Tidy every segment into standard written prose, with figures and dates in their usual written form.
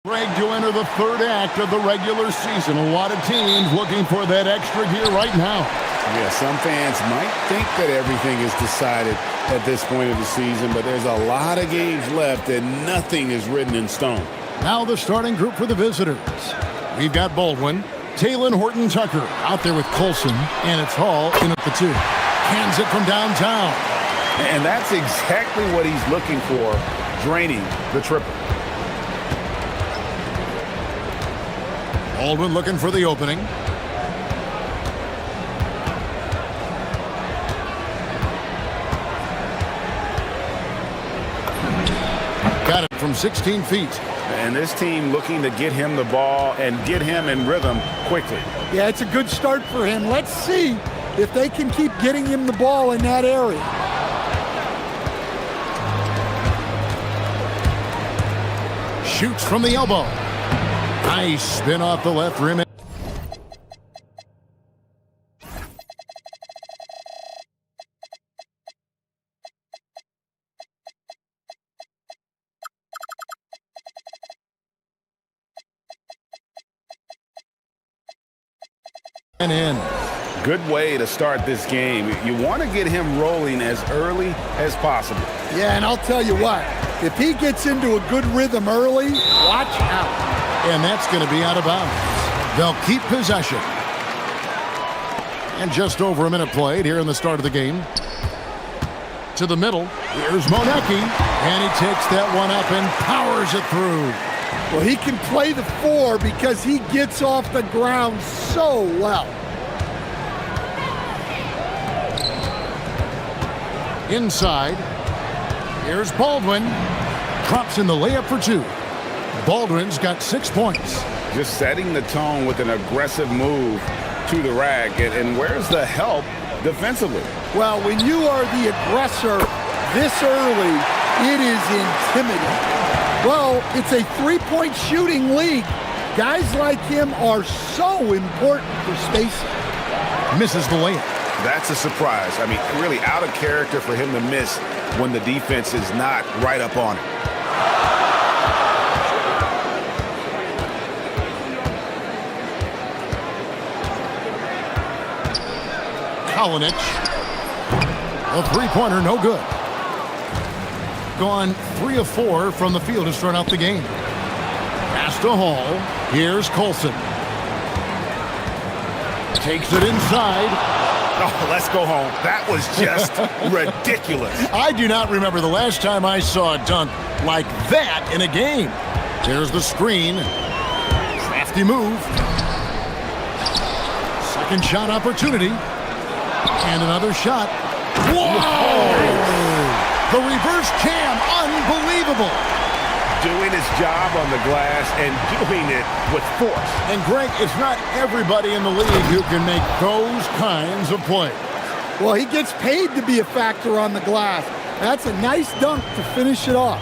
Greg, to enter the third act of the regular season. A lot of teams looking for that extra gear right now. Yeah, some fans might think that everything is decided at this point of the season, but there's a lot of games left and nothing is written in stone. Now the starting group for the visitors. We've got Baldwin, Talon Horton-Tucker out there with Colson, and it's Hall in at the 2. Cans it from downtown. And that's exactly what he's looking for, draining the triple. Baldwin looking for the opening. Got it from 16 feet. And this team looking to get him the ball and get him in rhythm quickly. Yeah, it's a good start for him. Let's see if they can keep getting him the ball in that area. Shoots from the elbow. Nice spin off the left rim. And in. Good way to start this game. You want to get him rolling as early as possible. Yeah, and I'll tell you what, if he gets into a good rhythm early, watch out. And that's going to be out of bounds. They'll keep possession. And just over a minute played here in the start of the game. To the middle. Here's Monecki. And he takes that one up and powers it through. Well, he can play the 4 because he gets off the ground so well. Inside. Here's Baldwin. Drops in the layup for 2. Baldwin's got 6 points. Just setting the tone with an aggressive move to the rack. And where's the help defensively? Well, when you are the aggressor this early, it is intimidating. Well, it's a 3-point shooting league. Guys like him are so important for spacing. Misses the layup. That's a surprise. I mean, really out of character for him to miss when the defense is not right up on him. Kalinic. A three-pointer, no good. Gone 3 of 4 from the field to start out the game. Pass to Hall. Here's Colson. Takes it inside. Oh, let's go home. That was just ridiculous. I do not remember the last time I saw a dunk like that in a game. There's the screen. Crafty move. Second shot opportunity. And another shot. Whoa! The reverse jam, unbelievable. Doing his job on the glass and doing it with force. And Greg, it's not everybody in the league who can make those kinds of plays. Well, he gets paid to be a factor on the glass. That's a nice dunk to finish it off.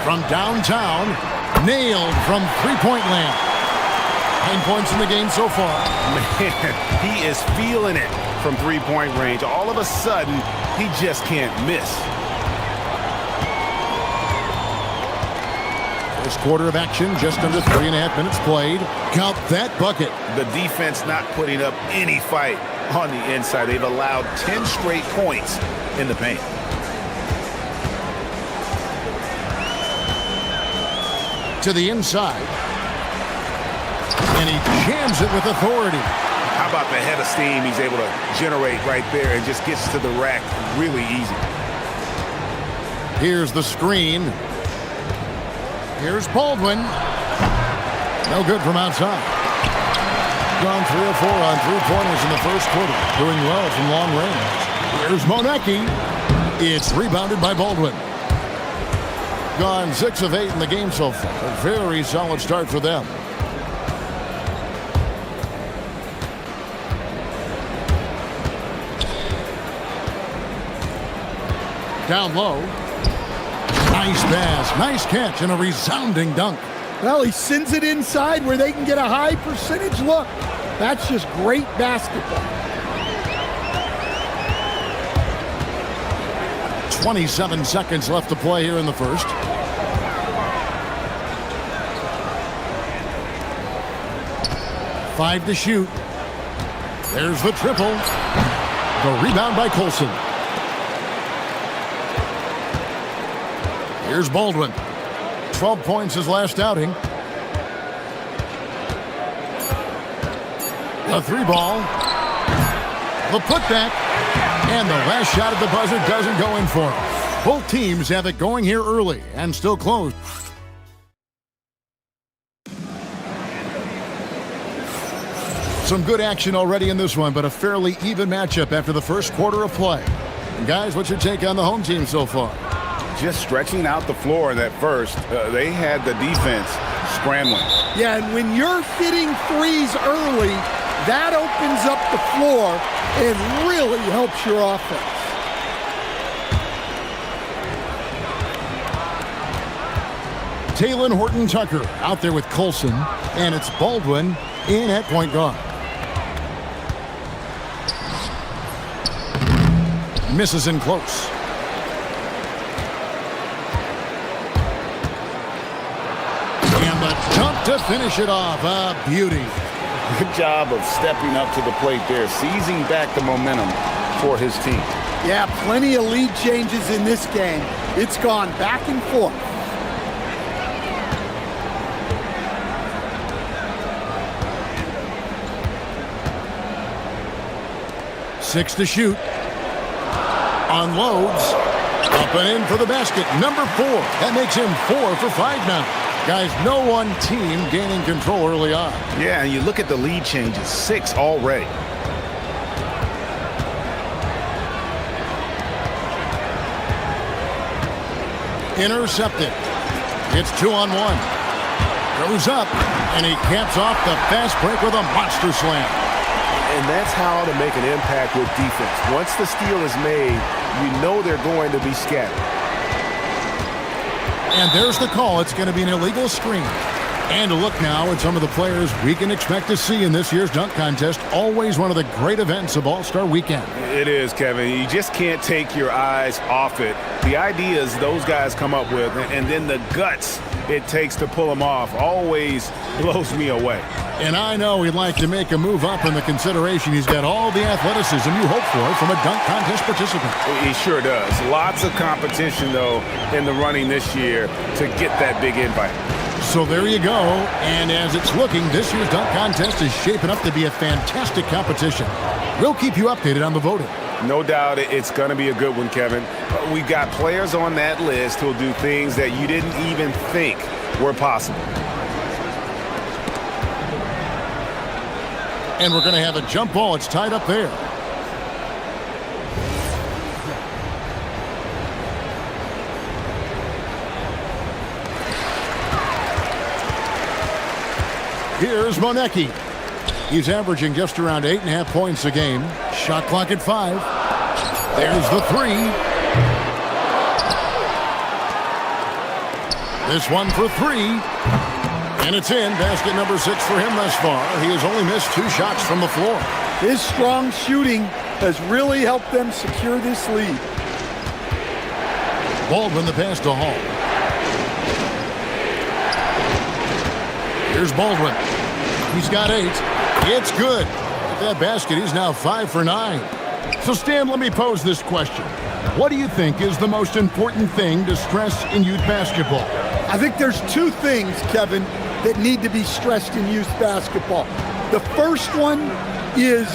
From downtown, nailed from three-point land. 9 points in the game so far. Man, he is feeling it from three-point range. All of a sudden, he just can't miss. First quarter of action, just under 3.5 minutes played. Count that bucket. The defense not putting up any fight on the inside. They've allowed 10 straight points in the paint. To the inside. And he jams it with authority. How about the head of steam he's able to generate right there and just gets to the rack really easy. Here's the screen. Here's Baldwin. No good from outside. Gone 3 of 4 on three-pointers in the first quarter. Doing well from long range. Here's Monecki. It's rebounded by Baldwin. Gone 6 of 8 in the game so far. A very solid start for them. Down low. Nice pass, nice catch, and a resounding dunk. Well, he sends it inside where they can get a high percentage look. That's just great basketball. 27 seconds left to play here in the first. Five to shoot. There's the triple. The rebound by Colson. Here's Baldwin. 12 points his last outing. The three ball. The putback. And the last shot at the buzzer doesn't go in for him. Both teams have it going here early and still close. Some good action already in this one, but a fairly even matchup after the first quarter of play. And guys, what's your take on the home team so far? Just stretching out the floor in that first. They had the defense scrambling. Yeah, and when you're hitting threes early, that opens up the floor and really helps your offense. Taylor Horton-Tucker out there with Colson, and it's Baldwin in at point guard. Misses in close. And the dunk to finish it off. A beauty. Good job of stepping up to the plate there, seizing back the momentum for his team. Yeah, plenty of lead changes in this game. It's gone back and forth. Six to shoot. Unloads. Up and in for the basket. Number 4. That makes him 4 for 5 now. Guys, no one team gaining control early on. Yeah, and you look at the lead changes. 6 already. Intercepted. It's 2-on-1. Goes up, and he caps off the fast break with a monster slam. And that's how to make an impact with defense. Once the steal is made, you know they're going to be scattered. And there's the call. It's going to be an illegal screen. And a look now at some of the players we can expect to see in this year's dunk contest. Always one of the great events of All-Star Weekend. It is, Kevin. You just can't take your eyes off it. The ideas those guys come up with, and then the guts it takes to pull them off, always blows me away. And I know he'd like to make a move up in the consideration. He's got all the athleticism you hope for from a dunk contest participant. He sure does. Lots of competition, though, in the running this year to get that big invite. So there you go. And as it's looking, this year's dunk contest is shaping up to be a fantastic competition. We'll keep you updated on the voting. No doubt it's going to be a good one, Kevin. We've got players on that list who'll do things that you didn't even think were possible. And we're going to have a jump ball. It's tied up there. Here's Monecki. He's averaging just around 8.5 points a game. Shot clock at 5. There's the 3. This one for 3. And it's in. Basket number 6 for him thus far. He has only missed 2 shots from the floor. His strong shooting has really helped them secure this lead. Baldwin the pass to Hall. Here's Baldwin. He's got 8. It's good. At that basket, he's now 5 for 9. So, Stan, let me pose this question. What do you think is the most important thing to stress in youth basketball? I think there's 2 things, Kevin, that need to be stressed in youth basketball. The first one is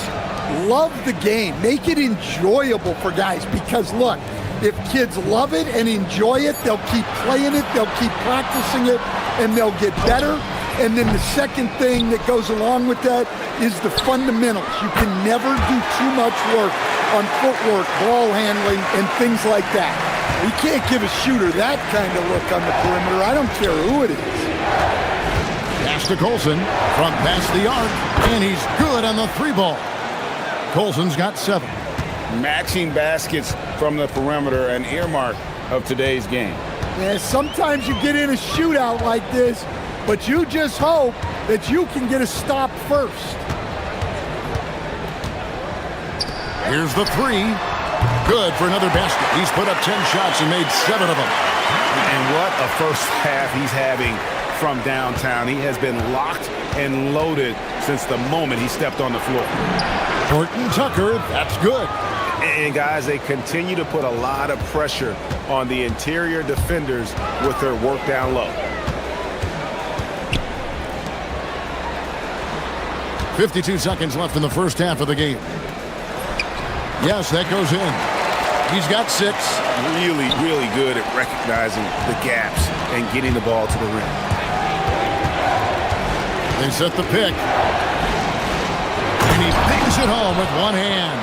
love the game. Make it enjoyable for guys because, look, if kids love it and enjoy it, they'll keep playing it, they'll keep practicing it, and they'll get better. And then the second thing that goes along with that is the fundamentals. You can never do too much work on footwork, ball handling, and things like that. We can't give a shooter that kind of look on the perimeter. I don't care who it is. Pass to Colson from past the arc, and he's good on the 3 ball. Colson's got 7. Matching baskets from the perimeter, an earmark of today's game. Yeah, sometimes you get in a shootout like this, but you just hope that you can get a stop first. Here's the 3. Good for another basket. He's put up 10 shots and made 7 of them. And what a first half he's having from downtown. He has been locked and loaded since the moment he stepped on the floor. Horton Tucker, that's good. And guys, they continue to put a lot of pressure on the interior defenders with their work down low. 52 seconds left in the first half of the game. Yes, that goes in. He's got 6. Really, really good at recognizing the gaps and getting the ball to the rim. They set the pick. And he bangs it home with one hand.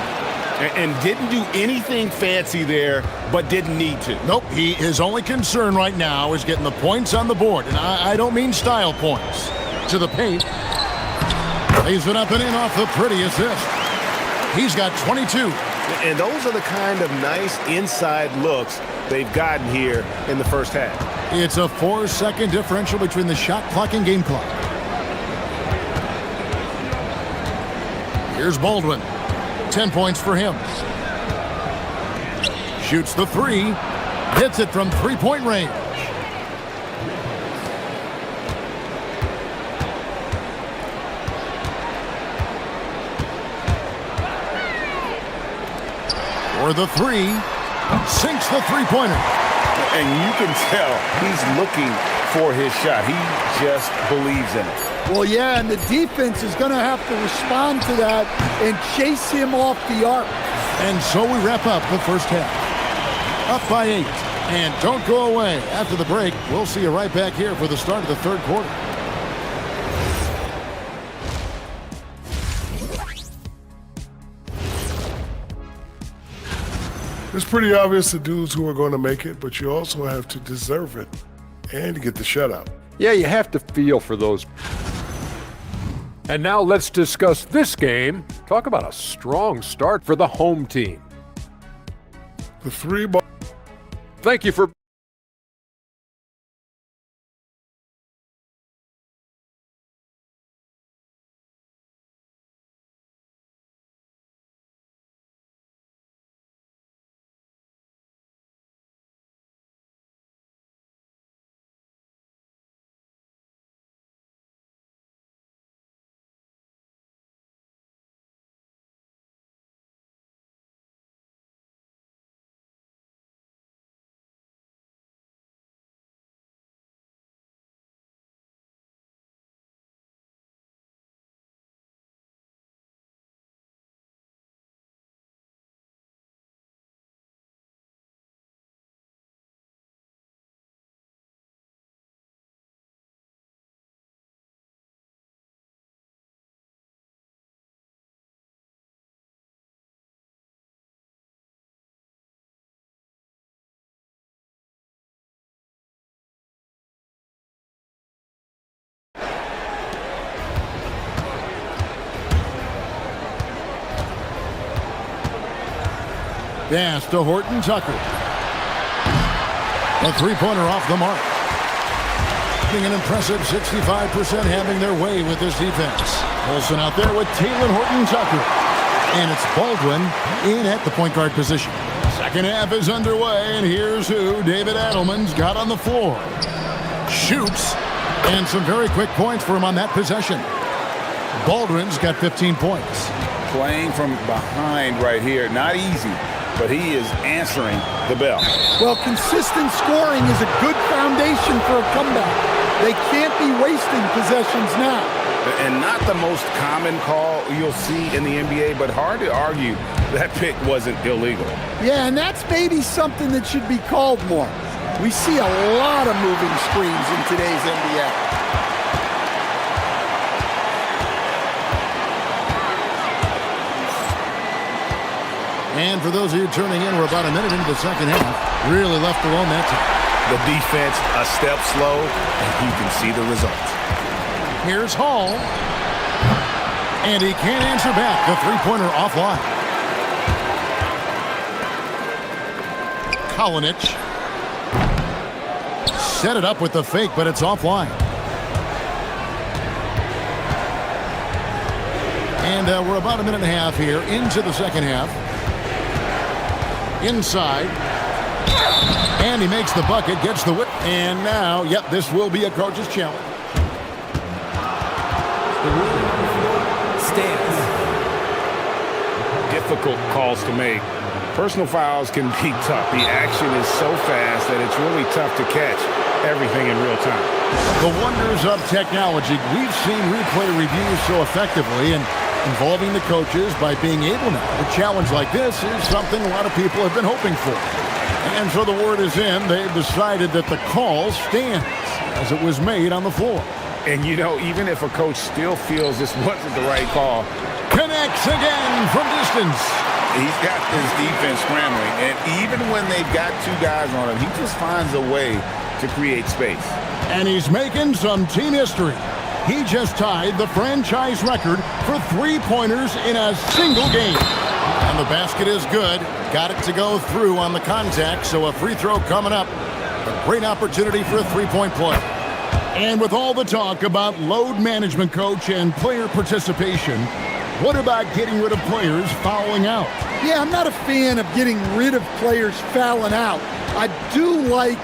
And didn't do anything fancy there, but didn't need to. Nope, his only concern right now is getting the points on the board. And I don't mean style points. To the paint. Lays it up and in off the pretty assist. He's got 22. And those are the kind of nice inside looks they've gotten here in the first half. It's a 4-second differential between the shot clock and game clock. Here's Baldwin. 10 points for him. Shoots the 3. Hits it from three-point range. For the 3. Sinks the three-pointer. And you can tell he's looking for his shot. He just believes in it. Well, yeah, and the defense is going to have to respond to that and chase him off the arc. And so we wrap up the first half. Up by 8. And don't go away. After the break, we'll see you right back here for the start of the third quarter. It's pretty obvious the dudes who are going to make it, but you also have to deserve it and get the shutout. Yeah, you have to feel for those. And now let's discuss this game. Talk about a strong start for the home team. The 3 ball. Thank you for... Pass to Horton Tucker. A three-pointer off the mark. Being an impressive 65% having their way with this defense. Olsen out there with Taylor Horton Tucker. And it's Baldwin in at the point guard position. Second half is underway, and here's who David Adelman's got on the floor. Shoots, and some very quick points for him on that possession. Baldwin's got 15 points. Playing from behind right here, not easy, but he is answering the bell. Well, consistent scoring is a good foundation for a comeback. They can't be wasting possessions now. And not the most common call you'll see in the NBA, but hard to argue that pick wasn't illegal. Yeah, and that's maybe something that should be called more. We see a lot of moving screens in today's NBA. And for those of you turning in, we're about a minute into the second half. Really left alone that time. The defense a step slow, and you can see the results. Here's Hall. And he can't answer back. The three-pointer offline. Kalinic. Set it up with the fake, but it's offline. And we're about a minute and a half here into the second half. Inside. And he makes the bucket, gets the whip. And now, yep, this will be a coach's challenge. Stands. Difficult calls to make. Personal fouls can be tough. The action is so fast that it's really tough to catch everything in real time. The wonders of technology. We've seen replay reviews so effectively, and involving the coaches by being able now. A challenge like this is something a lot of people have been hoping for. And so the word is in. They've decided that the call stands as it was made on the floor. And you know, even if a coach still feels this wasn't the right call, Connects again from distance. He's got this defense scrambling, and even when they've got two guys on him, he just finds a way to create space. And he's making some team history. He just tied the franchise record for three-pointers in a single game. And the basket is good. Got it to go through on the contact, so a free throw coming up. A great opportunity for a three-point play. And with all the talk about load management, coach, and player participation, what about getting rid of players fouling out? Yeah, I'm not a fan of getting rid of players fouling out. I do like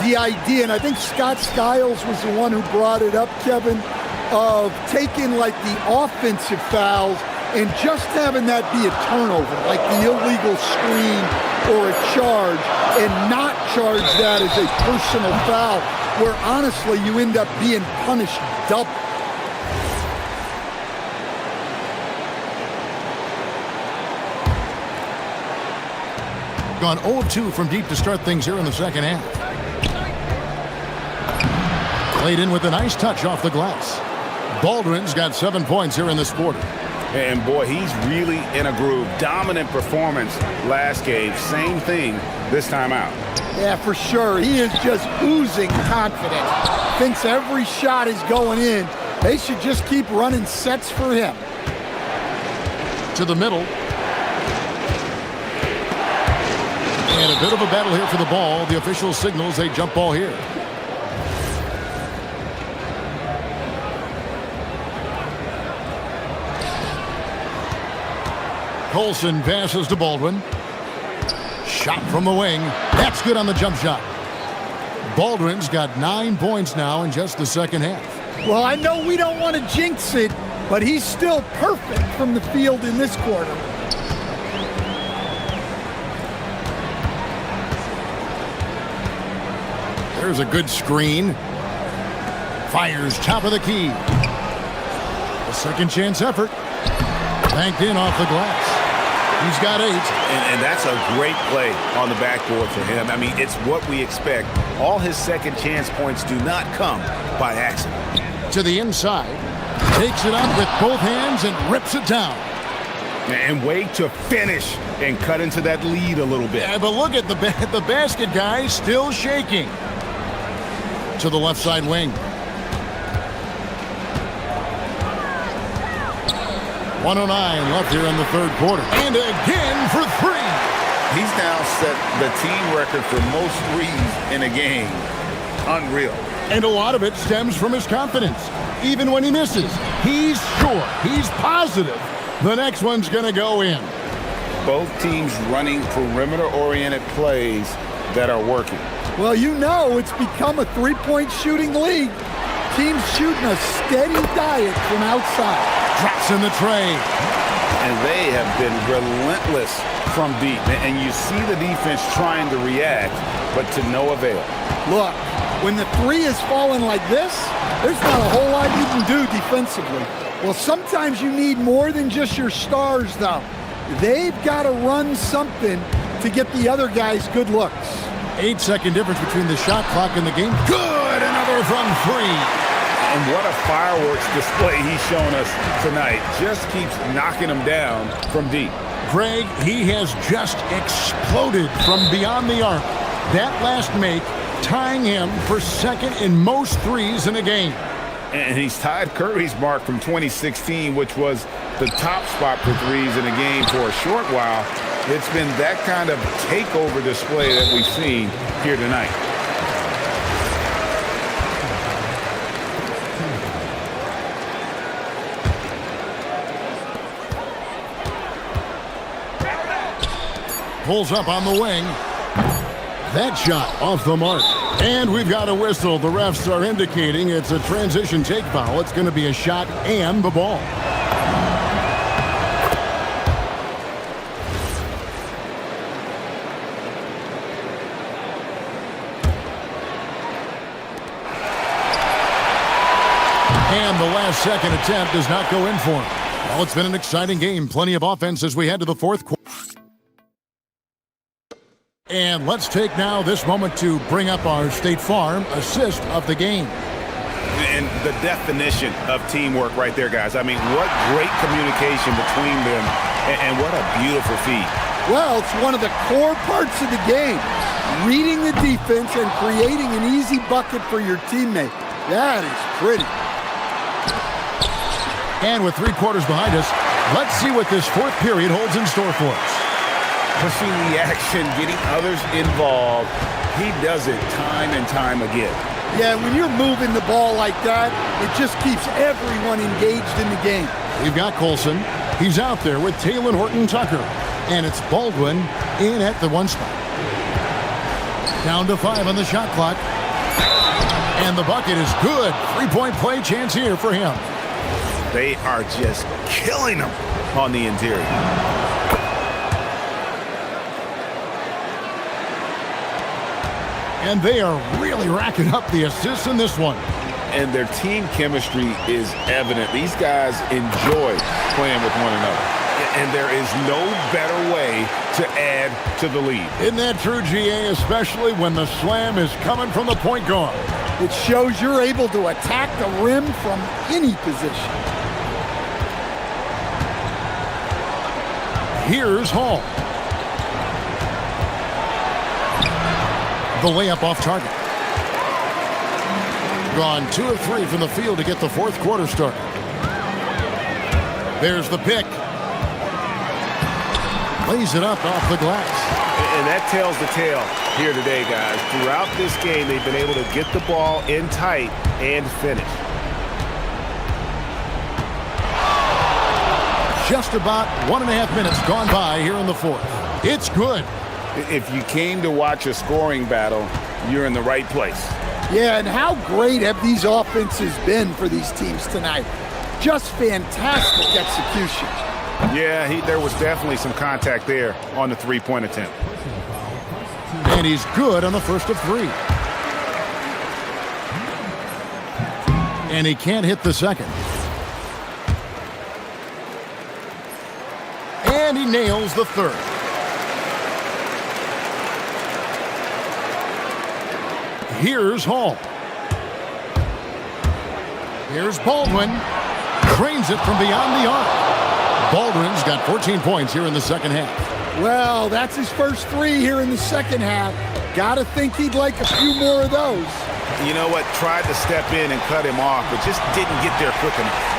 the idea, and I think Scott Skiles was the one who brought it up, Kevin, of taking like the offensive fouls and just having that be a turnover, like the illegal screen or a charge, and not charge that as a personal foul, where honestly you end up being punished double. Gone 0 of 2 from deep to start things here in the second half. Played in with a nice touch off the glass. Baldwin's got 7 points here in this quarter. and boy, he's really in a groove. Dominant performance last game. Same thing this time out. Yeah, for sure. He is just oozing confidence. Thinks every shot is going in. They should just keep running sets for him. To the middle. And a bit of a battle here for the ball. The official signals a jump ball here. Colson passes to Baldwin. Shot from the wing. That's good on the jump shot. Baldwin's got 9 points now in just the second half. Well, I know we don't want to jinx it, but he's still perfect from the field in this quarter. There's a good screen. Fires top of the key. A second chance effort. Banked in off the glass. He's got 8. And that's a great play on the backboard for him. I mean, it's what we expect. All his second chance points do not come by accident. To the inside. Takes it up with both hands and rips it down. And way to finish and cut into that lead a little bit. Yeah, but look at the basket guy still shaking. To the left side wing. 1:09 left here in the third quarter. And again for 3. He's now set the team record for most threes in a game. Unreal. And a lot of it stems from his confidence. Even when he misses, he's sure, he's positive the next one's going to go in. Both teams running perimeter-oriented plays that are working. Well, you know it's become a three-point shooting league. Teams shooting a steady diet from outside. Drops in the tray. And they have been relentless from deep. And you see the defense trying to react, but to no avail. Look, when the three is falling like this, there's not a whole lot you can do defensively. Well, sometimes you need more than just your stars, though. They've got to run something to get the other guys good looks. 8-second difference between the shot clock and the game. Good! Another from 3. And what a fireworks display he's shown us tonight. Just keeps knocking them down from deep. Greg, he has just exploded from beyond the arc. That last make tying him for second in most threes in a game. And he's tied Curry's mark from 2016, which was the top spot for threes in a game for a short while. It's been that kind of takeover display that we've seen here tonight. pulls up on the wing. That shot off the mark. And we've got a whistle. The refs are indicating it's a transition take foul. It's going to be a shot and the ball. And the last second attempt does not go in for him. Well, it's been an exciting game. Plenty of offense as we head to the fourth quarter. And let's take now this moment to bring up our State Farm assist of the game. And the definition of teamwork right there, guys. I mean, what great communication between them, and what a beautiful feed. Well, it's one of the core parts of the game. Reading the defense and creating an easy bucket for your teammate. That is pretty. And with 3 quarters behind us, let's see what this fourth period holds in store for us. Pushing the action, getting others involved. He does it time and time again. Yeah, when you're moving the ball like that, it just keeps everyone engaged in the game. We've got Colson. He's out there with Taylor Horton-Tucker. And it's Baldwin in at the 1 spot. Down to 5 on the shot clock. And the bucket is good. 3-point play chance here for him. They are just killing them on the interior. And they are really racking up the assists in this one. And their team chemistry is evident. These guys enjoy playing with one another. And there is no better way to add to the lead. Isn't that true, GA? Especially when the slam is coming from the point guard. It shows you're able to attack the rim from any position. Here's Hall. The layup off target. Gone 2 of 3 from the field to get the fourth quarter started. There's the pick. Lays it up off the glass. And that tells the tale here today, guys. Throughout this game, they've been able to get the ball in tight and finish. Just about 1.5 minutes gone by here in the fourth. It's good. If you came to watch a scoring battle, you're in the right place. Yeah, and how great have these offenses been for these teams tonight? Just fantastic execution. Yeah, there was definitely some contact there on the 3-point attempt. And he's good on the first of 3. And he can't hit the second. And he nails the third. Here's Hall. Here's Baldwin. Cranes it from beyond the arc. Baldwin's got 14 points here in the second half. Well, that's his first 3 here in the second half. Gotta think he'd like a few more of those. You know what? Tried to step in and cut him off, but just didn't get there quick enough.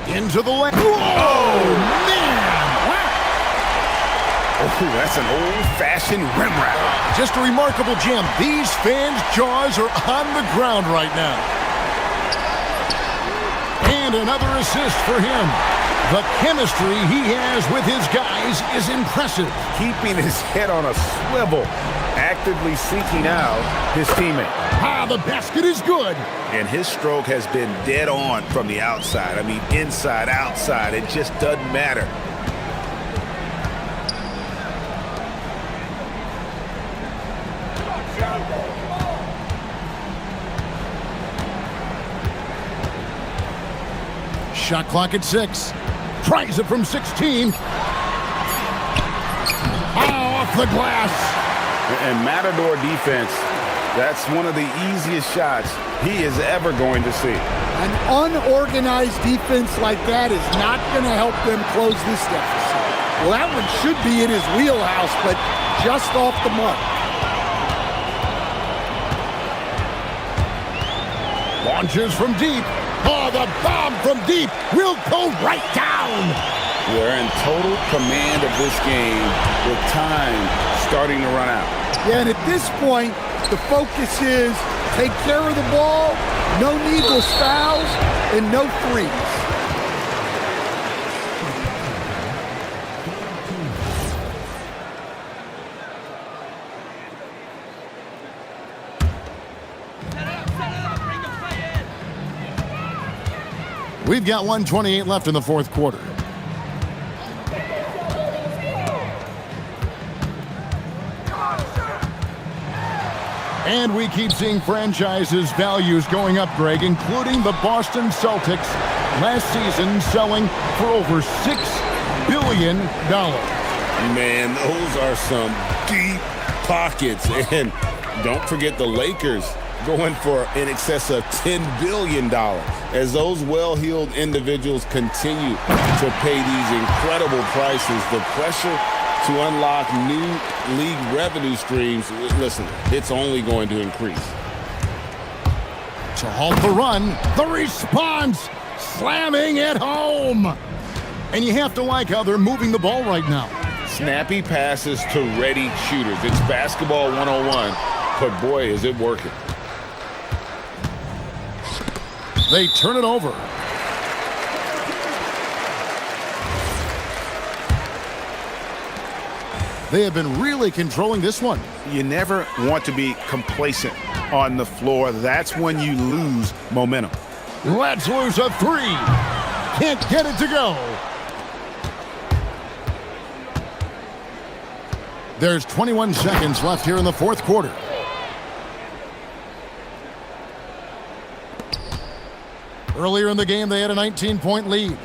Into the lane. Oh, man! Oh, that's an old-fashioned rim wrap. Just a remarkable gem. These fans' jaws are on the ground right now. And another assist for him. The chemistry he has with his guys is impressive. Keeping his head on a swivel, actively seeking out his teammate. Ah, the basket is good. And his stroke has been dead on from the outside. I mean, inside, outside, it just doesn't matter. Shot clock at 6. Tries it from 16. Off the glass. And Matador defense, that's one of the easiest shots he is ever going to see. An unorganized defense like that is not going to help them close this deficit. Well, that one should be in his wheelhouse, but just off the mark. Launches from deep. Oh, the bomb from deep will go right down. They're in total command of this game with time starting to run out. Yeah, and at this point, the focus is take care of the ball, no needless fouls, and no threes. We've got 1:28 left in the fourth quarter. And we keep seeing franchises' values going up, Greg, including the Boston Celtics last season selling for over $6 billion. Man, those are some deep pockets. And don't forget the Lakers going for in excess of $10 billion as those well-heeled individuals continue to pay these incredible prices. The pressure to unlock new league revenue streams, listen, it's only going to increase. To halt the run, the response, slamming it home. And you have to like how they're moving the ball right now. Snappy passes to ready shooters. It's basketball 101, but boy, is it working. They turn it over. They have been really controlling this one. You never want to be complacent on the floor. That's when you lose momentum. Let's lose a three. Can't get it to go. There's 21 seconds left here in the fourth quarter. Earlier in the game, they had a 19-point lead.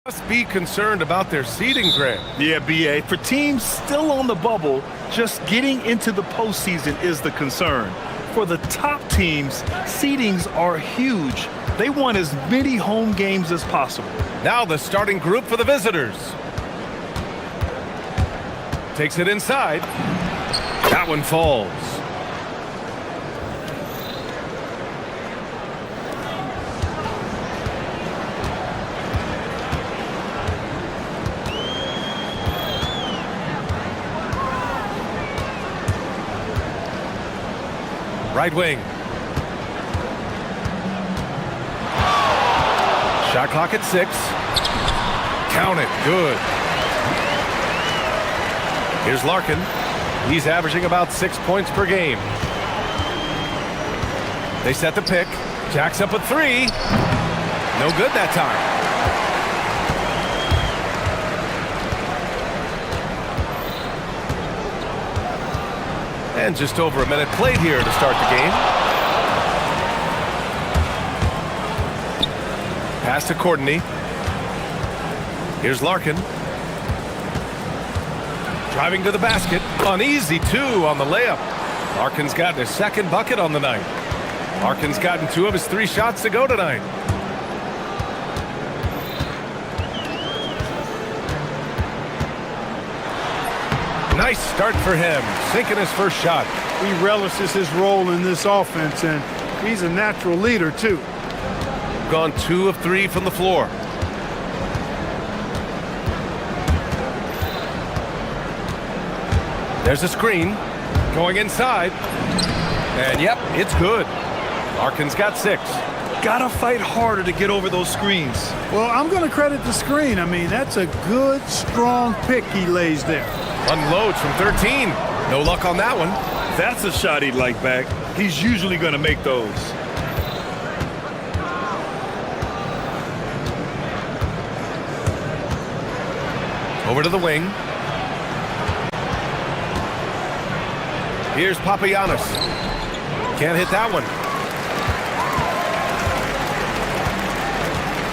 Must be concerned about their seeding, Greg. Yeah, BA. For teams still on the bubble, just getting into the postseason is the concern. For the top teams, seedings are huge. They want as many home games as possible. Now the starting group for the visitors. Takes it inside. That one falls. Right wing. Shot clock at 6. Count it. Good. Here's Larkin. He's averaging about 6 points per game. They set the pick. Jacks up a 3. No good that time. And just over a minute played here to start the game. Pass to Courtney. Here's Larkin. Driving to the basket. An easy 2 on the layup. Larkin's gotten his second bucket on the night. Larkin's gotten 2 of his 3 shots to go tonight. Nice start for him, sinking his first shot. He relishes his role in this offense, and he's a natural leader, too. Gone 2 of 3 from the floor. There's a screen. Going inside. And yep, it's good. Larkin's got 6. Gotta fight harder to get over those screens. Well, I'm going to credit the screen. I mean, that's a good, strong pick he lays there. Unloads from 13. No luck on that one. That's a shot he'd like back. He's usually going to make those. Over to the wing. Here's Papagiannis. Can't hit that one.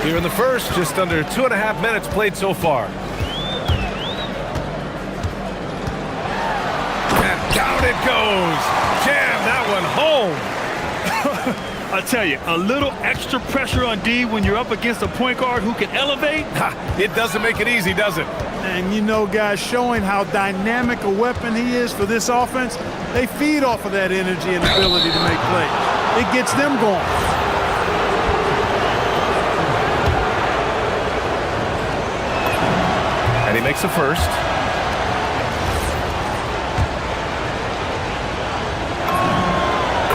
Here in the first, just under 2.5 minutes played so far. Down it goes. Jam that one home. I tell you, a little extra pressure on D when you're up against a point guard who can elevate. It doesn't make it easy, does it? And you know, guys, showing how dynamic a weapon he is for this offense, they feed off of that energy and ability to make plays. It gets them going. And he makes the first.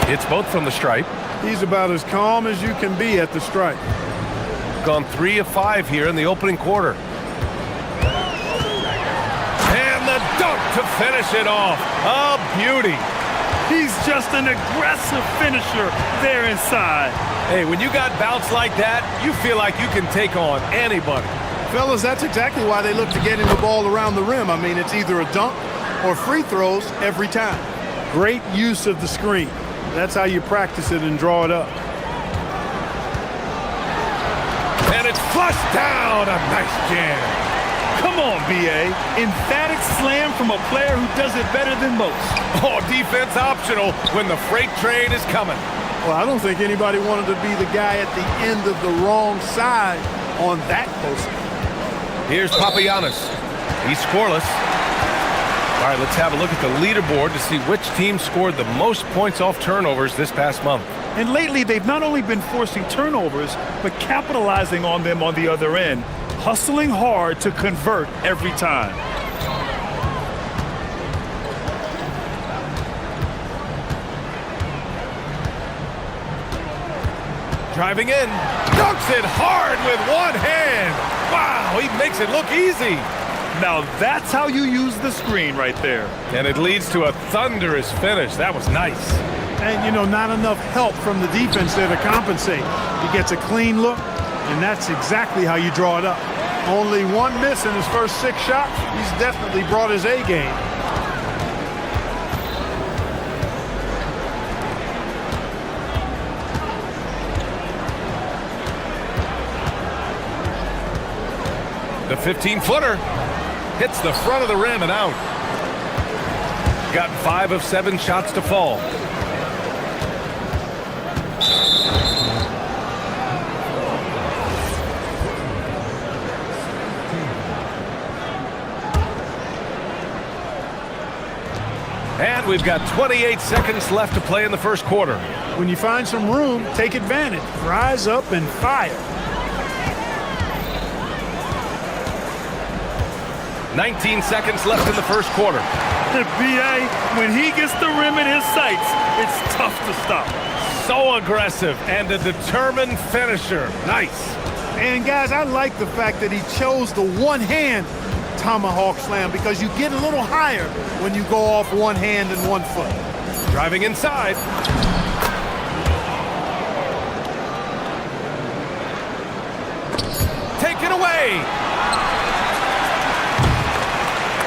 It's both from the stripe. He's about as calm as you can be at the stripe. Gone 3 of 5 here in the opening quarter. And the dunk to finish it off. A beauty. He's just an aggressive finisher there inside. Hey, when you got bounce like that, you feel like you can take on anybody. Fellas, that's exactly why they look to get him the ball around the rim. I mean, it's either a dunk or free throws every time. Great use of the screen. That's how you practice it and draw it up. And it's flushed down. A nice jam. Come on, B.A. Emphatic slam from a player who does it better than most. Oh, defense optional when the freight train is coming. Well, I don't think anybody wanted to be the guy at the end of the wrong side on that post. Here's Papagiannis. He's scoreless. All right, let's have a look at the leaderboard to see which team scored the most points off turnovers this past month. And lately, they've not only been forcing turnovers, but capitalizing on them on the other end, hustling hard to convert every time. Driving in, dunks it hard with one hand. Wow, he makes it look easy. Now that's how you use the screen right there. And it leads to a thunderous finish. That was nice. And, you know, not enough help from the defense there to compensate. He gets a clean look, and that's exactly how you draw it up. Only one miss in his first 6 shots. He's definitely brought his A game. The 15-footer hits the front of the rim and out. Got 5 of 7 shots to fall. And we've got 28 seconds left to play in the first quarter. When you find some room, take advantage. Rise up and fire. 19 seconds left in the first quarter. B.A., when he gets the rim in his sights, it's tough to stop. So aggressive and a determined finisher. Nice. And guys, I like the fact that he chose the one-hand tomahawk slam because you get a little higher when you go off one hand and 1 foot. Driving inside. Taken away.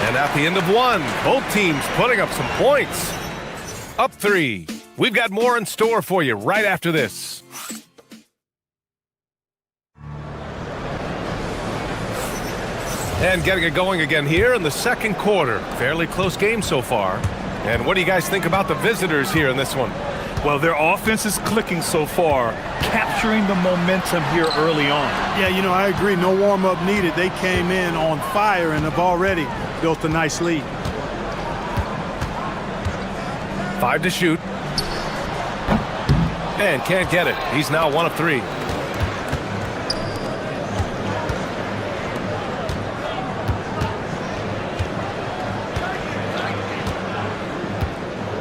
And at the end of 1, both teams putting up some points. Up 3. We've got more in store for you right after this. And getting it going again here in the second quarter. Fairly close game so far. And what do you guys think about the visitors here in this one? Well, their offense is clicking so far, capturing the momentum here early on. Yeah, you know, I agree. No warm-up needed. They came in on fire and have already built a nice lead. 5 to shoot. And can't get it. He's now 1 of 3.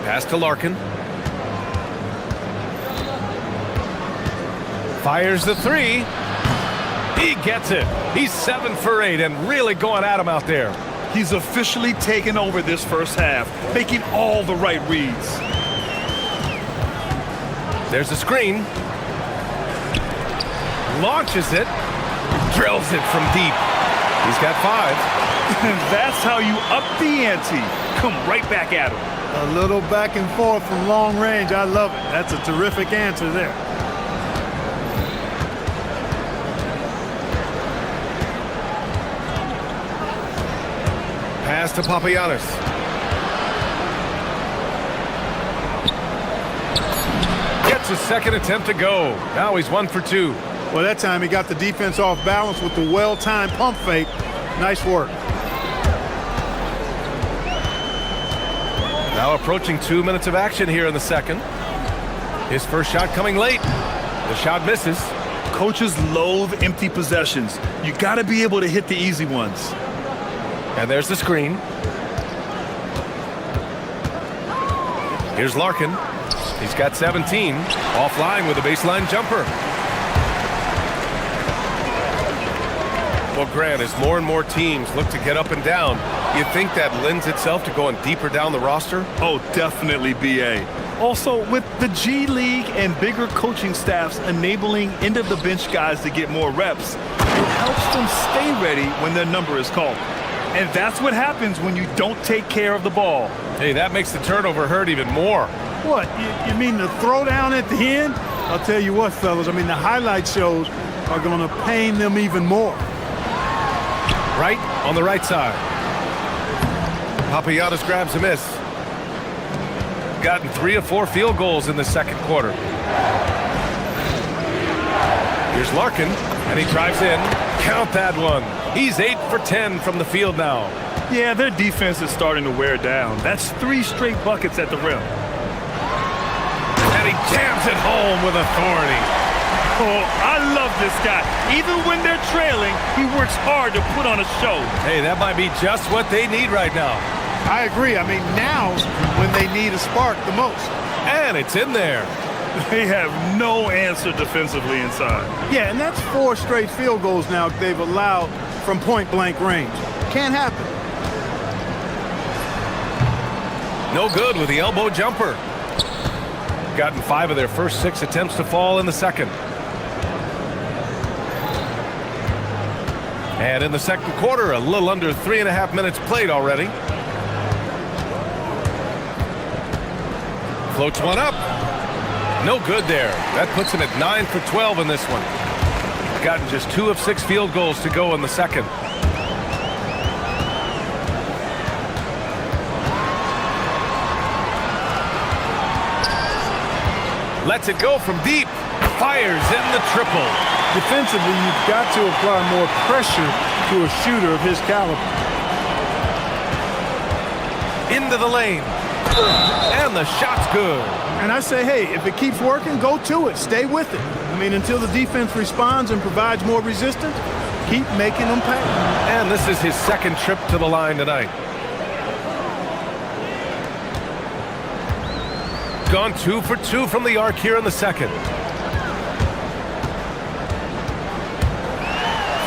Pass to Larkin. Fires the 3. He gets it. He's 7 for 8 and really going at him out there. He's officially taken over this first half, making all the right reads. There's a screen. Launches it. Drills it from deep. He's got 5. That's how you up the ante. Come right back at him. A little back and forth from long range. I love it. That's a terrific answer there. Pass to Papagiannis. Gets a second attempt to go. Now he's 1 for 2. Well, that time he got the defense off balance with the well-timed pump fake. Nice work. Now approaching 2 minutes of action here in the second. His first shot coming late. The shot misses. Coaches loathe empty possessions. You got to be able to hit the easy ones. And there's the screen. Here's Larkin. He's got 17. Offline with a baseline jumper. Well, Grant, as more and more teams look to get up and down, you think that lends itself to going deeper down the roster? Oh, definitely, B.A. Also, with the G League and bigger coaching staffs enabling end-of-the-bench guys to get more reps, it helps them stay ready when their number is called. And that's what happens when you don't take care of the ball. Hey, that makes the turnover hurt even more. What, you mean the throwdown at the end? I'll tell you what, fellas, I mean, the highlight shows are going to pain them even more. Right on the right side. Papagiannis grabs a miss. Gotten 3 of 4 field goals in the second quarter. Here's Larkin, and he drives in. Count that one. He's 8 for 10 from the field now. Yeah, their defense is starting to wear down. That's 3 straight buckets at the rim. And he jams it home with authority. Oh, I love this guy. Even when they're trailing, he works hard to put on a show. Hey, that might be just what they need right now. I agree. I mean, now's when they need a spark the most. And it's in there. They have no answer defensively inside. Yeah, and that's 4 straight field goals now they've allowed from point-blank range. Can't happen. No good with the elbow jumper. Gotten 5 of their first 6 attempts to fall in the second. And in the second quarter, a little under 3.5 minutes played already. Floats one up. No good there. That puts him at 9 for 12 in this one. Gotten just 2 of 6 field goals to go in the second. lets it go from deep. Fires in the triple. Defensively, you've got to apply more pressure to a shooter of his caliber. Into the lane. And the shot's good. And I say, hey, if it keeps working, go to it. Stay with it. I mean, until the defense responds and provides more resistance, keep making them pay. And this is his second trip to the line tonight. Gone 2 for 2 from the arc here in the second.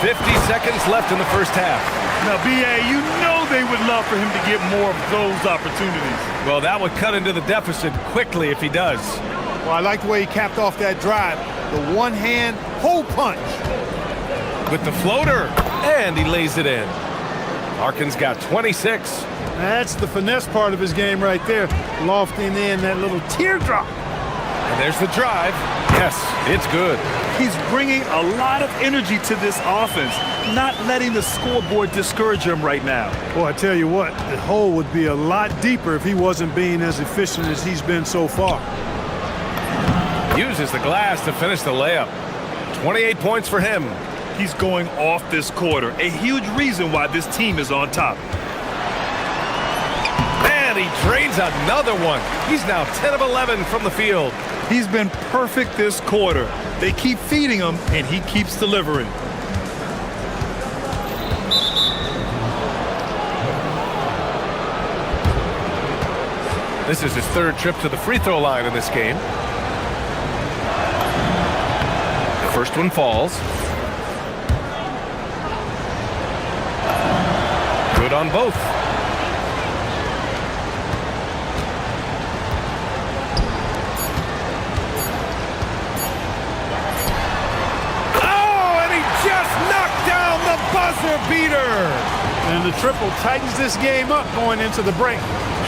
50 seconds left in the first half. Now, B.A., you know they would love for him to get more of those opportunities. Well, that would cut into the deficit quickly if he does. Well, I like the way he capped off that drive. The one-hand hole punch. With the floater, and he lays it in. Larkin's got 26. That's the finesse part of his game right there. Lofting in that little teardrop. And there's the drive. Yes, it's good. He's bringing a lot of energy to this offense, not letting the scoreboard discourage him right now. Well, I tell you what, the hole would be a lot deeper if he wasn't being as efficient as he's been so far. Uses the glass to finish the layup. 28 points for him. He's going off this quarter, a huge reason why this team is on top. And he drains another one. He's now 10 of 11 from the field. He's been perfect this quarter. They keep feeding him, and he keeps delivering. This is his third trip to the free throw line in this game. The first one falls. Good on both. Buzzer beater! And the triple tightens this game up going into the break.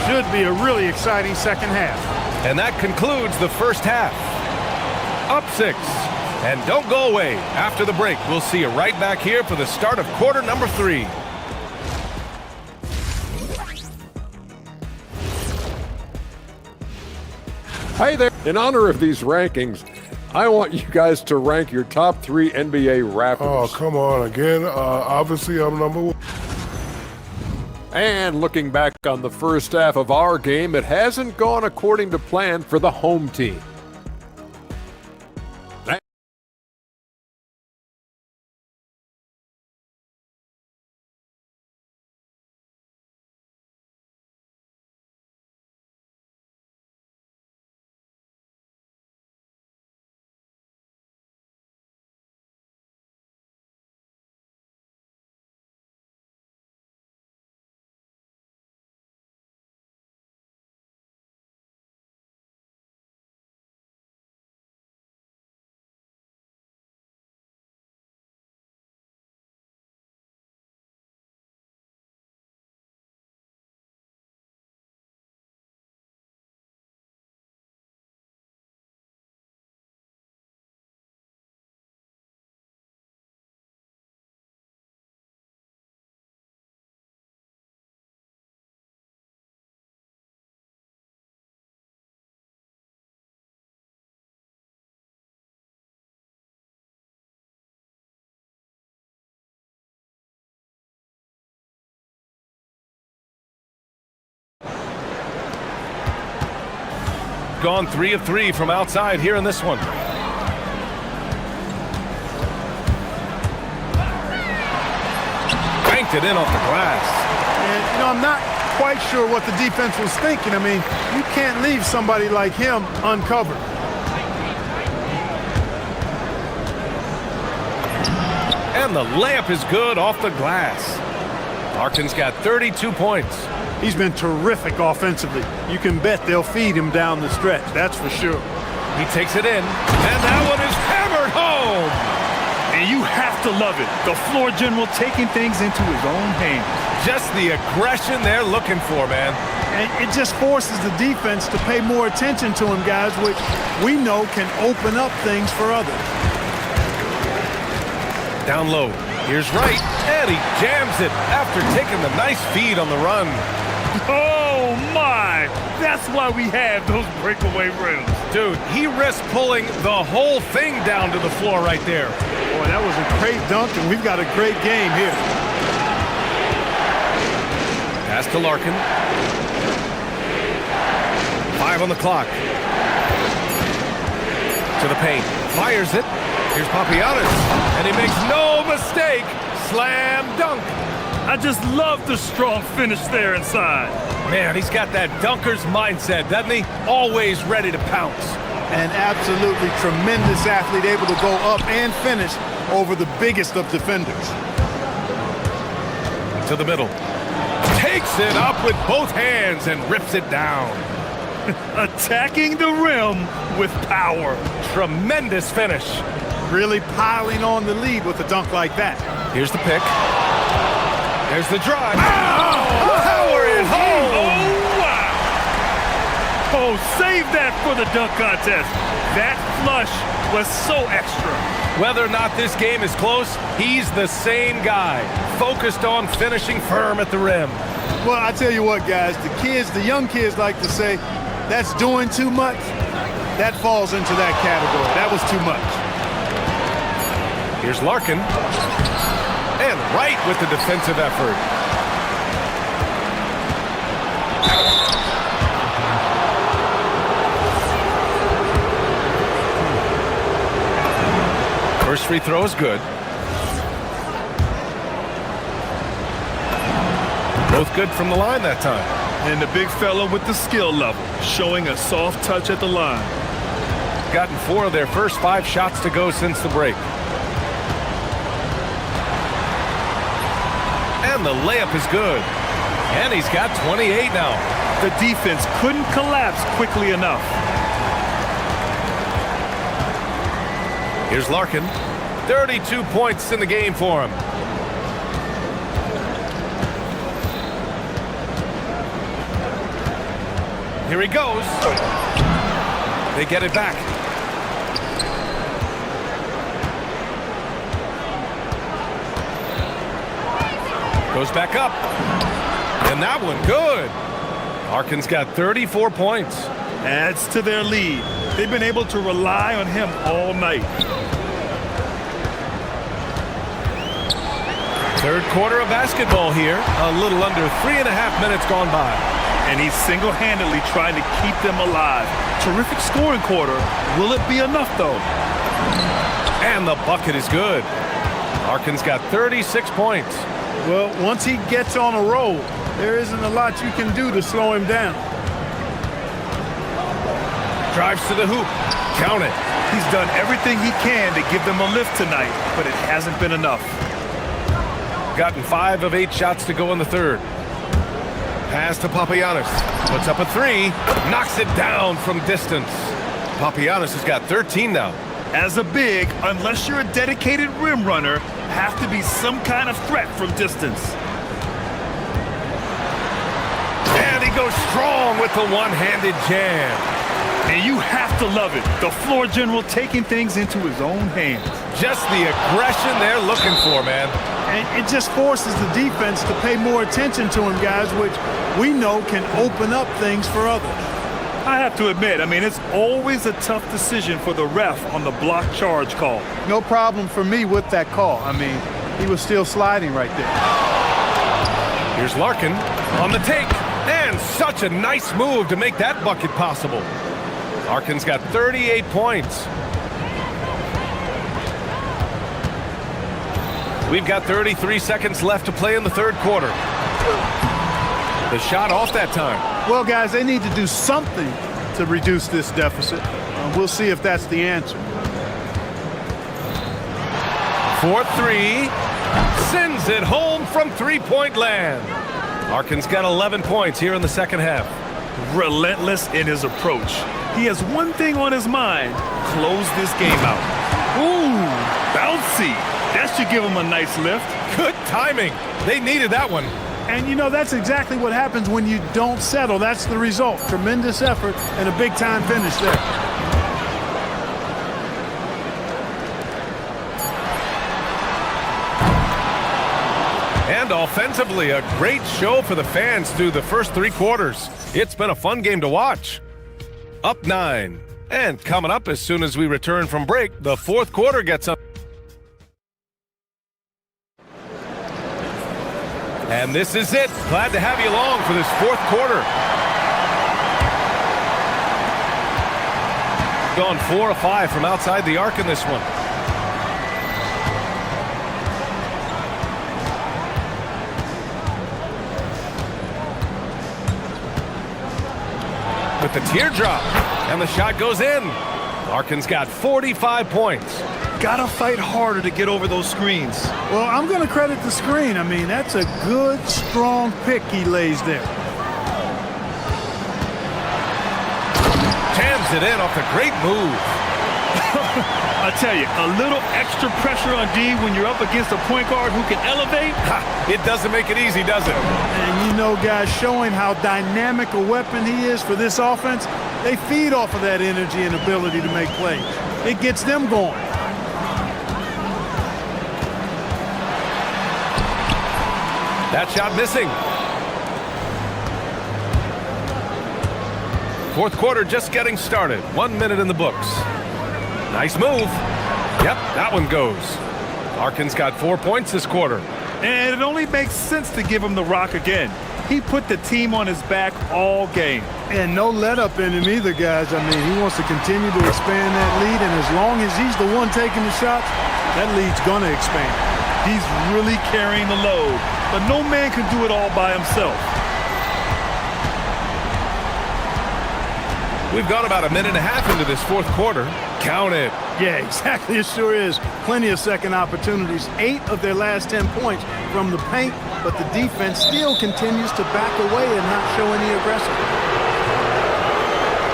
Should be a really exciting second half. And that concludes the first half. Up 6. And don't go away. After the break, we'll see you right back here for the start of quarter number 3. Hey there. In honor of these rankings, I want you guys to rank your top 3 NBA rappers. Oh, come on again. Obviously, I'm number 1. And looking back on the first half of our game, it hasn't gone according to plan for the home team. Gone 3 of 3 from outside here in this one. Banked it in off the glass. And, you know, I'm not quite sure what the defense was thinking. I mean, you can't leave somebody like him uncovered. And the layup is good off the glass. Larkin's got 32 points. He's been terrific offensively. You can bet they'll feed him down the stretch, that's for sure. He takes it in, and that one is hammered home. And you have to love it. The floor general taking things into his own hands. Just the aggression they're looking for, man. And it just forces the defense to pay more attention to him, guys, which we know can open up things for others. Down low. Here's Wright, and he jams it after taking the nice feed on the run. Oh, my! That's why we have those breakaway rims. Dude, he risked pulling the whole thing down to the floor right there. Boy, that was a great dunk, and we've got a great game here. Pass to Larkin. 5 on the clock. To the paint. Fires it. Here's Papagiannis. And he makes no mistake. Slam dunk. I just love the strong finish there inside. Man, he's got that dunker's mindset, doesn't he? Always ready to pounce. An absolutely tremendous athlete, able to go up and finish over the biggest of defenders. To the middle. Takes it up with both hands and rips it down. Attacking the rim with power. Tremendous finish. Really piling on the lead with a dunk like that. Here's the pick. There's the drive. Power it home. Oh, wow. Oh, save that for the dunk contest. That flush was so extra. Whether or not this game is close, he's the same guy, focused on finishing firm at the rim. Well, I tell you what, guys, the young kids like to say, that's doing too much. That falls into that category. That was too much. Here's Larkin. And right with the defensive effort. First free throw is good. Both good from the line that time. And the big fella with the skill level, showing a soft touch at the line. Gotten 4 of their first 5 shots to go since the break. And the layup is good. And he's got 28 now. The defense couldn't collapse quickly enough. Here's Larkin. 32 points in the game for him. Here he goes. They get it back. Goes back up. And that one good. Larkin's got 34 points. Adds to their lead. They've been able to rely on him all night. Third quarter of basketball here. A little under 3.5 minutes gone by. And he's single-handedly trying to keep them alive. Terrific scoring quarter. Will it be enough, though? And the bucket is good. Larkin's got 36 points. Well, once he gets on a roll, there isn't a lot you can do to slow him down. Drives to the hoop. Count it. He's done everything he can to give them a lift tonight, but it hasn't been enough. Gotten 5 of 8 shots to go in the third. Pass to Papagiannis. Puts up a 3. Knocks it down from distance. Papagiannis has got 13 now. As a big, unless you're a dedicated rim runner, have to be some kind of threat from distance. And he goes strong with the one-handed jam. And you have to love it. The floor general taking things into his own hands. Just the aggression they're looking for, man. And it just forces the defense to pay more attention to him, guys, which we know can open up things for others. I have to admit, it's always a tough decision for the ref on the block charge call. No problem for me with that call. He was still sliding right there. Here's Larkin on the take. And such a nice move to make that bucket possible. Larkin's got 38 points. We've got 33 seconds left to play in the third quarter. The shot off that time. Well, guys, they need to do something to reduce this deficit. We'll see if that's the answer. 4-3. Sends it home from three-point land. Larkin's got 11 points here in the second half. Relentless in his approach. He has one thing on his mind. Close this game out. Ooh, bouncy. That should give him a nice lift. Good timing. They needed that one. And, that's exactly what happens when you don't settle. That's the result. Tremendous effort and a big-time finish there. And offensively, a great show for the fans through the first 3 quarters. It's been a fun game to watch. Up 9. And coming up as soon as we return from break, the fourth quarter gets up. And this is it. Glad to have you along for this fourth quarter. Gone 4 of 5 from outside the arc in this one. With the teardrop, and the shot goes in. Larkin's got 45 points. Gotta fight harder to get over those screens. Well, I'm going to credit the screen. I mean, that's a good, strong pick he lays there. Jams it in off the great move. I tell you, a little extra pressure on D when you're up against a point guard who can elevate. It doesn't make it easy, does it? And you know, guys, showing how dynamic a weapon he is for this offense, they feed off of that energy and ability to make plays. It gets them going. That shot missing. Fourth quarter just getting started. 1 minute in the books. Nice move. Yep, that one goes. Larkin's got 4 points this quarter. And it only makes sense to give him the rock again. He put the team on his back all game. And no let up in him either, guys. I mean, he wants to continue to expand that lead, and as long as he's the one taking the shots, that lead's going to expand. He's really carrying the load, but no man can do it all by himself. We've gone about a minute and a half into this fourth quarter. Count it. Yeah, exactly. It sure is. Plenty of second opportunities. 8 of their last 10 points from the paint, but the defense still continues to back away and not show any aggression.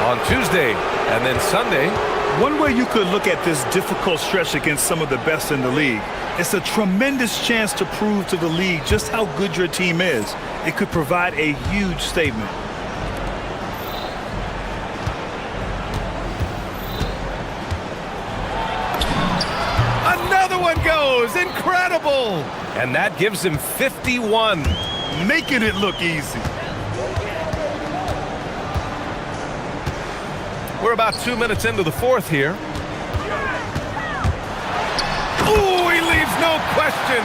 On Tuesday and then Sunday. One way you could look at this difficult stretch against some of the best in the league, it's a tremendous chance to prove to the league just how good your team is. It could provide a huge statement. Another one goes. Incredible. And that gives him 51. Making it look easy. We're about 2 minutes into the fourth here. Ooh, he leaves no question.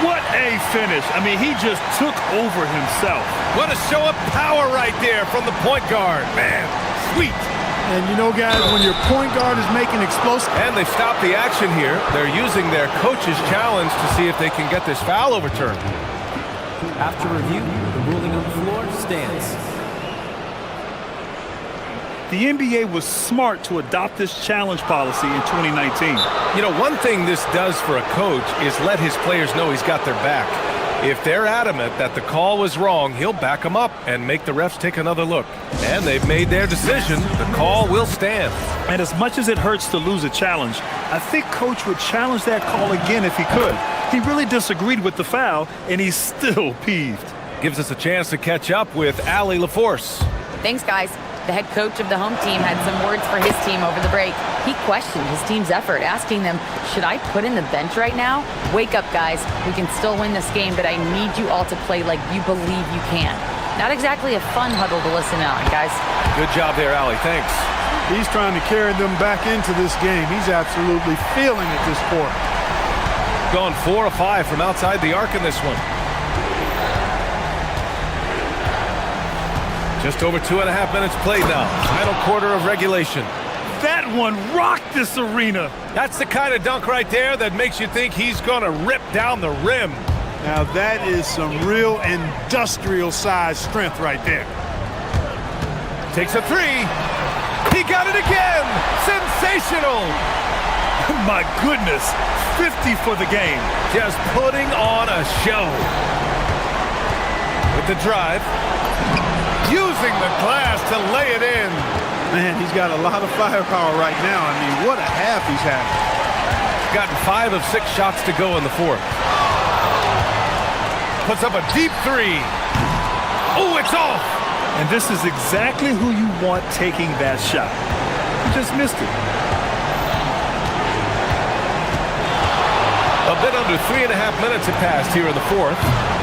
What a finish. I mean, he just took over himself. What a show of power right there from the point guard. Man, sweet. And you know, guys, when your point guard is making explosive... And they stopped the action here. They're using their coach's challenge to see if they can get this foul overturned. After review, the ruling on the floor stands. The NBA was smart to adopt this challenge policy in 2019. You know, one thing this does for a coach is let his players know he's got their back. If they're adamant that the call was wrong, he'll back them up and make the refs take another look. And they've made their decision. The call will stand. And as much as it hurts to lose a challenge, I think Coach would challenge that call again if he could. He really disagreed with the foul, and he's still peeved. Gives us a chance to catch up with Allie LaForce. Thanks, guys. The head coach of the home team had some words for his team over the break. He questioned his team's effort, asking them, should I put in the bench right now? Wake up, guys. We can still win this game, but I need you all to play like you believe you can. Not exactly a fun huddle to listen on, guys. Good job there, Allie. Thanks. He's trying to carry them back into this game. He's absolutely feeling it this quarter. Gone 4 of 5 from outside the arc in this one. Just over 2.5 minutes played now. Final quarter of regulation. That one rocked this arena. That's the kind of dunk right there that makes you think he's going to rip down the rim. Now that is some real industrial size strength right there. Takes a 3. He got it again. Sensational. My goodness. 50 for the game. Just putting on a show. With the drive. Using the glass to lay it in. Man, he's got a lot of firepower right now. I mean, what a half he's having. Gotten 5 of 6 shots to go in the fourth. Puts up a deep 3. Oh, it's off. And this is exactly who you want taking that shot. He just missed it. A bit under 3.5 minutes have passed here in the fourth.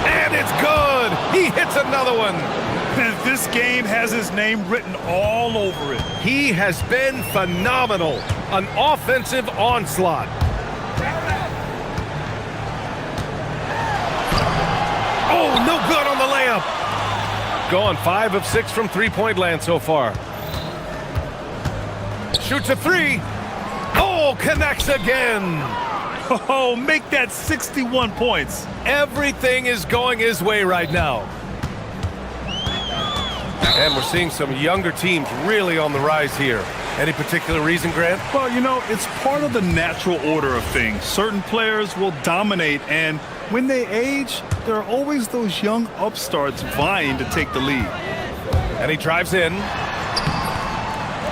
And it's good. He hits another one. This game has his name written all over it. He has been phenomenal. An offensive onslaught. Oh, no good on the layup. Gone 5 of 6 from three-point land so far. Shoots a three. Oh, connects again. Oh, make that 61 points. Everything is going his way right now. And we're seeing some younger teams really on the rise here. Any particular reason, Grant? Well, you know, it's part of the natural order of things. Certain players will dominate, and when they age, there are always those young upstarts vying to take the lead. And he drives in.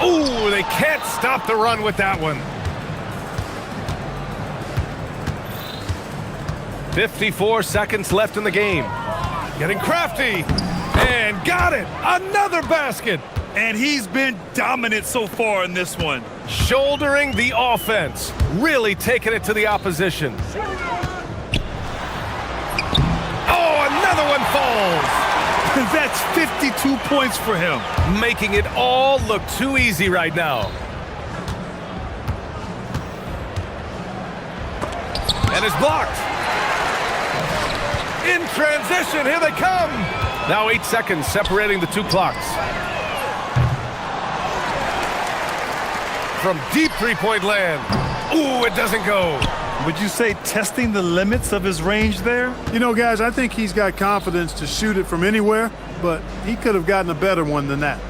Ooh, they can't stop the run with that one. 54 seconds left in the game. Getting crafty. And got it! Another basket! And he's been dominant so far in this one. Shouldering the offense. Really taking it to the opposition. Oh, another one falls! That's 52 points for him. Making it all look too easy right now. And it's blocked. In transition, here they come! Now 8 seconds separating the two clocks. From deep three-point land. Ooh, it doesn't go. Would you say testing the limits of his range there? You know, guys, I think he's got confidence to shoot it from anywhere, but he could have gotten a better one than that.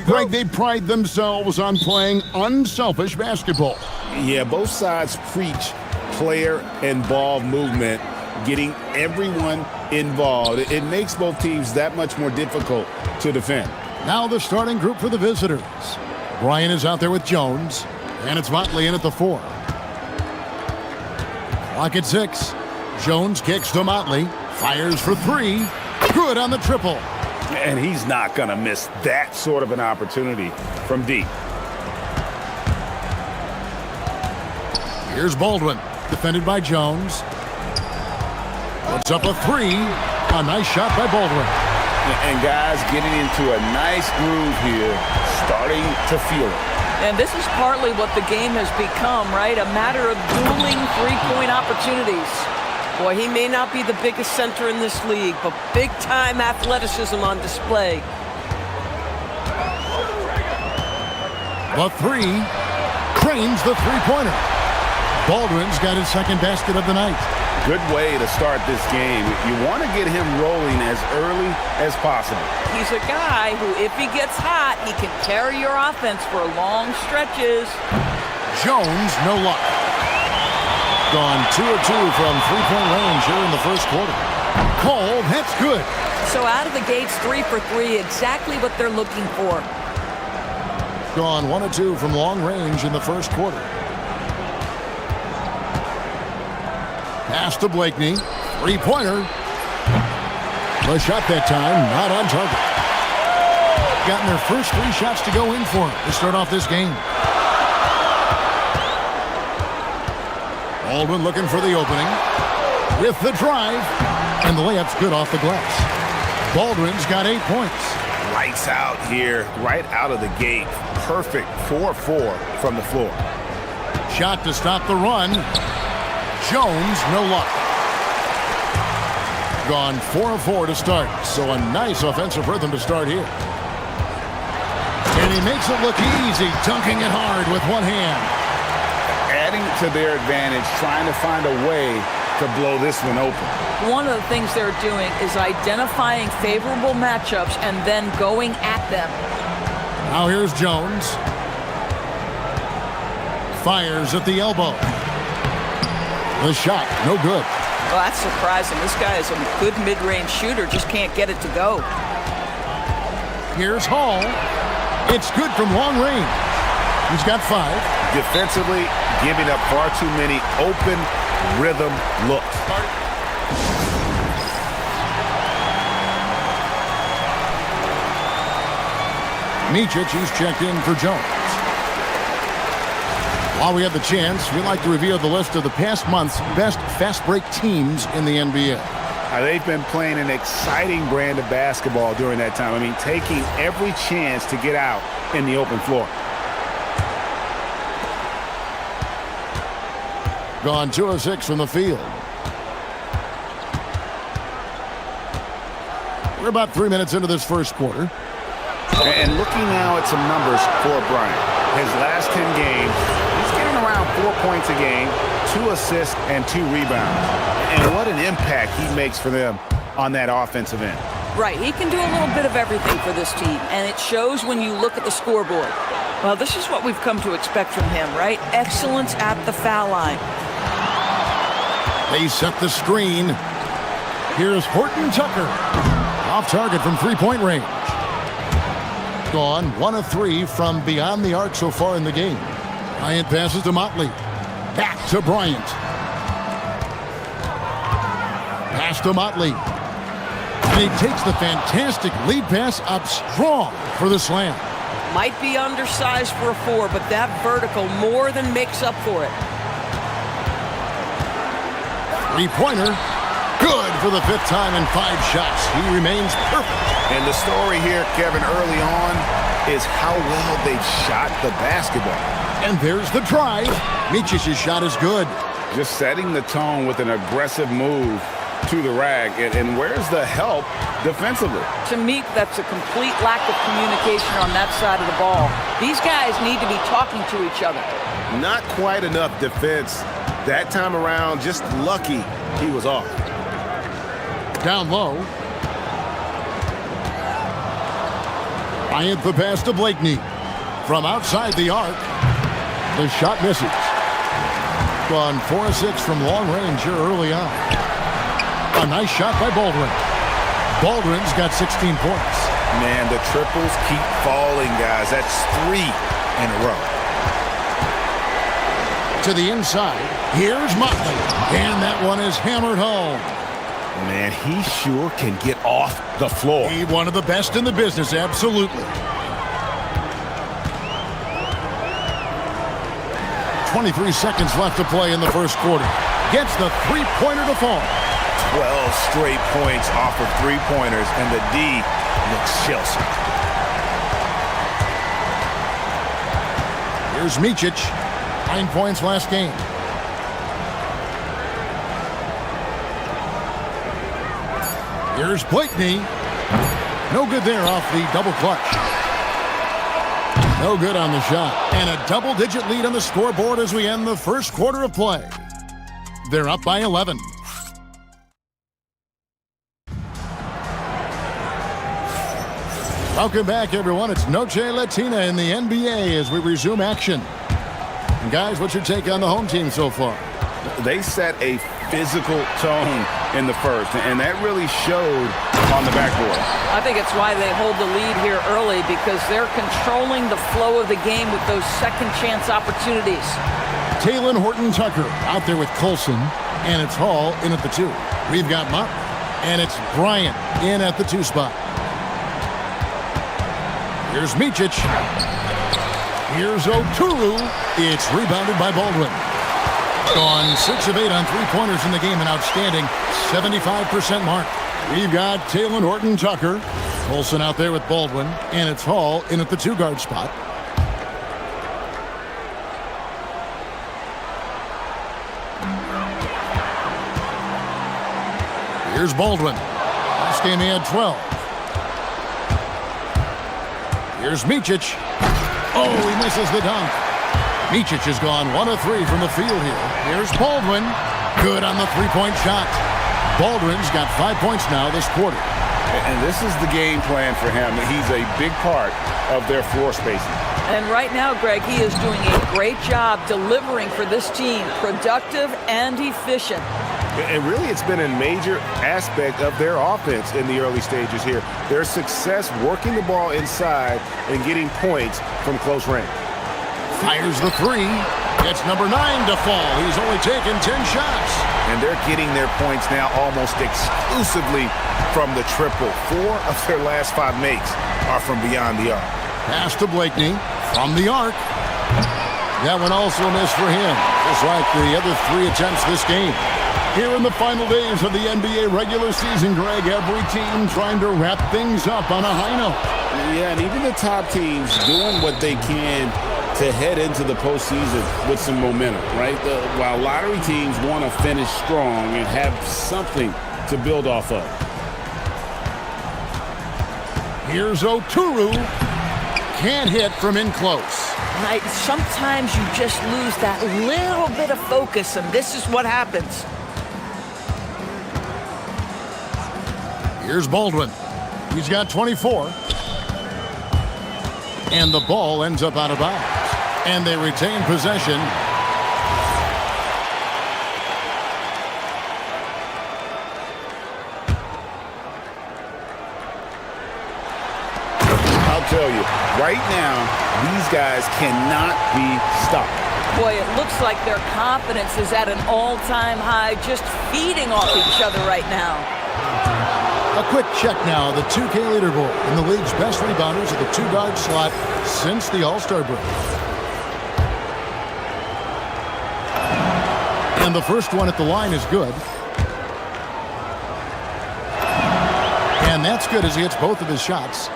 Greg, they pride themselves on playing unselfish basketball. Yeah, both sides preach player and ball movement, getting everyone involved. It makes both teams that much more difficult to defend. Now the starting group for the visitors. Brian is out there with Jones, and it's Motley in at the 4. Clock at 6. Jones kicks to Motley, fires for 3. Good on the triple. And he's not going to miss that sort of an opportunity from deep. Here's Baldwin, defended by Jones. Puts up a 3. A nice shot by Baldwin. And guys getting into a nice groove here, starting to feel it. And this is partly what the game has become, right? A matter of dueling three-point opportunities. Boy, he may not be the biggest center in this league, but big-time athleticism on display. The 3. Cranes the three-pointer. Baldwin's got his second basket of the night. Good way to start this game. You want to get him rolling as early as possible. He's a guy who, if he gets hot, he can carry your offense for long stretches. Jones, no luck. Gone 2 of 2 from three-point range here in the first quarter. Cole, that's good. So out of the gates, 3 for 3, exactly what they're looking for. Gone 1 of 2 from long range in the first quarter. Pass to Blakeney. Three-pointer. The shot that time, not on target. Gotten their first 3 shots to go in for to start off this game. Baldwin looking for the opening. With the drive. And the layup's good off the glass. Baldwin's got 8 points. Lights out here, right out of the gate. Perfect 4-4 from the floor. Shot to stop the run. Jones, no luck. Gone 4 of 4 to start. So a nice offensive rhythm to start here. And he makes it look easy, dunking it hard with one hand. Adding to their advantage, trying to find a way to blow this one open. One of the things they're doing is identifying favorable matchups and then going at them. Now here's Jones. Fires at the elbow. The shot, no good. Well, that's surprising. This guy is a good mid-range shooter, just can't get it to go. Here's Hall. It's good from long range. He's got 5. Defensively, giving up far too many open rhythm looks. Micic, he's checked in for Jones. While we have the chance, we'd like to reveal the list of the past month's best fast break teams in the NBA. They've been playing an exciting brand of basketball during that time. I mean, taking every chance to get out in the open floor. Gone 2 of 6 from the field. We're about 3 minutes into this first quarter. And looking now at some numbers for Bryant. His last 10 games, he's getting around 4 points a game, 2 assists, and 2 rebounds. And what an impact he makes for them on that offensive end. Right, he can do a little bit of everything for this team, and it shows when you look at the scoreboard. Well, this is what we've come to expect from him, right? Excellence at the foul line. They set the screen. Here's Horton Tucker. Off target from three-point range. Gone 1 of 3 from beyond the arc so far in the game. Bryant passes to Motley. Back to Bryant. Pass to Motley. And he takes the fantastic lead pass up strong for the slam. Might be undersized for a 4, but that vertical more than makes up for it. Three-pointer. Good for the 5th time in 5 shots. He remains perfect. And the story here, Kevin, early on is how well they've shot the basketball. And there's the drive. Micic's shot is good. Just setting the tone with an aggressive move to the rack. And where's the help defensively? To me, that's a complete lack of communication on that side of the ball. These guys need to be talking to each other. Not quite enough defense that time around. Just lucky he was off. Down low. Bryant the pass to Blakeney. From outside the arc, the shot misses. Gone 4 of 6 from long range here early on. A nice shot by Baldwin. Baldwin's got 16 points. Man, the triples keep falling, guys. That's 3 in a row. To the inside, here's Motley. And that one is hammered home. Man, he sure can get off the floor. He's one of the best in the business, absolutely. 23 seconds left to play in the first quarter. Gets the three-pointer to fall. 12 straight points off of three-pointers, and the D looks Chelsea. Here's Micic. 9 points last game. Here's Blakeney. No good there off the double clutch. No good on the shot. And a double-digit lead on the scoreboard as we end the first quarter of play. They're up by 11. Welcome back, everyone. It's Noche Latina in the NBA as we resume action. And guys, what's your take on the home team so far? They set a physical tone in the first, and that really showed on the backboard. I think it's why they hold the lead here early, because they're controlling the flow of the game with those second chance opportunities. Taylor Horton-Tucker out there with Colson, and it's Hall in at the 2. We've got Mott, and it's Bryant in at the 2 spot. Here's Micic. Here's Oturu. It's rebounded by Baldwin. Gone 6 of 8 on three-pointers in the game, an outstanding 75% mark. We've got Taylor Horton-Tucker. Colson out there with Baldwin, and it's Hall in at the 2-guard spot. Here's Baldwin. Last game he had 12. Here's Micic. Oh, he misses the dunk. Micic has gone 1 of 3 from the field here. Here's Baldwin. Good on the three-point shot. Baldwin's got 5 points now this quarter. And this is the game plan for him. He's a big part of their floor spacing. And right now, Greg, he is doing a great job delivering for this team, productive and efficient. And really, it's been a major aspect of their offense in the early stages here. Their success working the ball inside and getting points from close range. Fires the 3. Gets number 9 to fall. He's only taken 10 shots. And they're getting their points now almost exclusively from the triple. 4 of their last 5 makes are from beyond the arc. Pass to Blakeney from the arc. That one also missed for him, just like the other 3 attempts this game. Here in the final days of the NBA regular season, Greg, every team trying to wrap things up on a high note. Yeah, and even the top teams doing what they can to head into the postseason with some momentum, right? While lottery teams want to finish strong and have something to build off of. Here's Oturu. Can't hit from in close. Right, sometimes you just lose that little bit of focus, and this is what happens. Here's Baldwin. He's got 24. And the ball ends up out of bounds. And they retain possession. I'll tell you, right now, these guys cannot be stopped. Boy, it looks like their confidence is at an all-time high, just feeding off each other right now. A quick check now, the 2K leaderboard in the league's best rebounders at the 2-guard slot since the All-Star break. And the first one at the line is good. And that's good as he hits both of his shots.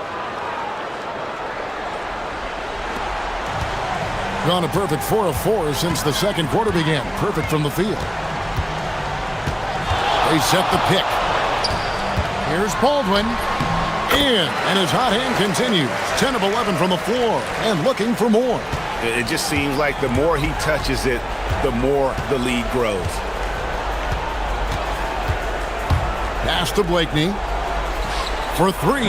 Gone a perfect 4 of 4 since the second quarter began. Perfect from the field. They set the pick. Here's Baldwin. In, and his hot hand continues. 10 of 11 from the floor, and looking for more. It just seems like the more he touches it, the more the lead grows. Pass to Blakeney. For 3.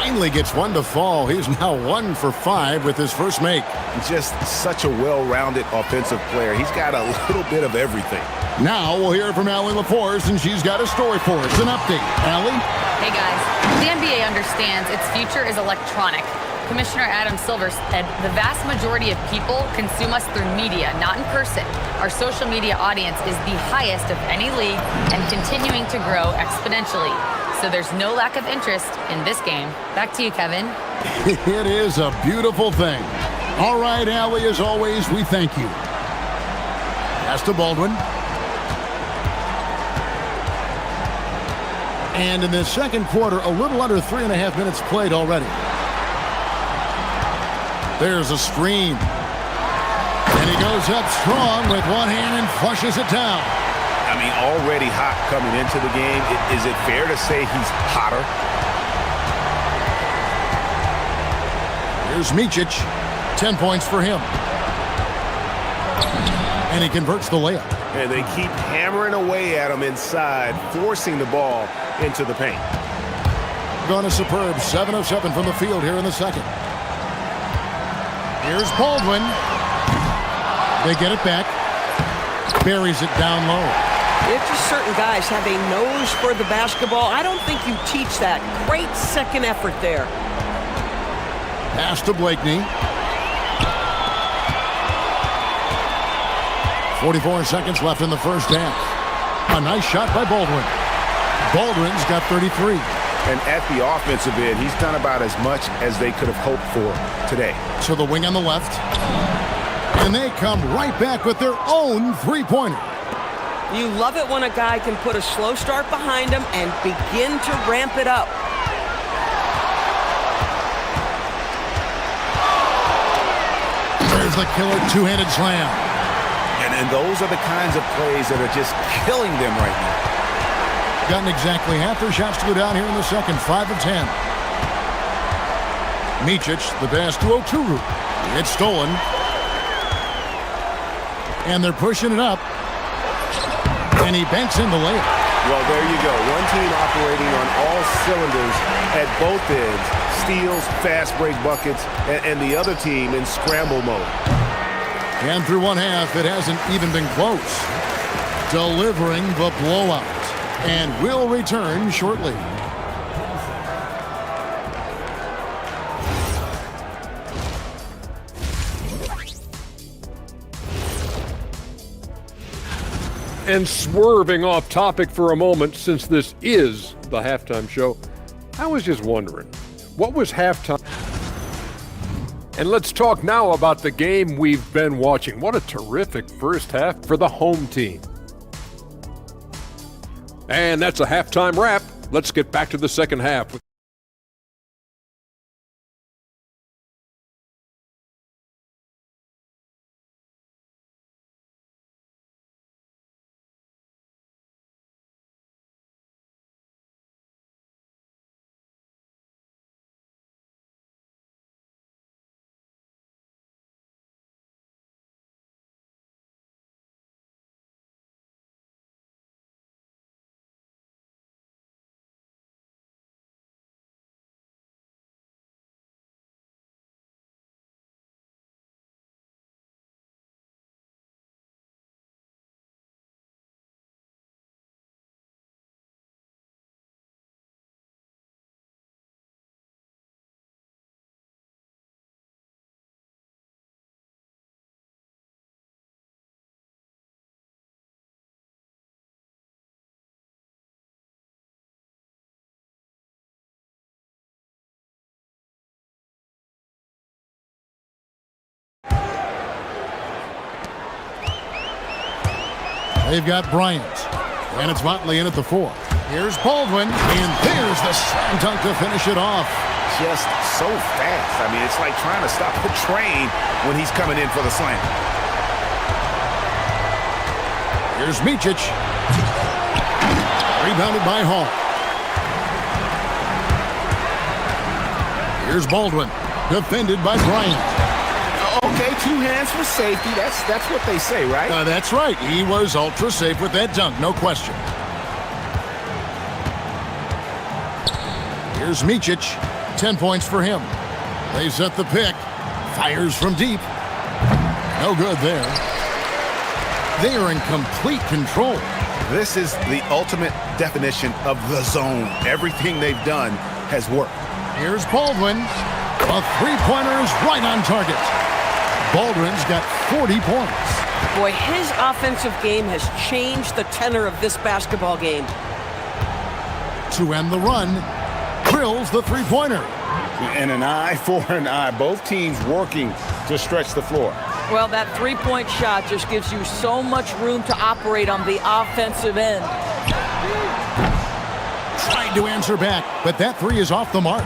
finally gets one to fall. He's now 1 for 5 with his first make. Just such a well-rounded offensive player. He's got a little bit of everything. Now we'll hear from Allie LaForce, and she's got a story for us. An update. Allie? Hey guys, the NBA understands its future is electronic. Commissioner Adam Silver said the vast majority of people consume us through media, not in person. Our social media audience is the highest of any league and continuing to grow exponentially. So there's no lack of interest in this game. Back to you, Kevin. It is a beautiful thing. All right, Allie, as always, we thank you. Pass to Baldwin. And in the second quarter, a little under 3.5 minutes played already. There's a screen. And he goes up strong with one hand and flushes it down. I mean, already hot coming into the game. Is it fair to say he's hotter? Here's Micic. 10 points for him. And he converts the layup. And they keep hammering away at him inside, forcing the ball into the paint. Gone a superb 7 of 7 from the field here in the second. Here's Baldwin. They get it back. Buries it down low. It's just certain guys have a nose for the basketball. I don't think you teach that. Great second effort there. Pass to Blakeney. 44 seconds left in the first half. A nice shot by Baldwin. Baldwin's got 33. And at the offensive end, he's done about as much as they could have hoped for today. To the wing on the left. And they come right back with their own three-pointer. You love it when a guy can put a slow start behind him and begin to ramp it up. There's the killer two-handed slam. And those are the kinds of plays that are just killing them right now. Gotten exactly half their shots to go down here in the second. 5 of 10. Micic, the pass to Oturu. It's stolen. And they're pushing it up. And he banks in the layup. Well, there you go. One team operating on all cylinders at both ends. Steals, fast break buckets, and the other team in scramble mode. And through one half, it hasn't even been close. Delivering the blowout. And will return shortly. And swerving off topic for a moment, since this is the halftime show, I was just wondering, what was halftime? And let's talk now about the game we've been watching. What a terrific first half for the home team. And that's a halftime wrap. Let's get back to the second half. They've got Bryant. And it's Motley in at the 4. Here's Baldwin. And there's the slam dunk to finish it off. Just so fast. I mean, it's like trying to stop a train when he's coming in for the slam. Here's Micic. Rebounded by Hall. Here's Baldwin. Defended by Bryant. Okay, 2 hands for safety. That's what they say, right? That's right. He was ultra safe with that dunk, no question. Here's Micic. 10 points for him. They set the pick. Fires from deep. No good there. They are in complete control. This is the ultimate definition of the zone. Everything they've done has worked. Here's Baldwin. A three-pointer is right on target. Baldwin's got 40 points. Boy, his offensive game has changed the tenor of this basketball game. To end the run, drills the three-pointer. And an eye for an eye. Both teams working to stretch the floor. Well, that three-point shot just gives you so much room to operate on the offensive end. Trying to answer back, but that three is off the mark.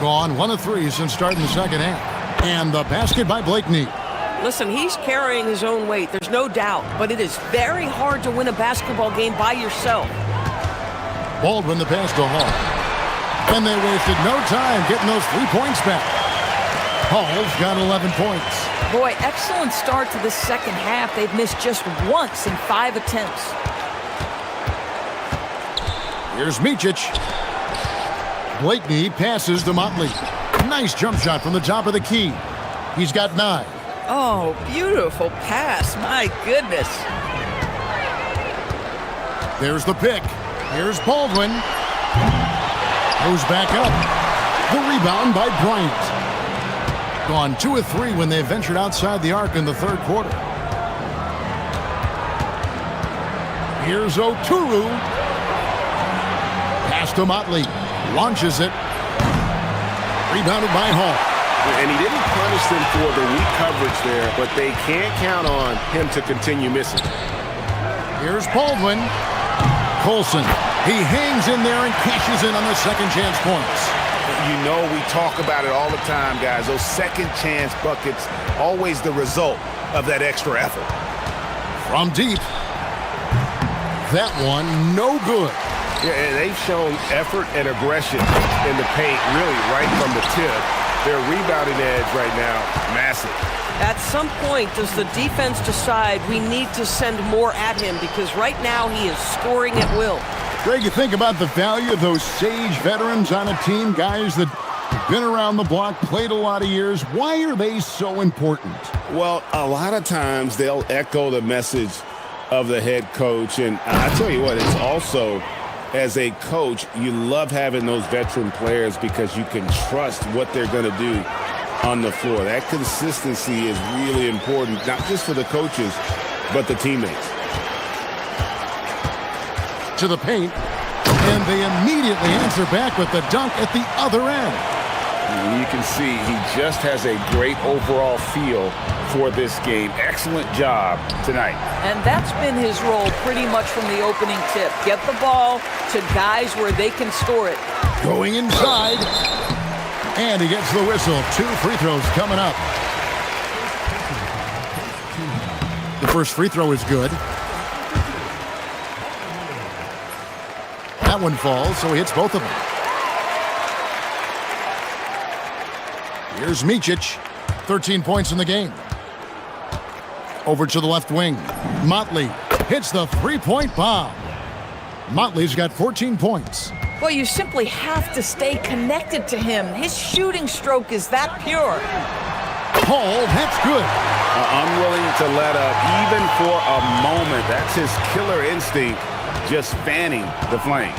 Gone 1 of 3 since starting the second half. And the basket by Blakeney. Listen, he's carrying his own weight, there's no doubt, but it is very hard to win a basketball game by yourself. Baldwin the pass to Hall. And they wasted no time getting those 3 points back. Hall's got 11 points. Boy, excellent start to the second half. They've missed just once in 5 attempts. Here's Micic. Blakeney passes to Motley. Nice jump shot from the top of the key. He's got 9. Oh, beautiful pass. My goodness. There's the pick. Here's Baldwin. Goes back up. The rebound by Bryant. Gone 2 of 3 when they ventured outside the arc in the third quarter. Here's Oturu. Pass to Motley. Launches it. Rebounded by Hall. And he didn't punish them for the weak coverage there, but they can't count on him to continue missing. Here's Baldwin. Colson. He hangs in there and cashes in on the second chance points. You know we talk about it all the time, guys. Those second chance buckets, always the result of that extra effort. From deep. That one, no good. Yeah, and they've shown effort and aggression in the paint, really, right from the tip. Their rebounding edge right now, massive. At some point, does the defense decide we need to send more at him? Because right now he is scoring at will. Greg, you think about the value of those sage veterans on a team, guys that have been around the block, played a lot of years. Why are they so important? Well, a lot of times they'll echo the message of the head coach. And I tell you what, it's also, as a coach, you love having those veteran players because you can trust what they're going to do on the floor. That consistency is really important, not just for the coaches, but the teammates. To the paint, and they immediately answer back with the dunk at the other end. You can see he just has a great overall feel for this game. Excellent job tonight. And that's been his role pretty much from the opening tip. Get the ball to guys where they can score it. Going inside, and he gets the whistle. 2 free throws coming up. The first free throw is good. That one falls, so he hits both of them. Here's Micic, 13 points in the game. Over to the left wing. Motley hits the three-point bomb. Motley's got 14 points. Well, you simply have to stay connected to him. His shooting stroke is that pure. Hall, that's good. Unwilling to let up even for a moment. That's his killer instinct, just fanning the flame.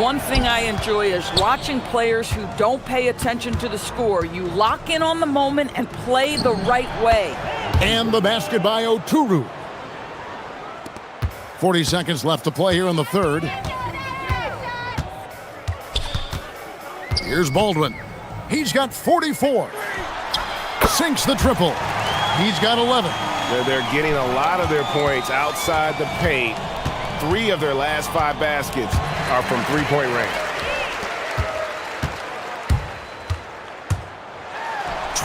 One thing I enjoy is watching players who don't pay attention to the score. You lock in on the moment and play the right way. And the basket by Oturu. 40 seconds left to play here in the third. Here's Baldwin. He's got 44. Sinks the triple. He's got 11. They're getting a lot of their points outside the paint. 3 of their last 5 baskets are from three-point range.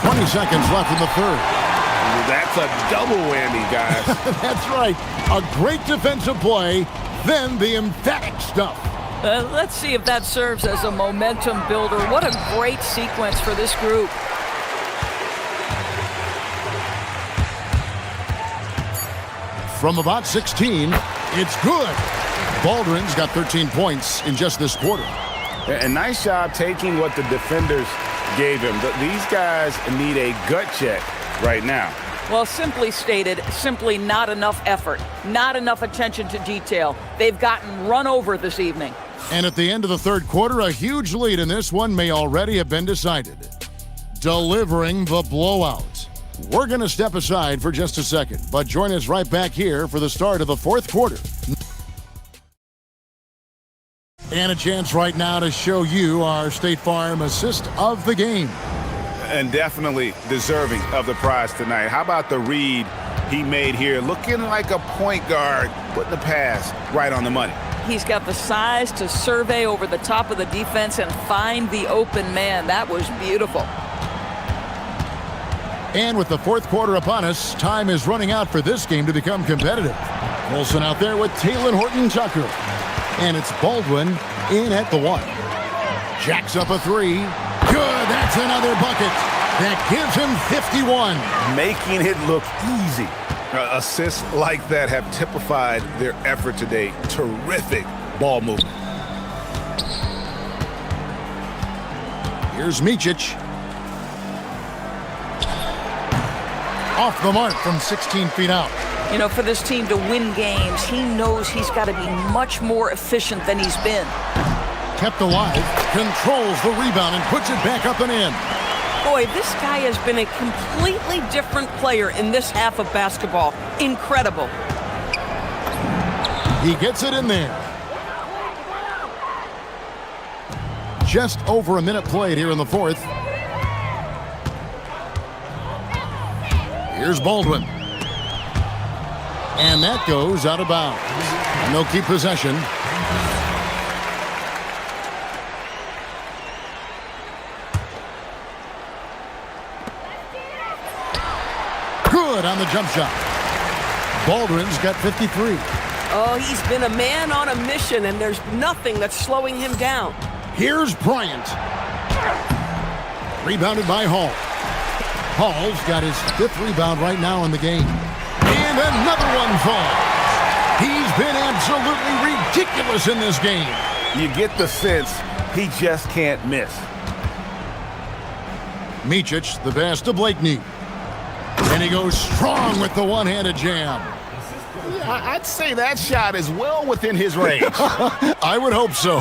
20 seconds left in the third. That's a double whammy, guys. That's right. A great defensive play, then the emphatic stuff. Let's see if that serves as a momentum builder. What a great sequence for this group. From about 16, it's good. Baldwin's got 13 points in just this quarter. And nice job taking what the defenders gave him. These guys need a gut check right now. Well, simply stated, simply not enough effort, not enough attention to detail. They've gotten run over this evening. And at the end of the third quarter, a huge lead in this one may already have been decided. Delivering the blowout. We're going to step aside for just a second, but join us right back here for the start of the fourth quarter. And a chance right now to show you our State Farm assist of the game. And definitely deserving of the prize tonight. How about the read he made here? Looking like a point guard, putting the pass right on the money. He's got the size to survey over the top of the defense and find the open man. That was beautiful. And with the fourth quarter upon us, time is running out for this game to become competitive. Olsen out there with Taylor Horton-Tucker. And it's Baldwin in at the one. Jacks up a three. Good, that's another bucket. That gives him 51. Making it look easy. Assists like that have typified their effort today. Terrific ball movement. Here's Micic. Off the mark from 16 feet out. You know, for this team to win games, he knows he's got to be much more efficient than he's been. Kept alive, controls the rebound and puts it back up and in. Boy, this guy has been a completely different player in this half of basketball. Incredible. He gets it in there. Just over a minute played here in the fourth. Here's Baldwin. And that goes out of bounds. And they'll keep possession. Good on the jump shot. Baldwin's got 53. Oh, he's been a man on a mission, and there's nothing that's slowing him down. Here's Bryant. Rebounded by Hall. Hall's got his fifth rebound right now in the game. And another one falls. He's been absolutely ridiculous in this game. You get the sense he just can't miss. Micic, the pass to Blakeney. And he goes strong with the one-handed jam. I'd say that shot is well within his range. I would hope so.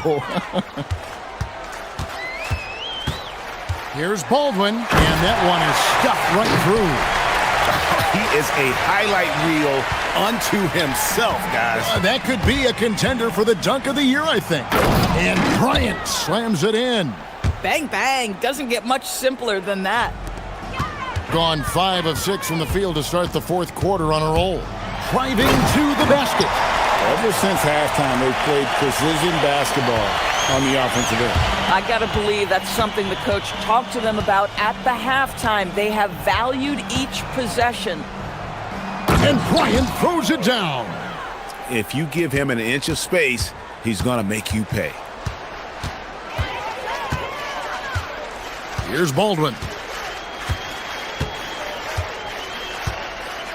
Here's Baldwin, and that one is stuffed right through. He is a highlight reel unto himself, guys. That could be a contender for the dunk of the year, I think. And Bryant slams it in. Bang, bang. Doesn't get much simpler than that. Gone 5 of 6 from the field to start the fourth quarter on a roll. Driving to the basket. Ever since halftime, they've played precision basketball on the offensive end. I got to believe that's something the coach talked to them about at the halftime. They have valued each possession. And Bryant throws it down. If you give him an inch of space, he's going to make you pay. Here's Baldwin.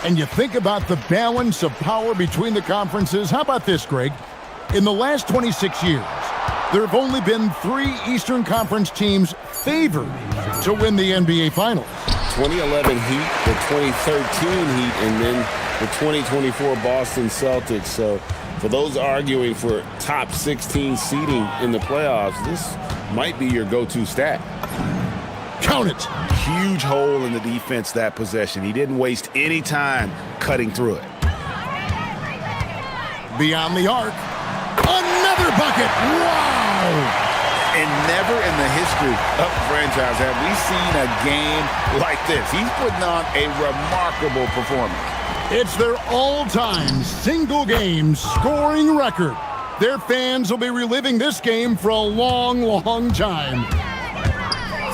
And you think about the balance of power between the conferences. How about this, Greg? In the last 26 years, there have only been 3 Eastern Conference teams favored to win the NBA Finals. 2011 Heat, the 2013 Heat, and then the 2024 Boston Celtics. So for those arguing for top 16 seeding in the playoffs, this might be your go-to stat. Count it. Huge hole in the defense that possession. He didn't waste any time cutting through it. Beyond the arc. Another bucket. Wow. And never in the history of the franchise have we seen a game like this. He's putting on a remarkable performance. It's their all-time single-game scoring record. Their fans will be reliving this game for a long, long time.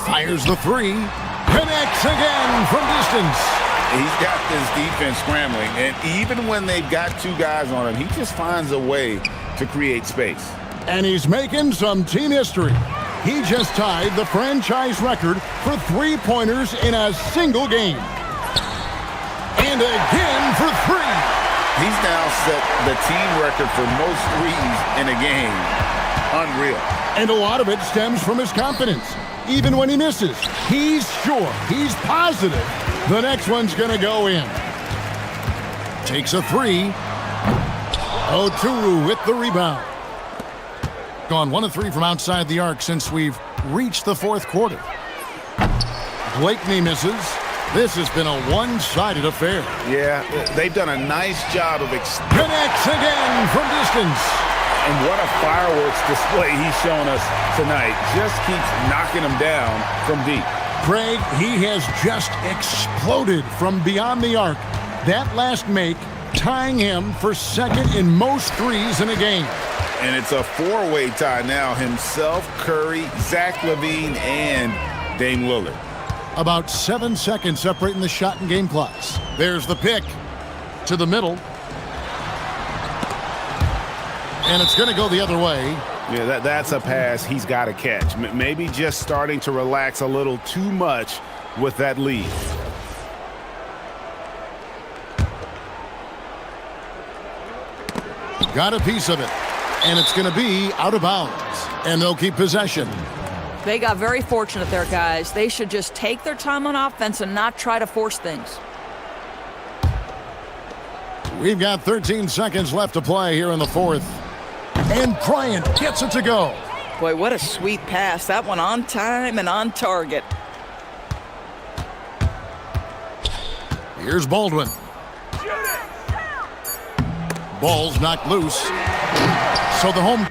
Fires the three. Connects again from distance. He's got this defense scrambling, and even when they've got 2 guys on him, he just finds a way to create space. And he's making some team history. He just tied the franchise record for three-pointers in a single game. And again for 3. He's now set the team record for most threes in a game. Unreal. And a lot of it stems from his confidence. Even when he misses, he's sure, he's positive the next one's going to go in. Takes a three. Oturu with the rebound. Gone 1 of 3 from outside the arc since we've reached the fourth quarter. Blakeney misses. This has been a one-sided affair. Yeah, they've done a nice job of connects again from distance. And what a fireworks display he's shown us tonight. Just keeps knocking them down from deep. Craig, he has just exploded from beyond the arc. That last make tying him for second in most threes in a game. And it's a four-way tie now. Himself, Curry, Zach LaVine, and Dame Lillard. About 7 seconds separating the shot and game clocks. There's the pick to the middle. And it's going to go the other way. Yeah, that's a pass he's got to catch. Maybe just starting to relax a little too much with that lead. Got a piece of it. And it's going to be out of bounds. And they'll keep possession. They got very fortunate there, guys. They should just take their time on offense and not try to force things. We've got 13 seconds left to play here in the fourth. And Bryant gets it to go. Boy, what a sweet pass. That one on time and on target. Here's Baldwin. Ball's knocked loose. So the home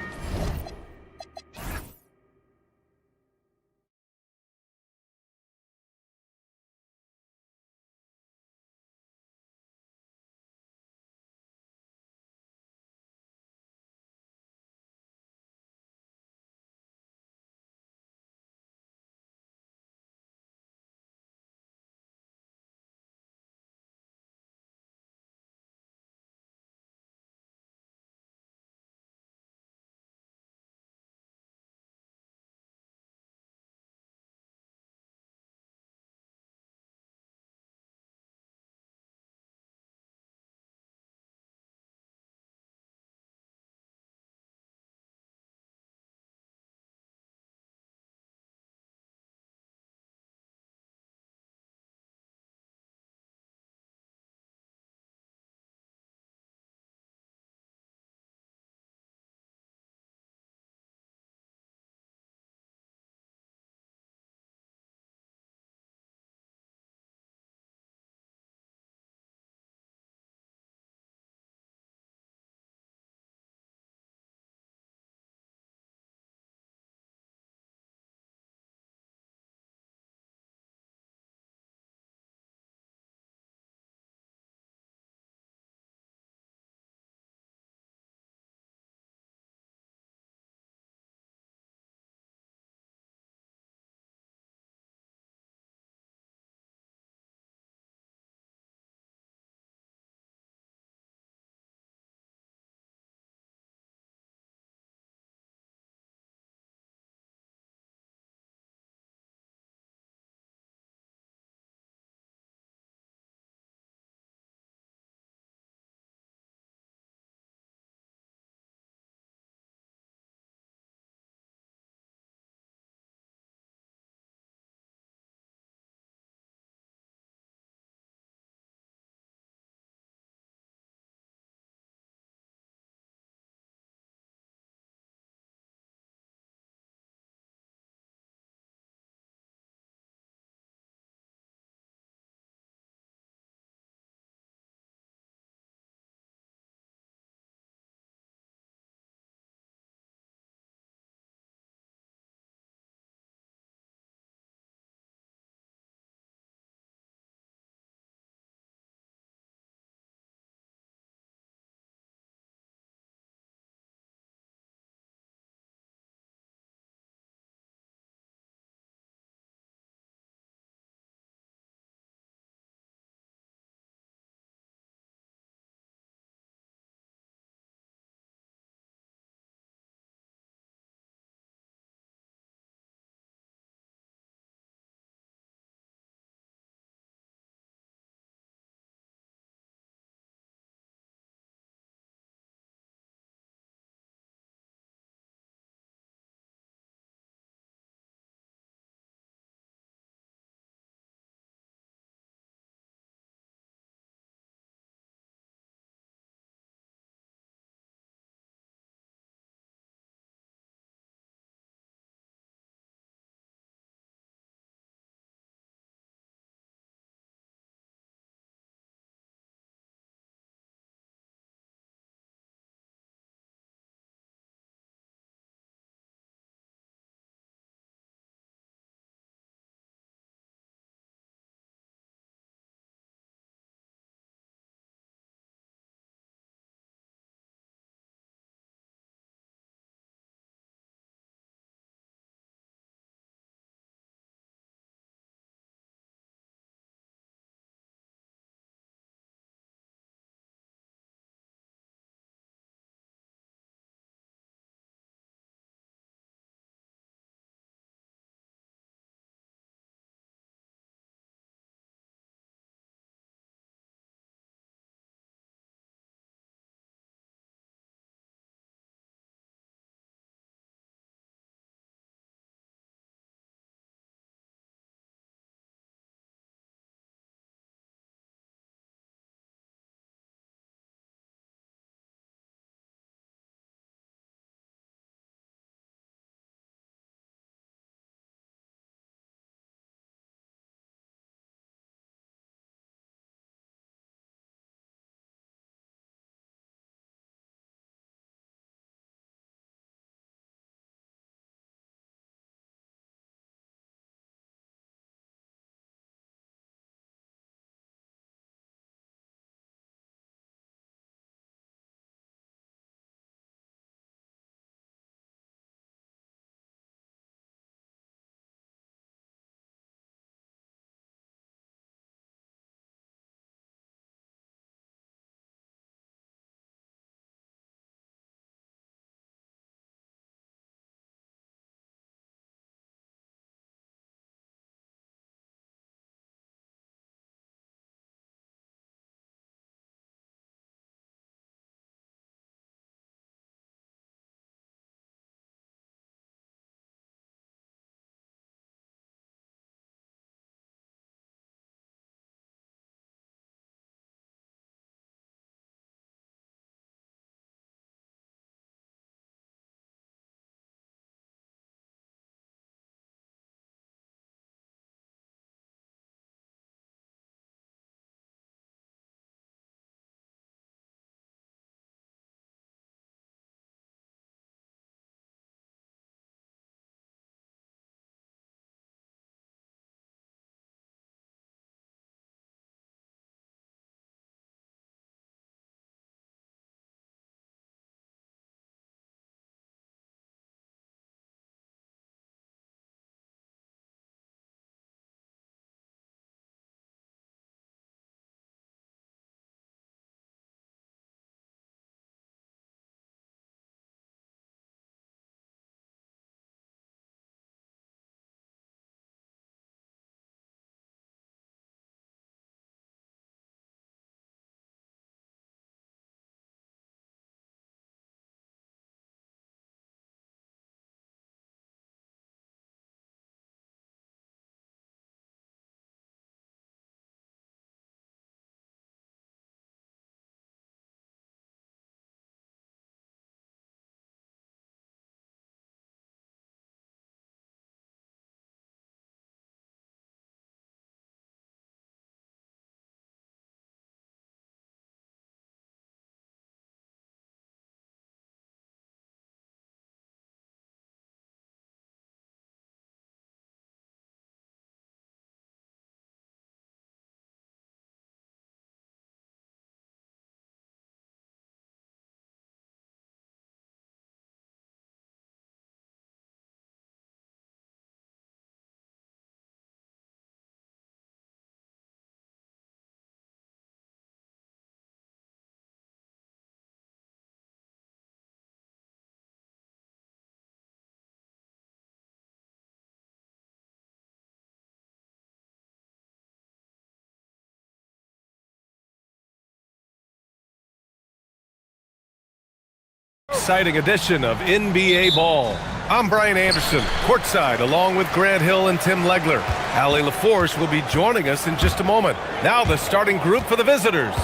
Exciting edition of NBA Ball. I'm Brian Anderson, courtside, along with Grant Hill and Tim Legler. Allie LaForce will be joining us in just a moment. Now the starting group for the visitors.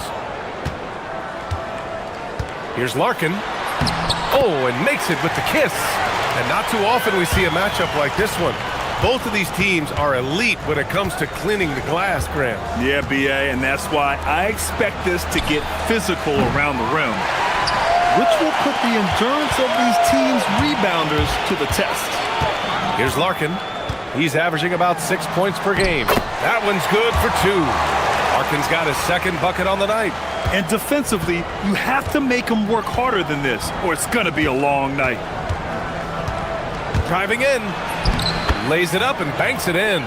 Here's Larkin. Oh, and makes it with the kiss. And not too often we see a matchup like this one. Both of these teams are elite when it comes to cleaning the glass, Grant. Yeah, BA, and that's why I expect this to get physical around the rim, which will put the endurance of these teams' rebounders to the test. Here's Larkin. He's averaging about 6 points per game. That one's good for 2. Larkin's got his second bucket on the night. And defensively, you have to make them work harder than this, or it's going to be a long night. Driving in. Lays it up and banks it in.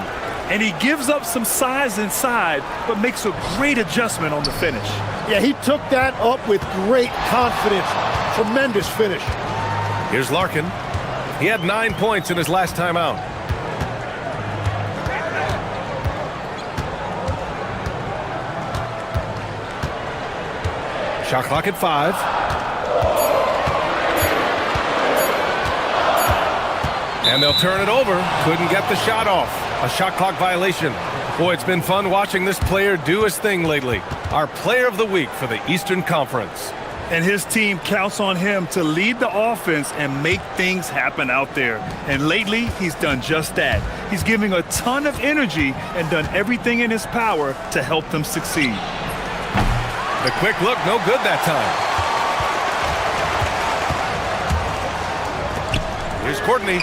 And he gives up some size inside, but makes a great adjustment on the finish. Yeah, he took that up with great confidence. Tremendous finish. Here's Larkin. He had 9 points in his last time out. Shot clock at 5. And they'll turn it over. Couldn't get the shot off. A shot clock violation. Boy, it's been fun watching this player do his thing lately. Our player of the week for the Eastern Conference. And his team counts on him to lead the offense and make things happen out there. And lately, he's done just that. He's giving a ton of energy and done everything in his power to help them succeed. The quick look, no good that time. Here's Courtney.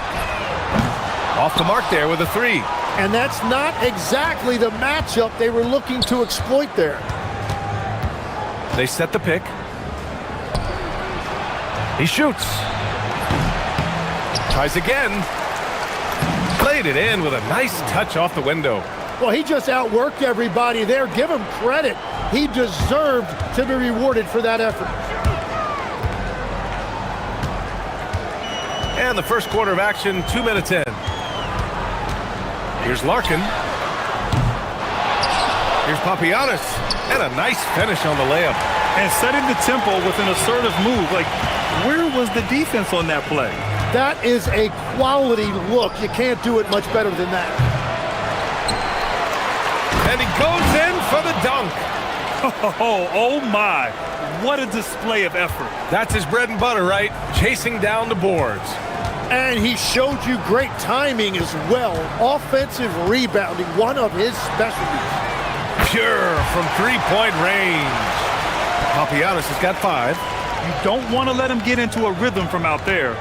Off the mark there with a 3. And that's not exactly the matchup they were looking to exploit there. They set the pick. He shoots. Tries again. Played it in with a nice touch off the window. Well, he just outworked everybody there. Give him credit. He deserved to be rewarded for that effort. And the first quarter of action, 2 minutes in. Here's Larkin. Here's Papagiannis. And a nice finish on the layup. And setting the tempo with an assertive move. Like, where was the defense on that play? That is a quality look. You can't do it much better than that. And he goes in for the dunk. Oh my. What a display of effort. That's his bread and butter, right? Chasing down the boards. And he showed you great timing as well. Offensive rebounding, one of his specialties. Pure from three-point range. Papagiannis has got 5. You don't want to let him get into a rhythm from out there.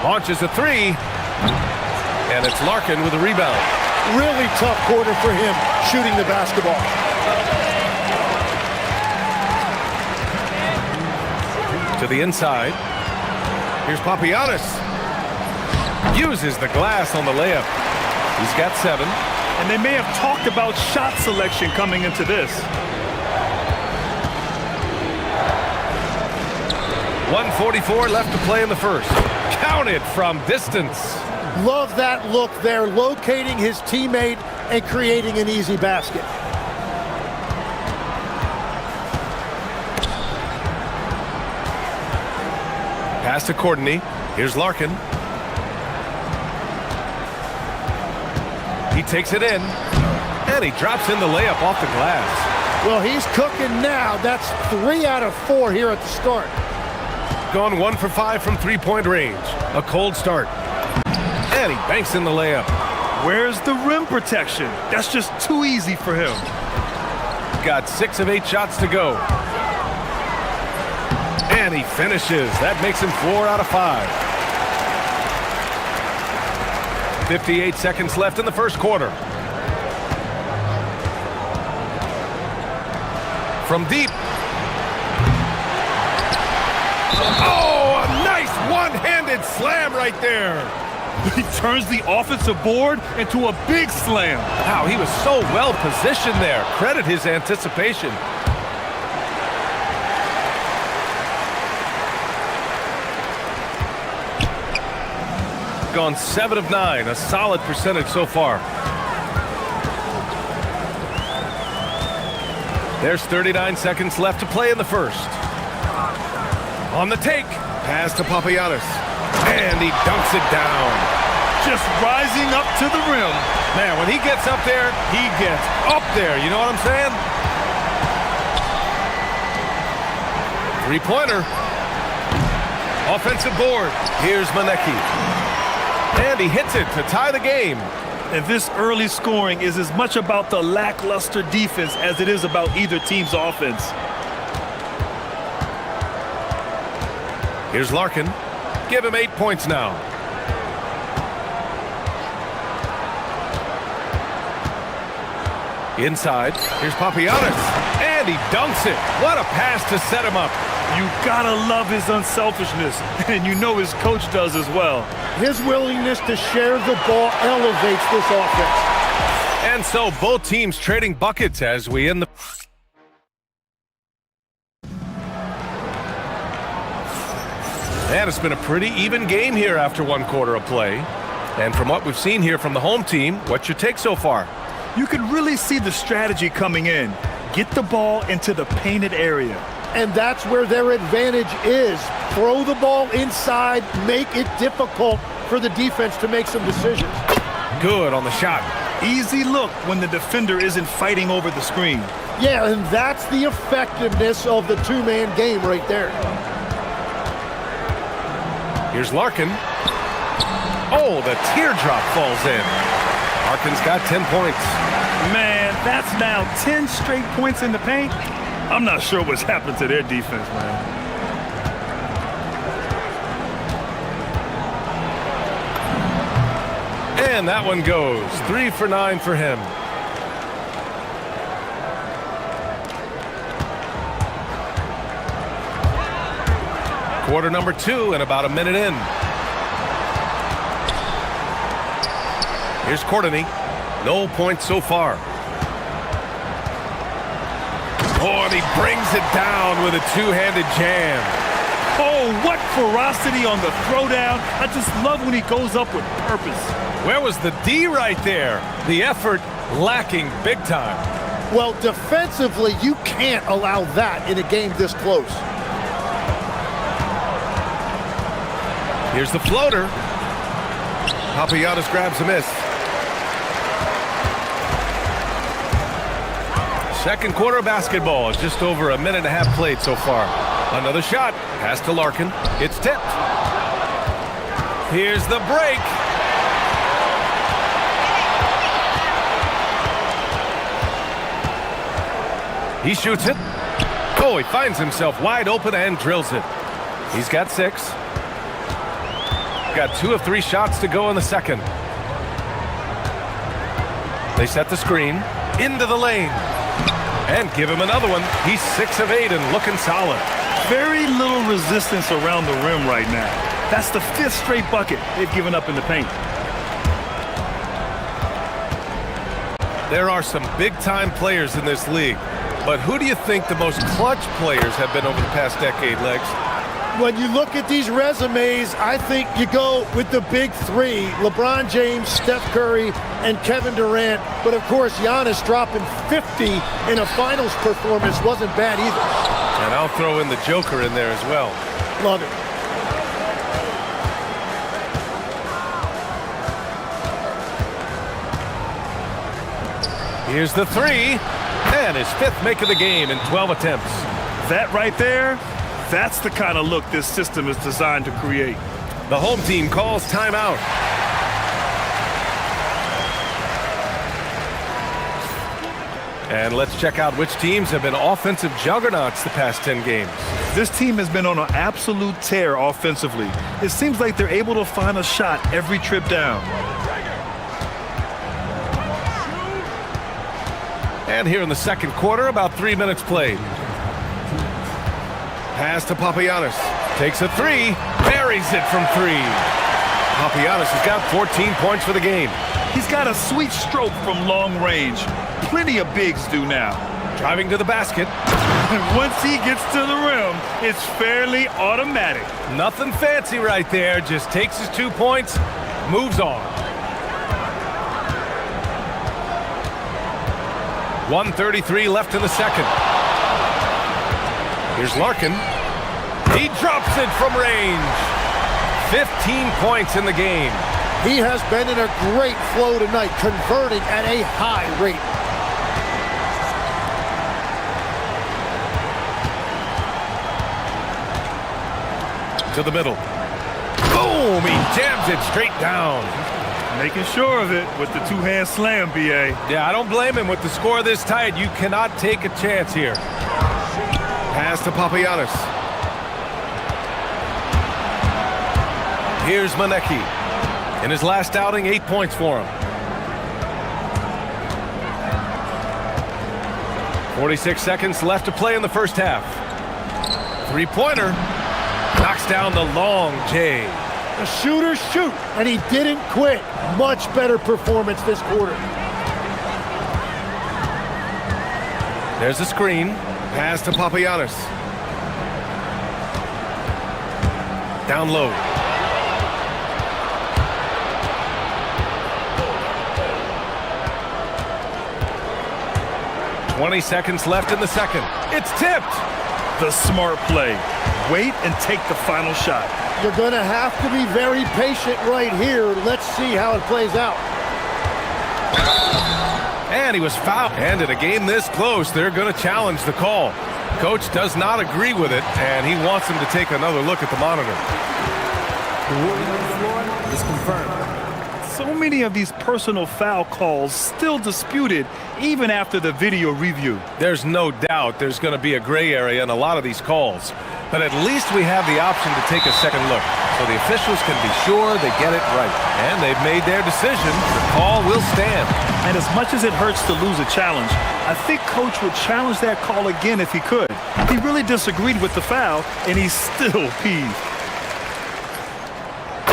Launches a 3. And it's Larkin with a rebound. Really tough quarter for him shooting the basketball. To the inside. Here's Papagiannis. Uses the glass on the layup. He's got 7. And they may have talked about shot selection coming into this. 1:44 left to play in the first. Counted from distance. Love that look there, locating his teammate and creating an easy basket. Pass to Courtney. Here's Larkin. He takes it in. And he drops in the layup off the glass. Well, he's cooking now. That's 3 out of 4 here at the start. Gone 1 for 5 from three-point range. A cold start. And he banks in the layup. Where's the rim protection? That's just too easy for him. Got 6 of 8 shots to go. And he finishes. That makes him 4 out of 5. 58 seconds left in the first quarter. From deep. Oh, a nice one-handed slam right there. He turns the offensive board into a big slam. Wow, he was so well positioned there. Credit his anticipation. Gone 7 of 9, a solid percentage so far. There's 39 seconds left to play in the first. On the take. Pass to Papagiannis. And he dunks it down. Just rising up to the rim. Man, when he gets up there, he gets up there. You know what I'm saying? Three-pointer. Offensive board. Here's Manecki. And he hits it to tie the game. And this early scoring is as much about the lackluster defense as it is about either team's offense. Here's Larkin. Give him 8 points now. Inside. Here's Papagiannis. And he dunks it. What a pass to set him up. You gotta love his unselfishness, and you know his coach does as well. His willingness to share the ball elevates this offense. And so both teams trading buckets as we end the... And it's been a pretty even game here after one quarter of play. And from what we've seen here from the home team, what's your take so far? You can really see the strategy coming in. Get the ball into the painted area. And that's where their advantage is. Throw the ball inside, make it difficult for the defense to make some decisions. Good on the shot. Easy look when the defender isn't fighting over the screen. Yeah, and that's the effectiveness of the two-man game right there. Here's Larkin. Oh, the teardrop falls in. Larkin's got 10 points. Man, that's now 10 straight points in the paint. I'm not sure what's happened to their defense, man. And that one goes. 3 for 9 for him. Quarter number 2 and about a minute in. Here's Courtney. No points so far. Oh, and he brings it down with a two-handed jam. Oh, what ferocity on the throwdown. I just love when he goes up with purpose. Where was the D right there? The effort lacking big time. Well, defensively, you can't allow that in a game this close. Here's the floater. Papagiannis grabs a miss. Second quarter of basketball, just over a minute and a half played so far. Another shot, pass to Larkin. It's tipped. Here's the break. He shoots it. Oh, he finds himself wide open and drills it. He's got 6. Got 2 of 3 shots to go in the second. They set the screen into the lane. And give him another one. He's 6 of 8 and looking solid. Very little resistance around the rim right now. That's the 5th straight bucket they've given up in the paint. There are some big-time players in this league. But who do you think the most clutch players have been over the past decade, Legs? When you look at these resumes, I think you go with the big 3, LeBron James, Steph Curry, and Kevin Durant. But of course, Giannis dropping 50 in a finals performance wasn't bad either. And I'll throw in the Joker in there as well. Love it. Here's the 3, and his 5th make of the game in 12 attempts. That right there, that's the kind of look this system is designed to create. The home team calls timeout. And let's check out which teams have been offensive juggernauts the past 10 games. This team has been on an absolute tear offensively. It seems like they're able to find a shot every trip down. And here in the second quarter, about 3 minutes played. Pass to Papagiannis. Takes a 3. Buries it from 3. Papagiannis has got 14 points for the game. He's got a sweet stroke from long range. Plenty of bigs do now. Driving to the basket. And once he gets to the rim, it's fairly automatic. Nothing fancy right there. Just takes his 2 points, moves on. 1:33 left in the second. Here's Larkin. He drops it from range. 15 points in the game. He has been in a great flow tonight, converting at a high rate. To the middle. Boom! He jams it straight down. Making sure of it with the two-hand slam, B.A. Yeah, I don't blame him. With the score this tight, you cannot take a chance here. Pass to Papagiannis. Here's Manecki. In his last outing, 8 points for him. 46 seconds left to play in the first half. Three-pointer. Knocks down the long J. The shooters shoot, and he didn't quit. Much better performance this quarter. There's the screen. Pass to Papagiannis. Down low. .20 seconds left in the second. It's tipped. The smart play. Wait and take the final shot. You're going to have to be very patient right here. Let's see how it plays out. And he was fouled. And in a game this close, they're going to challenge the call. Coach does not agree with it, and he wants him to take another look at the monitor. The ruling on the floor is confirmed. So many of these personal foul calls still disputed even after the video review. There's no doubt there's going to be a gray area in a lot of these calls. But at least we have the option to take a second look, so the officials can be sure they get it right. And they've made their decision. The call will stand. And as much as it hurts to lose a challenge, I think Coach would challenge that call again if he could. He really disagreed with the foul, and he's still peeved.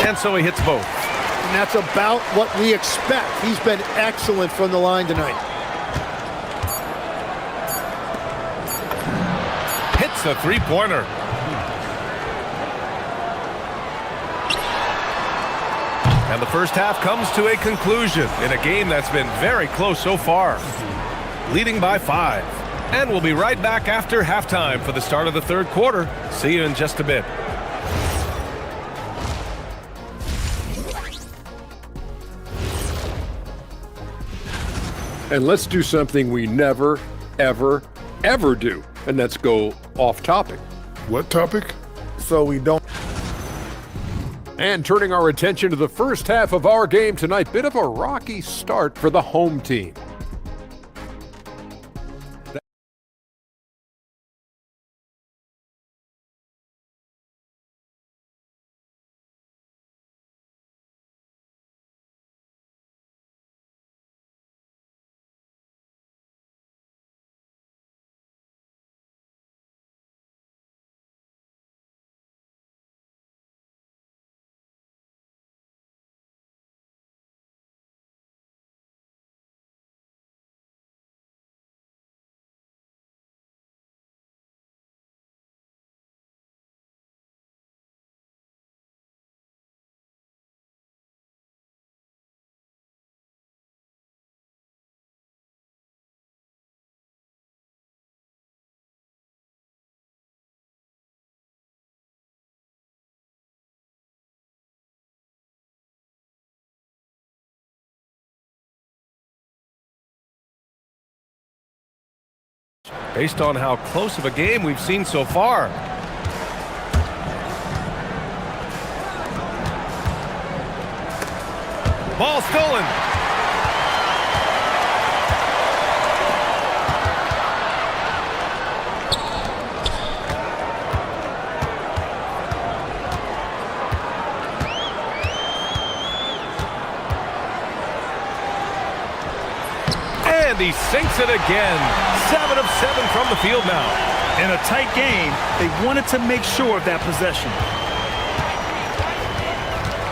And so he hits both. And that's about what we expect. He's been excellent from the line tonight. Hits the three-pointer. And the first half comes to a conclusion in a game that's been very close so far. Leading by 5. And we'll be right back after halftime for the start of the third quarter. See you in just a bit. And let's do something we never, ever, ever do. And that's go off topic. What topic? So we don't. And turning our attention to the first half of our game tonight, bit of a rocky start for the home team. Based on how close of a game we've seen so far. Ball stolen. And he sinks it again. 7 of 7 from the field now. In a tight game, they wanted to make sure of that possession.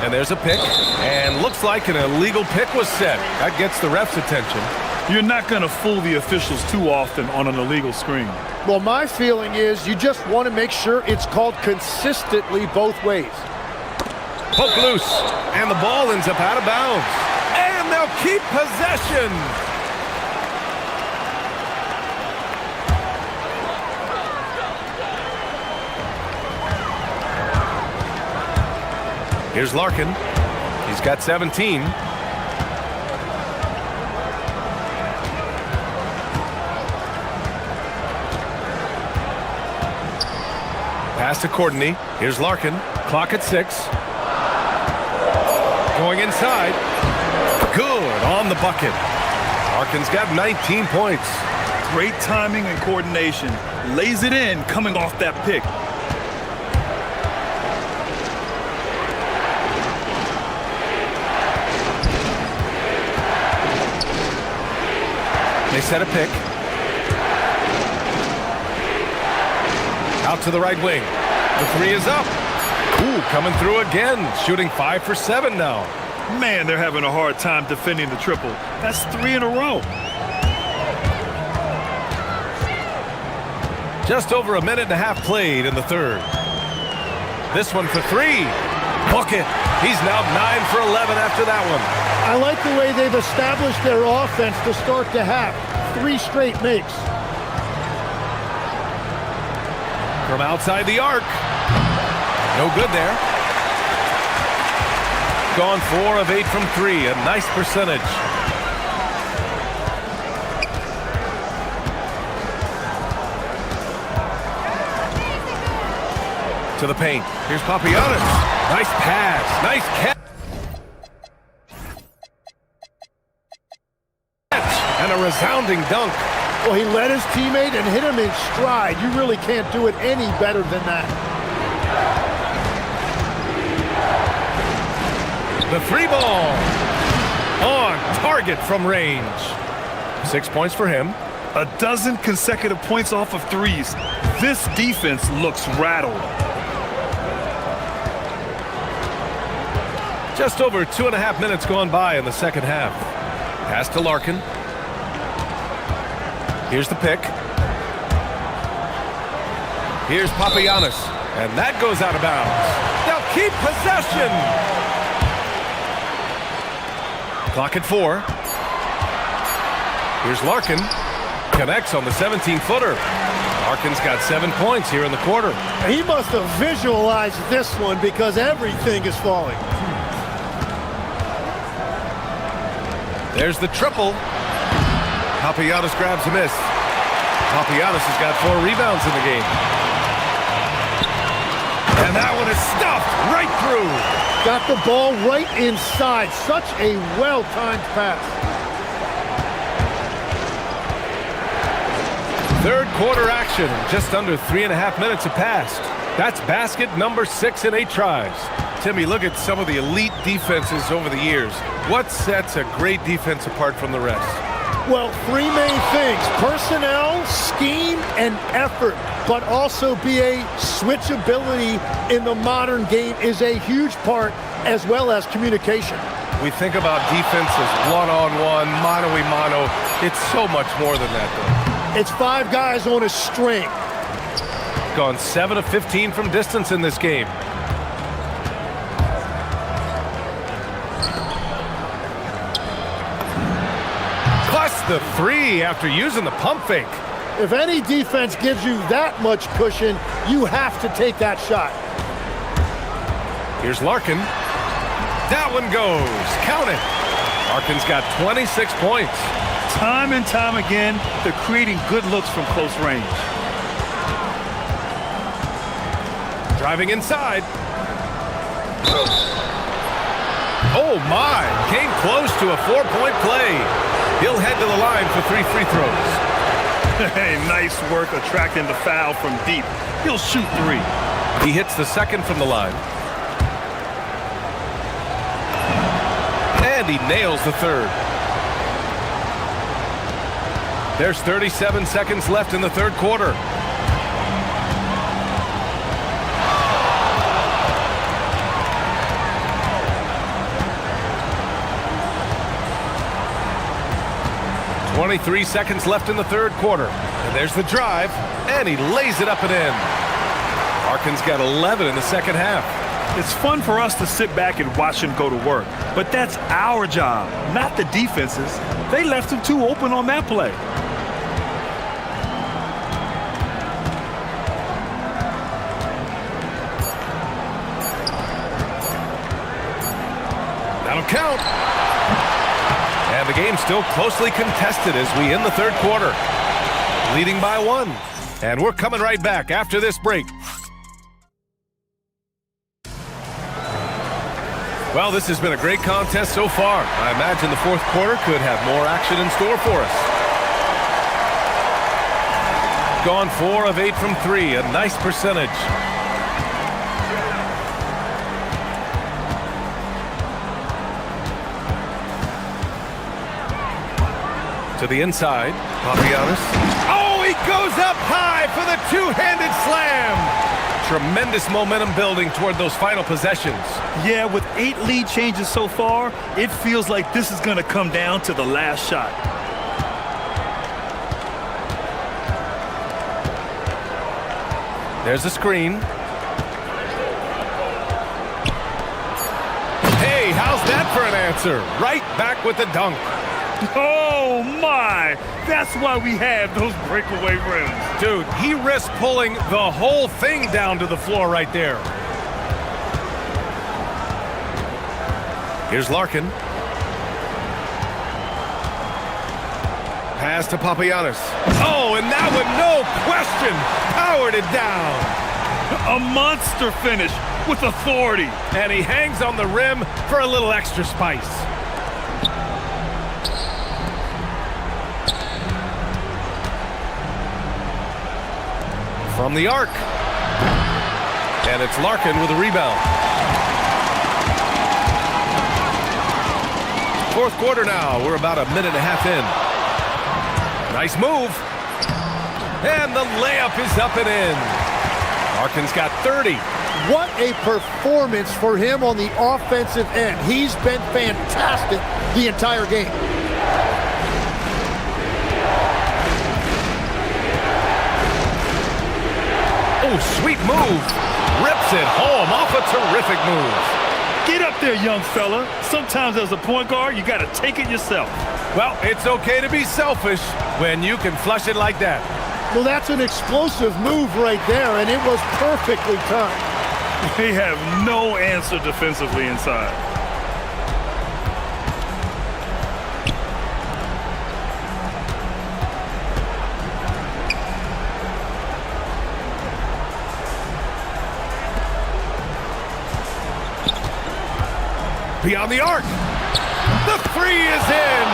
And there's a pick. And looks like an illegal pick was set. That gets the ref's attention. You're not going to fool the officials too often on an illegal screen. Well, my feeling is you just want to make sure it's called consistently both ways. Poke loose. And the ball ends up out of bounds. And they'll keep possession. Here's Larkin. He's got 17. Pass to Courtney. Here's Larkin. Clock at 6. Going inside. Good on the bucket. Larkin's got 19 points. Great timing and coordination. Lays it in coming off that pick. They set a pick. Out to the right wing. The three is up. Ooh, coming through again. Shooting 5 for 7 now. Man, they're having a hard time defending the triple. That's 3 in a row. Just over a minute and a half played in the third. This one for 3. Bucket. He's now 9 for 11 after that one. I like the way they've established their offense to start the half. 3 straight makes. From outside the arc. No good there. Gone 4 of 8 from 3. A nice percentage. To the paint. Here's Papagiannis. Nice pass. Nice catch. And a resounding dunk. Well, he led his teammate and hit him in stride. You really can't do it any better than that. The 3 ball. On target from range. 6 points for him. A dozen consecutive points off of threes. This defense looks rattled. Just over 2.5 minutes gone by in the second half. Pass to Larkin. Here's the pick. Here's Papagiannis. And that goes out of bounds. They'll keep possession. Clock at 4. Here's Larkin. Connects on the 17-footer. Larkin's got 7 points here in the quarter. He must have visualized this one because everything is falling. There's the triple. Papagiannis grabs a miss. Papagiannis has got 4 rebounds in the game. And that one is stuffed right through. Got the ball right inside. Such a well-timed pass. Third quarter action. Just under 3.5 minutes have passed. That's basket number 6 in 8 tries. Timmy, look at some of the elite defenses over the years. What sets a great defense apart from the rest? Well, 3 main things: personnel, scheme, and effort. But also BA, switchability in the modern game is a huge part, as well as communication. We think about defense as one-on-one, mano-a-mano. It's so much more than that, though. It's 5 guys on a string. Gone 7 of 15 from distance in this game. Plus the 3 after using the pump fake. If any defense gives you that much cushion, you have to take that shot. Here's Larkin. That one goes. Count it. Larkin's got 26 points. Time and time again, they're creating good looks from close range. Driving inside. Oh my, came close to a 4-point play. He'll head to the line for 3 free throws. Hey, nice work attracting the foul from deep. He'll shoot 3. He hits the second from the line. And he nails the third. There's 37 seconds left in the third quarter. .23 seconds left in the third quarter. And there's the drive, and he lays it up and in. Larkin's got 11 in the second half. It's fun for us to sit back and watch him go to work, but that's our job, not the defense's. They left him too open on that play. That'll count. And the game's still closely contested as we end the third quarter. Leading by 1. And we're coming right back after this break. Well, this has been a great contest so far. I imagine the fourth quarter could have more action in store for us. Gone 4 of 8 from 3, a nice percentage. To the inside, Papagiannis. Oh, he goes up high for the two-handed slam. Tremendous momentum building toward those final possessions. Yeah, with 8 lead changes so far, it feels like this is going to come down to the last shot. There's a screen. Hey, how's that for an answer? Right back with the dunk. Oh, my! That's why we have those breakaway rims. Dude, he risked pulling the whole thing down to the floor right there. Here's Larkin. Pass to Papagiannis. Oh, and that one, no question, powered it down. A monster finish with authority. And he hangs on the rim for a little extra spice. From the arc. And it's Larkin with a rebound. Fourth quarter now. We're about a minute and a half in. Nice move. And the layup is up and in. Larkin's got 30. What a performance for him on the offensive end. He's been fantastic the entire game. Oh, sweet move. Rips it home off a terrific move. Get up there, young fella. Sometimes as a point guard, you got to take it yourself. Well, it's okay to be selfish when you can flush it like that. Well, that's an explosive move right there, and it was perfectly timed. They have no answer defensively inside. Beyond the arc. The three is in.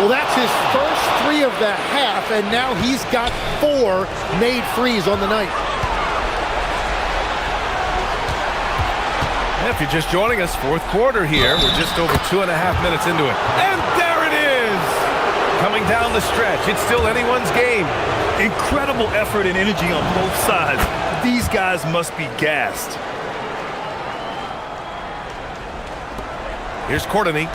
Well, that's his first 3 of the half, and now he's got 4 made threes on the night. If you're just joining us, fourth quarter here. We're just over 2.5 minutes into it. And there it is. Coming down the stretch. It's still anyone's game. Incredible effort and energy on both sides. These guys must be gassed. Here's Courtney.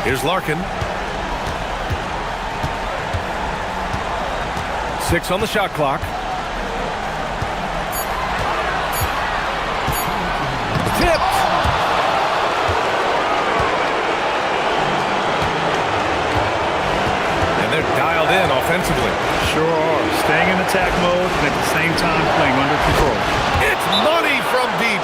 Here's Larkin. 6 on the shot clock. Tipped. And they're dialed in offensively. Sure are. Staying in attack mode and at the same time playing under control. It's money from deep.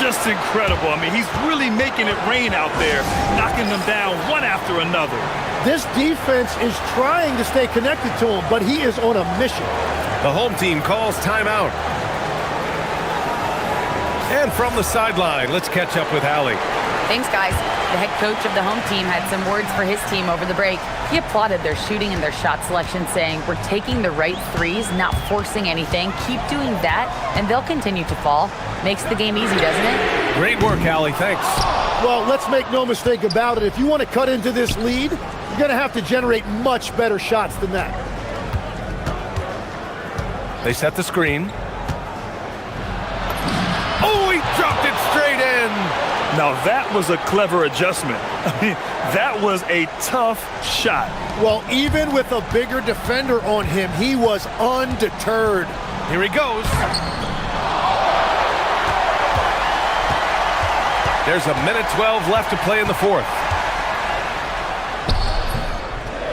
Just incredible. I mean, he's really making it rain out there, knocking them down one after another. This defense is trying to stay connected to him, but he is on a mission. The home team calls timeout. And from the sideline, let's catch up with Allie. Thanks, guys. The head coach of the home team had some words for his team over the break. He applauded their shooting and their shot selection, saying, "We're taking the right threes, not forcing anything. Keep doing that, and they'll continue to fall." Makes the game easy, doesn't it? Great work, Allie. Thanks. Well, let's make no mistake about it. If you want to cut into this lead, you're going to have to generate much better shots than that. They set the screen. Oh, he dropped it straight in. Now that was a clever adjustment. I mean, that was a tough shot. Well, even with a bigger defender on him, he was undeterred. Here he goes. There's a minute 12 left to play in the fourth.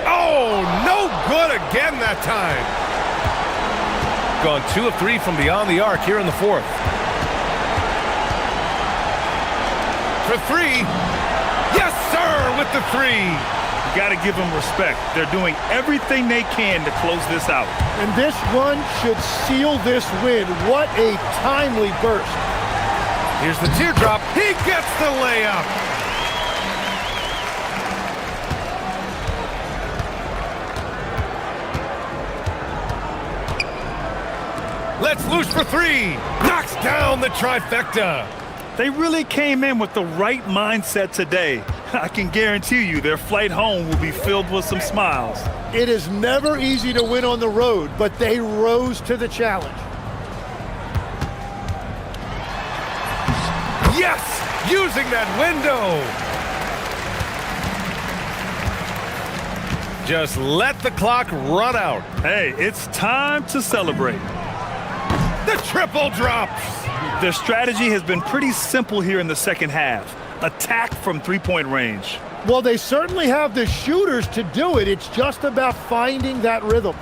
Oh, no good again that time. Gone 2 of 3 from beyond the arc here in the fourth. For 3. Yes, sir, with the 3. You got to give them respect. They're doing everything they can to close this out. And this run should seal this win. What a timely burst. Here's the teardrop. He gets the layup. Let's loose for 3. Knocks down the trifecta. They really came in with the right mindset today. I can guarantee you their flight home will be filled with some smiles. It is never easy to win on the road, but they rose to the challenge. Yes! Using that window! Just let the clock run out. Hey, it's time to celebrate. The triple drops! Their strategy has been pretty simple here in the second half. Attack from three-point range. Well, they certainly have the shooters to do it. It's just about finding that rhythm.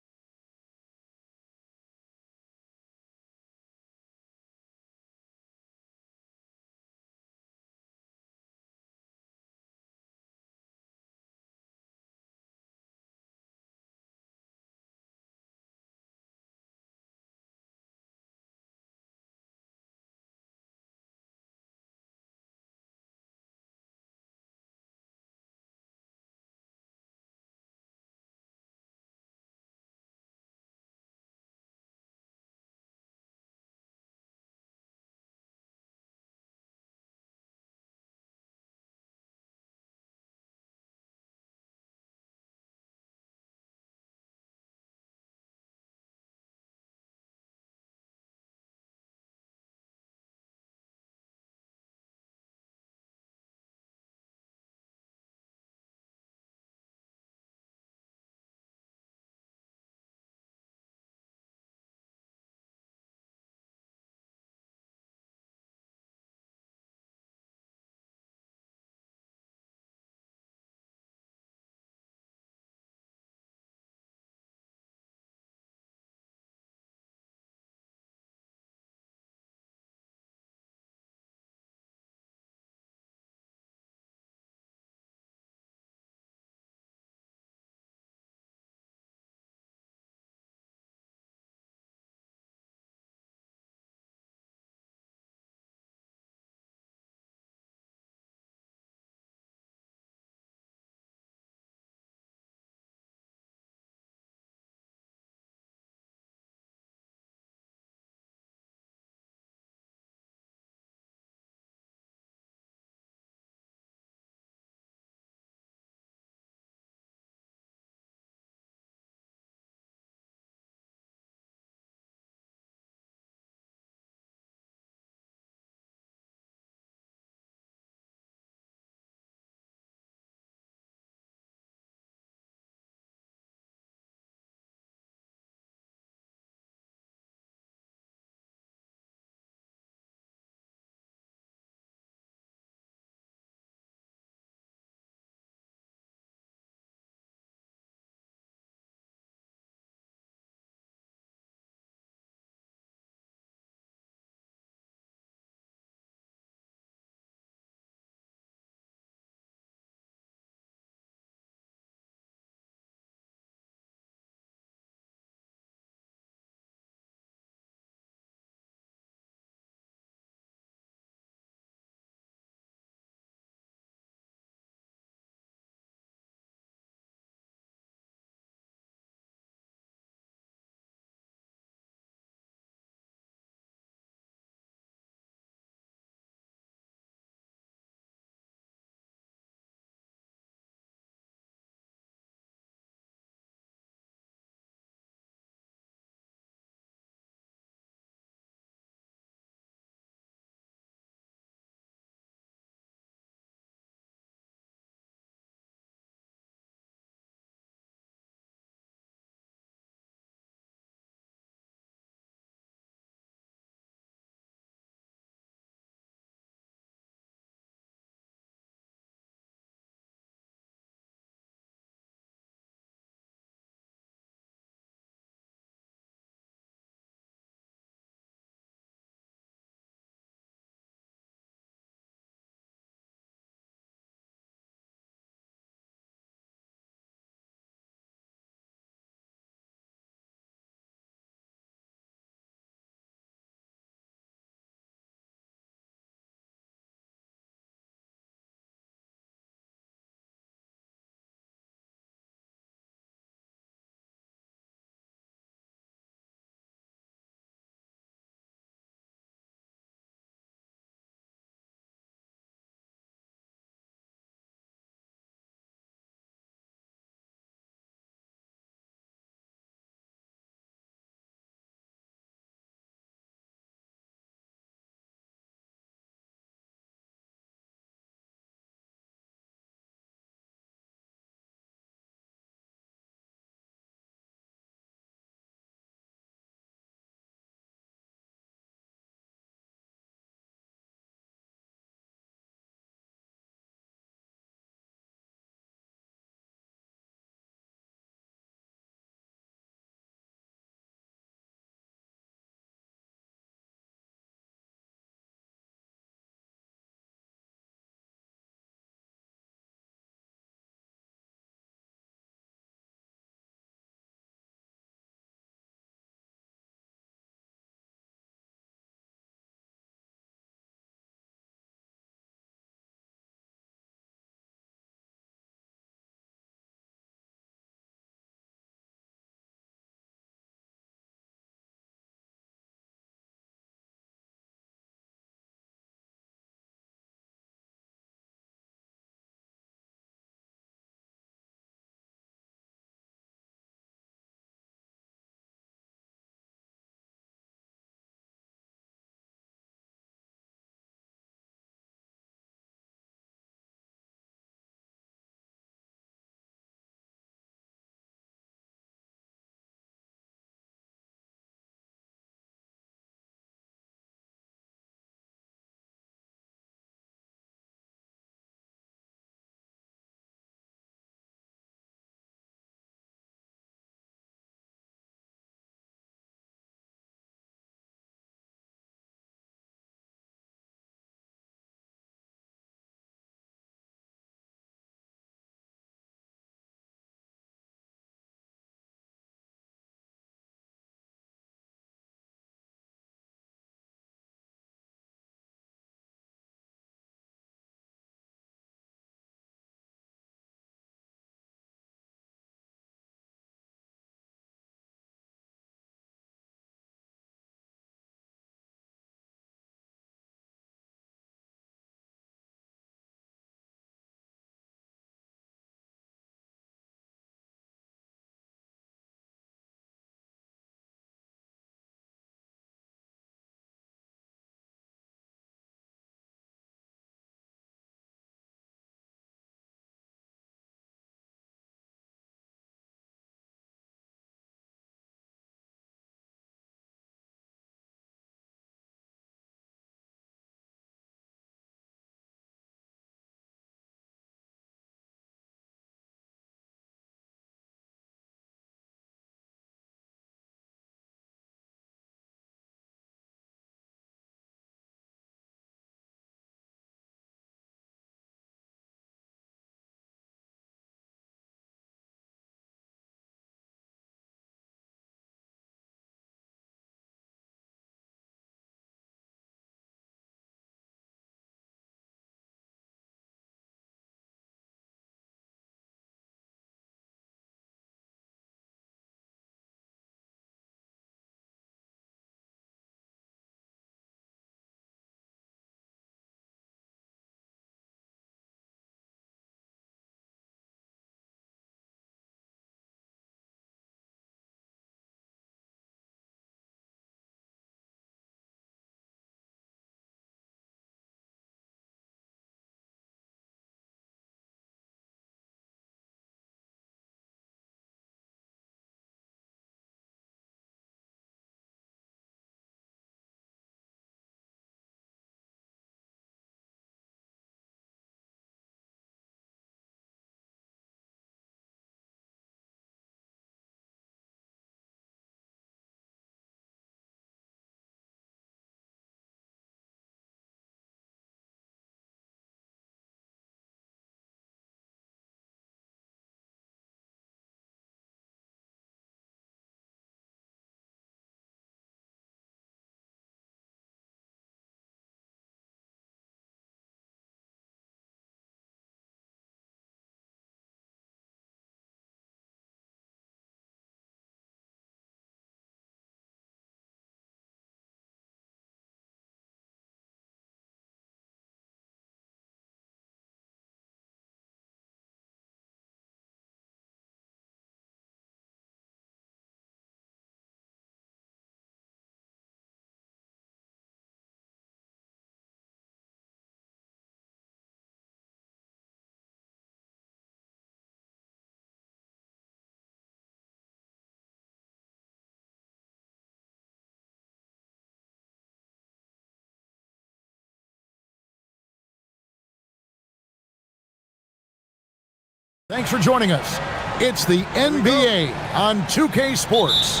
Thanks for joining us. It's the NBA on 2K Sports.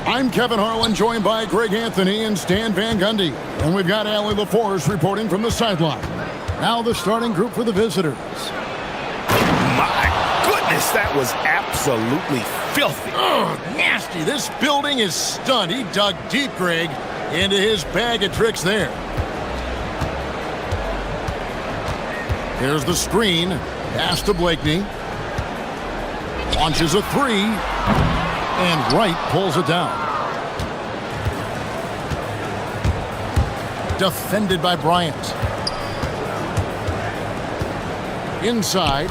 I'm Kevin Harlan, joined by Greg Anthony and Stan Van Gundy. And we've got Allie LaForce reporting from the sideline. Now the starting group for the visitors. My goodness, that was absolutely filthy. Oh, nasty. This building is stunned. He dug deep, Greg, into his bag of tricks there. Here's the screen. Pass to Blakeney. Launches a three. And Wright pulls it down. Defended by Bryant. Inside.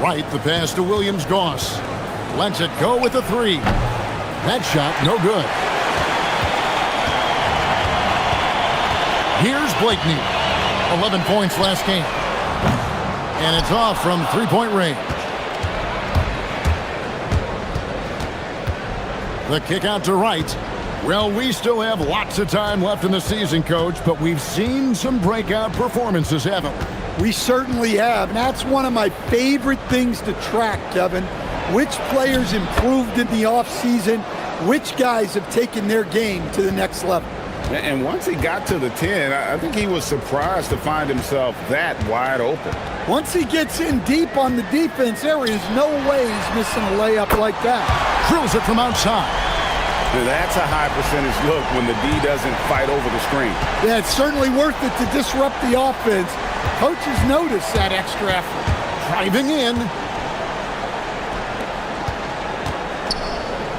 Wright, the pass to Williams-Goss. Lets it go with a three. That shot, no good. Here's Blakeney. 11 points last game. And it's off from three-point range. The kick out to Wright. Well, we still have lots of time left in the season, Coach, but we've seen some breakout performances, haven't we? We certainly have, and that's one of my favorite things to track, Kevin. Which players improved in the offseason, which guys have taken their game to the next level. And once he got to the 10, I think he was surprised to find himself that wide open. Once he gets in deep on the defense, there is no way he's missing a layup like that. Drills it from outside. That's a high percentage look when the D doesn't fight over the screen. Yeah, it's certainly worth it to disrupt the offense. Coaches notice that extra effort. Driving in.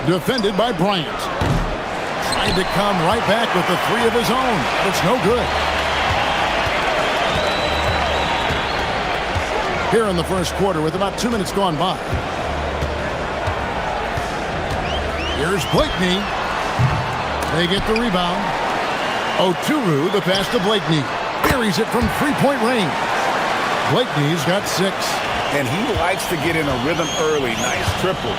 Defended by Bryant. Trying to come right back with the three of his own. It's no good. Here in the first quarter with about 2 minutes gone by. Here's Blakeney. They get the rebound. Oturu, the pass to Blakeney. Buries it from three-point range. Blakeney's got 6. And he likes to get in a rhythm early. Nice triple.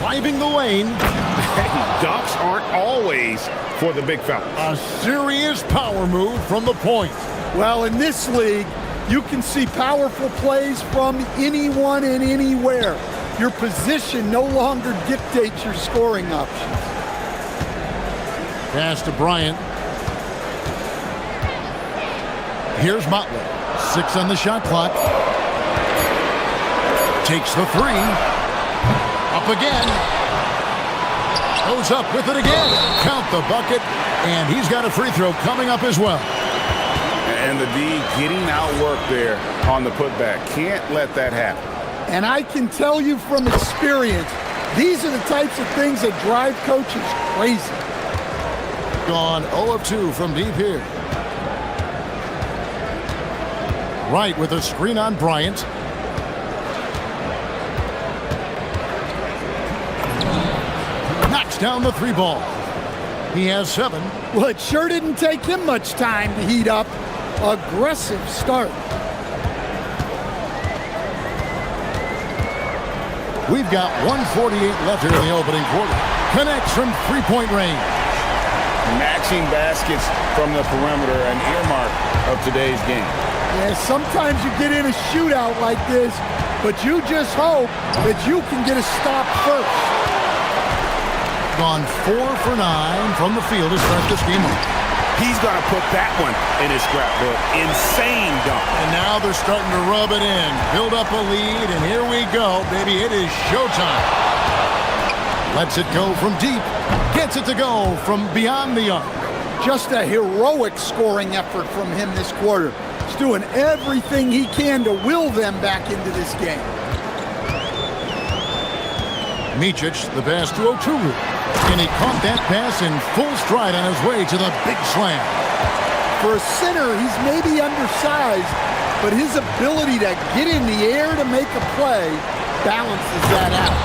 Driving the lane. Dunks aren't always for the big fella. A serious power move from the point. Well, in this league, you can see powerful plays from anyone and anywhere. Your position no longer dictates your scoring options. Pass to Bryant. Here's Motley. 6 on the shot clock. Takes the three. Up again. Goes up with it again. Count the bucket. And he's got a free throw coming up as well. And the D getting outworked there on the putback. Can't let that happen. And I can tell you from experience, these are the types of things that drive coaches crazy. Gone 0 of 2 from deep here. Wright with a screen on Bryant. Knocks down the three ball. He has 7. Well, it sure didn't take him much time to heat up. Aggressive start. We've got 1:48 left here in the opening quarter. Connects from three-point range. Matching baskets from the perimeter, an earmark of today's game. Yeah, sometimes you get in a shootout like this, but you just hope that you can get a stop first. Gone 4 for 9 from the field to start this game off. He's going to put that one in his scrapbook. Insane dunk. And now they're starting to rub it in. Build up a lead, and here we go, baby. It is showtime. Lets it go from deep. Gets it to go from beyond the arc. Just a heroic scoring effort from him this quarter. He's doing everything he can to will them back into this game. Micic, the pass to Oturu. And he caught that pass in full stride on his way to the big slam. For a center, he's maybe undersized, but his ability to get in the air to make a play balances that out.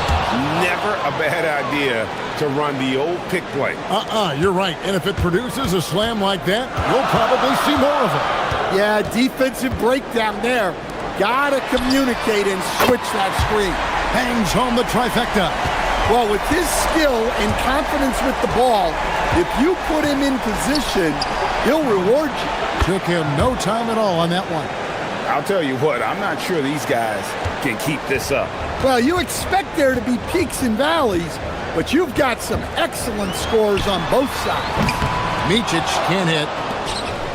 Never a bad idea to run the old pick play. You're right. And if it produces a slam like that, we'll probably see more of it. Yeah, defensive breakdown there. Gotta communicate and switch that screen. Hangs home the trifecta. Well, with his skill and confidence with the ball, if you put him in position, he'll reward you. Took him no time at all on that one. I'll tell you what, I'm not sure these guys can keep this up. Well, you expect there to be peaks and valleys, but you've got some excellent scores on both sides. Micic can't hit.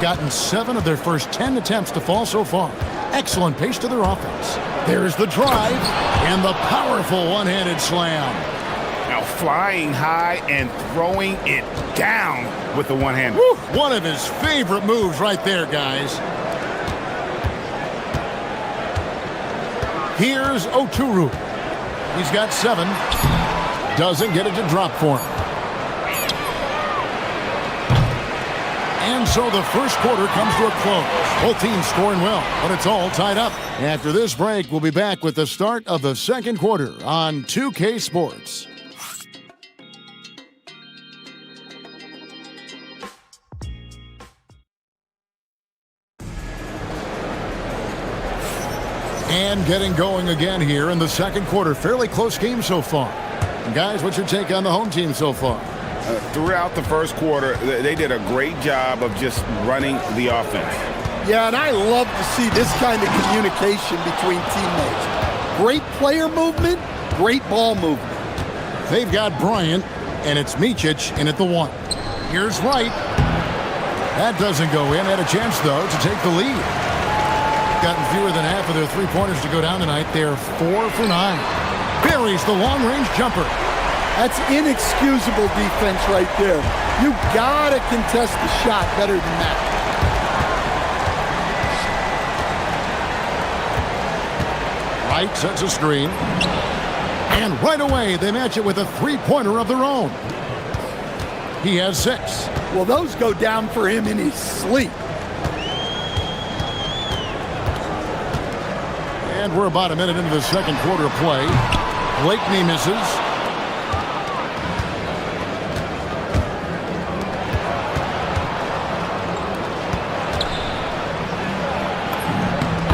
Gotten 7 of their first 10 attempts to fall so far. Excellent pace to their offense. There's the drive and the powerful one-handed slam. Now flying high and throwing it down with the one-hander. One of his favorite moves right there, guys. Here's Oturu. He's got 7. Doesn't get it to drop for him. And so the first quarter comes to a close. Both teams scoring well, but it's all tied up. After this break, we'll be back with the start of the second quarter on 2K Sports. And getting going again here in the second quarter. Fairly close game so far. And guys, what's your take on the home team so far? Throughout the first quarter, they did a great job of just running the offense. Yeah, and I love to see this kind of communication between teammates. Great player movement, great ball movement. They've got Bryant, and it's Micic in at the 1. Here's Wright. That doesn't go in. Had a chance, though, to take the lead. Gotten fewer than half of their three-pointers to go down tonight. They're 4 for 9. Buries the long-range jumper. That's inexcusable defense right there. You gotta contest the shot better than that. Wright sets a screen. And right away, they match it with a three-pointer of their own. He has 6. Well, those go down for him in his sleep. And we're about a minute into the second quarter of play. Blakeney misses.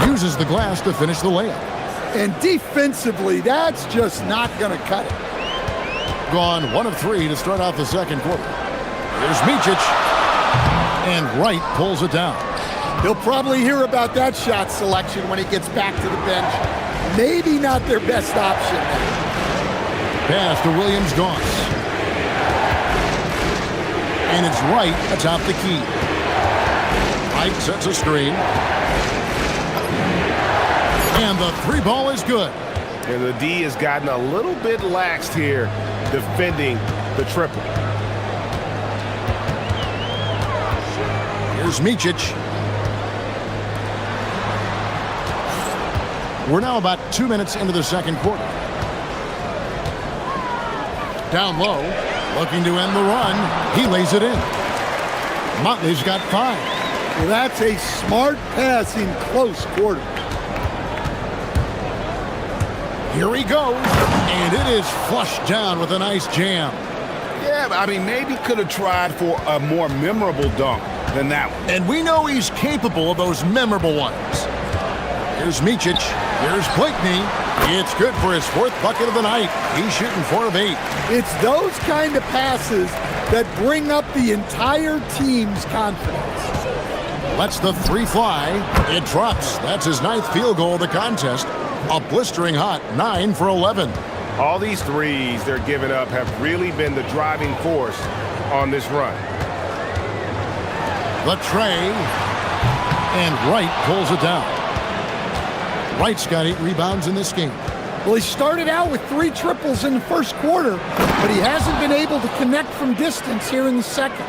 Uses the glass to finish the layup. And defensively, that's just not going to cut it. Gone 1 of 3 to start out the second quarter. There's Micic. And Wright pulls it down. He'll probably hear about that shot selection when he gets back to the bench. Maybe not their best option. Pass to Williams-Goss. And it's Wright atop the key. Wright sets a screen. And the 3 ball is good. And the D has gotten a little bit laxed here defending the triple. Here's Micic. We're now about 2 minutes into the second quarter. Down low, looking to end the run. He lays it in. Motley's got 5. Well, that's a smart pass in close quarter. Here he goes, and it is flushed down with a nice jam. Yeah, I mean, maybe could have tried for a more memorable dunk than that one. And we know he's capable of those memorable ones. Here's Micic. Here's Blakeney. It's good for his 4th bucket of the night. He's shooting 4 of 8. It's those kind of passes that bring up the entire team's confidence. Lets the 3 fly. It drops. That's his 9th field goal of the contest. A blistering hot 9 for 11. All these threes they're giving up have really been the driving force on this run. The tray. And Wright pulls it down. Wright's got 8 rebounds in this game. Well, he started out with 3 triples in the first quarter, but he hasn't been able to connect from distance here in the second.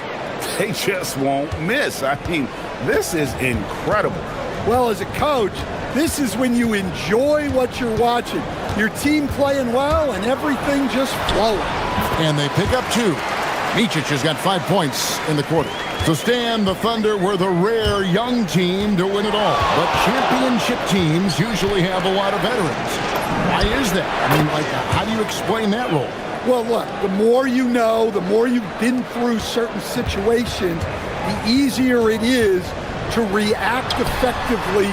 They just won't miss. I mean, this is incredible. Well, as a coach, this is when you enjoy what you're watching. Your team playing well and everything just flowing. And they pick up 2. Micic has got 5 points in the quarter. So Stan, the Thunder were the rare young team to win it all. But championship teams usually have a lot of veterans. Why is that? I mean, how do you explain that role? Well, look, the more you know, the more you've been through certain situations, the easier it is to react effectively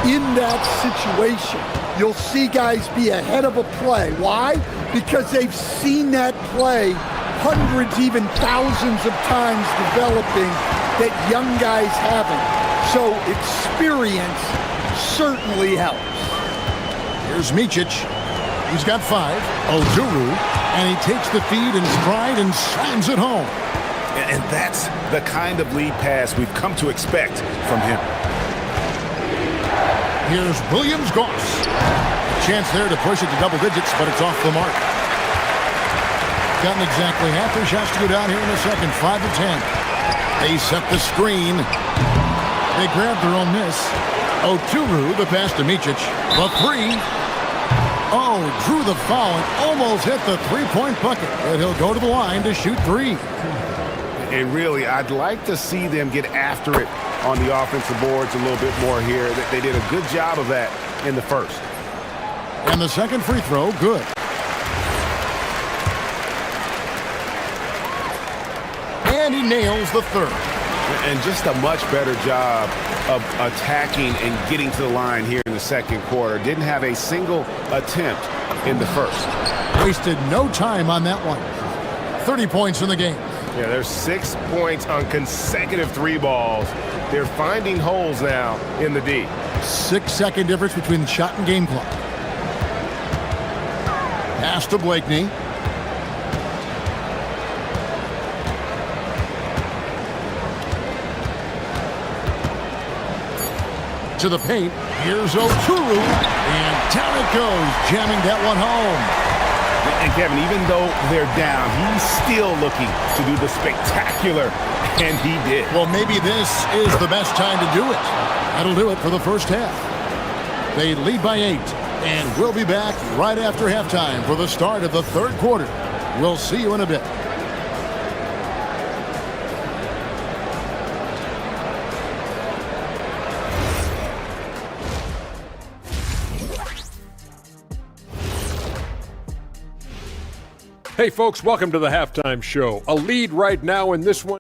in that situation. You'll see guys be ahead of a play. Why? Because they've seen that play hundreds, even thousands of times developing that young guys haven't. So experience certainly helps. Here's Micic. He's got 5. Ojuru, and he takes the feed in stride and slams it home. And that's the kind of lead pass we've come to expect from him. Here's Williams-Goss. A chance there to push it to double digits, but it's off the mark. Gotten exactly half their shots to go down here in the second, 5 to 10. They set the screen. They grab their own miss. Ojuru, the pass to Micic. The 3. Oh, drew the foul and almost hit the three-point bucket. But he'll go to the line to shoot 3. And really, I'd like to see them get after it on the offensive boards a little bit more here. They did a good job of that in the first. And the second free throw, good. And he nails the third. And just a much better job of attacking and getting to the line here in the second quarter. Didn't have a single attempt in the first. Wasted no time on that one. 30 points in the game. Yeah, there's 6 points on consecutive 3 balls. They're finding holes now in the D. 6-second difference between the shot and game clock. Pass to Blakeney. To the paint. Here's Ojuru. And down it goes, jamming that one home. And Kevin, even though they're down, he's still looking to do the spectacular, and he did. Well, maybe this is the best time to do it. That'll do it for the first half. They lead by 8, and we'll be back right after halftime for the start of the third quarter. We'll see you in a bit. Hey, folks, welcome to the halftime show. A lead right now in this one.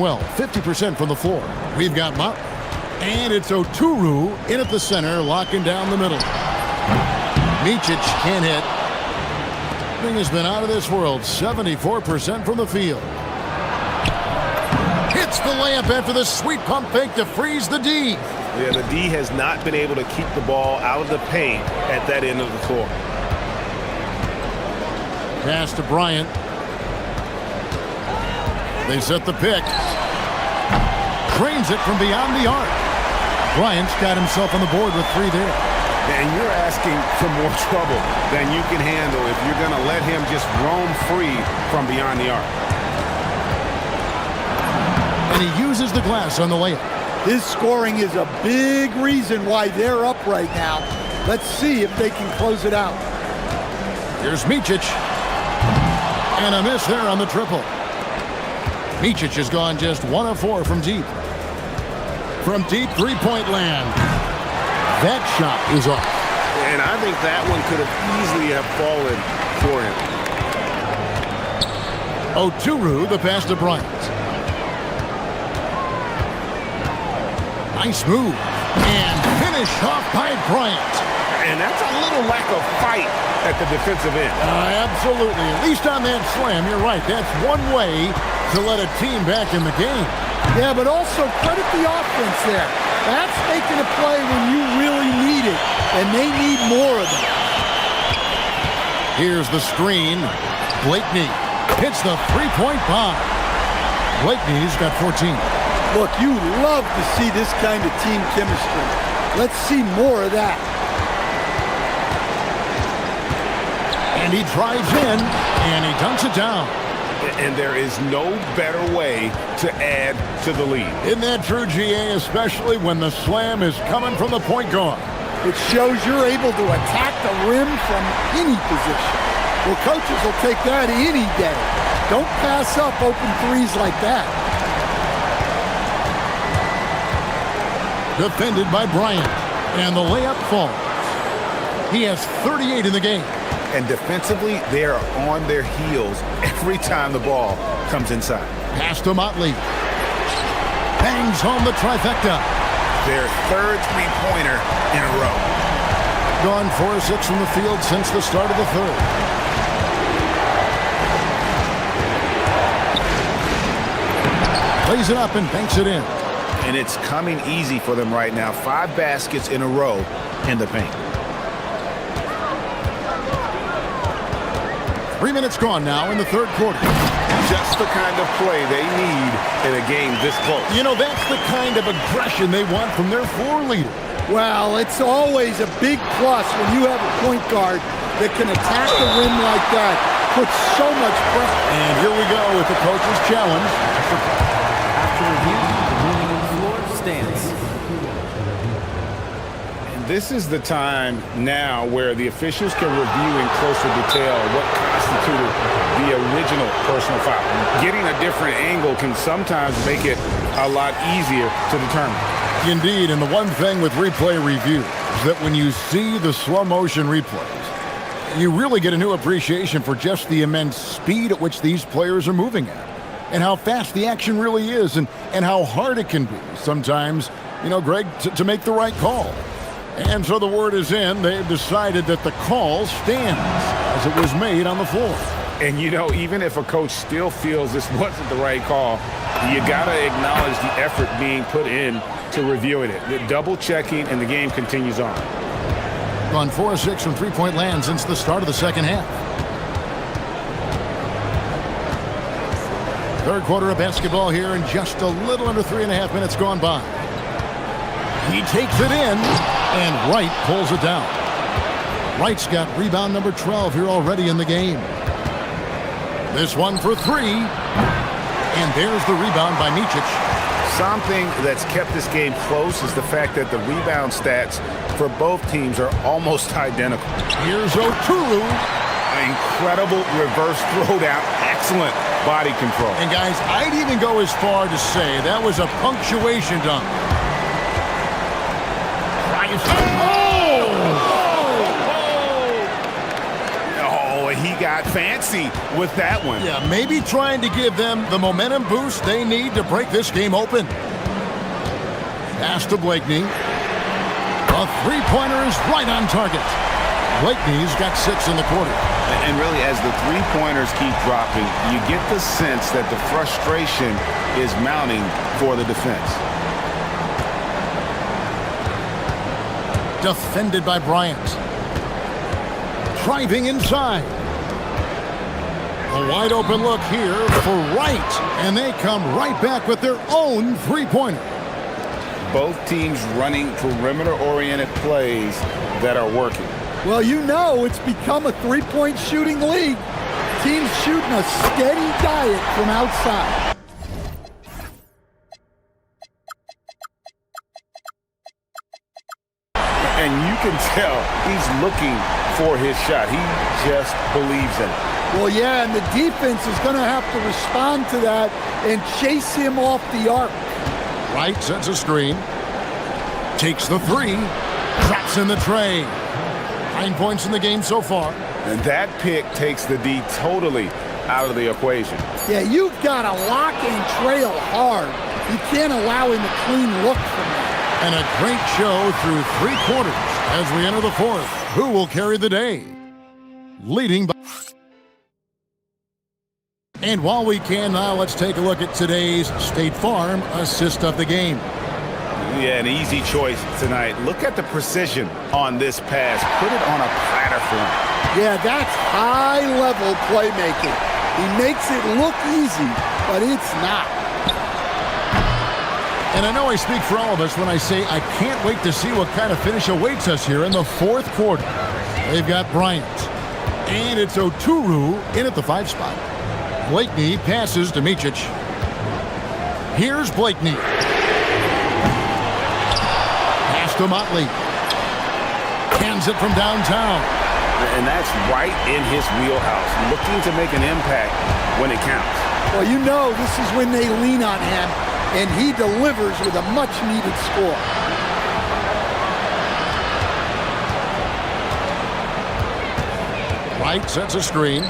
Well, 50% from the floor. We've got Martin. And it's Ojuru in at the center, locking down the middle. Micic can't hit. Thing has been out of this world. 74% from the field. Hits the layup after the sweet pump fake to freeze the D. Yeah, the D has not been able to keep the ball out of the paint at that end of the floor. Pass to Bryant. They set the pick. Cranes it from beyond the arc. Bryant's got himself on the board with 3 there. And you're asking for more trouble than you can handle if you're going to let him just roam free from beyond the arc. And he uses the glass on the layup. His scoring is a big reason why they're up right now. Let's see if they can close it out. Here's Micic. And a miss there on the triple. Micic has gone just 1 of 4 from deep. From deep three-point land. That shot is off. And I think that one could have easily have fallen for him. Ojuru, the pass to Bryant. Nice move. And finish off by Bryant. And that's a little lack of fight at the defensive end. Absolutely. At least on that slam, you're right. That's one way to let a team back in the game. Yeah, but also credit the offense there. That's making a play when you really need it, and they need more of it. Here's the screen. Blakeney hits the three-point bomb. Blakeney's got 14. Look, you love to see this kind of team chemistry. Let's see more of that. And he drives in, and he dunks it down. And there is no better way to add to the lead. Isn't that true, GA, especially when the slam is coming from the point guard? It shows you're able to attack the rim from any position. Well, coaches will take that any day. Don't pass up open threes like that. Defended by Bryant, and the layup falls. He has 38 in the game. And defensively, they are on their heels every time the ball comes inside. Pass to Motley. Bangs home the trifecta. Their third three-pointer in a row. Gone 4 of 6 from the field since the start of the third. Plays it up and banks it in. And it's coming easy for them right now. 5 baskets in a row in the paint. 3 minutes gone now in the third quarter. Just the kind of play they need in a game this close. You know, that's the kind of aggression they want from their floor leader. Well, it's always a big plus when you have a point guard that can attack the rim like that. Puts so much pressure. And here we go with the coach's challenge. After review, the ruling on the floor stands. This is the time now where the officials can review in closer detail what constituted the original personal foul. Getting a different angle can sometimes make it a lot easier to determine. Indeed, and the one thing with replay review is that when you see the slow motion replays, you really get a new appreciation for just the immense speed at which these players are moving at, and how fast the action really is, and how hard it can be sometimes, you know, Greg, to make the right call. And so the word is in. They've decided that the call stands as it was made on the floor. And, you know, even if a coach still feels this wasn't the right call, you got to acknowledge the effort being put in to reviewing it. The double checking, and the game continues on. Gone 4 of 6 from three-point land since the start of the second half. Third quarter of basketball here, and just a little under 3.5 minutes gone by. He takes it in, and Wright pulls it down. Wright's got rebound number 12 here already in the game. This one for 3, and there's the rebound by Micic. Something that's kept this game close is the fact that the rebound stats for both teams are almost identical. Here's Oturu. Incredible reverse throwdown. Excellent body control. And guys, I'd even go as far to say that was a punctuation dunk. Oh, he got fancy with that one. Yeah, maybe trying to give them the momentum boost they need to break this game open. Pass to Blakeney. A three-pointer is right on target. Blakeney's got 6 in the quarter. And really, as the three-pointers keep dropping, you get the sense that the frustration is mounting for the defense. Defended by Bryant. Driving inside. A wide open look here for Wright. And they come right back with their own three-pointer. Both teams running perimeter-oriented plays that are working. Well, you know it's become a three-point shooting league. Teams shooting a steady diet from outside. And you can tell he's looking for his shot. He just believes in it. Well, yeah, and the defense is going to have to respond to that and chase him off the arc. Wright sets a screen. Takes the 3. Drops in the tray. 9 points in the game so far. And that pick takes the D totally out of the equation. Yeah, you've got to lock and trail hard. You can't allow him a clean look from that. And a great show through 3 quarters as we enter the 4th. Who will carry the day? Leading by... And while we can now, let's take a look at today's State Farm assist of the game. Yeah, an easy choice tonight. Look at the precision on this pass. Put it on a platter for him. Yeah, that's high-level playmaking. He makes it look easy, but it's not. And I know I speak for all of us when I say I can't wait to see what kind of finish awaits us here in the 4th quarter. They've got Bryant. And it's Oturu in at the 5 spot. Blakeney passes to Micic. Here's Blakeney. Pass to Motley. Hands it from downtown. And that's right in his wheelhouse. Looking to make an impact when it counts. Well, you know this is when they lean on him, and he delivers with a much-needed score. Wright sets a screen.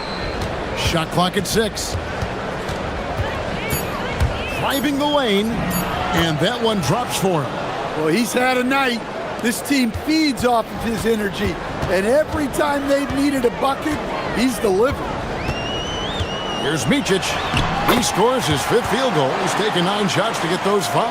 Shot clock at 6. Driving the lane, and that one drops for him. Well, he's had a night. This team feeds off of his energy, and every time they've needed a bucket, he's delivered. Here's Micic. He scores his 5th field goal. He's taken 9 shots to get those 5.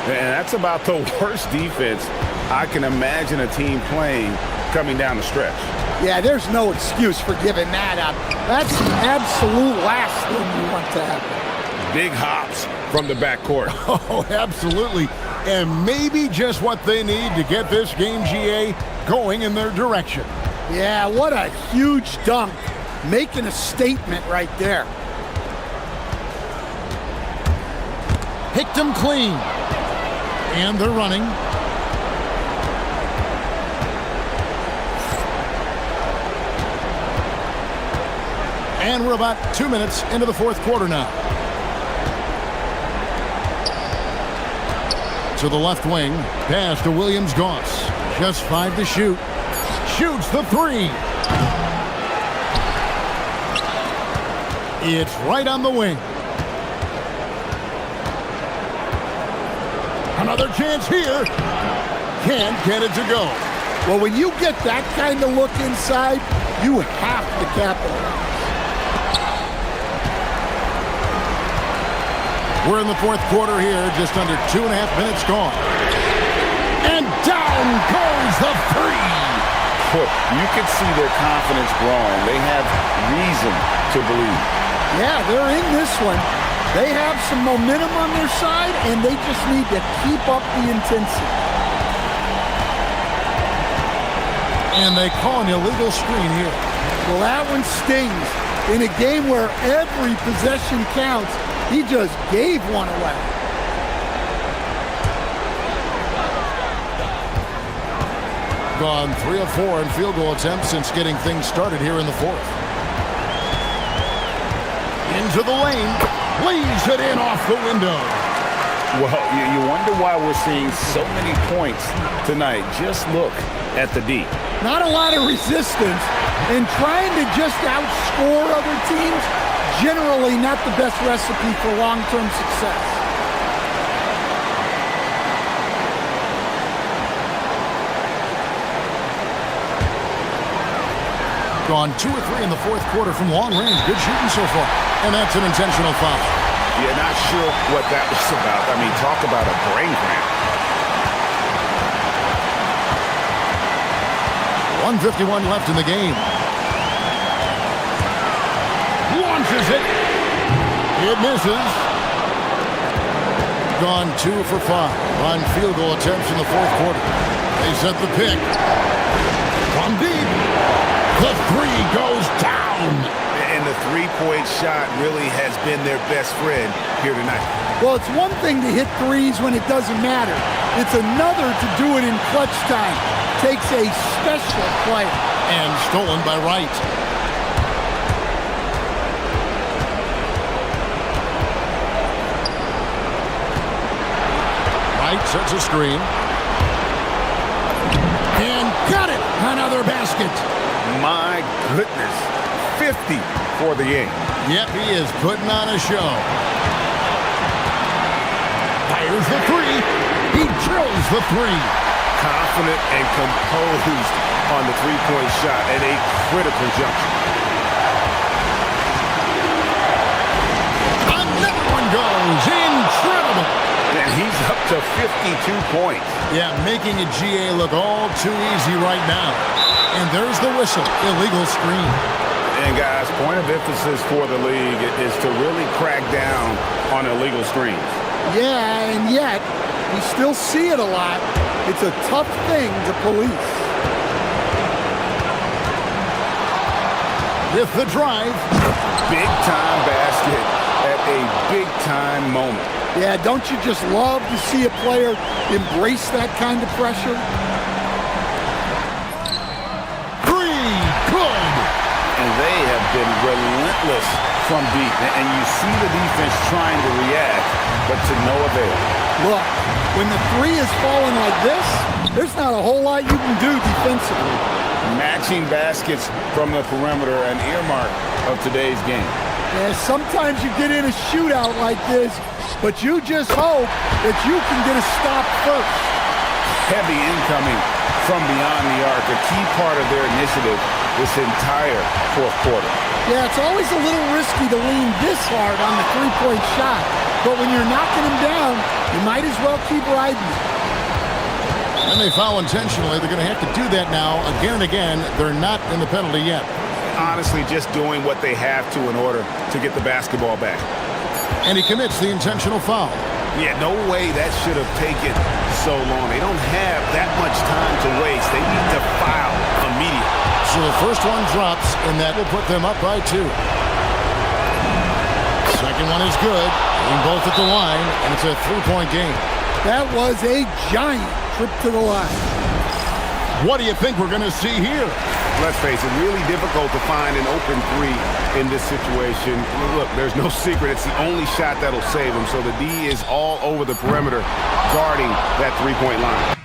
And that's about the worst defense I can imagine a team playing coming down the stretch. Yeah, there's no excuse for giving that up. That's the absolute last thing you want to happen. Big hops from the backcourt. Oh, absolutely. And maybe just what they need to get this game, GA, going in their direction. Yeah, what a huge dunk. Making a statement right there. Picked him clean. And they're running. And we're about 2 minutes into the 4th quarter now. To the left wing. Pass to Williams-Goss. Just 5 to shoot. Shoots the 3. It's right on the wing. Another chance here. Can't get it to go. Well, when you get that kind of look inside, you have to capitalize. We're in the 4th quarter here, just under 2.5 minutes gone. And down goes the 3. You can see their confidence growing. They have reason to believe. Yeah, they're in this one. They have some momentum on their side, and they just need to keep up the intensity. And they call an illegal screen here. Well, that one stings. In a game where every possession counts, he just gave one away. Gone 3 of 4 in field goal attempts since getting things started here in the 4th. Into the lane. Leaves it in off the window. Well, you wonder why we're seeing so many points tonight. Just look at the D. Not a lot of resistance, and trying to just outscore other teams, generally not the best recipe for long-term success. Gone 2 or 3 in the 4th quarter from long range. Good shooting so far. And that's an intentional foul. Yeah, not sure what that was about. I mean, talk about a brain cramp. 1:51 left in the game. Launches it. It misses. Gone 2 for 5 on field goal attempts in the 4th quarter. They set the pick. From deep. The 3 goes down. And the three-point shot really has been their best friend here tonight. Well, it's one thing to hit threes when it doesn't matter. It's another to do it in clutch time. Takes a special player. And stolen by Wright. Wright sets a screen. And got it. Another basket. My goodness. 50 for the game. Yep, he is putting on a show. fires the three. He drills the three. Confident and composed on the three-point shot at a critical juncture. Another one goes. Incredible. And he's up to 52 points. Yeah, making a GA look all too easy right now. And there's the whistle. Illegal screen. And guys, point of emphasis for the league is to really crack down on illegal screens. Yeah, and yet we still see it a lot. It's a tough thing to police. With the drive. Big time basket at a big time moment. Yeah, don't you just love to see a player embrace that kind of pressure? Three, good. And they have been relentless from deep. And you see the defense trying to react, but to no avail. Look, when the three is falling like this, there's not a whole lot you can do defensively. Matching baskets from the perimeter, an earmark of today's game. Yeah, sometimes you get in a shootout like this, but you just hope that you can get a stop first. Heavy incoming from beyond the arc, a key part of their initiative this entire fourth quarter. Yeah, it's always a little risky to lean this hard on the three-point shot, but when you're knocking them down, you might as well keep riding it. And they foul intentionally. They're going to have to do that now again and again. They're not in the penalty yet. Honestly, just doing what they have to in order to get the basketball back. And he commits the intentional foul. Yeah, no way that should have taken so long. They don't have that much time to waste. They need to foul immediately. So the first one drops, and that will put them up by 2. Second one is good. Aim both at the line, and it's a three-point game. That was a giant trip to the line. What do you think we're going to see here? Let's face it, really difficult to find an open three in this situation. Look, there's no secret. It's the only shot that'll save them. So the D is all over the perimeter guarding that three-point line.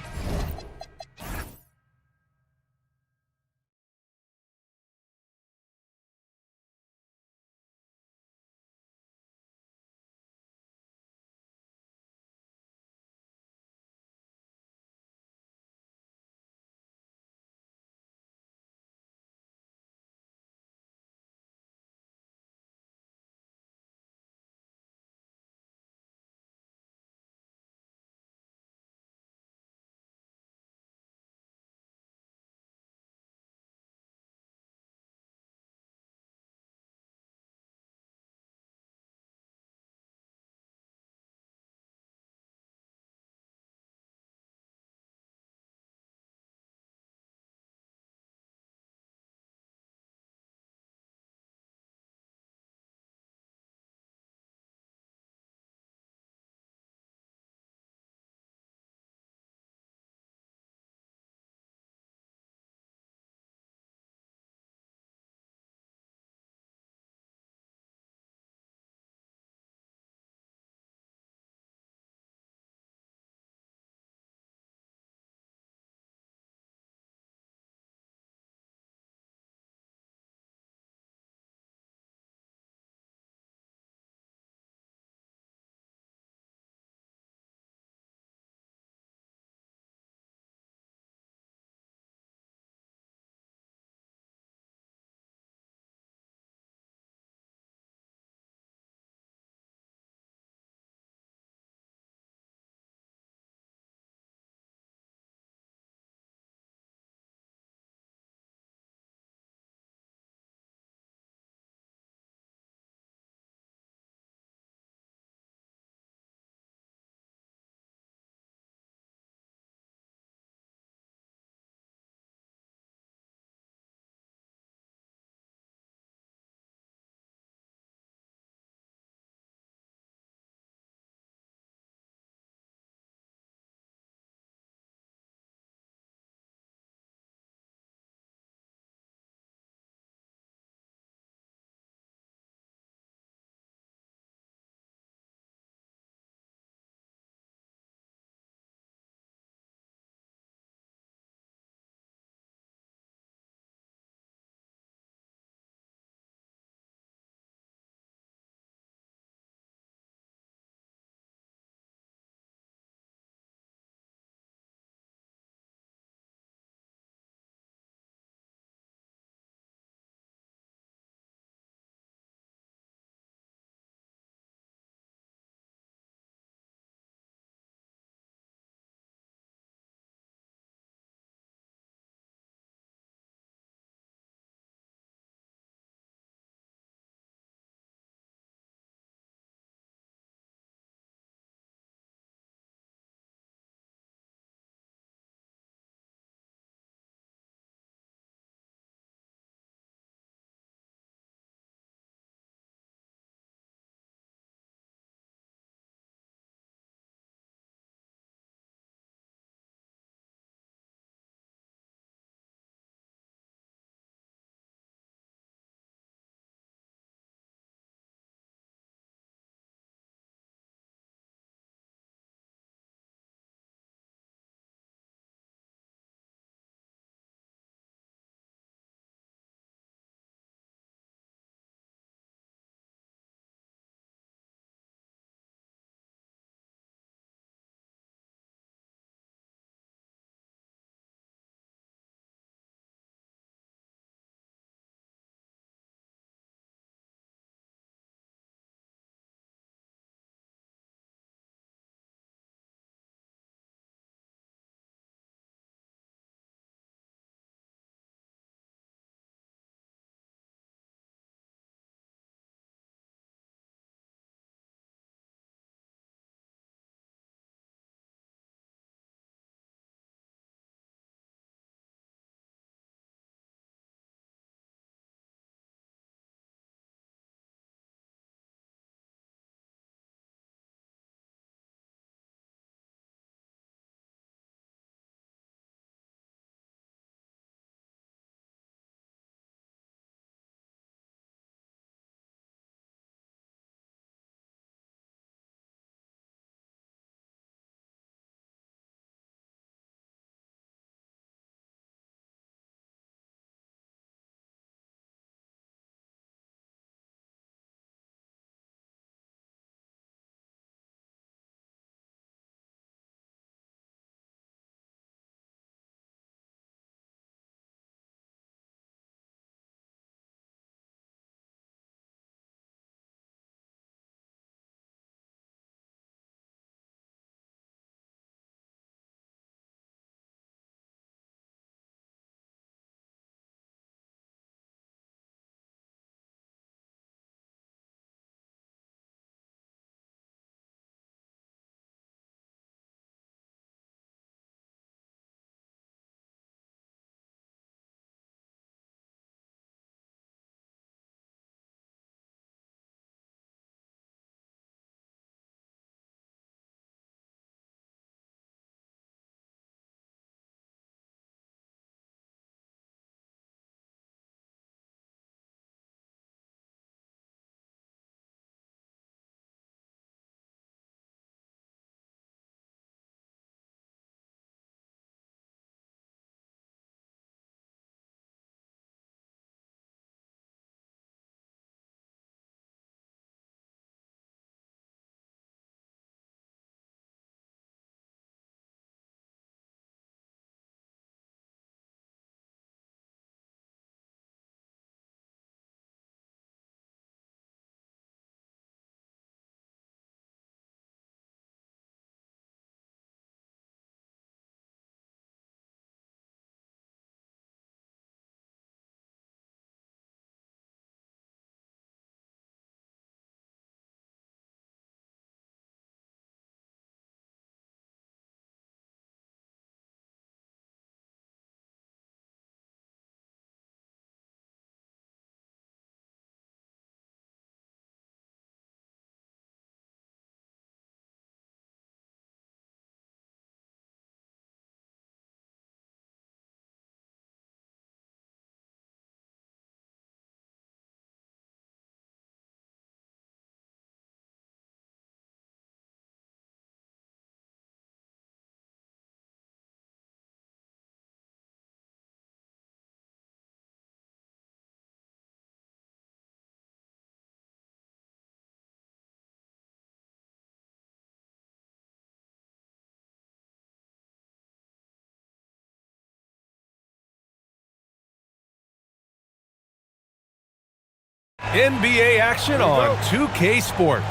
NBA action on 2K Sports.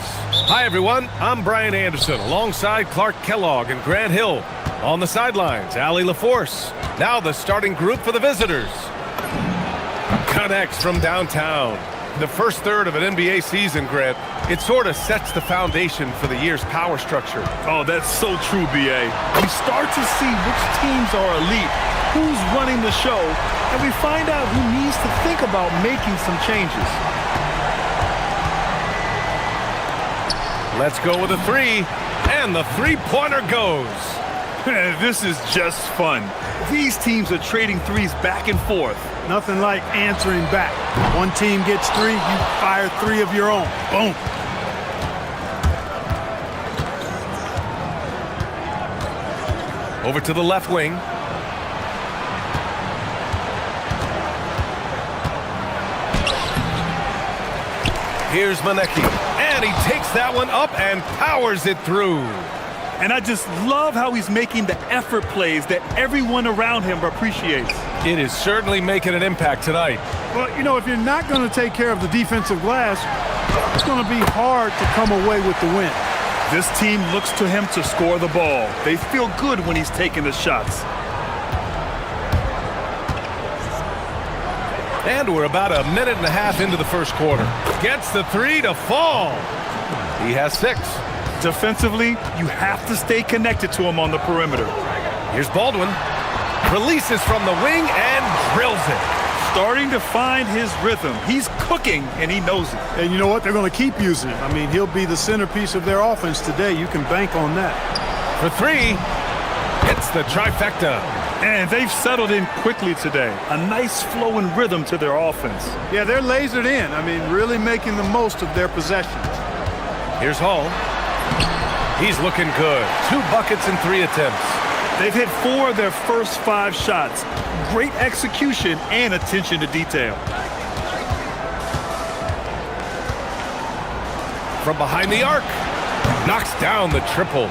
Hi, everyone. I'm Brian Anderson alongside Clark Kellogg and Grant Hill. On the sidelines, Allie LaForce. Now the starting group for the visitors. Connects from downtown. The first third of an NBA season, Grant, it sort of sets the foundation for the year's power structure. Oh, that's so true, B.A. We start to see which teams are elite, who's running the show, and we find out who needs to think about making some changes. Let's go with a three, and the three-pointer goes. This is just fun. These teams are trading threes back and forth. Nothing like answering back. One team gets three, you fire three of your own. Boom. Over to the left wing. Here's Manecki, and he takes that one up and powers it through. And I just love how he's making the effort plays that everyone around him appreciates. It is certainly making an impact tonight. Well, you know, if you're not going to take care of the defensive glass, it's going to be hard to come away with the win. This team looks to him to score the ball. They feel good when he's taking the shots. And we're about a minute and a half into the first quarter. Gets the three to fall. He has 6. Defensively, you have to stay connected to him on the perimeter. Here's Baldwin. Releases from the wing and drills it. Starting to find his rhythm. He's cooking, and he knows it. And you know what? They're going to keep using him. I mean, he'll be the centerpiece of their offense today. You can bank on that. For 3, it's the trifecta. And they've settled in quickly today. A nice flow and rhythm to their offense. Yeah, they're lasered in. I mean, really making the most of their possessions. Here's Hall. He's looking good. 2 buckets in 3 attempts. They've hit 4 of their first 5 shots. Great execution and attention to detail. From behind the arc. Knocks down the triple.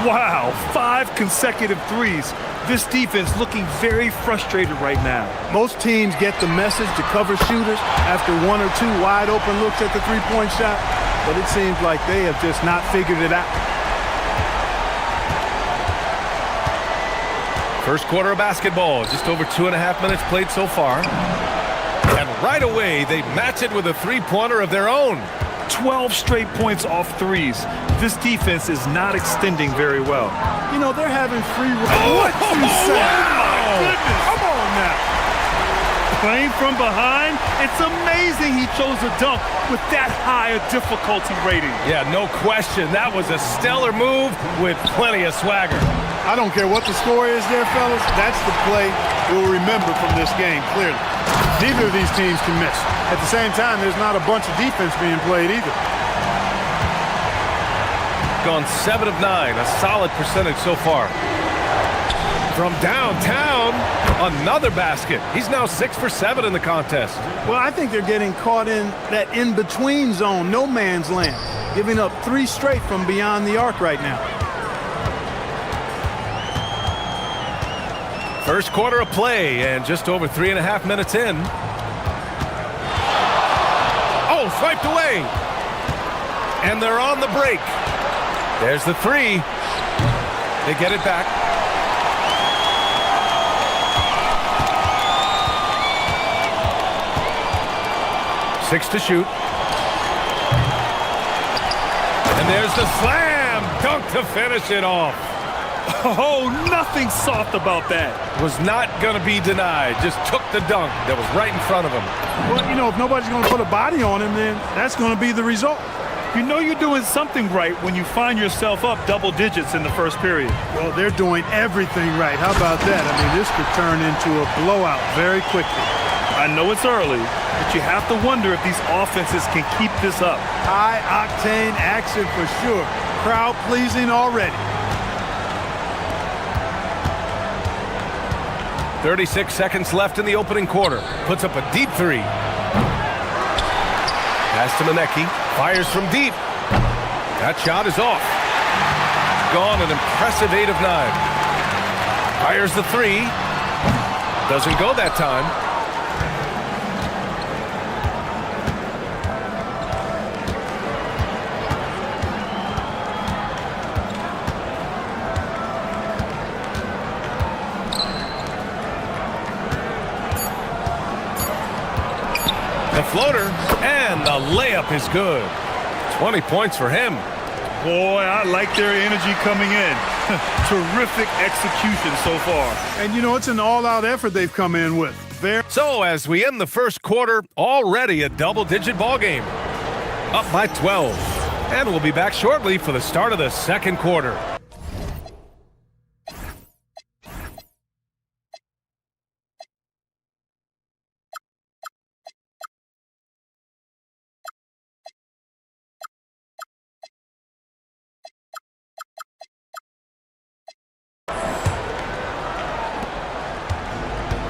Wow, 5 consecutive threes. This defense looking very frustrated right now. Most teams get the message to cover shooters after 1 or 2 wide open looks at the three-point shot, but it seems like they have just not figured it out. First quarter of basketball, just over 2.5 minutes played so far. And right away, they match it with a three-pointer of their own. 12 straight points off threes. This defense is not extending very well. You know, they're having free... What you say? My goodness. Come on now. Playing from behind, it's amazing he chose a dunk with that high a difficulty rating. Yeah, no question. That was a stellar move with plenty of swagger. I don't care what the score is there, fellas. That's the play we'll remember from this game, clearly. Neither of these teams can miss. At the same time, there's not a bunch of defense being played either. Gone 7 of 9, a solid percentage so far. From downtown, another basket. He's now 6 for 7 in the contest. Well, I think they're getting caught in that in-between zone, no man's land, giving up 3 straight from beyond the arc right now. First quarter of play and just over 3.5 minutes in. Oh, swiped away. And they're on the break. There's the 3. They get it back. Six to shoot. And there's the slam dunk to finish it off. Oh, nothing soft about that. Was not going to be denied. Just took the dunk that was right in front of him. Well, you know, if nobody's going to put a body on him, then that's going to be the result. You know you're doing something right when you find yourself up double digits in the first period. Well, they're doing everything right. How about that? I mean, this could turn into a blowout very quickly. I know it's early, but you have to wonder if these offenses can keep this up. High-octane action for sure. Crowd-pleasing already. 36 seconds left in the opening quarter. Puts up a deep 3. Pass to Manecki. Fires from deep. That shot is off. Gone an impressive 8 of 9. Fires the 3. Doesn't go that time. The floater, and the layup is good. 20 points for him. Boy, I like their energy coming in. Terrific execution so far. And, you know, it's an all-out effort they've come in with. So as we end the first quarter, already a double-digit ball game. Up by 12. And we'll be back shortly for the start of the second quarter.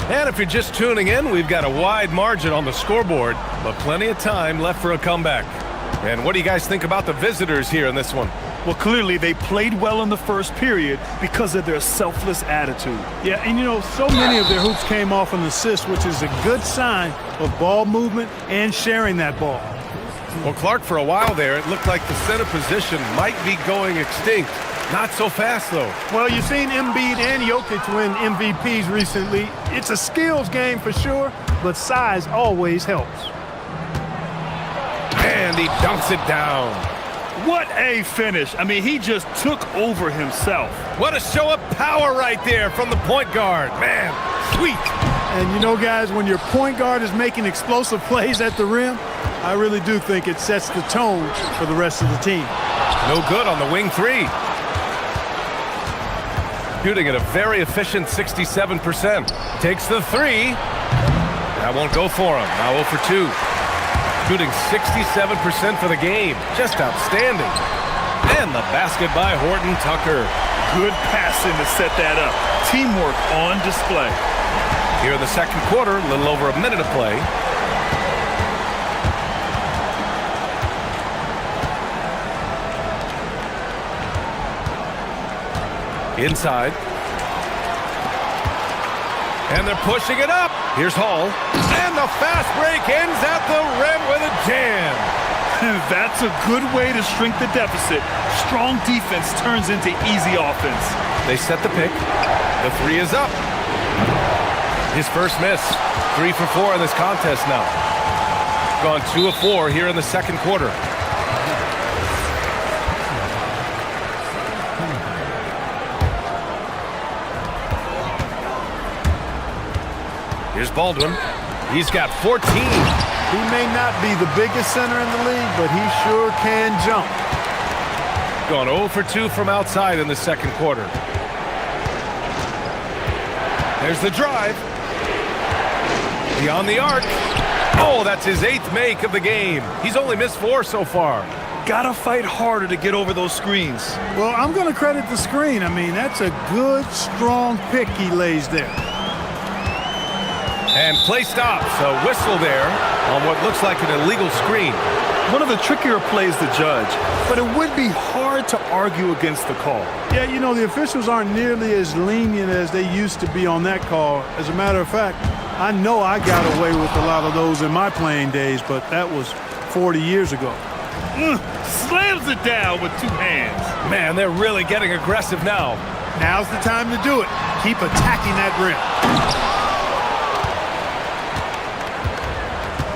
And if you're just tuning in, we've got a wide margin on the scoreboard, but plenty of time left for a comeback. And what do you guys think about the visitors here in this one? Well, clearly they played well in the first period because of their selfless attitude. Yeah, and you know, so many of their hoops came off an assist, which is a good sign of ball movement and sharing that ball. Well, Clark, for a while there, it looked like the center position might be going extinct. Not so fast, though. Well, you've seen Embiid and Jokic win MVPs recently. It's a skills game for sure, but size always helps. And he dunks it down. What a finish. I mean, he just took over himself. What a show of power right there from the point guard. Man, sweet. And you know, guys, when your point guard is making explosive plays at the rim, I really do think it sets the tone for the rest of the team. No good on the wing three. Shooting at a very efficient 67%. Takes the three. That won't go for him. Now 0 for 2. Shooting 67% for the game. Just outstanding. And the basket by Horton Tucker. Good passing to set that up. Teamwork on display. Here in the second quarter, a little over a minute of play. Inside. And they're pushing it up. Here's Hall. And the fast break ends at the rim with a jam. That's a good way to shrink the deficit. Strong defense turns into easy offense. They set the pick. The three is up. His first miss. 3 for 4 in this contest now. Gone 2 of 4 here in the second quarter. Here's Baldwin. He's got 14. He may not be the biggest center in the league, but he sure can jump. Gone 0 for 2 from outside in the second quarter. There's the drive. Beyond the arc. Oh, that's his 8th make of the game. He's only missed 4 so far. Gotta fight harder to get over those screens. Well, I'm going to credit the screen. I mean, that's a good, strong pick he lays there. And play stops. A whistle there on what looks like an illegal screen. One of the trickier plays to judge, but it would be hard to argue against the call. Yeah, you know, the officials aren't nearly as lenient as they used to be on that call. As a matter of fact, I know I got away with a lot of those in my playing days, but that was 40 years ago. Slams it down with 2 hands. Man, they're really getting aggressive now. Now's the time to do it. Keep attacking that rim.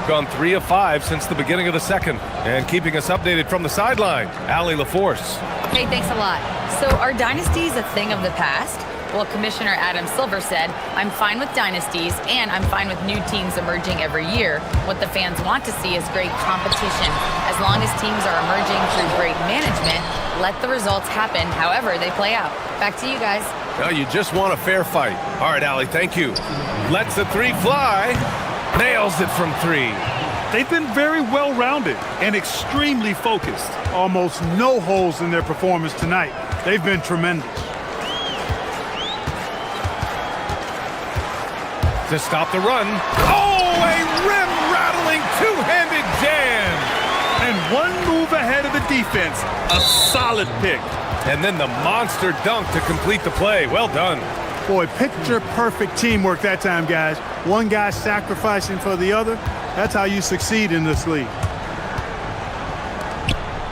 Gone 3 of 5 since the beginning of the second. And keeping us updated from the sideline, Allie LaForce. Hey, thanks a lot. So are dynasties a thing of the past? Well, Commissioner Adam Silver said, I'm fine with dynasties and I'm fine with new teams emerging every year. What the fans want to see is great competition. As long as teams are emerging through great management, let the results happen however they play out. Back to you guys. Well, you just want a fair fight. All right, Allie, thank you. Lets the three fly. Nails it from 3. They've been very well-rounded and extremely focused. Almost no holes in their performance tonight. They've been tremendous. To stop the run. Oh, a rim-rattling two-handed jam. And one move ahead of the defense. A solid pick. And then the monster dunk to complete the play. Well done. Boy, picture-perfect teamwork that time, guys. One guy sacrificing for the other. That's how you succeed in this league.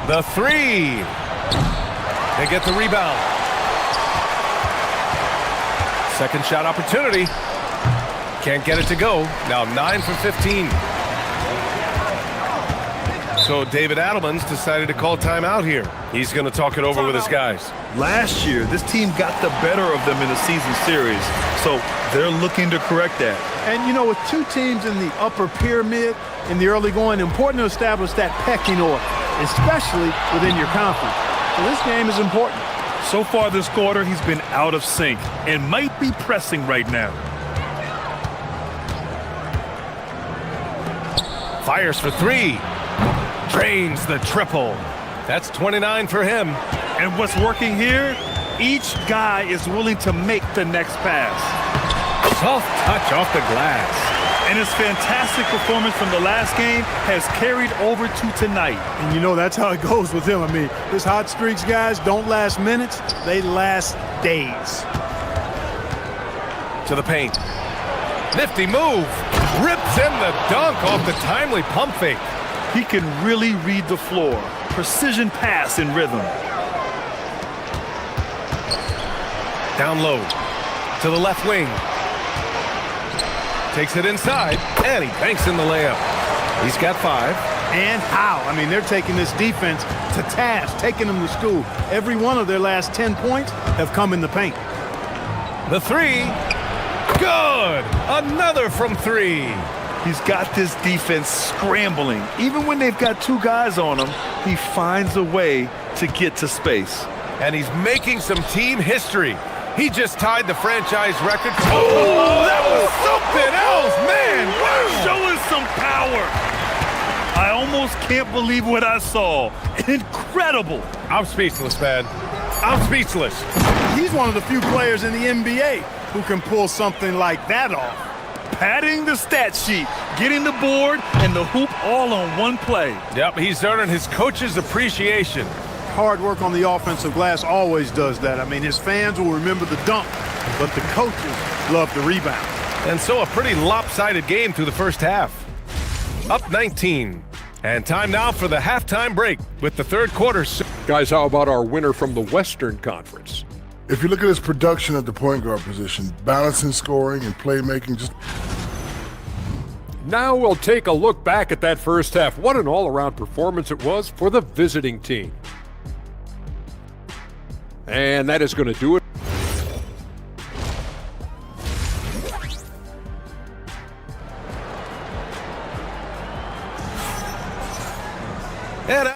The 3. They get the rebound. Second shot opportunity. Can't get it to go. Now 9 for 15. So David Adelman's decided to call timeout here. He's going to talk it over with his guys. Last year, this team got the better of them in the season series, so they're looking to correct that. And, you know, with two teams in the upper pyramid in the early going, important to establish that pecking order, especially within your conference. So this game is important. So far this quarter, he's been out of sync and might be pressing right now. Fires for three. Drains the triple. That's 29 for him. And what's working here? Each guy is willing to make the next pass. Soft touch off the glass. And his fantastic performance from the last game has carried over to tonight. And you know, that's how it goes with him. I mean, his hot streaks, guys, don't last minutes. They last days. To the paint. Nifty move. Rips in the dunk off the timely pump fake. He can really read the floor. Precision pass in rhythm. Down low. To the left wing. Takes it inside, and he banks in the layup. He's got 5. And how? I mean, they're taking this defense to task, taking them to school. Every one of their last 10 points have come in the paint. The 3. Good! Another from 3. He's got this defense scrambling. Even when they've got 2 guys on him, he finds a way to get to space. And he's making some team history. He just tied the franchise record. Oh, that was something else, man! Wow. Showing some power. I almost can't believe what I saw. Incredible. I'm speechless, man. I'm speechless. He's one of the few players in the NBA who can pull something like that off. Padding the stat sheet, getting the board, and the hoop all on one play. Yep, he's earning his coach's appreciation. Hard work on the offensive glass always does that. I mean, his fans will remember the dunk, but the coaches love the rebound. And so a pretty lopsided game through the first half. Up 19. And time now for the halftime break with the third quarter. Guys, how about our winner from the Western Conference? If you look at his production at the point guard position, balancing scoring and playmaking, just... Now we'll take a look back at that first half. What an all-around performance it was for the visiting team. And that is going to do it. And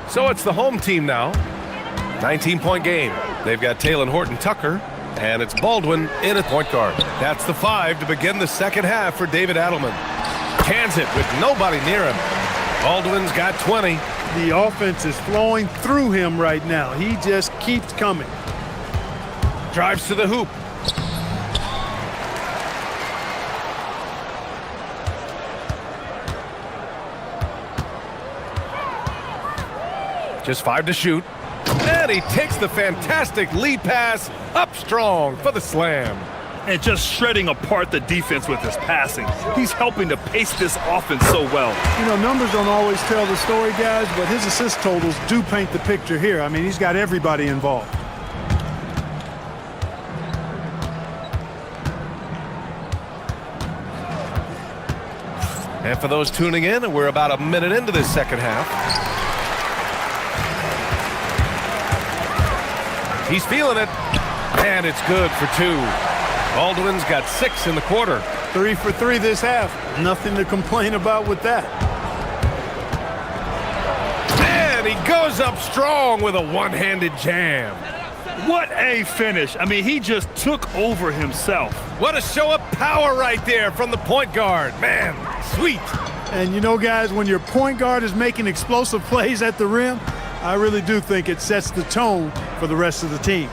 so it's the home team now. 19-point game. They've got Taylor Horton-Tucker, and it's Baldwin in at point guard. That's the 5 to begin the second half for David Adelman. Cans it with nobody near him. Baldwin's got 20. The offense is flowing through him right now. He just keeps coming. Drives to the hoop. Just 5 to shoot. And he takes the fantastic lead pass up strong for the slam. And just shredding apart the defense with his passing. He's helping to pace this offense so well. You know, numbers don't always tell the story, guys, but his assist totals do paint the picture here. I mean, he's got everybody involved. And for those tuning in, we're about a minute into this second half. He's feeling it, and it's good for 2. Baldwin's got 6 in the quarter. 3 for 3 this half. Nothing to complain about with that. And he goes up strong with a one-handed jam. What a finish. I mean, he just took over himself. What a show of power right there from the point guard. Man, sweet. And you know, guys, when your point guard is making explosive plays at the rim, I really do think it sets the tone for the rest of the team.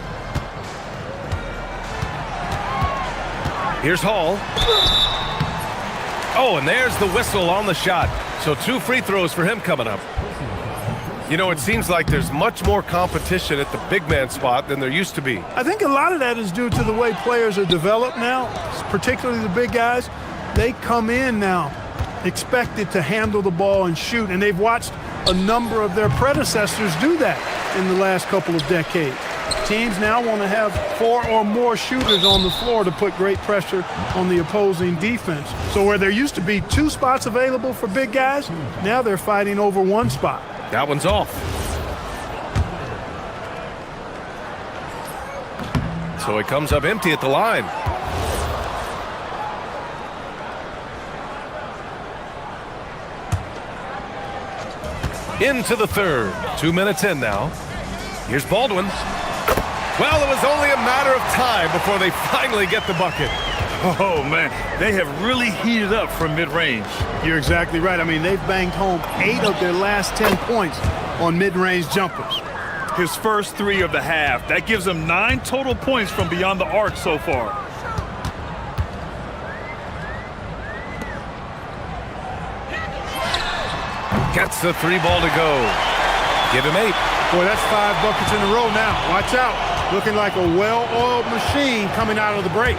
Here's Hall. Oh, and there's the whistle on the shot. So 2 free throws for him coming up. You know, it seems like there's much more competition at the big man spot than there used to be. I think a lot of that is due to the way players are developed now, particularly the big guys. They come in now expected to handle the ball and shoot, and they've watched a number of their predecessors do that in the last couple of decades. Teams now want to have 4 or more shooters on the floor to put great pressure on the opposing defense. So where there used to be 2 spots available for big guys, now they're fighting over 1 spot. That one's off. So it comes up empty at the line. Into the third. 2 minutes in now. Here's Baldwin. Well, it was only a matter of time before they finally get the bucket. Oh, man, they have really heated up from mid-range. You're exactly right. I mean, they've banged home 8 of their last 10 points on mid-range jumpers. His first 3 of the half, that gives him 9 total points from beyond the arc so far. Gets the 3 ball to go. Give him 8. Boy, that's 5 buckets in a row now. Watch out. Looking like a well-oiled machine coming out of the break.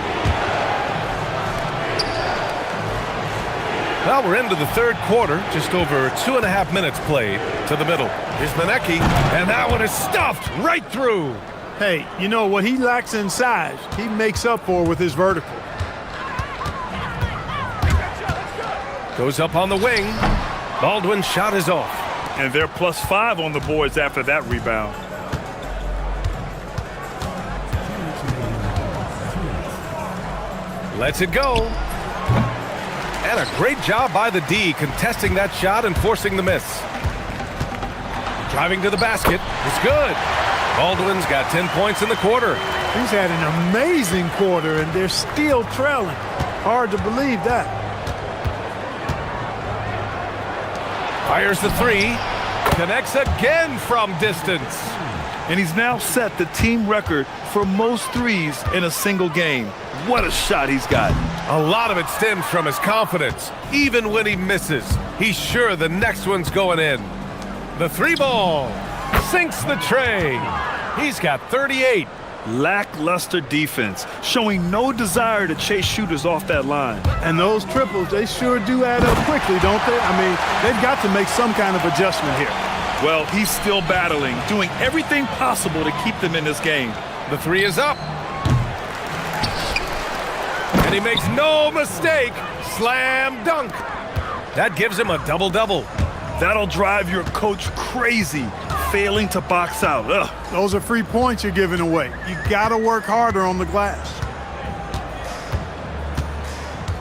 Well, we're into the third quarter. Just over 2.5 minutes played. To the middle. Here's Manecki. And that one is stuffed right through. Hey, you know, what he lacks in size, he makes up for with his vertical. Goes up on the wing. Baldwin's shot is off. And they're +5 on the boards after that rebound. Lets it go. And a great job by the D contesting that shot and forcing the miss. Driving to the basket. It's good. Baldwin's got 10 points in the quarter. He's had an amazing quarter, and they're still trailing. Hard to believe that. Fires the 3. Connects again from distance. And he's now set the team record for most threes in a single game. What a shot he's got. A lot of it stems from his confidence. Even when he misses, he's sure the next one's going in. The 3 ball sinks the tray. He's got 38. Lackluster defense, showing no desire to chase shooters off that line. And those triples, they sure do add up quickly, don't they? I mean, they've got to make some kind of adjustment here. Well, he's still battling, doing everything possible to keep them in this game. The 3 is up. And he makes no mistake. Slam dunk. That gives him a double-double. That'll drive your coach crazy, failing to box out. Ugh. Those are free points you're giving away. You got to work harder on the glass.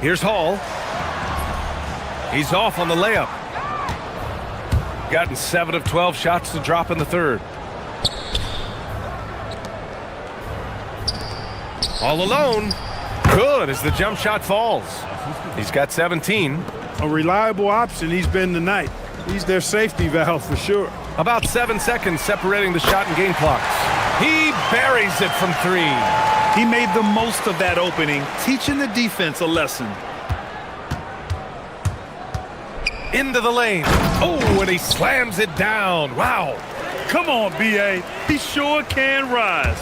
Here's Hall. He's off on the layup. Gotten 7 of 12 shots to drop in the third. All alone. Good as the jump shot falls. He's got 17. A reliable option he's been tonight. He's their safety valve for sure. About 7 seconds separating the shot and game clocks. He buries it from 3. He made the most of that opening, teaching the defense a lesson. Into the lane. Oh, and he slams it down. Wow. Come on, B.A. He sure can rise.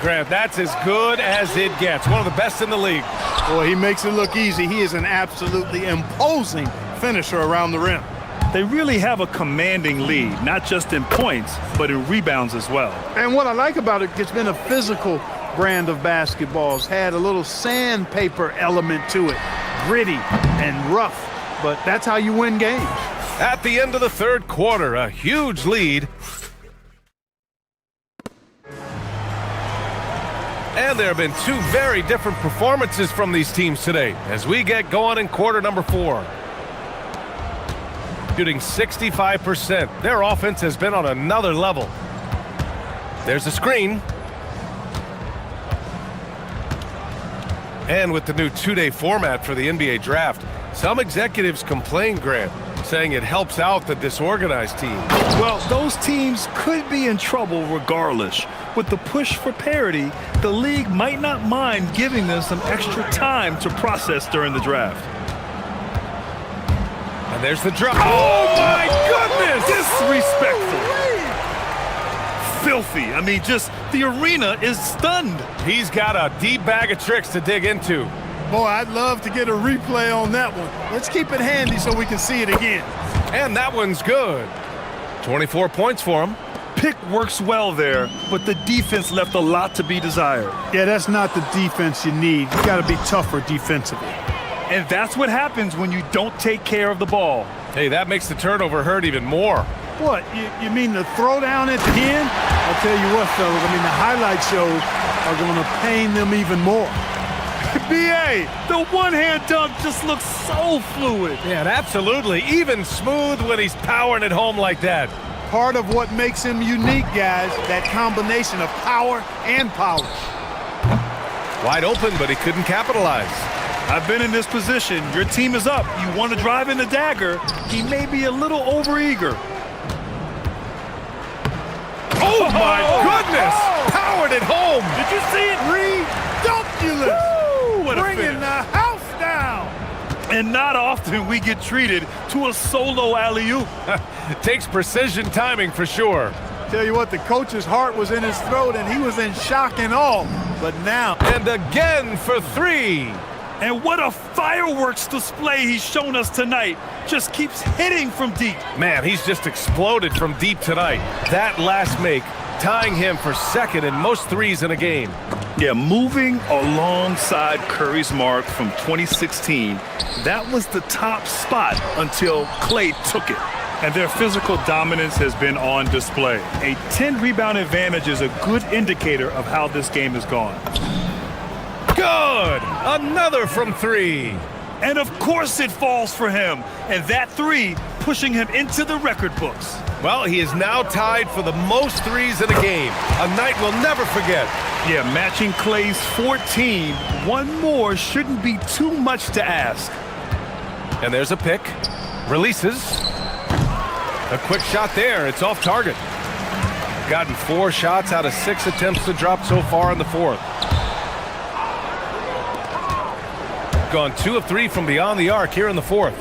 Grant, that's as good as it gets. One of the best in the league. Boy, he makes it look easy. He is an absolutely imposing finisher around the rim. They really have a commanding lead, not just in points, but in rebounds as well. And what I like about it, it's been a physical brand of basketball. It's had a little sandpaper element to it. Gritty and rough, but that's how you win games. At the end of the third quarter, a huge lead. And there have been two very different performances from these teams today as we get going in quarter number 4. Shooting 65%. Their offense has been on another level. There's a screen. And with the new two-day format for the NBA draft, some executives complain, Grant, saying it helps out the disorganized team. Well, those teams could be in trouble regardless. With the push for parity, the league might not mind giving them some extra time to process during the draft. And there's the drop. Oh, my goodness! Disrespectful. Filthy. I mean, just the arena is stunned. He's got a deep bag of tricks to dig into. Boy, I'd love to get a replay on that one. Let's keep it handy so we can see it again. And that one's good. 24 points for him. Pick works well there, but the defense left a lot to be desired. Yeah, that's not the defense you need. You got to be tougher defensively. And that's what happens when you don't take care of the ball. Hey, that makes the turnover hurt even more. What, you mean the throwdown at the end? I'll tell you what, fellas, I mean, the highlight shows are going to pain them even more. B.A., the one-hand dunk just looks so fluid. Yeah, and absolutely. Even smooth when he's powering it home like that. Part of what makes him unique, guys, that combination of power and polish. Wide open, but he couldn't capitalize. I've been in this position. Your team is up. You want to drive in the dagger. He may be a little overeager. Oh, my goodness! Powered it home! Did you see it? Redunculous! What a Bringing finish. the house down! And not often we get treated to a solo alley-oop. Takes precision timing for sure. Tell you what, the coach's heart was in his throat and he was in shock and awe. But now... And again for 3. And what a fireworks display he's shown us tonight. Just keeps hitting from deep. Man, he's just exploded from deep tonight. That last make, tying him for second in most threes in a game. Yeah, moving alongside Curry's mark from 2016, that was the top spot until Klay took it. And their physical dominance has been on display. A 10-rebound advantage is a good indicator of how this game has gone. Good! Another from 3. And of course it falls for him. And that 3 pushing him into the record books. Well, he is now tied for the most threes in a game. A night we'll never forget. Yeah, matching Klay's 14. One more shouldn't be too much to ask. And there's a pick. Releases. A quick shot there. It's off target. Gotten 4 shots out of 6 attempts to drop so far in the 4th. Gone 2 of 3 from beyond the arc here in the 4th.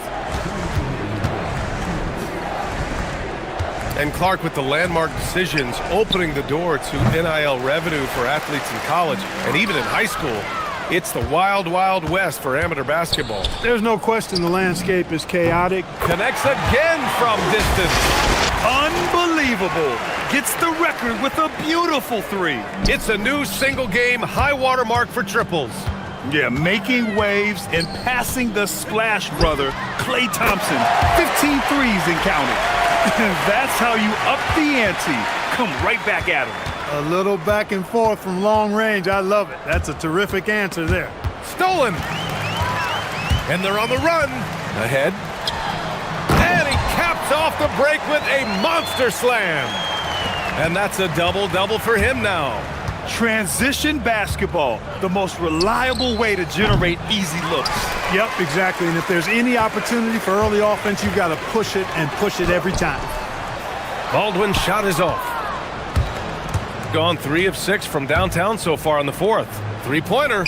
And Clark with the landmark decisions opening the door to NIL revenue for athletes in college and even in high school. It's the wild, wild west for amateur basketball. There's no question the landscape is chaotic. Connects again from distance. Unbelievable. Gets the record with a beautiful 3. It's a new single-game high-water mark for triples. Yeah, making waves and passing the splash brother, Klay Thompson. 15 threes and counting. That's how you up the ante. Come right back at him. A little back and forth from long range. I love it. That's a terrific answer there. Stolen. And they're on the run. Ahead. And he caps off the break with a monster slam. And that's a double-double for him now. Transition basketball, the most reliable way to generate easy looks. Yep, exactly. And if there's any opportunity for early offense, you've got to push it and push it every time. Baldwin's shot is off. Gone 3 of 6 from downtown so far in the 4th. 3-pointer.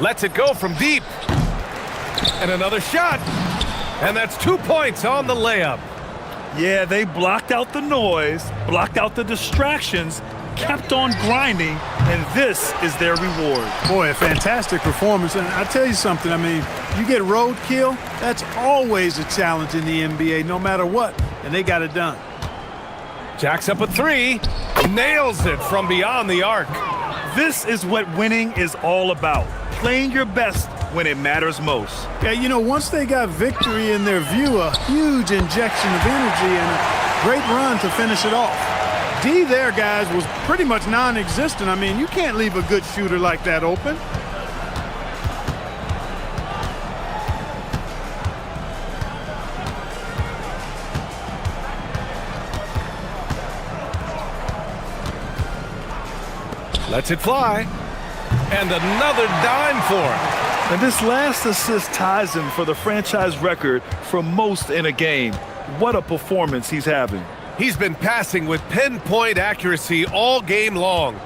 Lets it go from deep. And another shot. And that's 2 points on the layup. Yeah, they blocked out the noise, blocked out the distractions, kept on grinding, and this is their reward. Boy, a fantastic performance. And I'll tell you something, I mean, you get roadkill, that's always a challenge in the NBA, no matter what, and they got it done. Jacks up a 3, nails it from beyond the arc. This is what winning is all about, playing your best when it matters most. Yeah, you know, once they got victory in their view, a huge injection of energy and Great run to finish it off. D there, guys, was pretty much non-existent. I mean, you can't leave a good shooter like that open. Lets it fly. And another dime for him. And this last assist ties him for the franchise record for most in a game. What a performance he's having. He's been passing with pinpoint accuracy all game long.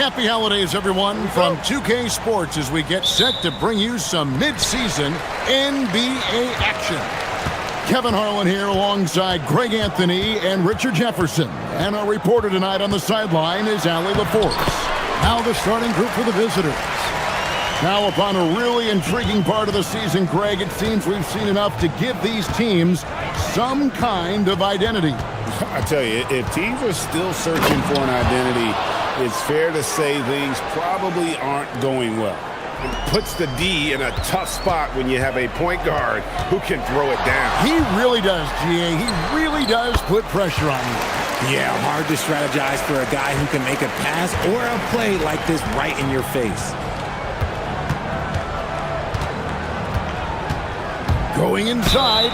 Happy holidays, everyone, from 2K Sports as we get set to bring you some mid-season NBA action. Kevin Harlan here alongside Greg Anthony and Richard Jefferson. And our reporter tonight on the sideline is Allie LaForce. Now the starting group for the visitors. Now upon a really intriguing part of the season, Greg, it seems we've seen enough to give these teams some kind of identity. I tell you, if teams are still searching for an identity, it's fair to say things probably aren't going well. It puts the D in a tough spot when you have a point guard who can throw it down. He really does, GA. He really does put pressure on you. Yeah, hard to strategize for a guy who can make a pass or a play like this right in your face. Going inside,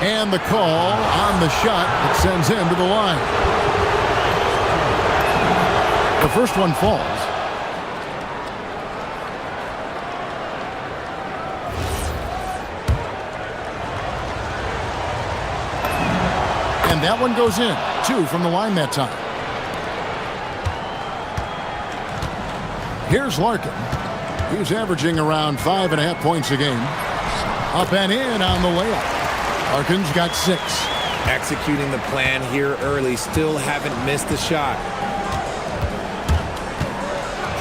and the call on the shot that sends him to the line. The first one falls. And that one goes in. 2 from the line that time. Here's Larkin. He's averaging around 5.5 points a game. Up and in on the layup. Larkin's got 6. Executing the plan here early. Still haven't missed a shot.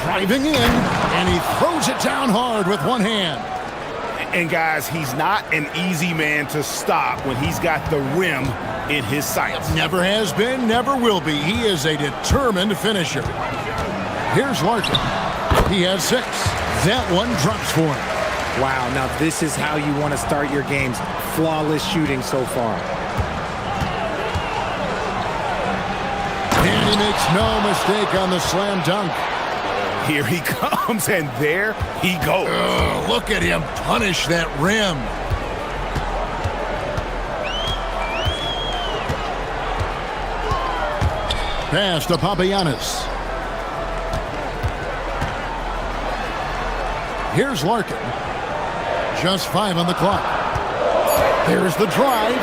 Driving in, and he throws it down hard with one hand. And guys, he's not an easy man to stop when he's got the rim in his sights. Never has been, never will be. He is a determined finisher. Here's Larkin. He has 6. That one drops for him. Wow, now this is how you want to start your games. Flawless shooting so far. And he makes no mistake on the slam dunk. Here he comes, and there he goes. Oh, look at him punish that rim. Pass to Papagiannis. Here's Larkin. Just 5 on the clock. There's the drive.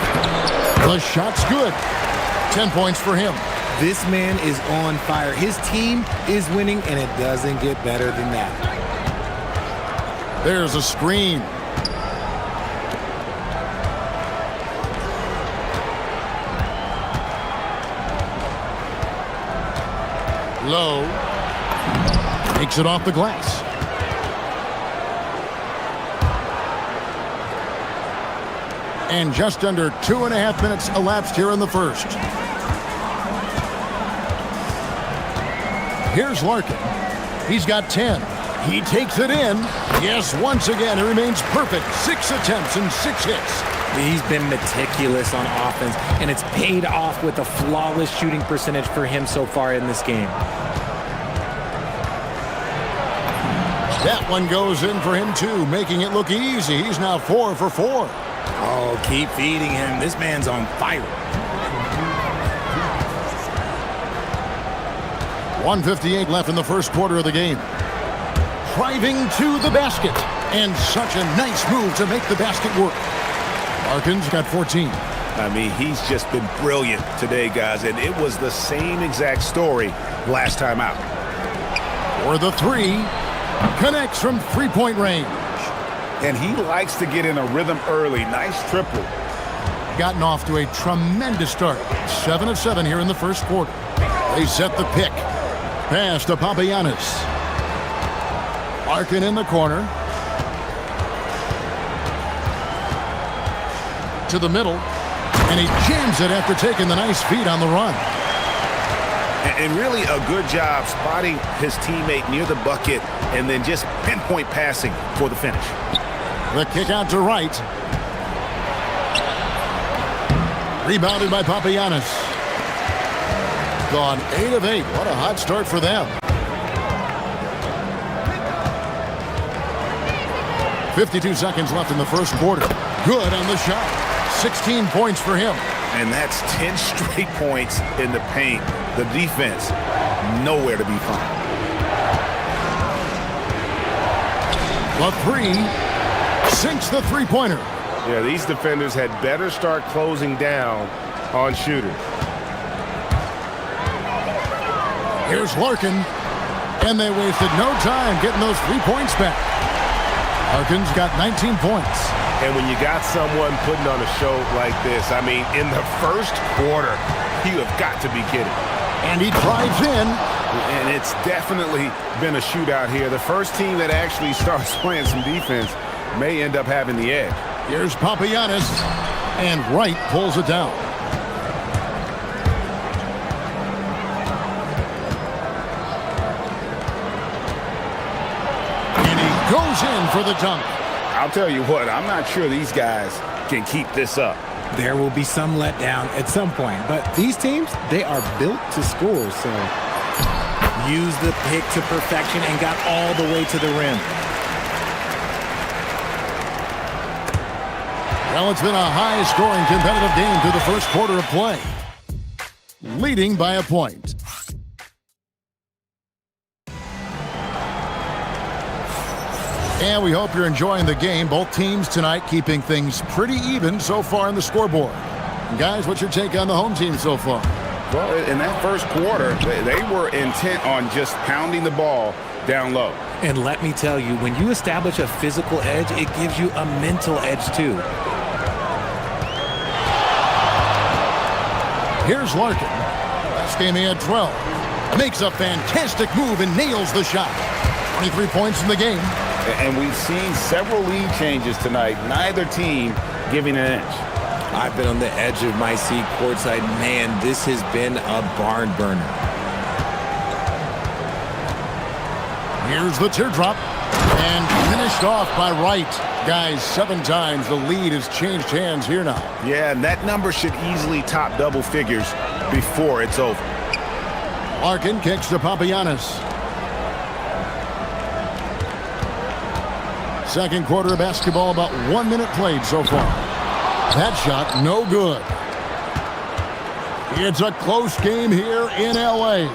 The shot's good. 10 points for him. This man is on fire. His team is winning, and it doesn't get better than that. There's a screen. Low. Takes it off the glass. And just under 2.5 minutes elapsed here in the first. Here's Larkin. He's got 10. He takes it in. Yes, once again, he remains perfect. 6 attempts and 6 hits. He's been meticulous on offense, and it's paid off with a flawless shooting percentage for him so far in this game. That one goes in for him, too, making it look easy. He's now 4 for 4. Oh, keep feeding him. This man's on fire. 1:58 left in the first quarter of the game. Driving to the basket. And such a nice move to make the basket work. Larkin's got 14. I mean, he's just been brilliant today, guys, and it was the same exact story last time out. For the 3. Connects from three-point range. And he likes to get in a rhythm early. Nice triple. Gotten off to a tremendous start. 7 of 7 here in the first quarter. They set the pick. Pass to Papagiannis. Larkin in the corner. To the middle. And he jams it after taking the nice feed on the run. And really a good job spotting his teammate near the bucket and then just pinpoint passing for the finish. The kick out to right. Rebounded by Papagiannis. Gone 8 of 8. What a hot start for them. 52 seconds left in the first quarter. Good on the shot. 16 points for him. And that's 10 straight points in the paint. The defense, nowhere to be found. The 3 sinks the three-pointer. Yeah, these defenders had better start closing down on shooters. Here's Larkin. And they wasted no time getting those 3 points back. Larkin's got 19 points. And when you got someone putting on a show like this, I mean, in the first quarter, you have got to be kidding. And he drives in. And it's definitely been a shootout here. The first team that actually starts playing some defense may end up having the edge. Here's Papagiannis, and Wright pulls it down. And he goes in for the dunk. I'll tell you what, I'm not sure these guys can keep this up. There will be some letdown at some point, but these teams, they are built to score, so use the pick to perfection and got all the way to the rim. Well, it's been a high-scoring competitive game through the first quarter of play. Leading by a point. And we hope you're enjoying the game. Both teams tonight keeping things pretty even so far in the scoreboard. And guys, what's your take on the home team so far? Well, in that first quarter, they were intent on just pounding the ball down low. And let me tell you, when you establish a physical edge, it gives you a mental edge too. Here's Larkin. Last game he had 12. Makes a fantastic move and nails the shot. 23 points in the game. And we've seen several lead changes tonight. Neither team giving an inch. I've been on the edge of my seat courtside. Man, this has been a barn burner. Here's the teardrop. And finished off by Wright. Guys, 7 times the lead has changed hands here now. Yeah, and that number should easily top double figures before it's over. Larkin kicks to Papagiannis. Second quarter of basketball, about 1 minute played so far. That shot, no good. It's a close game here in L.A.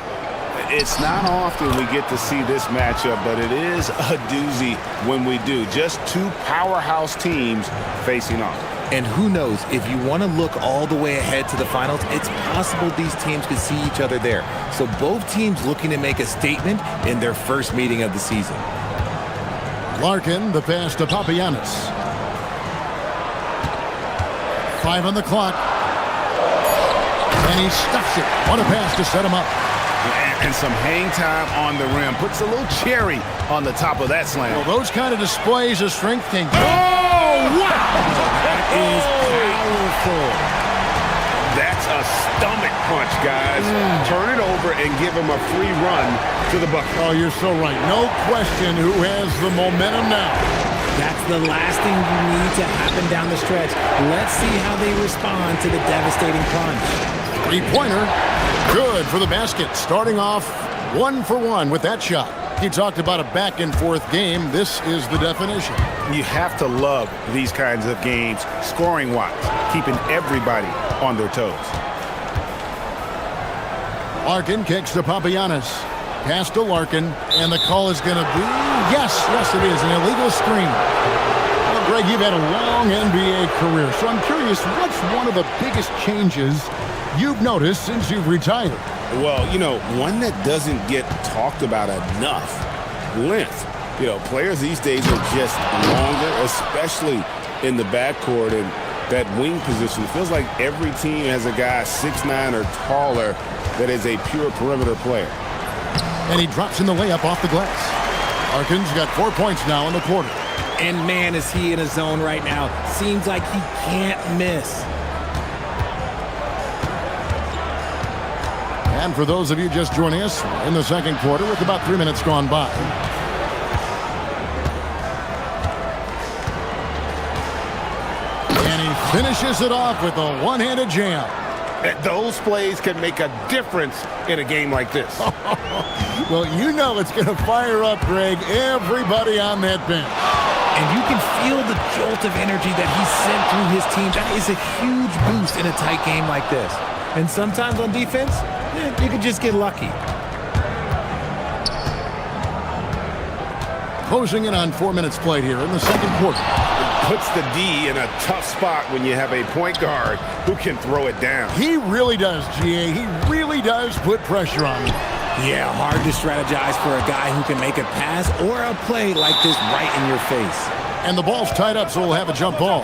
It's not often we get to see this matchup, but it is a doozy when we do. Just two powerhouse teams facing off. And who knows, if you want to look all the way ahead to the finals, it's possible these teams could see each other there. So both teams looking to make a statement in their first meeting of the season. Larkin, the pass to Papagiannis. 5 on the clock. And he stuffs it. What a pass to set him up. And some hang time on the rim. Puts a little cherry on the top of that slam. Well, those kind of displays of strength can... Oh, wow! That is powerful. That's a stomach punch, guys. Turn it over and give him a free run to the bucket. Oh, you're so right. No question who has the momentum now. That's the last thing you need to happen down the stretch. Let's see how they respond to the devastating punch. Three-pointer. Good for the basket. Starting off 1 for 1 with that shot. He talked about a back-and-forth game. This is the definition. You have to love these kinds of games, scoring-wise, keeping everybody on their toes. Larkin kicks to Papagiannis. Pass to Larkin, and the call is going to be... Yes, it is. An illegal screen. Well, Greg, you've had a long NBA career, so I'm curious, what's one of the biggest changes you've noticed since you've retired? Well, you know, one that doesn't get talked about enough, length. You know, players these days are just longer, especially in the backcourt and that wing position. It feels like every team has a guy 6'9" or taller that is a pure perimeter player. And he drops in the layup off the glass. Larkin's got 4 points now in the quarter. And man, is he in a zone right now. Seems like he can't miss. And for those of you just joining us, in the second quarter with about 3 minutes gone by. And he finishes it off with a one-handed jam. Those plays can make a difference in a game like this. Well, you know it's going to fire up, Greg, everybody on that bench. And you can feel the jolt of energy that he sent through his team. That is a huge boost in a tight game like this. And sometimes on defense, you can just get lucky. Closing in on 4 minutes played here in the second quarter. Puts the D in a tough spot when you have a point guard who can throw it down. He really does, GA. He really does put pressure on him. Yeah, hard to strategize for a guy who can make a pass or a play like this right in your face. And the ball's tied up, so we'll have a jump ball.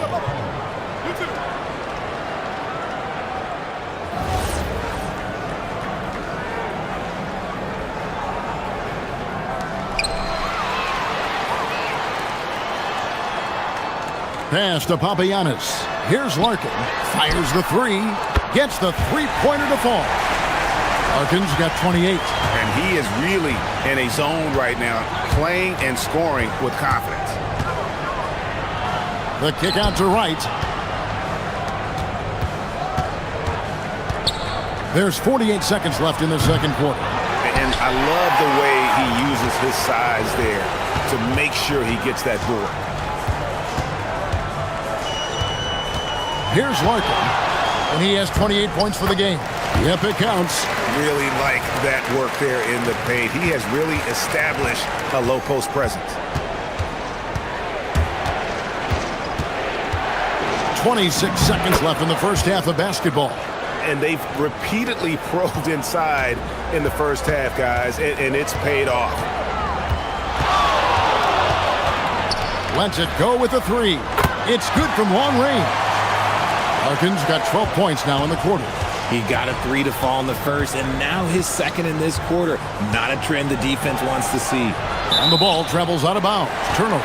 Pass to Papagiannis. Here's Larkin. Fires the three. Gets the three-pointer to fall. Larkin's got 28. And he is really in a zone right now, playing and scoring with confidence. The kick out to right. There's 48 seconds left in the second quarter. And I love the way he uses his size there to make sure he gets that board. Here's Larkin, and he has 28 points for the game. Yep, it counts. Really like that work there in the paint. He has really established a low post presence. 26 seconds left in the first half of basketball. And they've repeatedly probed inside in the first half, guys, and it's paid off. Lets it go with a three. It's good from long range. Larkin's got 12 points now in the quarter. He got a three to fall in the first, and now his second in this quarter. Not a trend the defense wants to see. And the ball travels out of bounds. Turnover.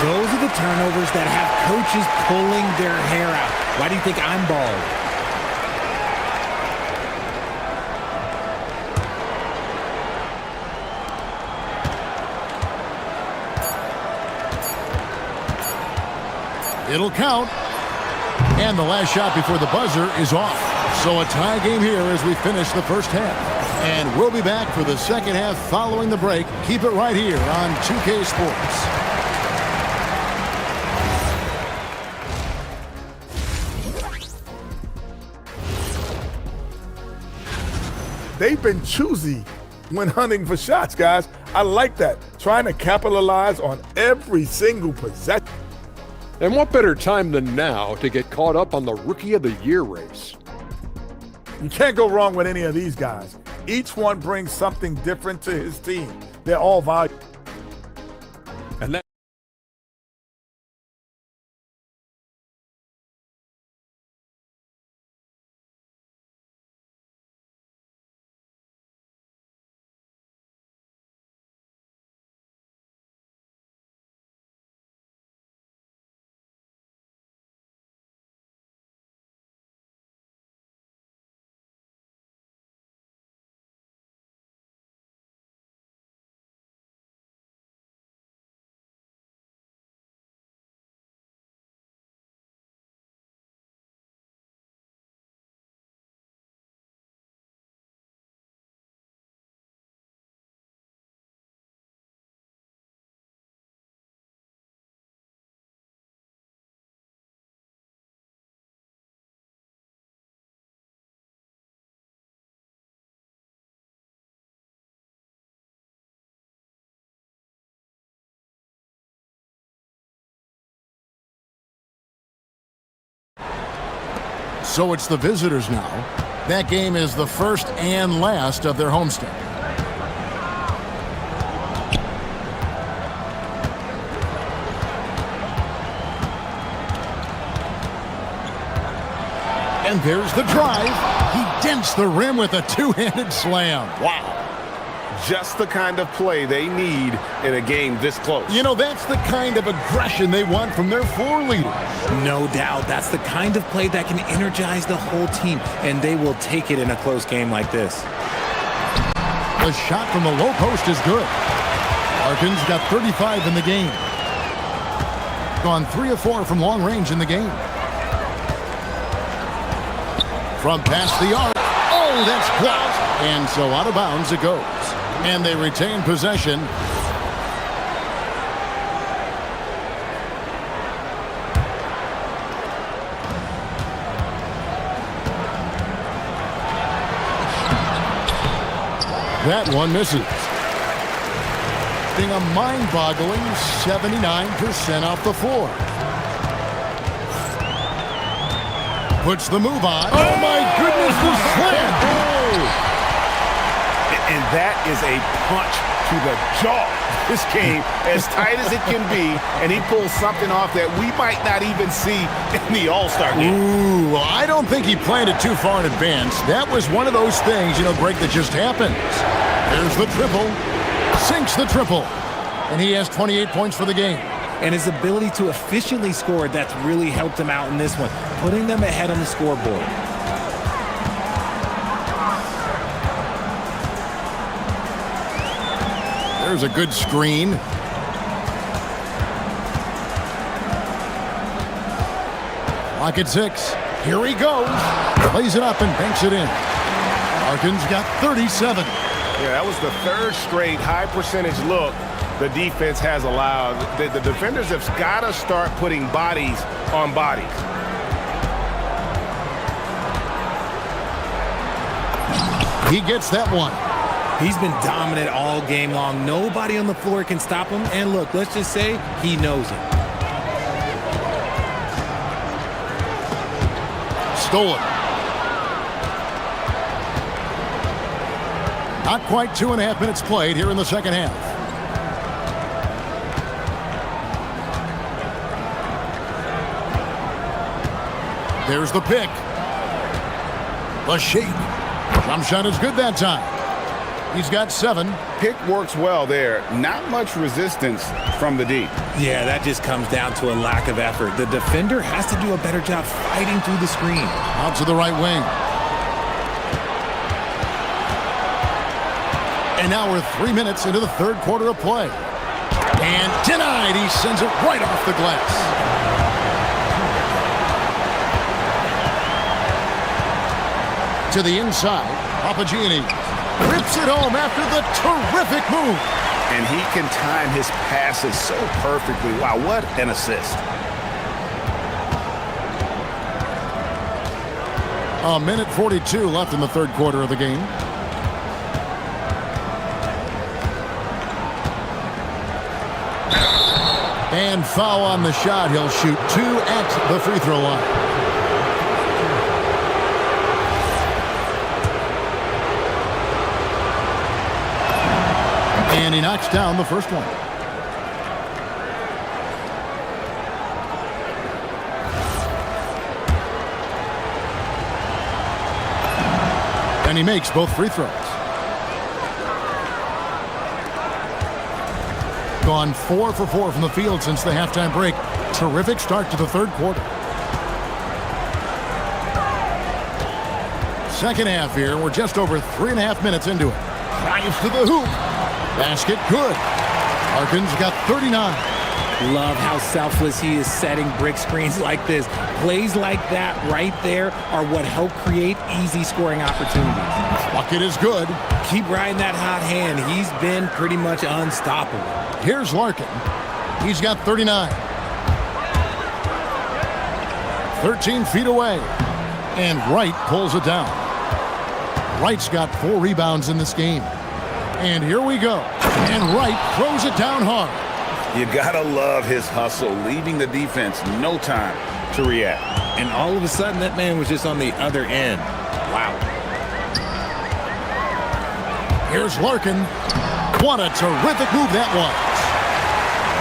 Those are the turnovers that have coaches pulling their hair out. Why do you think I'm bald? It'll count. And the last shot before the buzzer is off. So a tie game here as we finish the first half. And we'll be back for the second half following the break. Keep it right here on 2K Sports. They've been choosy when hunting for shots, guys. I like that. Trying to capitalize on every single possession. And what better time than now to get caught up on the Rookie of the Year race? You can't go wrong with any of these guys. Each one brings something different to his team. They're all valuable. And that So it's the visitors now. That game is the first and last of their homestand. And there's the drive. He dents the rim with a two-handed slam. Wow. Just the kind of play they need in a game this close. You know, that's the kind of aggression they want from their floor leader. No doubt. That's the kind of play that can energize the whole team, and they will take it in a close game like this. The shot from the low post is good. Larkin's got 35 in the game. Gone 3 of 4 from long range in the game. From past the arc. Oh, that's blocked. And so out of bounds it goes. And they retain possession. That one misses. Being a mind-boggling 79% off the floor. Puts the move on. Oh my goodness, the slam! And that is a punch to the jaw. This game as tight as it can be, and he pulls something off that we might not even see in the All-Star game. Ooh, well, I don't think he planned it too far in advance. That was one of those things, Greg, that just happens. There's the triple, sinks the triple, and he has 28 points for the game. And his ability to efficiently score, that's really helped him out in this one, putting them ahead on the scoreboard. There's a good screen. Clock at 6. Here he goes. Plays it up and banks it in. Larkin's got 37. Yeah, that was the third straight high percentage look the defense has allowed. The defenders have got to start putting bodies on bodies. He gets that one. He's been dominant all game long. Nobody on the floor can stop him. And look, let's just say he knows it. Stolen. Not quite 2.5 minutes played here in the second half. There's the pick. The shake. Jump shot is good that time. He's got 7. Pick works well there. Not much resistance from the D. Yeah, that just comes down to a lack of effort. The defender has to do a better job fighting through the screen. Out to the right wing. And now we're 3 minutes into the third quarter of play. And denied. He sends it right off the glass. To the inside. Papagianni rips it home after the terrific move. And he can time his passes so perfectly. Wow, what an assist. A minute 42 left in the third quarter of the game. And foul on the shot. He'll shoot 2 at the free throw line. And he knocks down the first one. And he makes both free throws. Gone 4 for 4 from the field since the halftime break. Terrific start to the third quarter. Second half here. We're just over 3.5 minutes into it. Drives to the hoop. Basket good. Larkin's got 39. Love how selfless he is setting brick screens like this. Plays like that right there are what help create easy scoring opportunities. Bucket is good. Keep riding that hot hand. He's been pretty much unstoppable. Here's Larkin. He's got 39. 13 feet away. And Wright pulls it down. Wright's got 4 rebounds in this game. And here we go. And Wright throws it down hard. You gotta love his hustle, leaving the defense no time to react. And all of a sudden, that man was just on the other end. Wow. Here's Larkin. What a terrific move that was.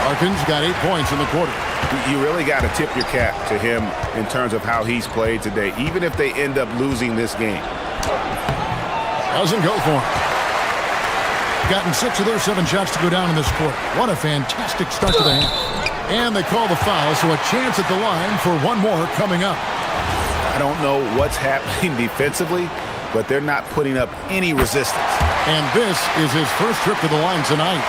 Larkin's got 8 points in the quarter. You really got to tip your cap to him in terms of how he's played today, even if they end up losing this game. Doesn't go for him. Gotten 6 of their 7 shots to go down in this quarter. What a fantastic start to the half. And they call the foul, so a chance at the line for one more coming up. I don't know what's happening defensively, but they're not putting up any resistance. And this is his first trip to the line tonight.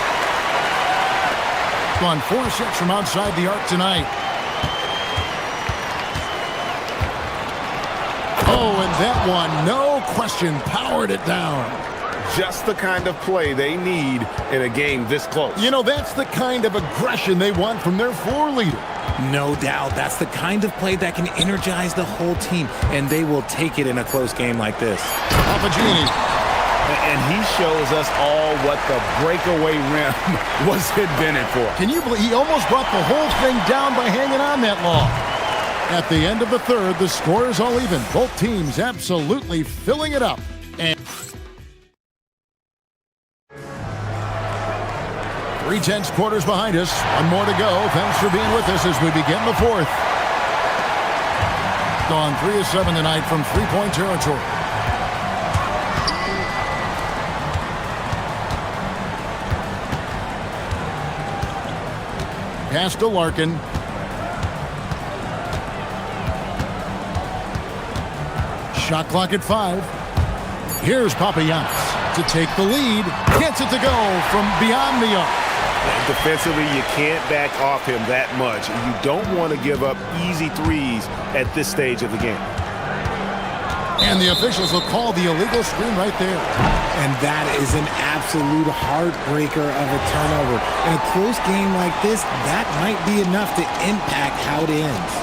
Gone 4-6 from outside the arc tonight. Oh, and that one, no question, powered it down. Just the kind of play they need in a game this close. You know, that's the kind of aggression they want from their floor leader. No doubt. That's the kind of play that can energize the whole team, and they will take it in a close game like this. Papagianni. And he shows us all what the breakaway rim was invented for. Can you believe he almost brought the whole thing down by hanging on that long? At the end of the third, the score is all even. Both teams absolutely filling it up. And 3/10 quarters behind us. One more to go. Thanks for being with us as we begin the fourth. Gone 3 of 7 tonight from three-point territory. Pass to Larkin. Shot clock at 5. Here's Papagiannis to take the lead. Gets it to go from beyond the arc. Defensively, you can't back off him that much. You don't want to give up easy threes at this stage of the game. And the officials will call the illegal screen right there. And that is an absolute heartbreaker of a turnover. In a close game like this, that might be enough to impact how it ends.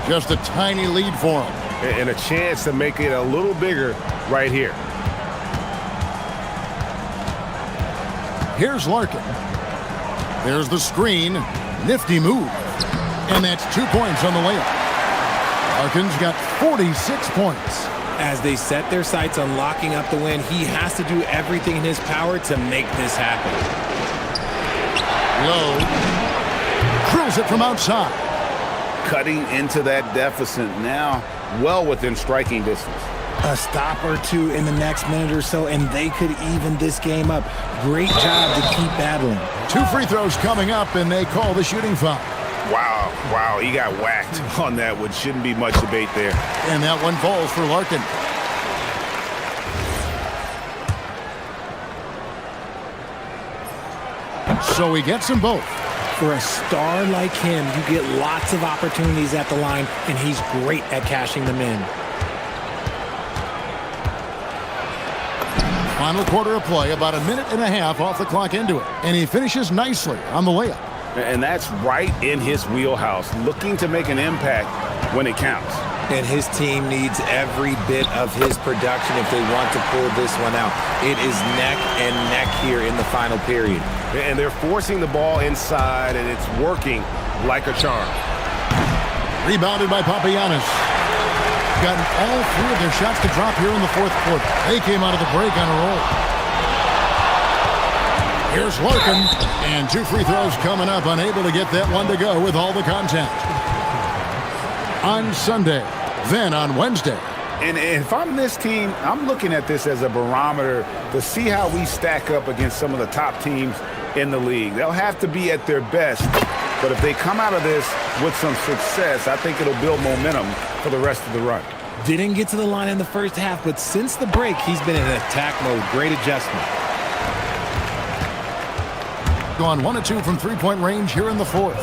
Just a tiny lead for him. And a chance to make it a little bigger right here. Here's Larkin. There's the screen. Nifty move. And that's 2 points on the layup. Larkin's got 46 points. As they set their sights on locking up the win, he has to do everything in his power to make this happen. Low. Drills it from outside. Cutting into that deficit now, well within striking distance. A stop or two in the next minute or so, and they could even this game up. Great job to keep battling. 2 free throws coming up, and they call the shooting foul. Wow, he got whacked on that one. Shouldn't be much debate there. And that one falls for Larkin. So he gets them both. For a star like him, you get lots of opportunities at the line, and he's great at cashing them in. Final quarter of play, about a minute and a half off the clock into it. And he finishes nicely on the layup. And that's right in his wheelhouse, looking to make an impact when it counts. And his team needs every bit of his production if they want to pull this one out. It is neck and neck here in the final period. And they're forcing the ball inside, and it's working like a charm. Rebounded by Papagiannis. Gotten all 3 of their shots to drop here in the fourth quarter. They came out of the break on a roll. Here's Larkin, and 2 free throws coming up, unable to get that one to go with all the contact. On Sunday, then on Wednesday. And if I'm this team, I'm looking at this as a barometer to see how we stack up against some of the top teams in the league. They'll have to be at their best, but if they come out of this with some success, I think it'll build momentum for the rest of the run. Didn't get to the line in the first half, but since the break, he's been in attack mode. Great adjustment. Gone 1 of 2 from three-point range here in the fourth.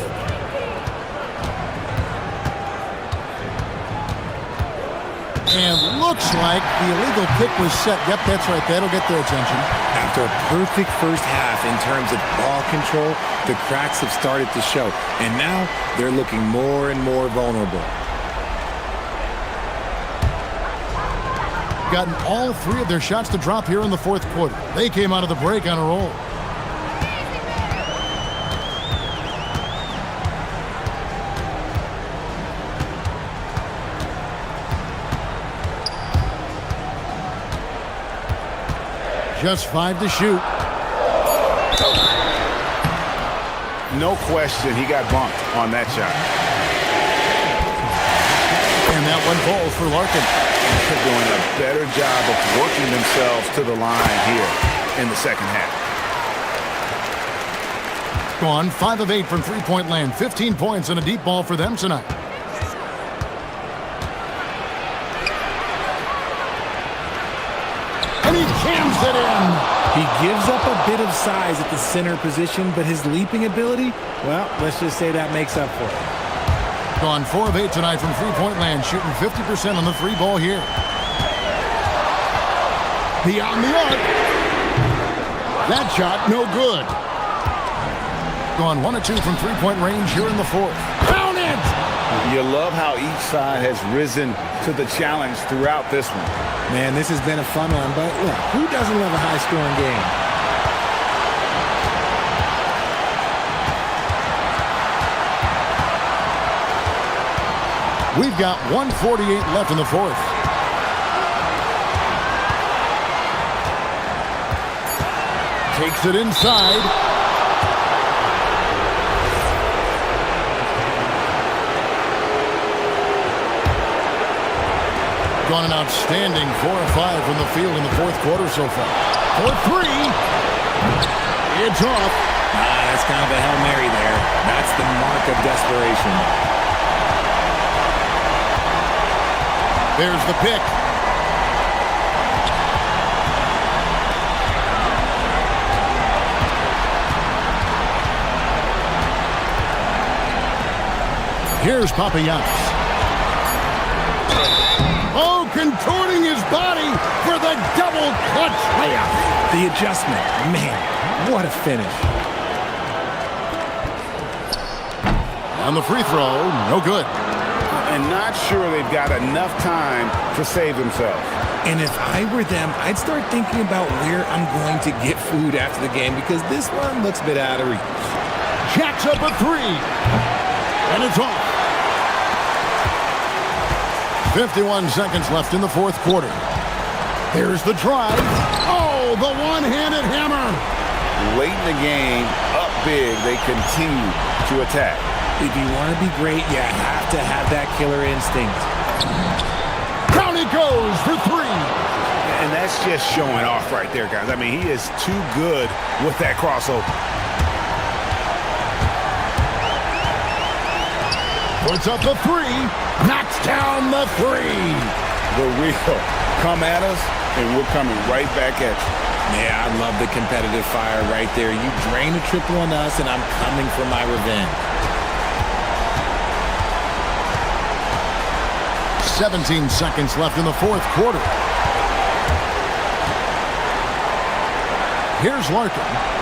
And looks like the illegal kick was set. Yep, that's right. That'll get their attention. After a perfect first half in terms of ball control, the cracks have started to show. And now they're looking more and more vulnerable. Gotten all 3 of their shots to drop here in the fourth quarter. They came out of the break on a roll. Just 5 to shoot. No question, he got bumped on that shot. And that one falls for Larkin. They're doing a better job of working themselves to the line here in the second half. Gone 5 of 8 from three-point land. 15 points and a deep ball for them tonight. And he jams it in. He gives up a bit of size at the center position, but his leaping ability, well, let's just say that makes up for it. Gone 4 of 8 tonight from three-point land, shooting 50% on the 3 ball here. Beyond the arc. That shot, no good. Gone 1 of 2 from three-point range here in the fourth. Count it! You love how each side has risen to the challenge throughout this one. Man, this has been a fun one, but look, who doesn't love a high-scoring game? We've got 1:48 left in the fourth. Takes it inside. Gone an outstanding 4 or 5 from the field in the fourth quarter so far. For 3. It's off. That's kind of a Hail Mary there. That's the mark of desperation. There's the pick. Here's Papagiannis. Oh, contorting his body for the double clutch layup. The adjustment. Man, what a finish. On the free throw, no good. And not sure they've got enough time to save themselves. And if I were them, I'd start thinking about where I'm going to get food after the game because this one looks a bit out of reach. Jacks up a 3. And it's off. 51 seconds left in the fourth quarter. Here's the drive. Oh, the one-handed hammer. Late in the game, up big, they continue to attack. If you want to be great, you have to have that killer instinct. Down he goes for 3. And that's just showing off right there, guys. I mean, he is too good with that crossover. Puts up the 3. Knocks down the 3. The real come at us, and we're coming right back at you. Yeah, I love the competitive fire right there. You drain a triple on us, and I'm coming for my revenge. 17 seconds left in the fourth quarter. Here's Larkin.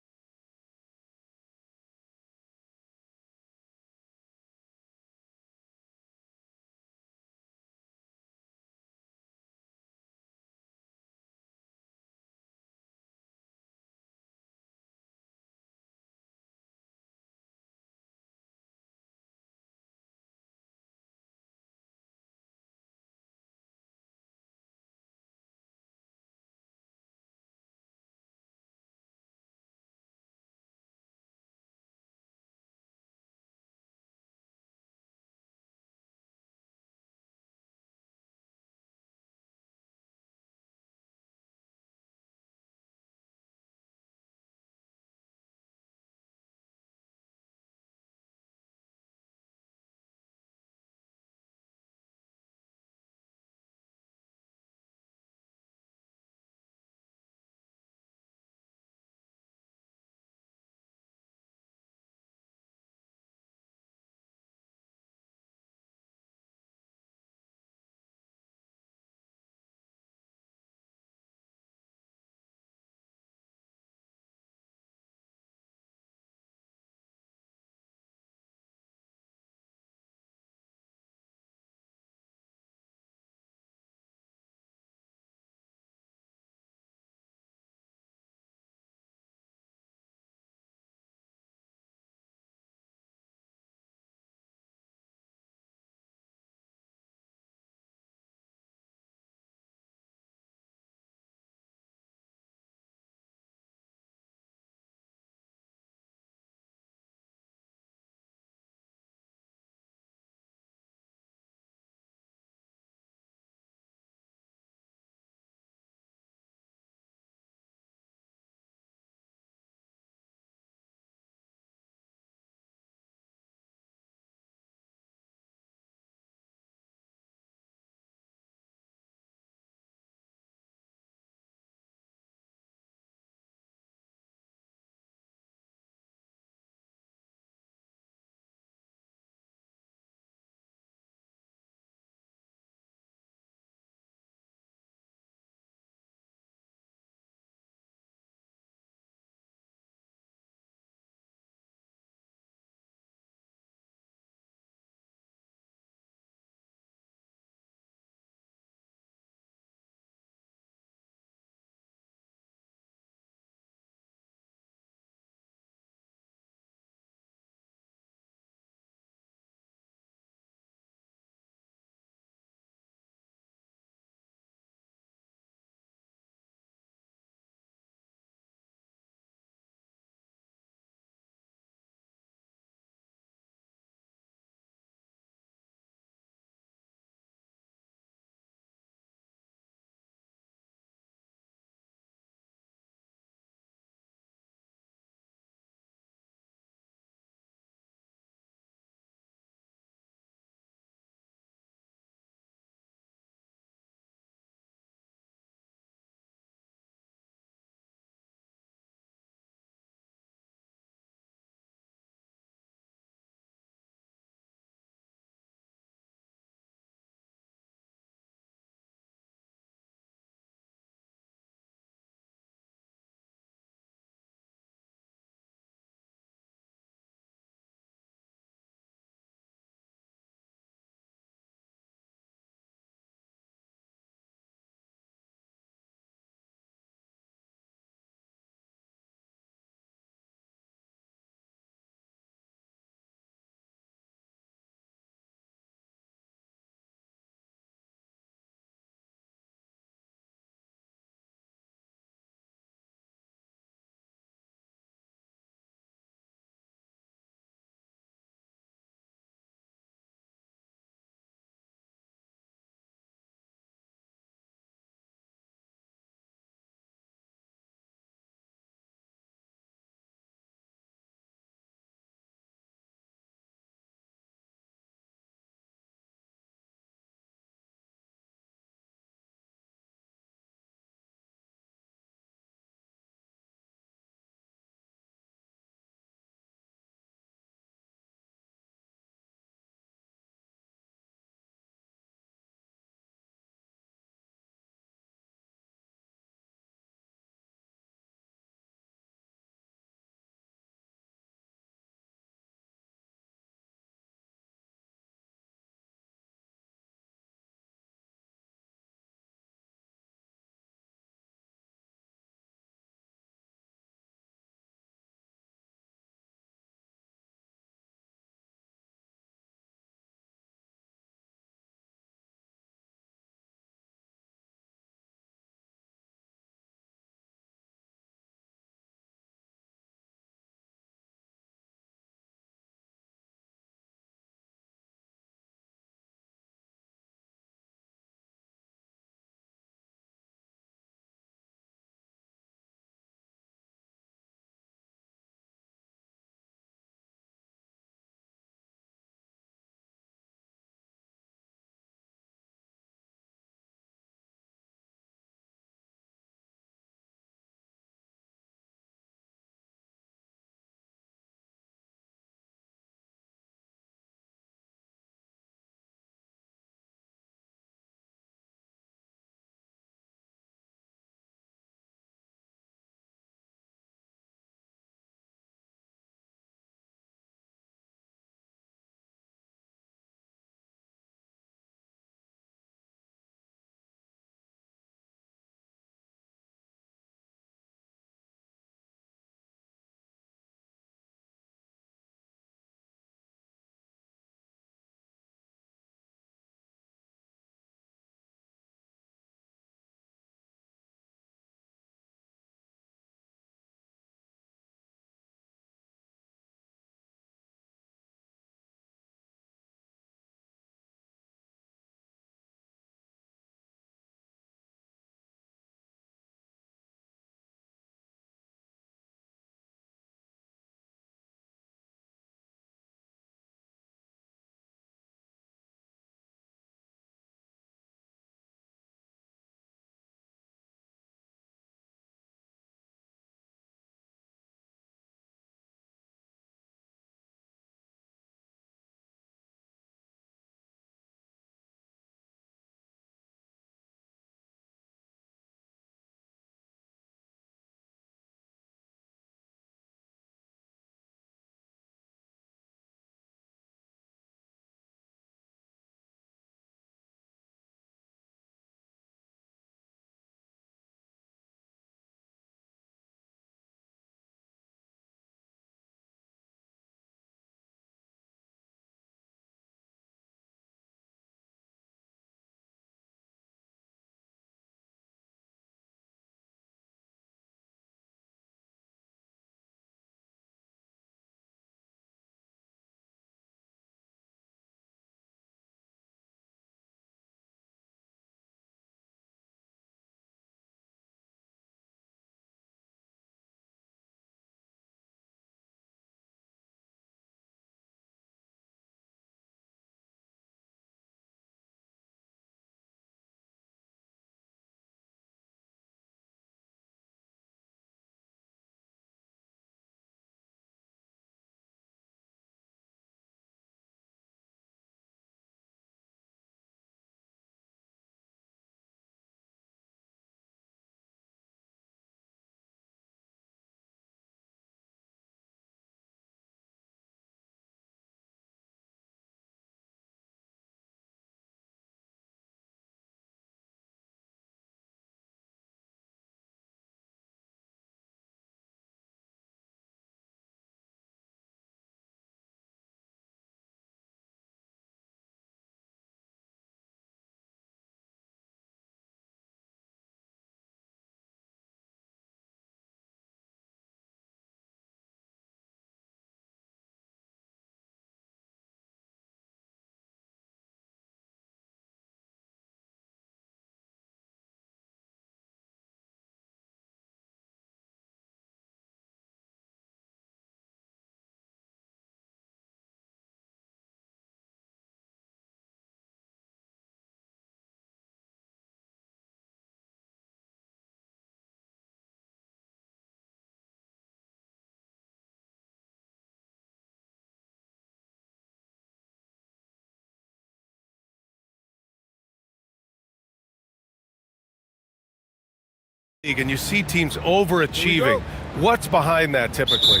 And you see teams overachieving. What's behind that typically?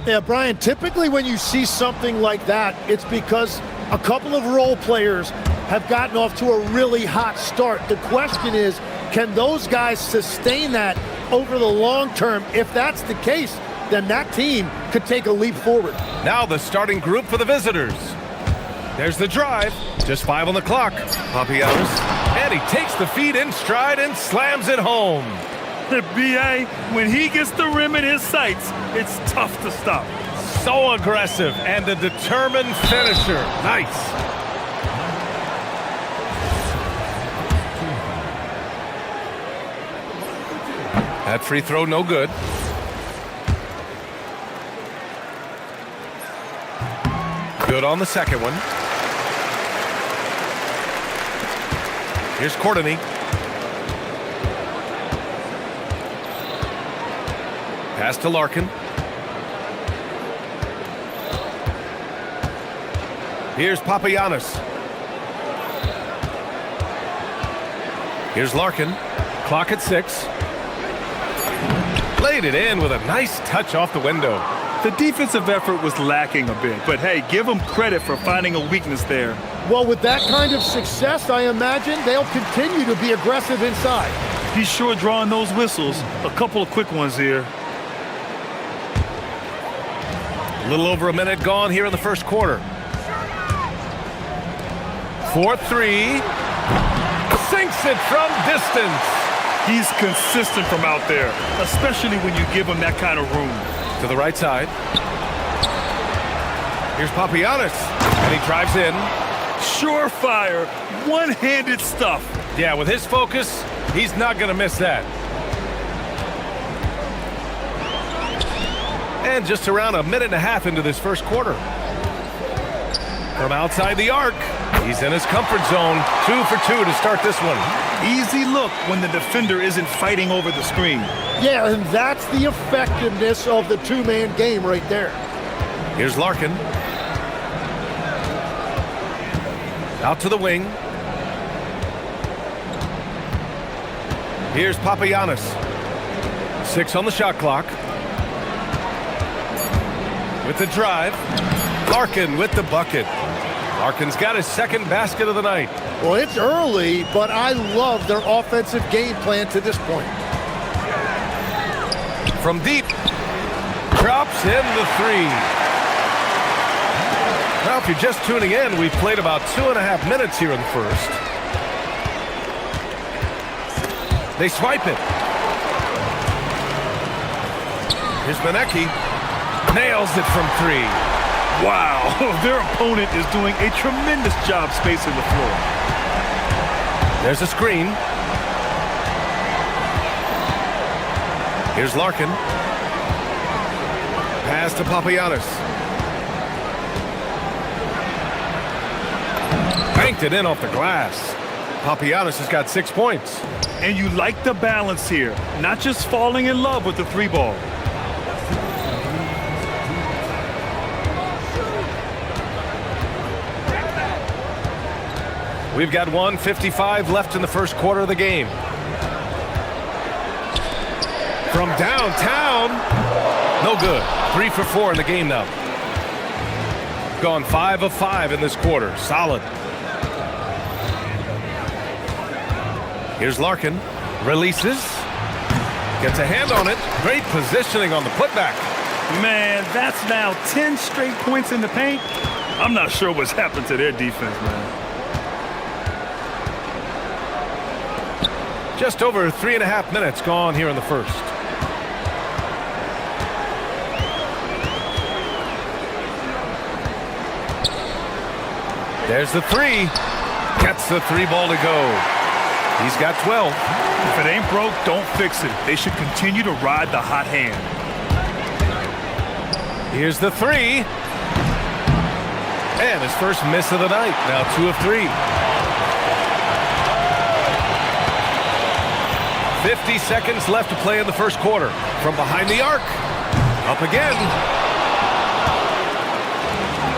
Yeah, Brian, typically when you see something like that, it's because a couple of role players have gotten off to a really hot start. The question is, can those guys sustain that over the long term? If that's the case, then that team could take a leap forward. Now the starting group for the visitors. There's the drive. Just 5 on the clock. Papagiannis. And he takes the feed in stride and slams it home. The BA, when he gets the rim in his sights, it's tough to stop. So aggressive and a determined finisher. Nice. That free throw no good. Good on the second one. Here's Courtney. Pass to Larkin. Here's Papagiannis. Here's Larkin. Clock at 6. Laid it in with a nice touch off the window. The defensive effort was lacking a bit, but hey, give them credit for finding a weakness there. Well, with that kind of success, I imagine they'll continue to be aggressive inside. He's sure drawing those whistles. A couple of quick ones here. A little over a minute gone here in the first quarter. 4-3. Sinks it from distance. He's consistent from out there, especially when you give him that kind of room. To the right side. Here's Papagiannis. And he drives in. Surefire, one-handed stuff. Yeah, with his focus, he's not going to miss that. And just around a minute and a half into this first quarter. From outside the arc, he's in his comfort zone. 2 for 2 to start this one. Easy look when the defender isn't fighting over the screen. Yeah, and that's the effectiveness of the two-man game right there. Here's Larkin. Out to the wing. Here's Papagiannis. 6 on the shot clock. With the drive. Larkin with the bucket. Larkin's got his second basket of the night. Well, it's early, but I love their offensive game plan to this point. From deep. Drops in the 3. Now, if you're just tuning in, we've played about 2.5 minutes here in the first. They swipe it. Here's Manecki. Nails it from 3. Wow, their opponent is doing a tremendous job spacing the floor. There's a screen. Here's Larkin. Pass to Papagiannis. Banked it in off the glass. Papagiannis has got 6 points. And you like the balance here, not just falling in love with the 3 ball. We've got 1:55 left in the first quarter of the game. From downtown, no good. 3 for 4 in the game now. Gone 5 of 5 in this quarter. Solid. Here's Larkin. Releases. Gets a hand on it. Great positioning on the putback. Man, that's now 10 straight points in the paint. I'm not sure what's happened to their defense, man. Just over 3.5 minutes gone here in the first. There's the 3. Gets the 3 ball to go. He's got 12. If it ain't broke, don't fix it. They should continue to ride the hot hand. Here's the 3. And his first miss of the night. Now 2 of 3. 50 seconds left to play in the first quarter. From behind the arc. Up again.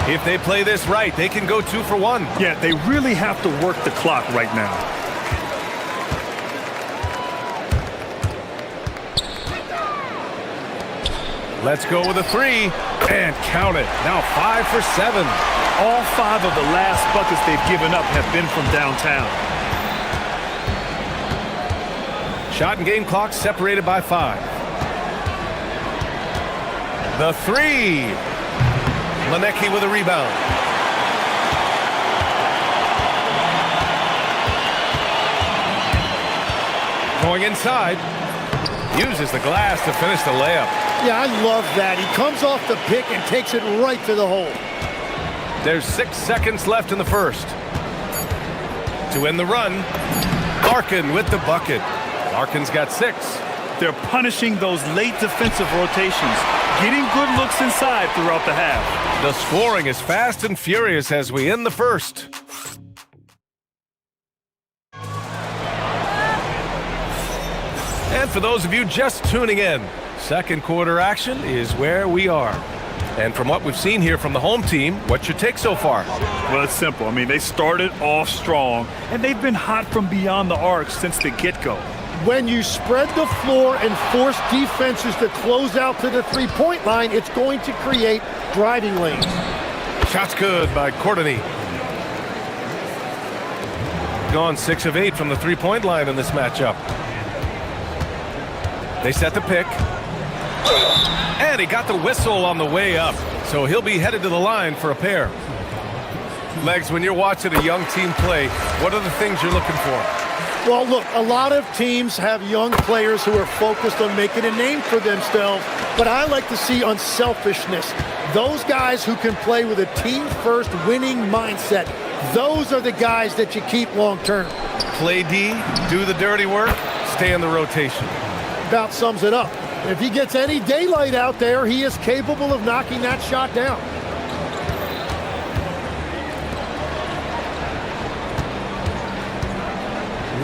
If they play this right, they can go 2 for 1. Yeah, they really have to work the clock right now. Let's go with a three, and count it. Now 5 for 7. All 5 of the last buckets they've given up have been from downtown. Shot and game clock separated by 5. The three. Manecki with a rebound. Going inside. Uses the glass to finish the layup. Yeah, I love that. He comes off the pick and takes it right to the hole. There's 6 seconds left in the first. To end the run, Larkin with the bucket. Larkin's got 6. They're punishing those late defensive rotations, getting good looks inside throughout the half. The scoring is fast and furious as we end the first. And for those of you just tuning in, second quarter action is where we are. And from what we've seen here from the home team, what's your take so far? Well, it's simple. I mean, they started off strong, and they've been hot from beyond the arc since the get-go. When you spread the floor and force defenses to close out to the three-point line, it's going to create driving lanes. Shots good by Courtney. Gone 6 of 8 from the three-point line in this matchup. They set the pick. And he got the whistle on the way up. So he'll be headed to the line for a pair. Legs, when you're watching a young team play, what are the things you're looking for? Well, look, a lot of teams have young players who are focused on making a name for themselves, but I like to see unselfishness. Those guys who can play with a team-first winning mindset, those are the guys that you keep long-term. Play D, do the dirty work, stay in the rotation. About sums it up. If he gets any daylight out there, he is capable of knocking that shot down.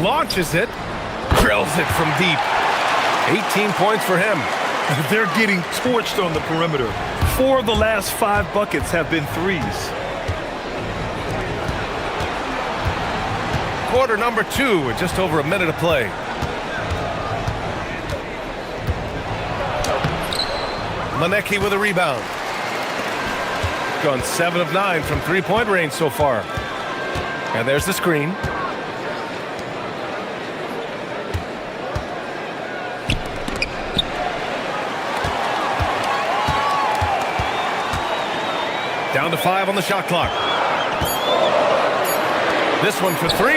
Launches it, drills it from deep. 18 points for him. They're getting torched on the perimeter. 4 of the last 5 buckets have been threes. Quarter number 2 with just over a minute of play. Manecki with a rebound. Gone 7 of 9 from three-point range so far. And there's the screen. Down to 5 on the shot clock. This one for 3.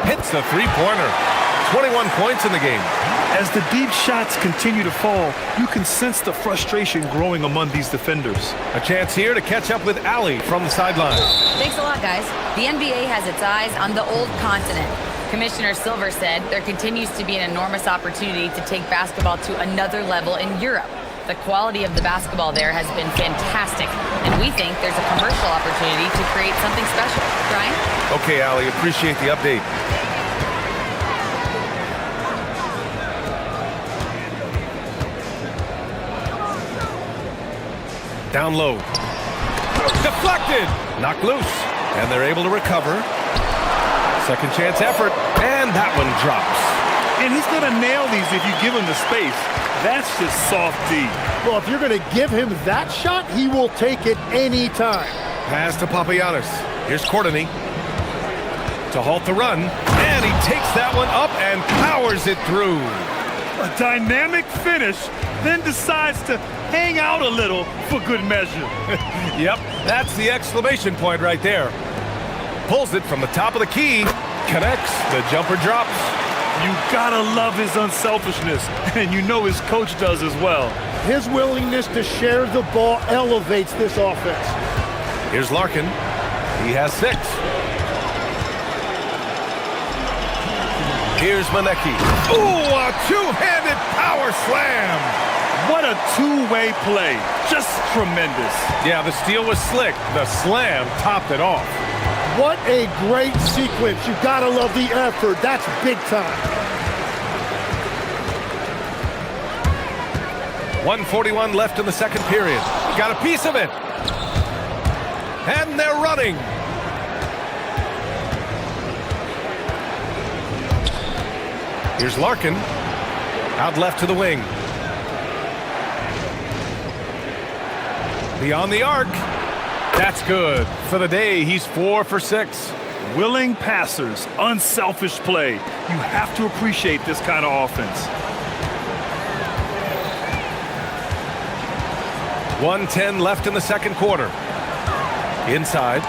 Hits the three-pointer. 21 points in the game. As the deep shots continue to fall, you can sense the frustration growing among these defenders. A chance here to catch up with Allie from the sideline. Thanks a lot, guys. The NBA has its eyes on the old continent. Commissioner Silver said there continues to be an enormous opportunity to take basketball to another level in Europe. The quality of the basketball there has been fantastic, and we think there's a commercial opportunity to create something special. Brian? Okay, Allie, appreciate the update. Down low. Deflected! Knocked loose. And they're able to recover. Second chance effort. And that one drops. And he's going to nail these if you give him the space. That's just soft D. Well, if you're going to give him that shot, he will take it any time. Pass to Papagiannis. Here's Courtney to halt the run. And he takes that one up and powers it through. A dynamic finish, then decides to hang out a little for good measure. Yep, that's the exclamation point right there. Pulls it from the top of the key, connects, the jumper drops. You gotta love his unselfishness, and you know his coach does as well. His willingness to share the ball elevates this offense. Here's Larkin. He has 6. Here's Manecki. Ooh, a two-handed power slam. What a two-way play. Just tremendous. Yeah, the steal was slick. The slam topped it off. What a great sequence. You gotta love the effort. That's big time. 1:41 left in the second period. Got a piece of it. And they're running. Here's Larkin. Out left to the wing. Beyond the arc. That's good. For the day, he's 4 for 6. Willing passers, unselfish play. You have to appreciate this kind of offense. 1:10 left in the second quarter. Inside.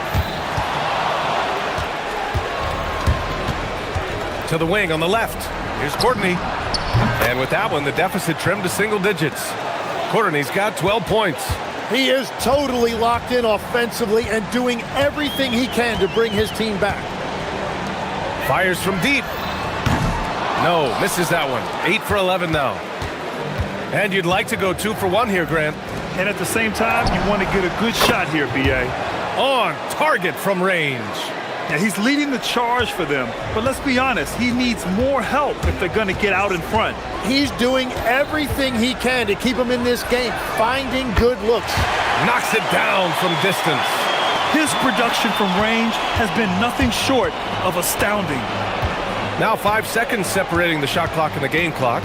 To the wing on the left. Here's Courtney. And with that one, the deficit trimmed to single digits. Courtney's got 12 points. He is totally locked in offensively and doing everything he can to bring his team back. Fires from deep. No, misses that one. 8 for 11 now. And you'd like to go 2 for 1 here, Grant. And at the same time, you want to get a good shot here, B.A. On target from range. Yeah, he's leading the charge for them. But let's be honest, he needs more help if they're going to get out in front. He's doing everything he can to keep him in this game, finding good looks. Knocks it down from distance. His production from range has been nothing short of astounding. Now 5 seconds separating the shot clock and the game clock.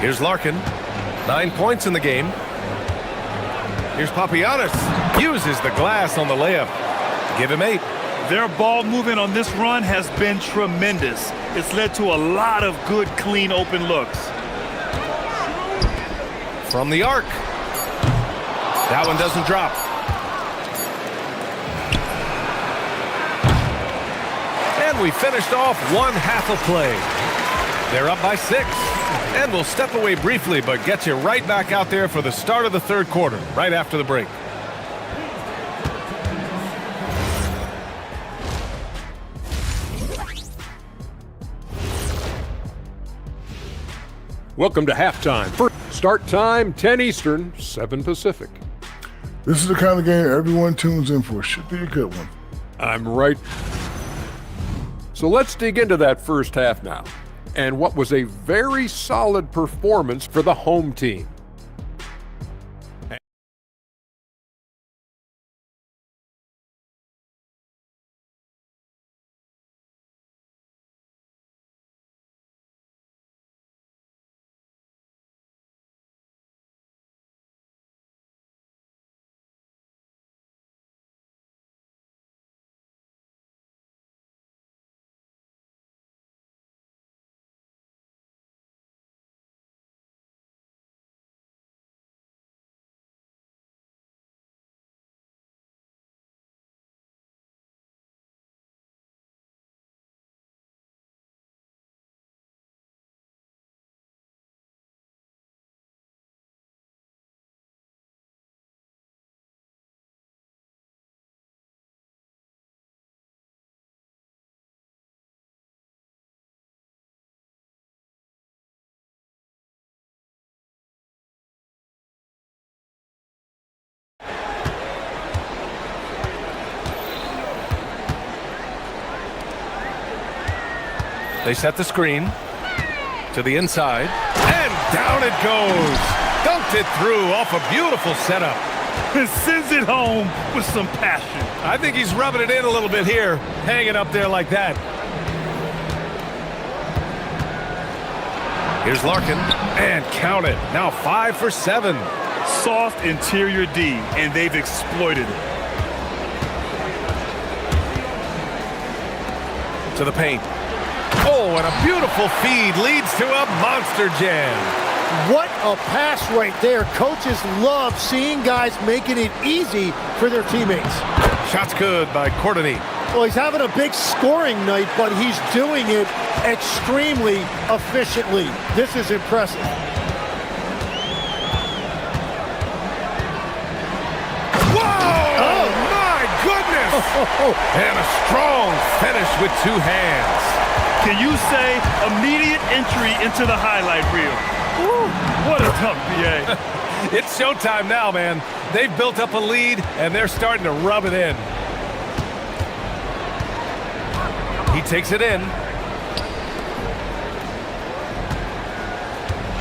Here's Larkin. 9 points in the game. Here's Papagiannis. Uses the glass on the layup. Give him 8. Their ball movement on this run has been tremendous. It's led to a lot of good, clean, open looks. From the arc. That one doesn't drop. And we finished off 1/2 of play. They're up by 6. And we'll step away briefly, but get you right back out there for the start of the third quarter, right after the break. Welcome to halftime. First start time, 10 Eastern, 7 Pacific. This is the kind of game everyone tunes in for. Should be a good one. I'm right. So let's dig into that first half now, and what was a very solid performance for the home team. They set the screen to the inside, and down it goes. Dunked it through off a beautiful setup. And sends it home with some passion. I think he's rubbing it in a little bit here, hanging up there like that. Here's Larkin, and count it. Now 5 for 7. Soft interior D, and they've exploited it. To the paint. Oh, and a beautiful feed leads to a monster jam. What a pass right there. Coaches love seeing guys making it easy for their teammates. Shot's good by Courtney. Well, he's having a big scoring night, but he's doing it extremely efficiently. This is impressive. Whoa! Oh, my goodness! And a strong finish with 2 hands. Can you say immediate entry into the highlight reel? Woo, what a dunk, B.A. It's showtime now, man. They've built up a lead, and they're starting to rub it in. He takes it in.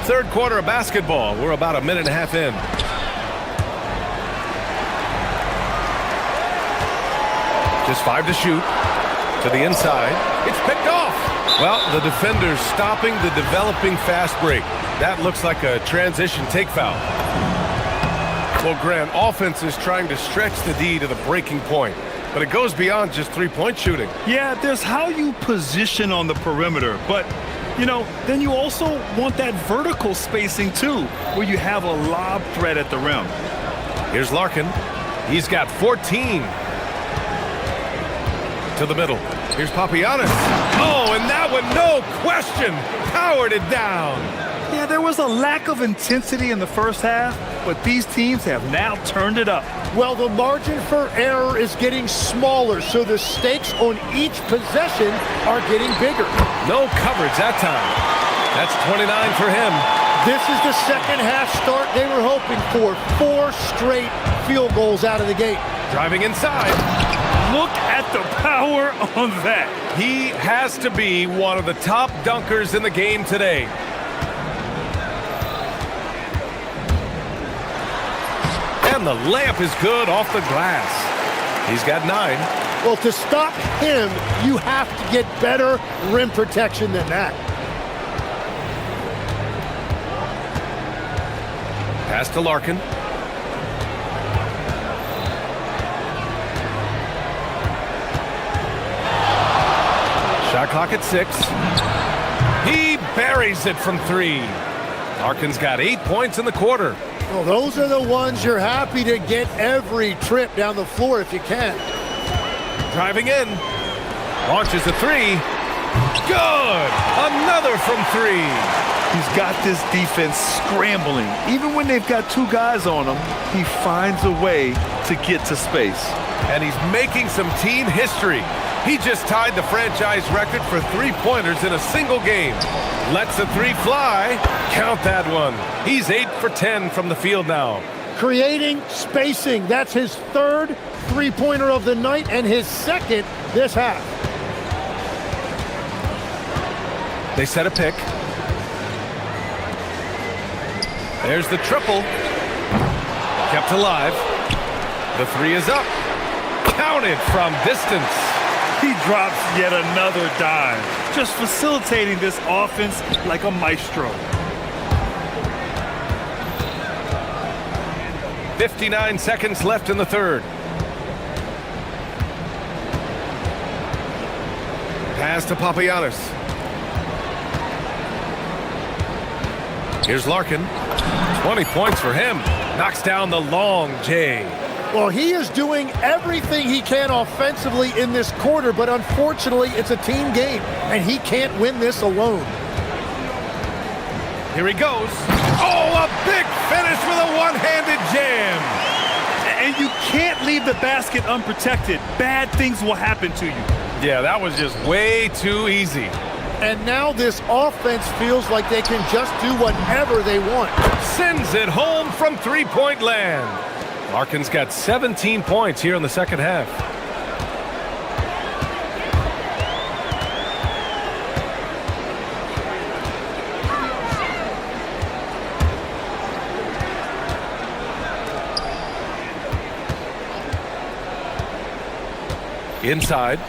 Third quarter of basketball. We're about a minute and a half in. Just 5 to shoot. To the inside. It's picked off. Well, the defender's stopping the developing fast break. That looks like a transition take foul. Well, Grant, offense is trying to stretch the D to the breaking point, but it goes beyond just three-point shooting. Yeah, there's how you position on the perimeter, but, you know, then you also want that vertical spacing too, where you have a lob threat at the rim. Here's Larkin. He's got 14. To the middle. Here's Papagiannis. Oh, and that one, no question, powered it down. Yeah, there was a lack of intensity in the first half, but these teams have now turned it up. Well, the margin for error is getting smaller, so the stakes on each possession are getting bigger. No coverage that time. That's 29 for him. This is the second half start they were hoping for. 4 straight field goals out of the gate. Driving inside. Look at the power on that. He has to be one of the top dunkers in the game today. And the layup is good off the glass. He's got 9. Well, to stop him, you have to get better rim protection than that. Pass to Larkin. Shot clock at 6. He buries it from 3. Larkin's got 8 points in the quarter. Well, those are the ones you're happy to get every trip down the floor if you can. Driving in. Launches a 3. Good! Another from 3. He's got this defense scrambling. Even when they've got 2 guys on him, he finds a way to get to space. And he's making some team history. He just tied the franchise record for 3-pointers in a single game. Lets the 3 fly. Count that one. He's 8 for 10 from the field now. Creating spacing. That's his 3rd 3-pointer of the night and his 2nd this half. They set a pick. There's the triple. Kept alive. The 3 is up. Counted from distance. He drops yet another dime, just facilitating this offense like a maestro. 59 seconds left in the 3rd. Pass to Papagiannis. Here's Larkin. 20 points for him. Knocks down the long J. Well, he is doing everything he can offensively in this quarter, but unfortunately, it's a team game, and he can't win this alone. Here he goes. Oh, a big finish with a one-handed jam. And you can't leave the basket unprotected. Bad things will happen to you. Yeah, that was just way too easy. And now this offense feels like they can just do whatever they want. Sends it home from 3-point land. Larkin's got 17 points here in the second half. Inside.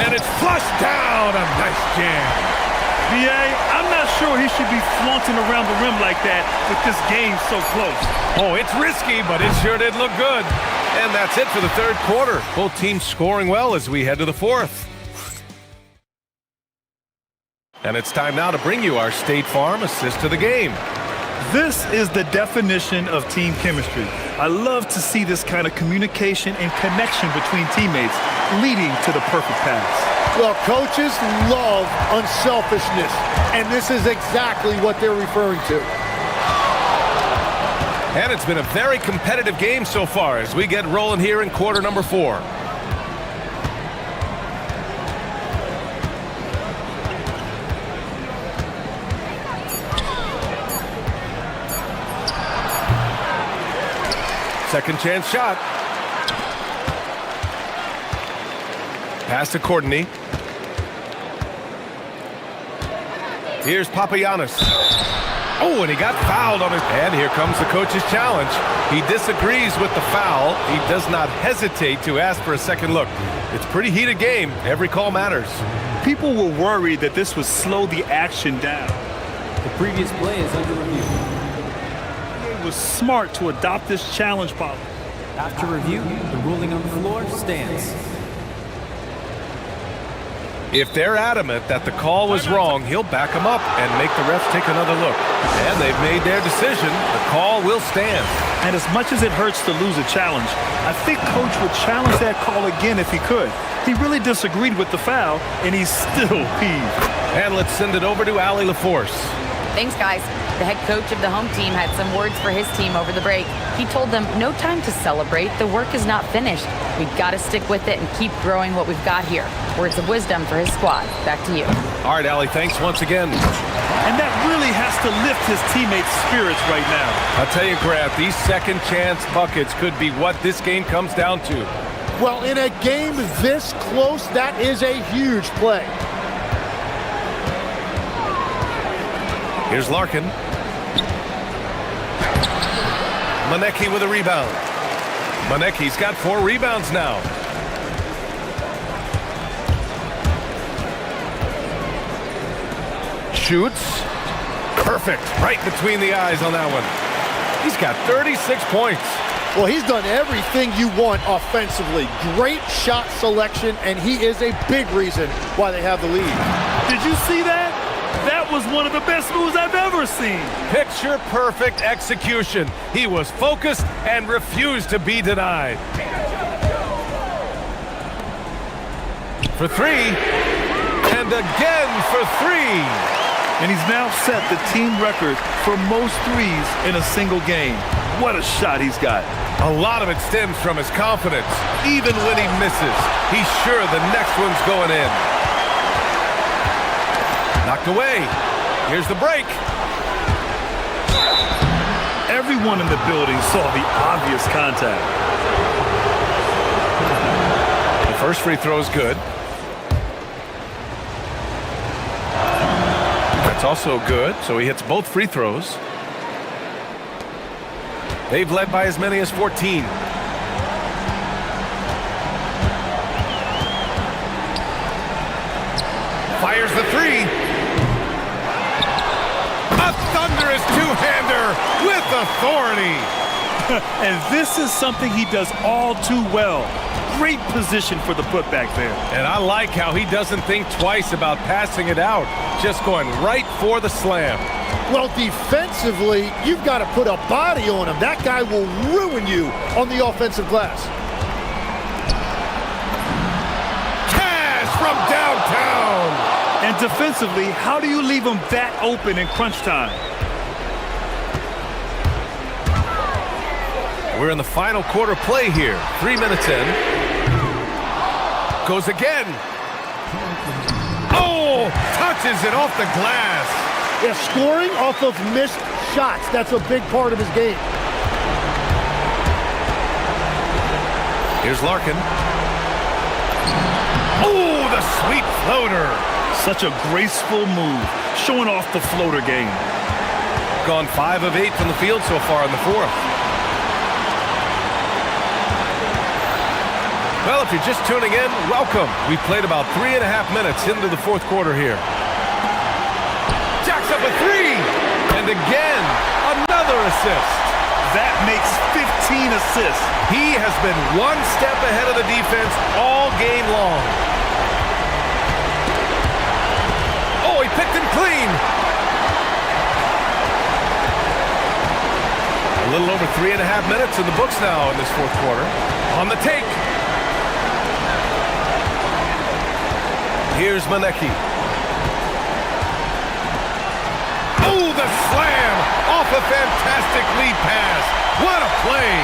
And it's flushed down. A nice jam. B.A., I'm not sure he should be flaunting around the rim like that with this game so close. Oh, it's risky, but it sure did look good. And that's it for the 3rd quarter. Both teams scoring well as we head to the 4th. And it's time now to bring you our State Farm assist to the game. This is the definition of team chemistry. I love to see this kind of communication and connection between teammates leading to the perfect pass. Well, coaches love unselfishness, and this is exactly what they're referring to. And it's been a very competitive game so far as we get rolling here in quarter number 4. Second chance shot. Pass to Courtney. Here's Papagiannis. Oh, and he got fouled on it. And here comes the coach's challenge. He disagrees with the foul. He does not hesitate to ask for a second look. It's a pretty heated game. Every call matters. People were worried that this would slow the action down. The previous play is under review. It was smart to adopt this challenge policy. After review, the ruling on the floor stands. If they're adamant that the call was wrong, he'll back them up and make the refs take another look. And they've made their decision. The call will stand. And as much as it hurts to lose a challenge, I think Coach would challenge that call again if he could. He really disagreed with the foul, and he's still peeved. And let's send it over to Allie LaForce. Thanks, guys. The head coach of the home team had some words for his team over the break. He told them, no time to celebrate. The work is not finished. We've got to stick with it and keep growing what we've got here. Words of wisdom for his squad. Back to you. All right, Allie, thanks once again. And that really has to lift his teammates' spirits right now. I'll tell you, Grant, these second chance buckets could be what this game comes down to. Well, in a game this close, that is a huge play. Here's Larkin. Manecki with a rebound. Manecki's got 4 rebounds now. Shoots. Perfect. Right between the eyes on that one. He's got 36 points. Well, he's done everything you want offensively. Great shot selection, and he is a big reason why they have the lead. Did you see that? That was one of the best moves I've ever seen. Picture perfect execution. He was focused and refused to be denied. For 3. And again for 3. And he's now set the team record for most threes in a single game. What a shot he's got. A lot of it stems from his confidence. Even when he misses, he's sure the next one's going in. Knocked away. Here's the break. Everyone in the building saw the obvious contact. The first free throw is good. That's also good, so he hits both free throws. They've led by as many as 14. Fires the 3. A thunderous two-hander with authority. And this is something he does all too well. Great position for the putback there. And I like how he doesn't think twice about passing it out, just going right for the slam. Well, defensively, you've got to put a body on him. That guy will ruin you on the offensive glass. Cash from downtown. And defensively, how do you leave him that open in crunch time? We're in the final quarter play here. 3 minutes in. Goes again. Oh, touches it off the glass. Yeah, scoring off of missed shots. That's a big part of his game. Here's Larkin. Oh, the sweet floater. Such a graceful move, showing off the floater game. Gone 5 of 8 from the field so far in the 4th. Well, if you're just tuning in, welcome. We've played about 3.5 minutes into the 4th quarter here. Jacks up a 3. And again, another assist. That makes 15 assists. He has been one step ahead of the defense all game long. Oh, he picked him clean. A little over 3.5 minutes in the books now in this 4th quarter. On the take. Here's Manecki. Oh, the slam off a fantastic lead pass. What a play.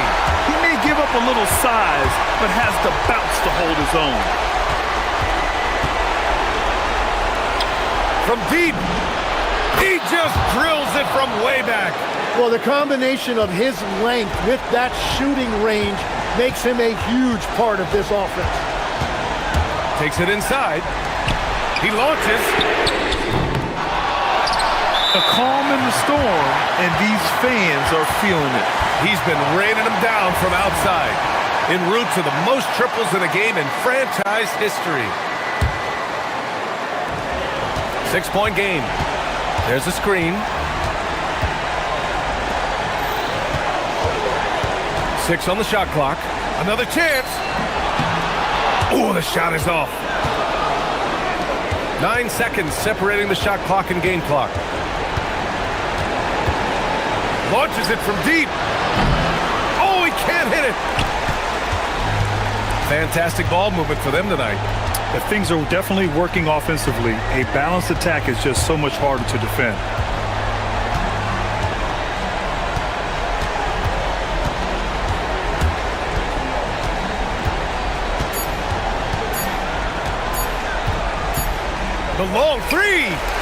He may give up a little size, but has the bounce to hold his own. From deep, he just drills it from way back. Well, the combination of his length with that shooting range makes him a huge part of this offense. Takes it inside. He launches. A calm in the storm, and these fans are feeling it. He's been raining them down from outside. en route to the most triples in a game in franchise history. 6-point game. There's a screen. 6 on the shot clock. Another chance. Oh, the shot is off. 9 seconds separating the shot clock and game clock. Launches it from deep. Oh, he can't hit it. Fantastic ball movement for them tonight. If things are definitely working offensively, a balanced attack is just so much harder to defend. The long three.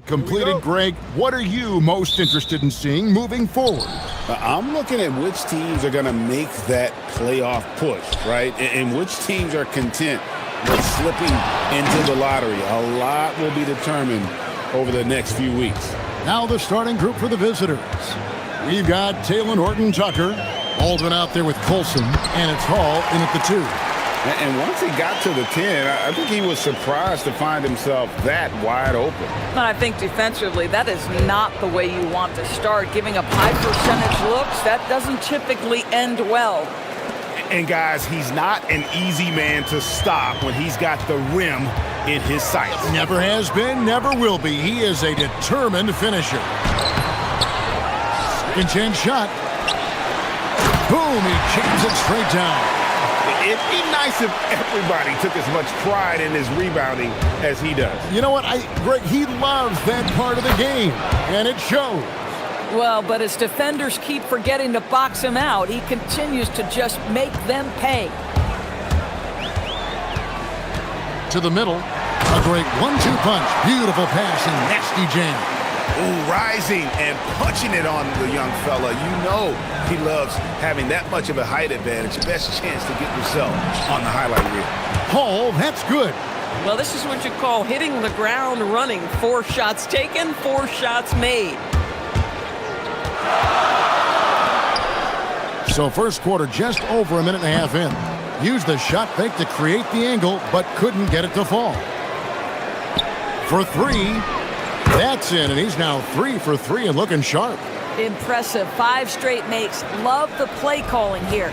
Completed, Greg. What are you most interested in seeing moving forward? I'm looking at which teams are going to make that playoff push, right? And which teams are content with slipping into the lottery. A lot will be determined over the next few weeks. Now the starting group for the visitors. We've got Taylor Horton-Tucker, Baldwin out there with Colson, and it's Hall in at the 2. And once he got to the 10, I think he was surprised to find himself that wide open. But I think defensively, that is not the way you want to start. Giving up high percentage looks, that doesn't typically end well. And guys, he's not an easy man to stop when he's got the rim in his sights. Never has been, never will be. He is a determined finisher. Second chance shot. Boom, he jams it straight down. It'd be nice if everybody took as much pride in his rebounding as he does. You know what, Greg, he loves that part of the game, and it shows. Well, but as defenders keep forgetting to box him out, he continues to just make them pay. To the middle, a great 1-2 punch. Beautiful pass and nasty jam. Ooh, rising and punching it on the young fella. You know he loves having that much of a height advantage. Best chance to get yourself on the highlight reel. Oh, that's good. Well, this is what you call hitting the ground running. 4 shots taken, 4 shots made. So first quarter just over a minute and a half in. Used the shot fake to create the angle, but couldn't get it to fall. For 3. That's in, and he's now 3 for 3 and looking sharp. Impressive. 5 straight makes. Love the play calling here.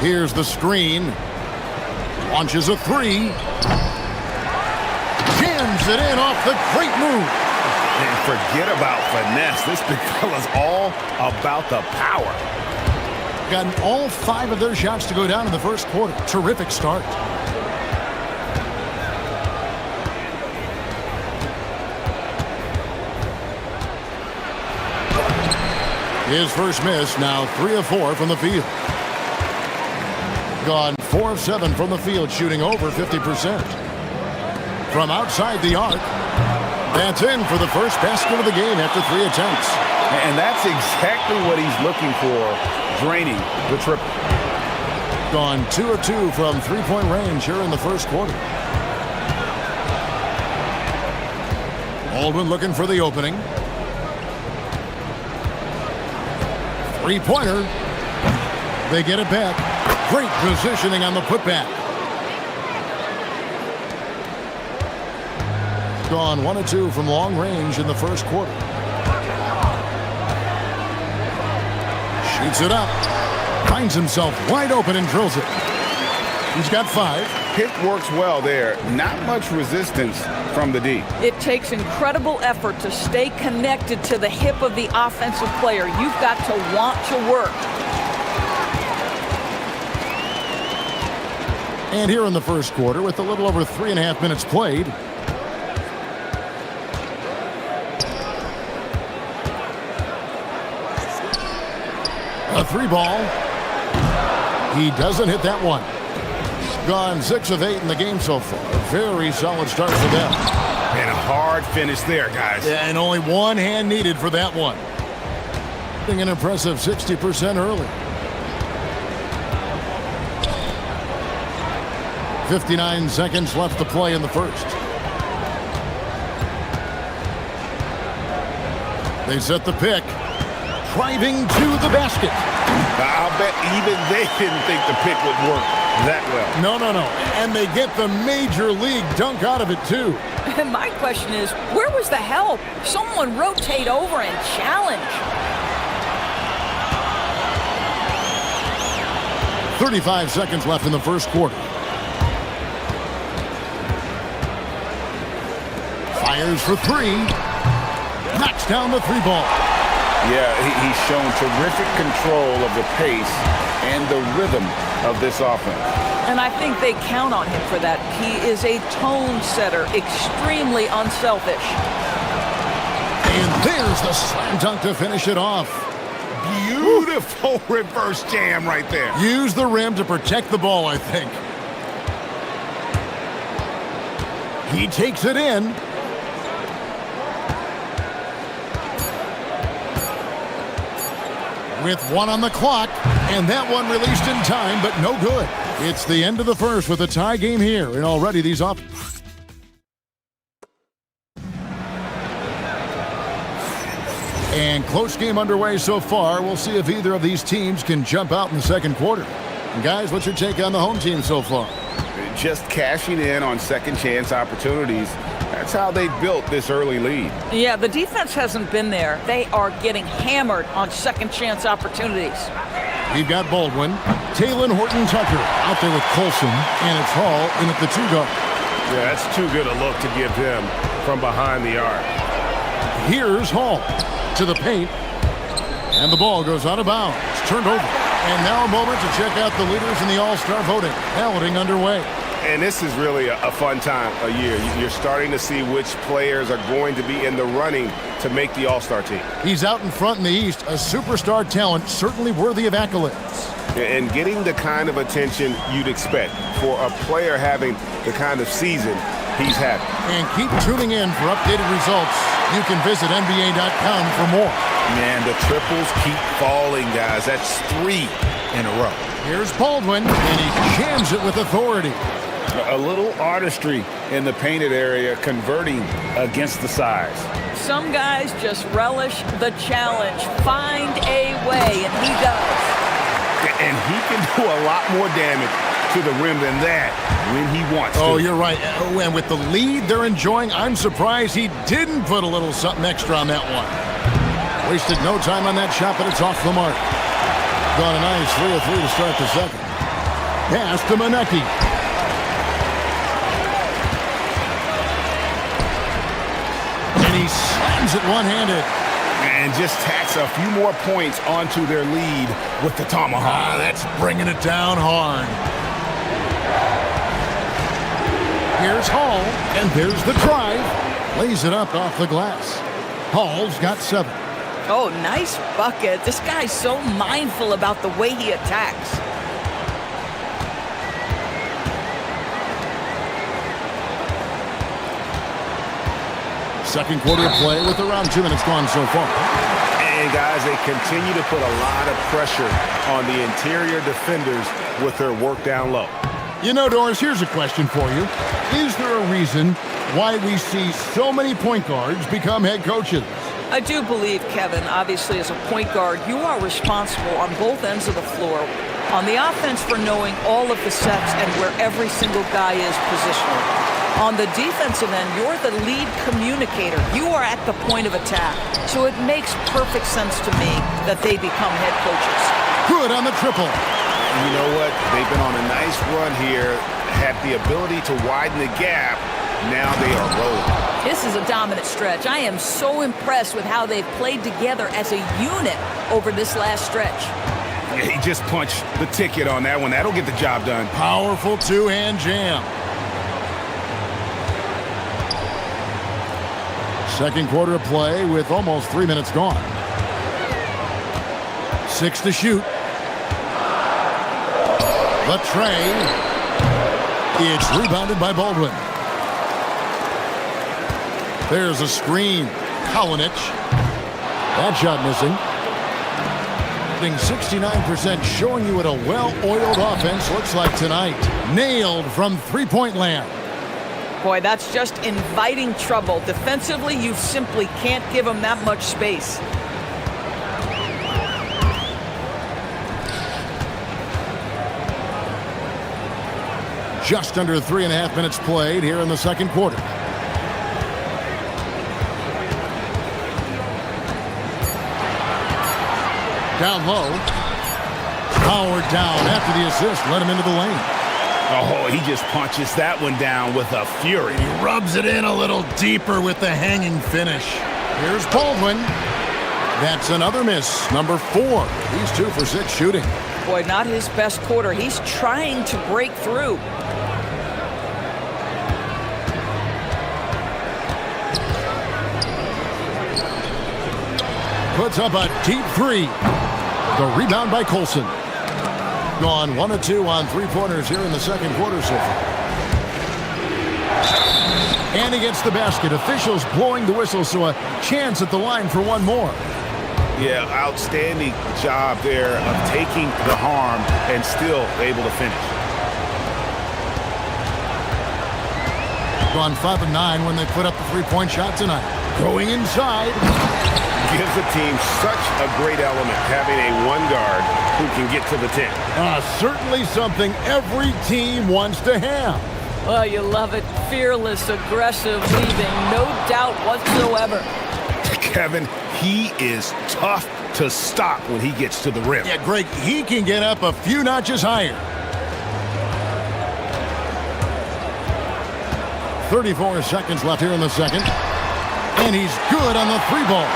Here's the screen. Launches a 3. Jams it in off the great move. And forget about finesse. This big fella's all about the power. Gotten all 5 of their shots to go down in the first quarter. Terrific start. His first miss, now 3 of 4 from the field. Gone 4 of 7 from the field, shooting over 50%. From outside the arc, that's in for the first basket of the game after 3 attempts. And that's exactly what he's looking for. Draining the triple. Gone 2 of 2 from three-point range here in the first quarter. Baldwin looking for the opening. 3-pointer. They get it back. Great positioning on the putback. Gone 1 of 2 from long range in the first quarter. Shoots it up. Finds himself wide open and drills it. He's got 5. Pick works well there. Not much resistance from the D. It takes incredible effort to stay connected to the hip of the offensive player. You've got to want to work. And here in the first quarter, with a little over 3.5 minutes played, a 3-ball. He doesn't hit that one. Gone 6 of 8 in the game so far. Very solid start for them. And a hard finish there, guys. Yeah, and only 1 hand needed for that one. An impressive 60% early. 59 seconds left to play in the first. They set the pick. Driving to the basket. I'll bet even they didn't think the pick would work that well. No. And they get the major league dunk out of it, too. And my question is, where was the help? Someone rotate over and challenge. 35 seconds left in the first quarter. Fires for 3. Knocks down the 3-ball. Yeah, he's shown terrific control of the pace and the rhythm of this offense. And I think they count on him for that. He is a tone setter, extremely unselfish. And there's the slam dunk to finish it off. Beautiful reverse jam right there. Use the rim to protect the ball, I think. He takes it in. With 1 on the clock, and that one released in time, but no good. It's the end of the first with a tie game here, and already these off. And close game underway so far. We'll see if either of these teams can jump out in the second quarter. And guys, what's your take on the home team so far? Just cashing in on second chance opportunities. That's how they built this early lead. Yeah, the defense hasn't been there. They are getting hammered on second chance opportunities. We've got Baldwin, Taylor Horton Tucker out there with Colson, and it's Hall in at the 2-guard. Yeah, that's too good a look to give him from behind the arc. Here's Hall to the paint, and the ball goes out of bounds. It's turned over. And now a moment to check out the leaders in the All-Star voting. Balloting underway. And this is really a fun time of year. You're starting to see which players are going to be in the running to make the All-Star team. He's out in front in the East, a superstar talent, certainly worthy of accolades. And getting the kind of attention you'd expect for a player having the kind of season he's having. And keep tuning in for updated results. You can visit NBA.com for more. Man, the triples keep falling, guys. That's 3 in a row. Here's Baldwin, and he jams it with authority. A little artistry in the painted area, converting against the size. Some guys just relish the challenge. Find a way, and he does. And he can do a lot more damage to the rim than that when he wants to. Oh, you're right. And with the lead they're enjoying, I'm surprised he didn't put a little something extra on that one. Wasted no time on that shot, but it's off the mark. Got a nice 3 of 3 to start the second. Pass to Manecki. And he slams it one-handed. And just tacks a few more points onto their lead with the tomahawk. That's bringing it down hard. Here's Hall, and there's the drive. Lays it up off the glass. Hall's got 7. Oh, nice bucket. This guy's so mindful about the way he attacks. Second quarter of play with around 2 minutes gone so far. And guys, they continue to put a lot of pressure on the interior defenders with their work down low. You know, Doris, here's a question for you. Is there a reason why we see so many point guards become head coaches? I do believe, Kevin, obviously as a point guard, you are responsible on both ends of the floor. On the offense for knowing all of the sets and where every single guy is positionally. On the defensive end, you're the lead communicator. You are at the point of attack. So it makes perfect sense to me that they become head coaches. Good on the triple. And you know what? They've been on a nice run here, had the ability to widen the gap. Now they are rolling. This is a dominant stretch. I am so impressed with how they've played together as a unit over this last stretch. Yeah, he just punched the ticket on that one. That'll get the job done. Powerful two-hand jam. Second quarter of play with almost 3 minutes gone. 6 to shoot. The tray. It's rebounded by Baldwin. There's a screen. Kalinic. That shot missing. 69%, showing you what a well-oiled offense looks like tonight. Nailed from three-point land. Boy, that's just inviting trouble. Defensively, you simply can't give them that much space. Just under 3.5 minutes played here in the second quarter. Down low. Powered down after the assist. Let him into the lane. Oh, he just punches that one down with a fury. He rubs it in a little deeper with the hanging finish. Here's Baldwin. That's another miss. Number 4. He's 2 for 6 shooting. Boy, not his best quarter. He's trying to break through. puts up a deep three. The rebound by Colson. Gone 1 of 2 on three-pointers here in the second quarter so far. And he gets the basket. Officials blowing the whistle, so a chance at the line for one more. Yeah, outstanding job there of taking the harm and still able to finish. Gone 5 of 9 when they put up the three-point shot tonight. Going inside. Gives the team such a great element, having a one guard who can get to the 10. Certainly something every team wants to have. Oh, you love it. Fearless, aggressive, leaving no doubt whatsoever. Kevin, he is tough to stop when he gets to the rim. Yeah, Greg, he can get up a few notches higher. 34 seconds left here in the second. And he's good on the three ball.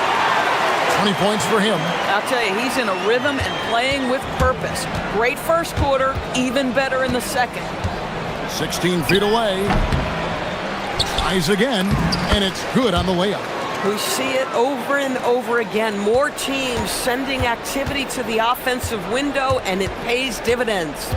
20 points for him. I'll tell you, he's in a rhythm and playing with purpose. Great first quarter, even better in the second. 16 feet away. Tries again, and it's good on the layup. We see it over and over again. More teams sending activity to the offensive window, and it pays dividends.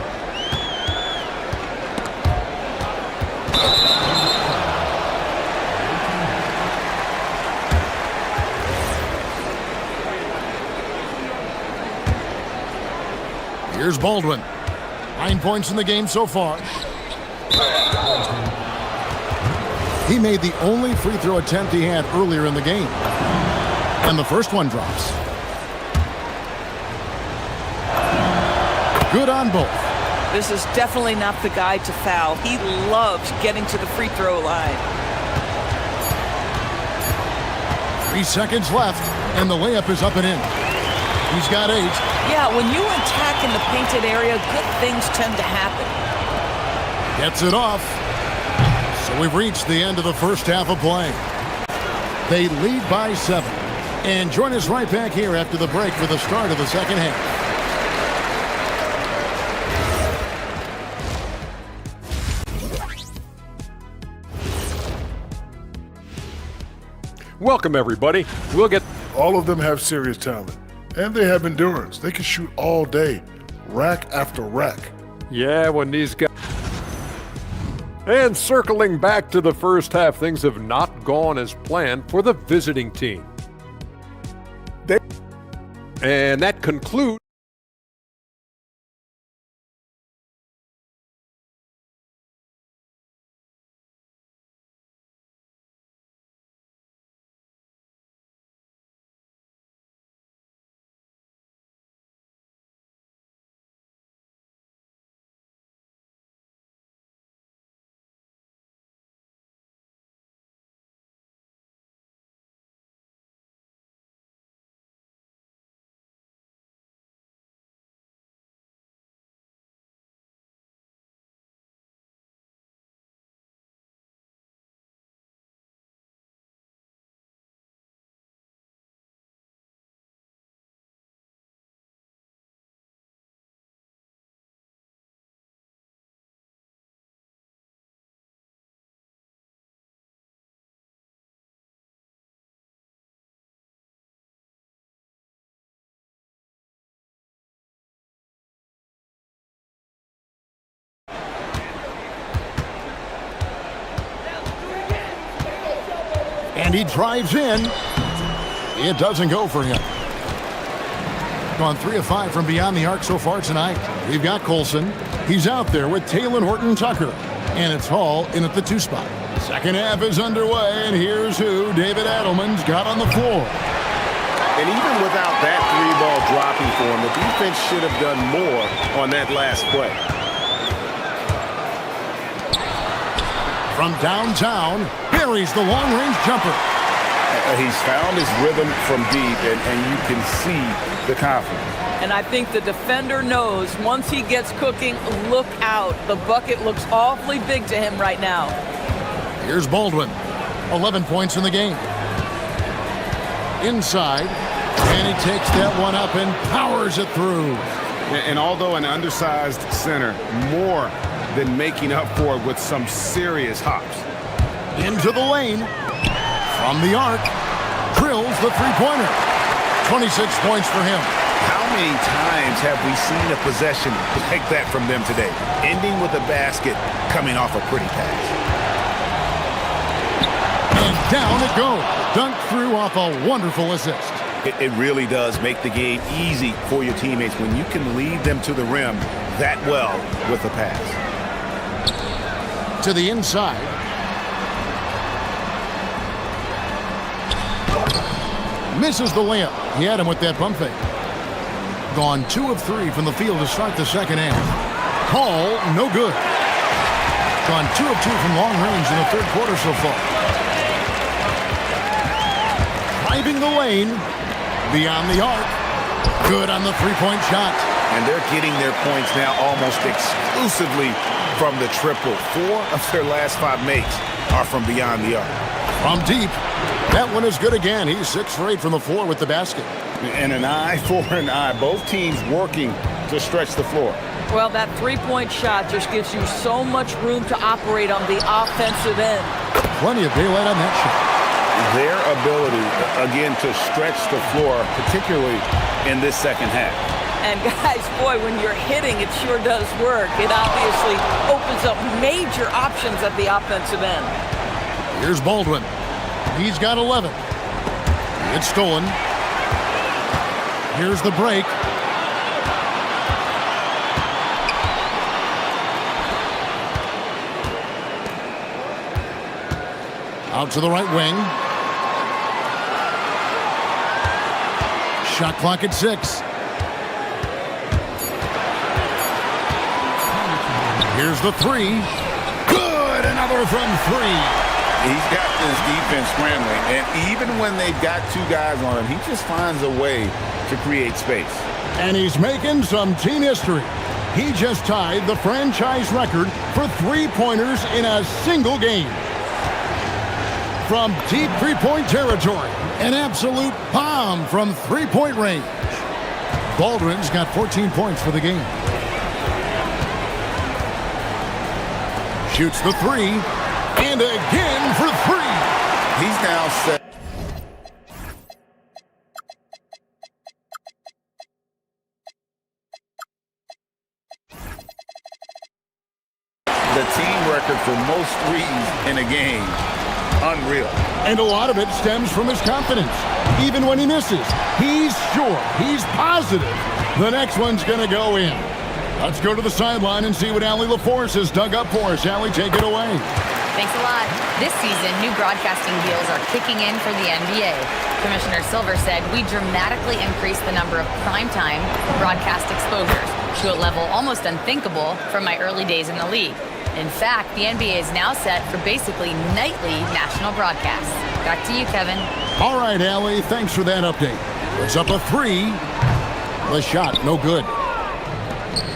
Here's Baldwin. 9 points in the game so far. He made the only free throw attempt he had earlier in the game. And the first one drops. Good on both. This is definitely not the guy to foul. He loves getting to the free throw line. 3 seconds left, and the layup is up and in. He's got 8. Yeah, when you attack in the painted area, good things tend to happen. Gets it off. So we've reached the end of the first half of play. They lead by 7. And join us right back here after the break for the start of the second half. Welcome, everybody. We'll get... All of them have serious talent. And they have endurance. They can shoot all day, rack after rack. Yeah, when these guys... And circling back to the first half, things have not gone as planned for the visiting team. And that concludes... And he drives in. It doesn't go for him. Gone 3 of 5 from beyond the arc so far tonight. We've got Colson. He's out there with Taylor Horton-Tucker. And it's Hall in at the 2 spot. Second half is underway, and here's who David Adelman's got on the floor. And even without that 3-ball dropping for him, the defense should have done more on that last play. From downtown, buries the long-range jumper. He's found his rhythm from deep, and you can see the confidence. And I think the defender knows once he gets cooking, look out. The bucket looks awfully big to him right now. Here's Baldwin. 11 points in the game. Inside, and he takes that one up and powers it through. And although an undersized center, more than making up for it with some serious hops. Into the lane. From the arc. Drills the three-pointer. 26 points for him. How many times have we seen a possession like that from them today? Ending with a basket, coming off a pretty pass. And down it goes. Dunked through off a wonderful assist. It really does make the game easy for your teammates when you can lead them to the rim that well with a pass. To the inside. Misses the layup. He had him with that pump fake. Gone 2 of 3 from the field to start the second half. Call, no good. Gone 2 of 2 from long range in the third quarter so far. Driving the lane. Beyond the arc. Good on the three-point shot. And they're getting their points now almost exclusively from the triple. 4 of their last 5 makes are from beyond the arc. From deep. That one is good again. He's 6 for 8 from the floor with the basket. And an eye for an eye. Both teams working to stretch the floor. Well, that three-point shot just gives you so much room to operate on the offensive end. Plenty of daylight on that shot. Their ability, again, to stretch the floor, particularly in this second half. And guys, boy, when you're hitting, it sure does work. It obviously opens up major options at the offensive end. Here's Baldwin. He's got 11. It's stolen. Here's the break. Out to the right wing. Shot clock at 6. Here's the 3. Good! Another from 3. He's got this defense scrambling, and even when they've got 2 guys on him, he just finds a way to create space. And he's making some team history. He just tied the franchise record for three-pointers in a single game. From deep three-point territory, an absolute bomb from three-point range. Baldwin's got 14 points for the game. Shoots the 3. And again for 3. He's now set. The team record for most threes in a game. Unreal. And a lot of it stems from his confidence. Even when he misses, he's sure, he's positive the next one's going to go in. Let's go to the sideline and see what Allie LaForce has dug up for us. Allie, take it away. Thanks a lot. This season, new broadcasting deals are kicking in for the NBA. Commissioner Silver said we dramatically increased the number of primetime broadcast exposures to a level almost unthinkable from my early days in the league. In fact, the NBA is now set for basically nightly national broadcasts. Back to you, Kevin. All right, Allie, thanks for that update. It's up a 3. The shot, no good.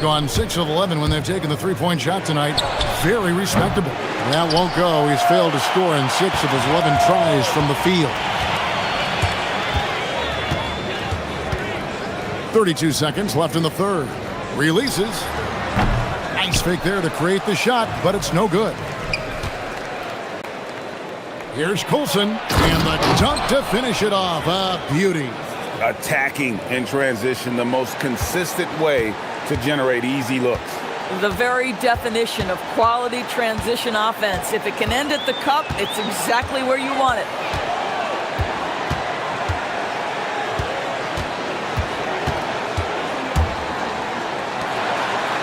Gone 6 of 11 when they've taken the three-point shot tonight. Very respectable. That won't go. He's failed to score in 6 of his 11 tries from the field. 32 seconds left in the third. Releases. Nice fake there to create the shot, but it's no good. Here's Coulson, and the dunk to finish it off. A beauty. Attacking in transition, the most consistent way to generate easy looks. The very definition of quality transition offense. If it can end at the cup, it's exactly where you want it.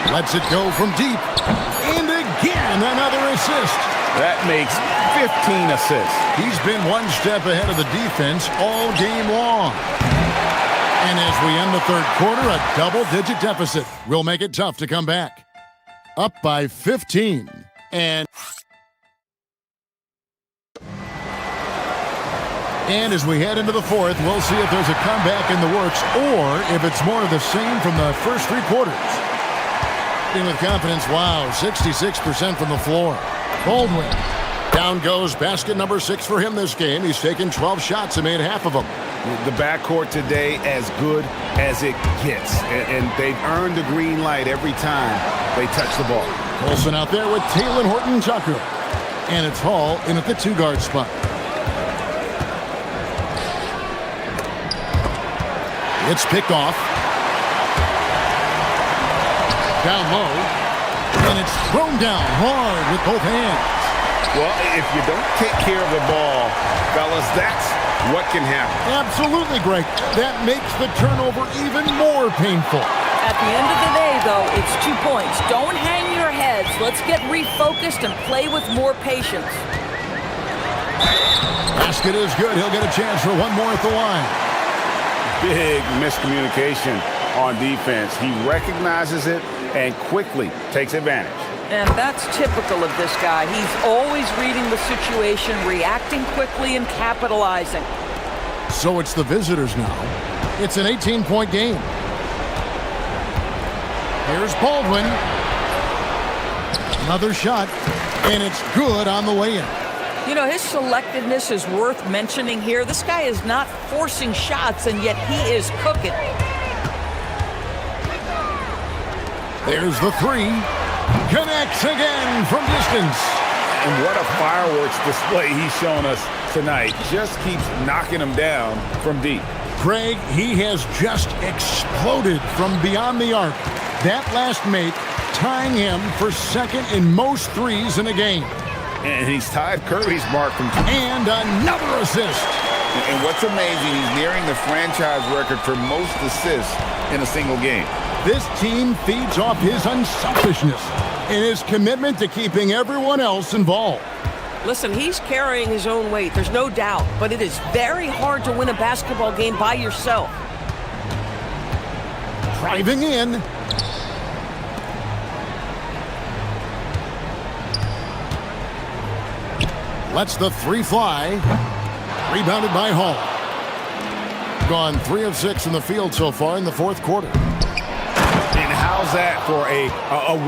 Lets it go from deep. And again, another assist. That makes 15 assists. He's been one step ahead of the defense all game long. And as we end the third quarter, a double-digit deficit will make it tough to come back. Up by 15. And as we head into the fourth, we'll see if there's a comeback in the works or if it's more of the same from the first 3 quarters. With confidence, wow, 66% from the floor. Baldwin. Down goes basket number 6 for him this game. He's taken 12 shots and made half of them. The backcourt today as good as it gets. And they've earned the green light every time they touch the ball. Coulson out there with Taylor Horton-Tucker. And it's Hall in at the 2-guard spot. It's picked off. Down low. And it's thrown down hard with both hands. Well, if you don't take care of the ball, fellas, that's what can happen. Absolutely, Greg. That makes the turnover even more painful. At the end of the day, though, it's 2 points. Don't hang your heads. Let's get refocused and play with more patience. Basket is good. He'll get a chance for one more at the line. Big miscommunication on defense. He recognizes it and quickly takes advantage. And that's typical of this guy. He's always reading the situation, reacting quickly, and capitalizing. So it's the visitors now. It's an 18-point game. Here's Baldwin. Another shot, and it's good on the way in. You know, his selectiveness is worth mentioning here. This guy is not forcing shots, and yet he is cooking. There's the three. Connects again from distance. And what a fireworks display he's shown us tonight. Just keeps knocking them down from deep. Craig, he has just exploded from beyond the arc. That last make tying him for second in most threes in a game. And he's tied Curry's mark from and another assist. And what's amazing, he's nearing the franchise record for most assists in a single game. This team feeds off his unselfishness and his commitment to keeping everyone else involved. Listen, he's carrying his own weight, there's no doubt, but it is very hard to win a basketball game by yourself. Driving in. Lets the three fly. Rebounded by Hall. Gone 3 of 6 in the field so far in the fourth quarter. And how's that for a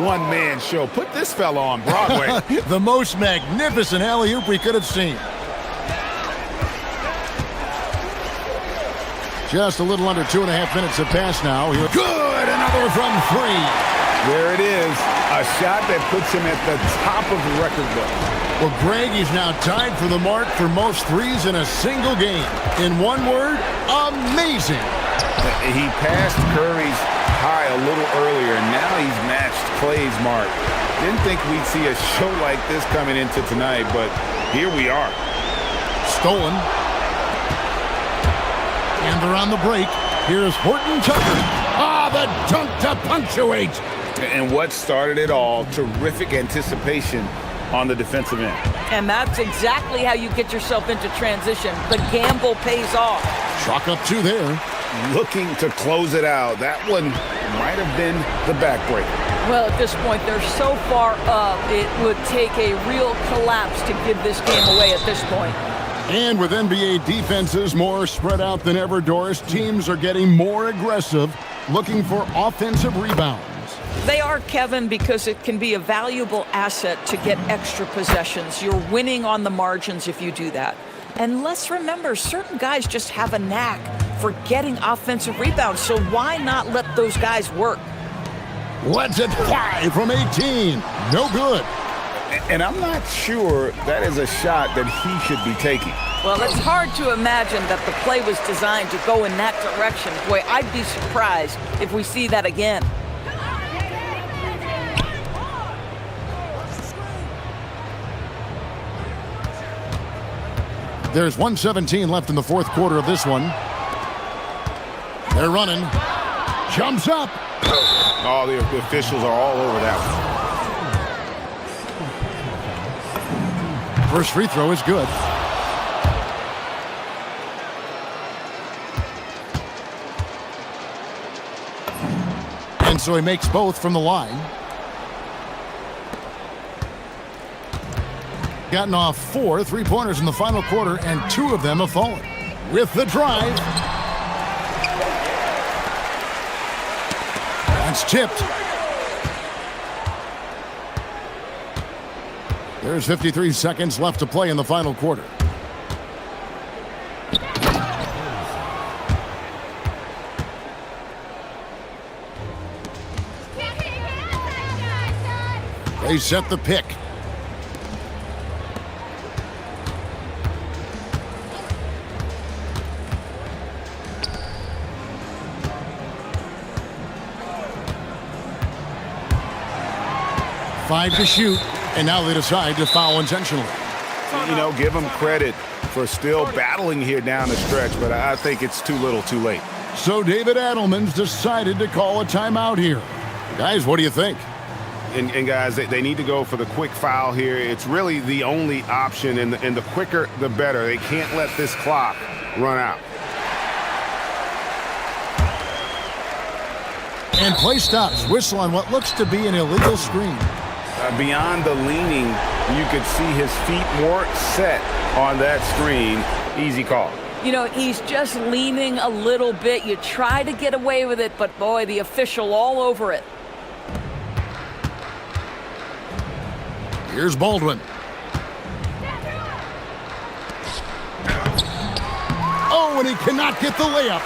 one-man show? Put this fella on Broadway. The most magnificent alley-oop we could have seen. Just a little under 2.5 minutes have passed now. Good! Another from 3. There it is. A shot that puts him at the top of the record book. Well, Greg, he's now tied for the mark for most threes in a single game. In one word, amazing. He passed Curry's high a little earlier, and now he's matched Clay's mark. Didn't think we'd see a show like this coming into tonight, but here we are. Stolen. And they're on the break. Here's Horton Tucker. The dunk to punctuate. And what started it all, terrific anticipation on the defensive end. And that's exactly how you get yourself into transition. The gamble pays off. Chalk up 2 there. Looking to close it out. That one might have been the backbreaker. Well, at this point, they're so far up, it would take a real collapse to give this game away at this point. And with NBA defenses more spread out than ever, Doris, teams are getting more aggressive, looking for offensive rebounds. They are, Kevin, because it can be a valuable asset to get extra possessions. You're winning on the margins if you do that. And let's remember, certain guys just have a knack for getting offensive rebounds, so why not let those guys work? Let's it fly from 18. No good. And I'm not sure that is a shot that he should be taking. Well, it's hard to imagine that the play was designed to go in that direction. Boy, I'd be surprised if we see that again. There's 1:17 left in the fourth quarter of this one. They're running. Jumps up. Oh, the officials are all over that one. First free throw is good. And so he makes both from the line. Gotten off 4 3-pointers in the final quarter, and 2 of them have fallen. With the drive. That's tipped. There's 53 seconds left to play in the final quarter. They set the pick. 5 to shoot, and now they decide to foul intentionally. You know, give them credit for still battling here down the stretch, but I think it's too little too late. So David Adelman's decided to call a timeout here. Guys, what do you think? And guys, they need to go for the quick foul here. It's really the only option, and the quicker, the better. They can't let this clock run out. And play stops. Whistle on what looks to be an illegal screen. Beyond the leaning, you could see his feet more set on that screen. Easy call. You know, he's just leaning a little bit. You try to get away with it, but boy, the official all over it. Here's Baldwin. Oh, and he cannot get the layup.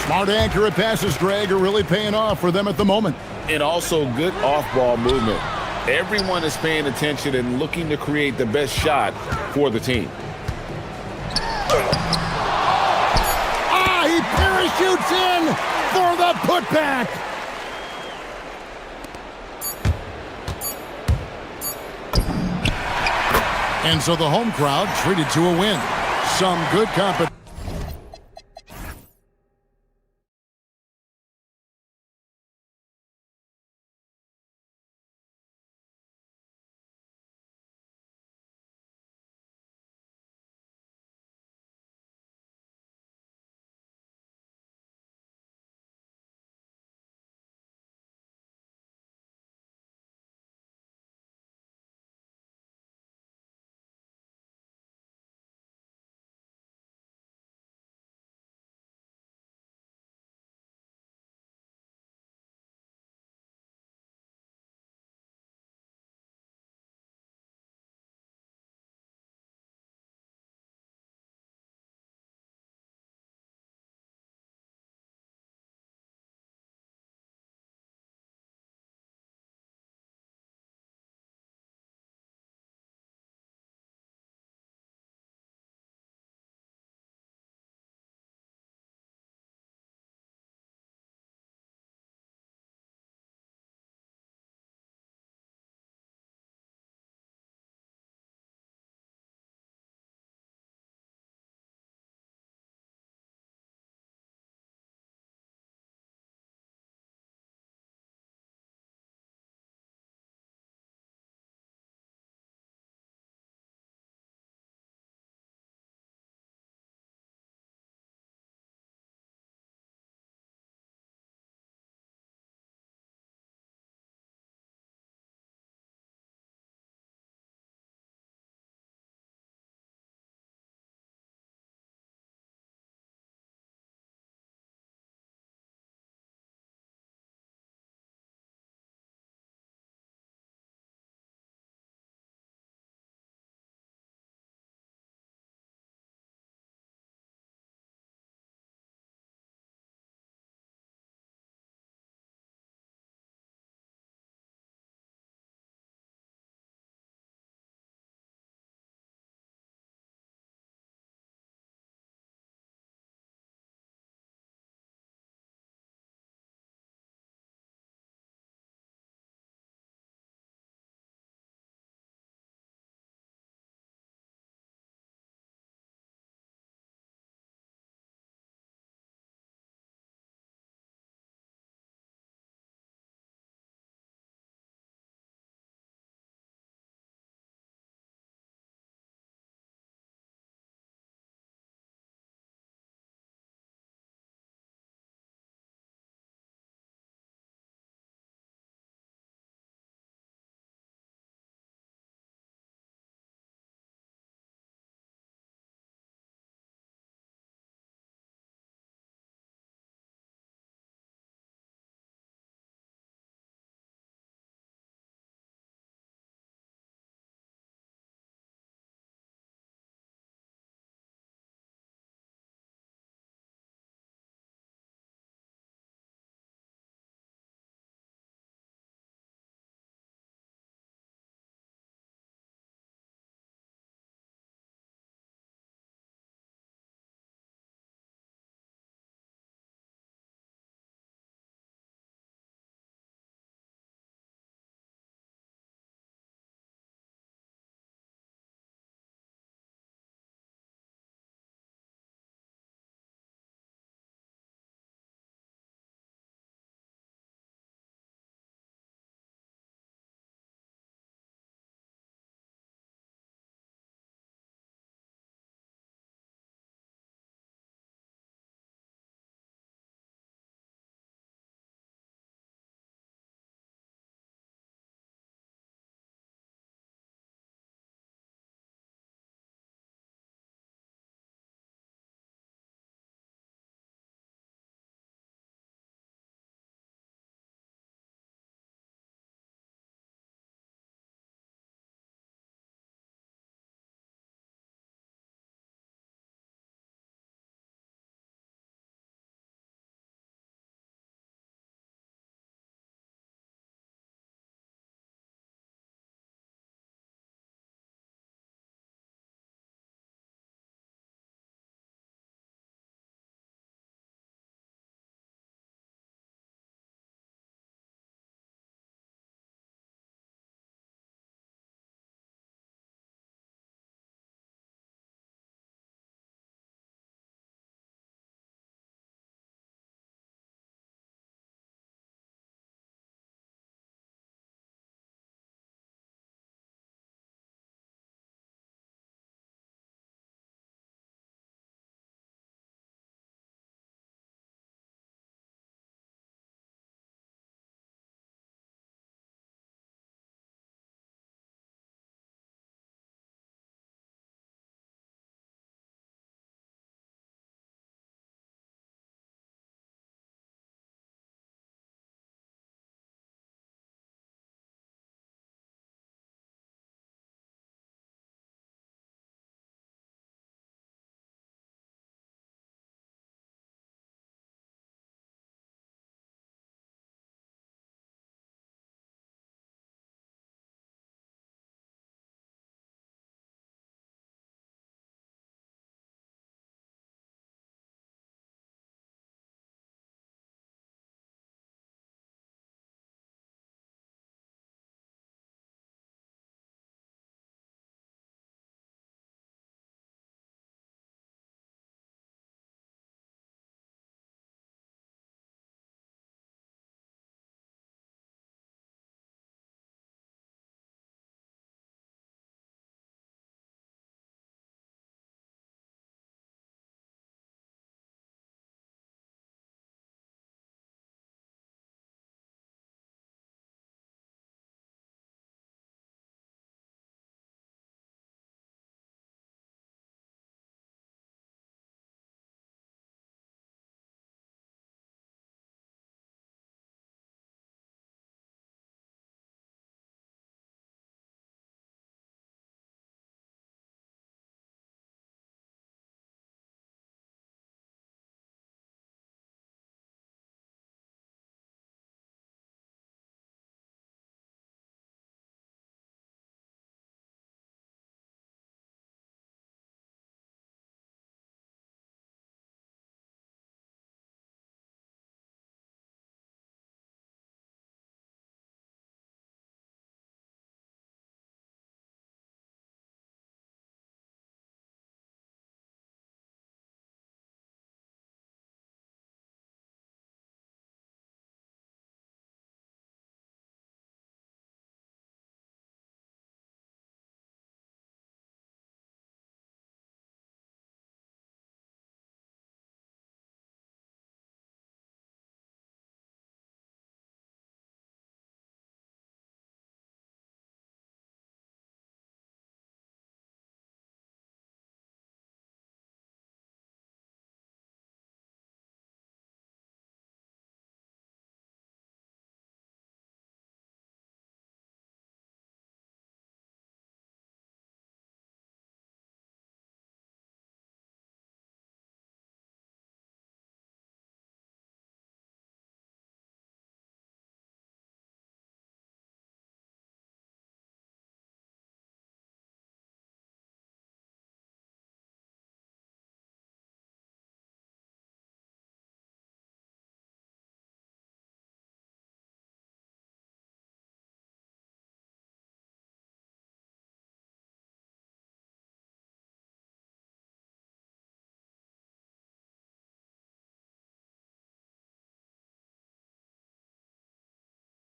Smart, accurate passes, Greg, are really paying off for them at the moment. And also good off-ball movement. Everyone is paying attention and looking to create the best shot for the team. He parachutes in for the putback. And so the home crowd treated to a win. Some good competition.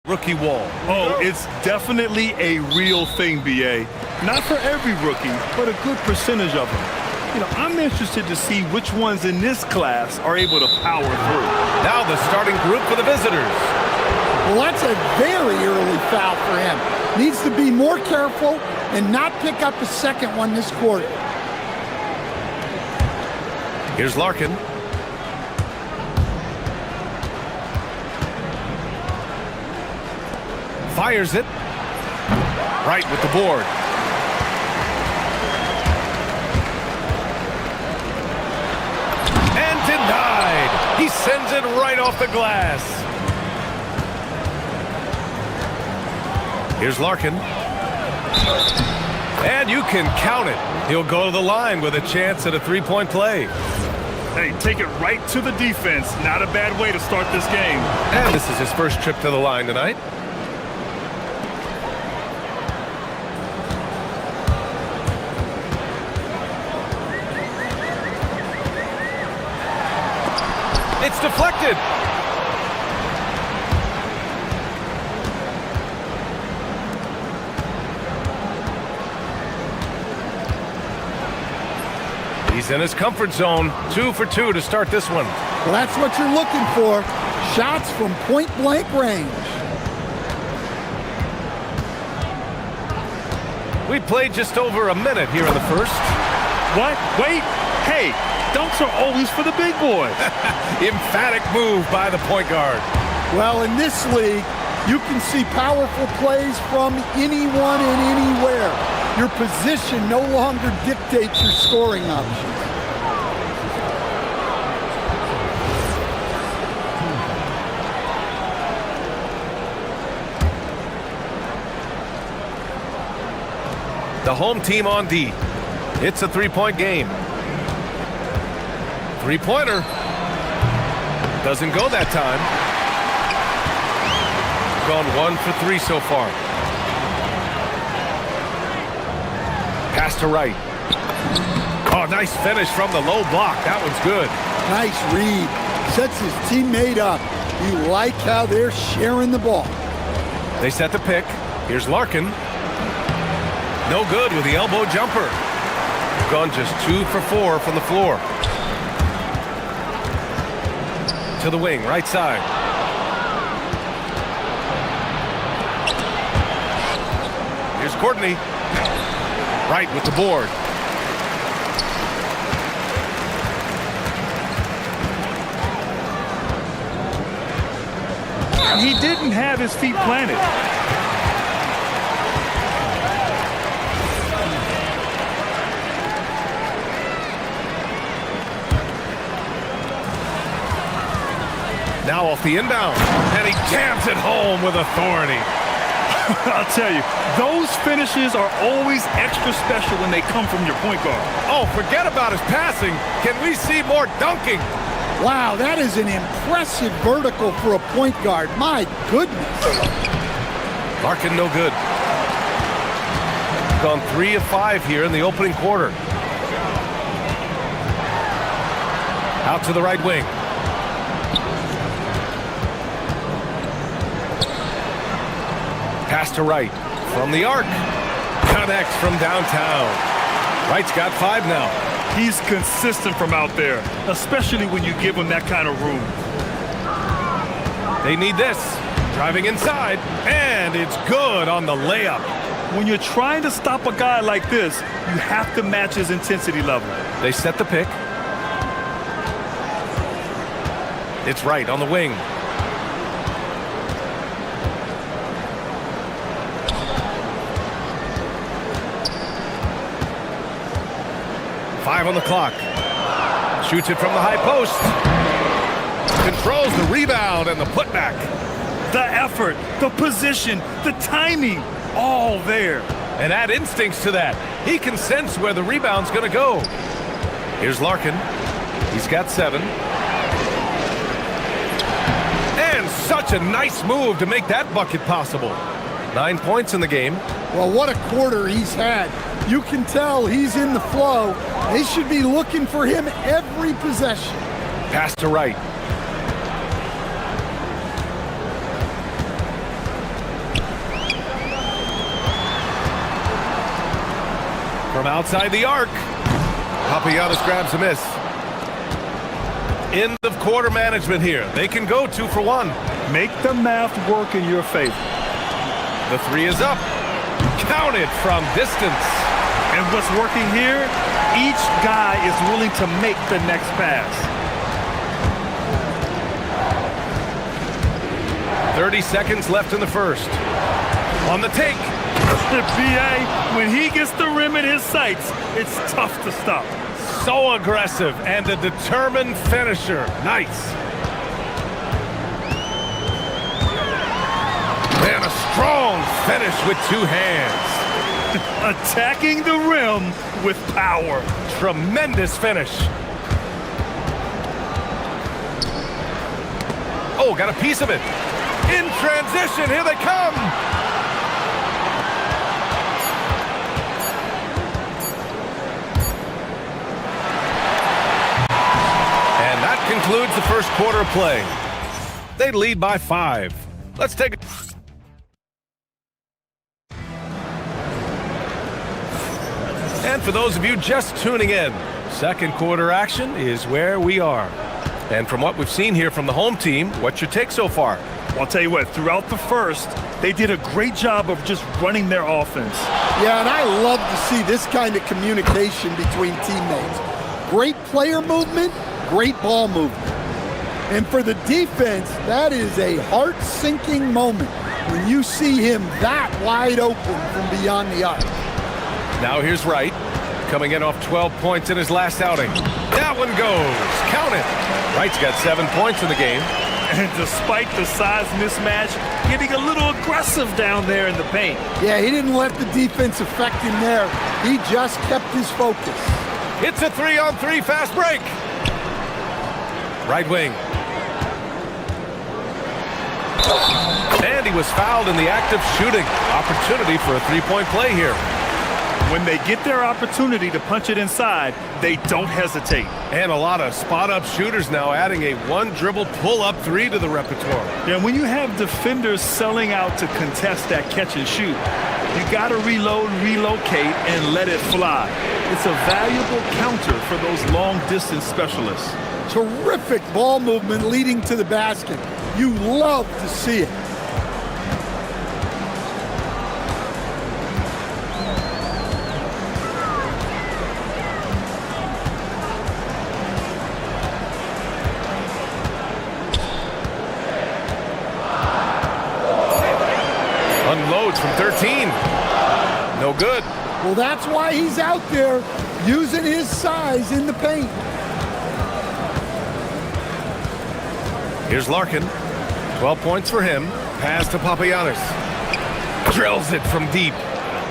Rookie wall. Oh, it's definitely a real thing, B.A. Not for every rookie, but a good percentage of them. You know, I'm interested to see which ones in this class are able to power through. Now the starting group for the visitors. Well, that's a very early foul for him. Needs to be more careful and not pick up a second one this quarter. Here's Larkin. Fires it. Right with the board. And denied. He sends it right off the glass. Here's Larkin. And you can count it. He'll go to the line with a chance at a three-point play. Hey, take it right to the defense. Not a bad way to start this game. And this is his first trip to the line tonight. It's deflected. He's in his comfort zone. 2 for 2 to start this one. Well, that's what you're looking for. Shots from point-blank range. We played just over a minute here in the first. What? Wait. Hey, dunks are always for the big boys. Emphatic move by the point guard. Well, in this league, you can see powerful plays from anyone and anywhere. Your position no longer dictates your scoring options. The home team on D. It's a three-point game. Three-pointer. Doesn't go that time. Gone 1 for 3 so far. Pass to right. Oh, nice finish from the low block. That one's good. Nice read. Sets his teammate up. You like how they're sharing the ball. They set the pick. Here's Larkin. No good with the elbow jumper. Gone just 2 for 4 from the floor. To the wing, right side. Here's Courtney. Right with the board. He didn't have his feet planted. Now off the inbound, and he jams it home with authority. I'll tell you, those finishes are always extra special when they come from your point guard. Oh, forget about his passing. Can we see more dunking? Wow, that is an impressive vertical for a point guard. My goodness. Larkin no good. Gone 3 of 5 here in the opening quarter. Out to the right wing. Pass to right from the arc. Connects from downtown. Right's got 5 now. He's consistent from out there, especially when you give him that kind of room. They need this. Driving inside, and it's good on the layup. When you're trying to stop a guy like this, you have to match his intensity level. They set the pick. It's right on the wing. Five on the clock. Shoots it from the high post. Controls the rebound and the putback. The effort, the position, the timing, all there. And add instincts to that. He can sense where the rebound's going to go. Here's Larkin. He's got 7. And such a nice move to make that bucket possible. 9 points in the game. Well, what a quarter he's had. You can tell he's in the flow. They should be looking for him every possession. Pass to right. outside the arc. Papagiannis grabs a miss. End of quarter management here. They can go 2 for 1. Make the math work in your favor. The 3 is up. Counted from distance. And what's working here? Each guy is willing to make the next pass. 30 seconds left in the first. On the take. The PA, when he gets the rim in his sights, it's tough to stop. So aggressive and a determined finisher. Nice. And a strong finish with 2 hands. Attacking the rim with power. Tremendous finish. Oh, got a piece of it. In transition, here they come. And that concludes the first quarter of play. They lead by 5. Let's take it. And for those of you just tuning in, second quarter action is where we are. And from what we've seen here from the home team, what's your take so far? I'll tell you what, throughout the first, they did a great job of just running their offense. Yeah, and I love to see this kind of communication between teammates. Great player movement, great ball movement. And for the defense, that is a heart-sinking moment when you see him that wide open from beyond the arc. Now here's Wright, coming in off 12 points in his last outing. That one goes. Count it. Wright's got 7 points in the game. And despite the size mismatch, getting a little aggressive down there in the paint. Yeah, he didn't let the defense affect him there. He just kept his focus. It's a 3-on-3 fast break. Right wing. And he was fouled in the act of shooting. Opportunity for a 3-point play here. When they get their opportunity to punch it inside, they don't hesitate. And a lot of spot-up shooters now adding a 1-dribble pull-up 3 to the repertoire. Yeah, when you have defenders selling out to contest that catch and shoot, you got to reload, relocate, and let it fly. It's a valuable counter for those long-distance specialists. Terrific ball movement leading to the basket. You love to see it. Unloads from 13. No good. Well, that's why he's out there using his size in the paint. Here's Larkin. 12 points for him. Pass to Papagiannis. Drills it from deep.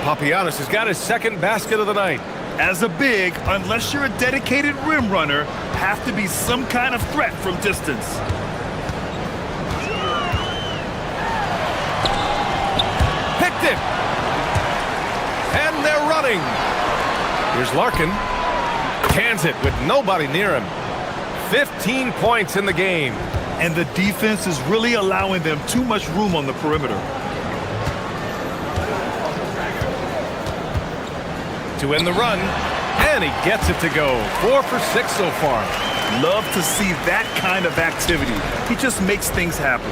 Papagiannis has got his second basket of the night. As a big, unless you're a dedicated rim runner, have to be some kind of threat from distance. Picked it. And they're running. Here's Larkin. Cans it with nobody near him. 15 points in the game. And the defense is really allowing them too much room on the perimeter. To end the run, and he gets it to go. 4 for 6 so far. Love to see that kind of activity. He just makes things happen.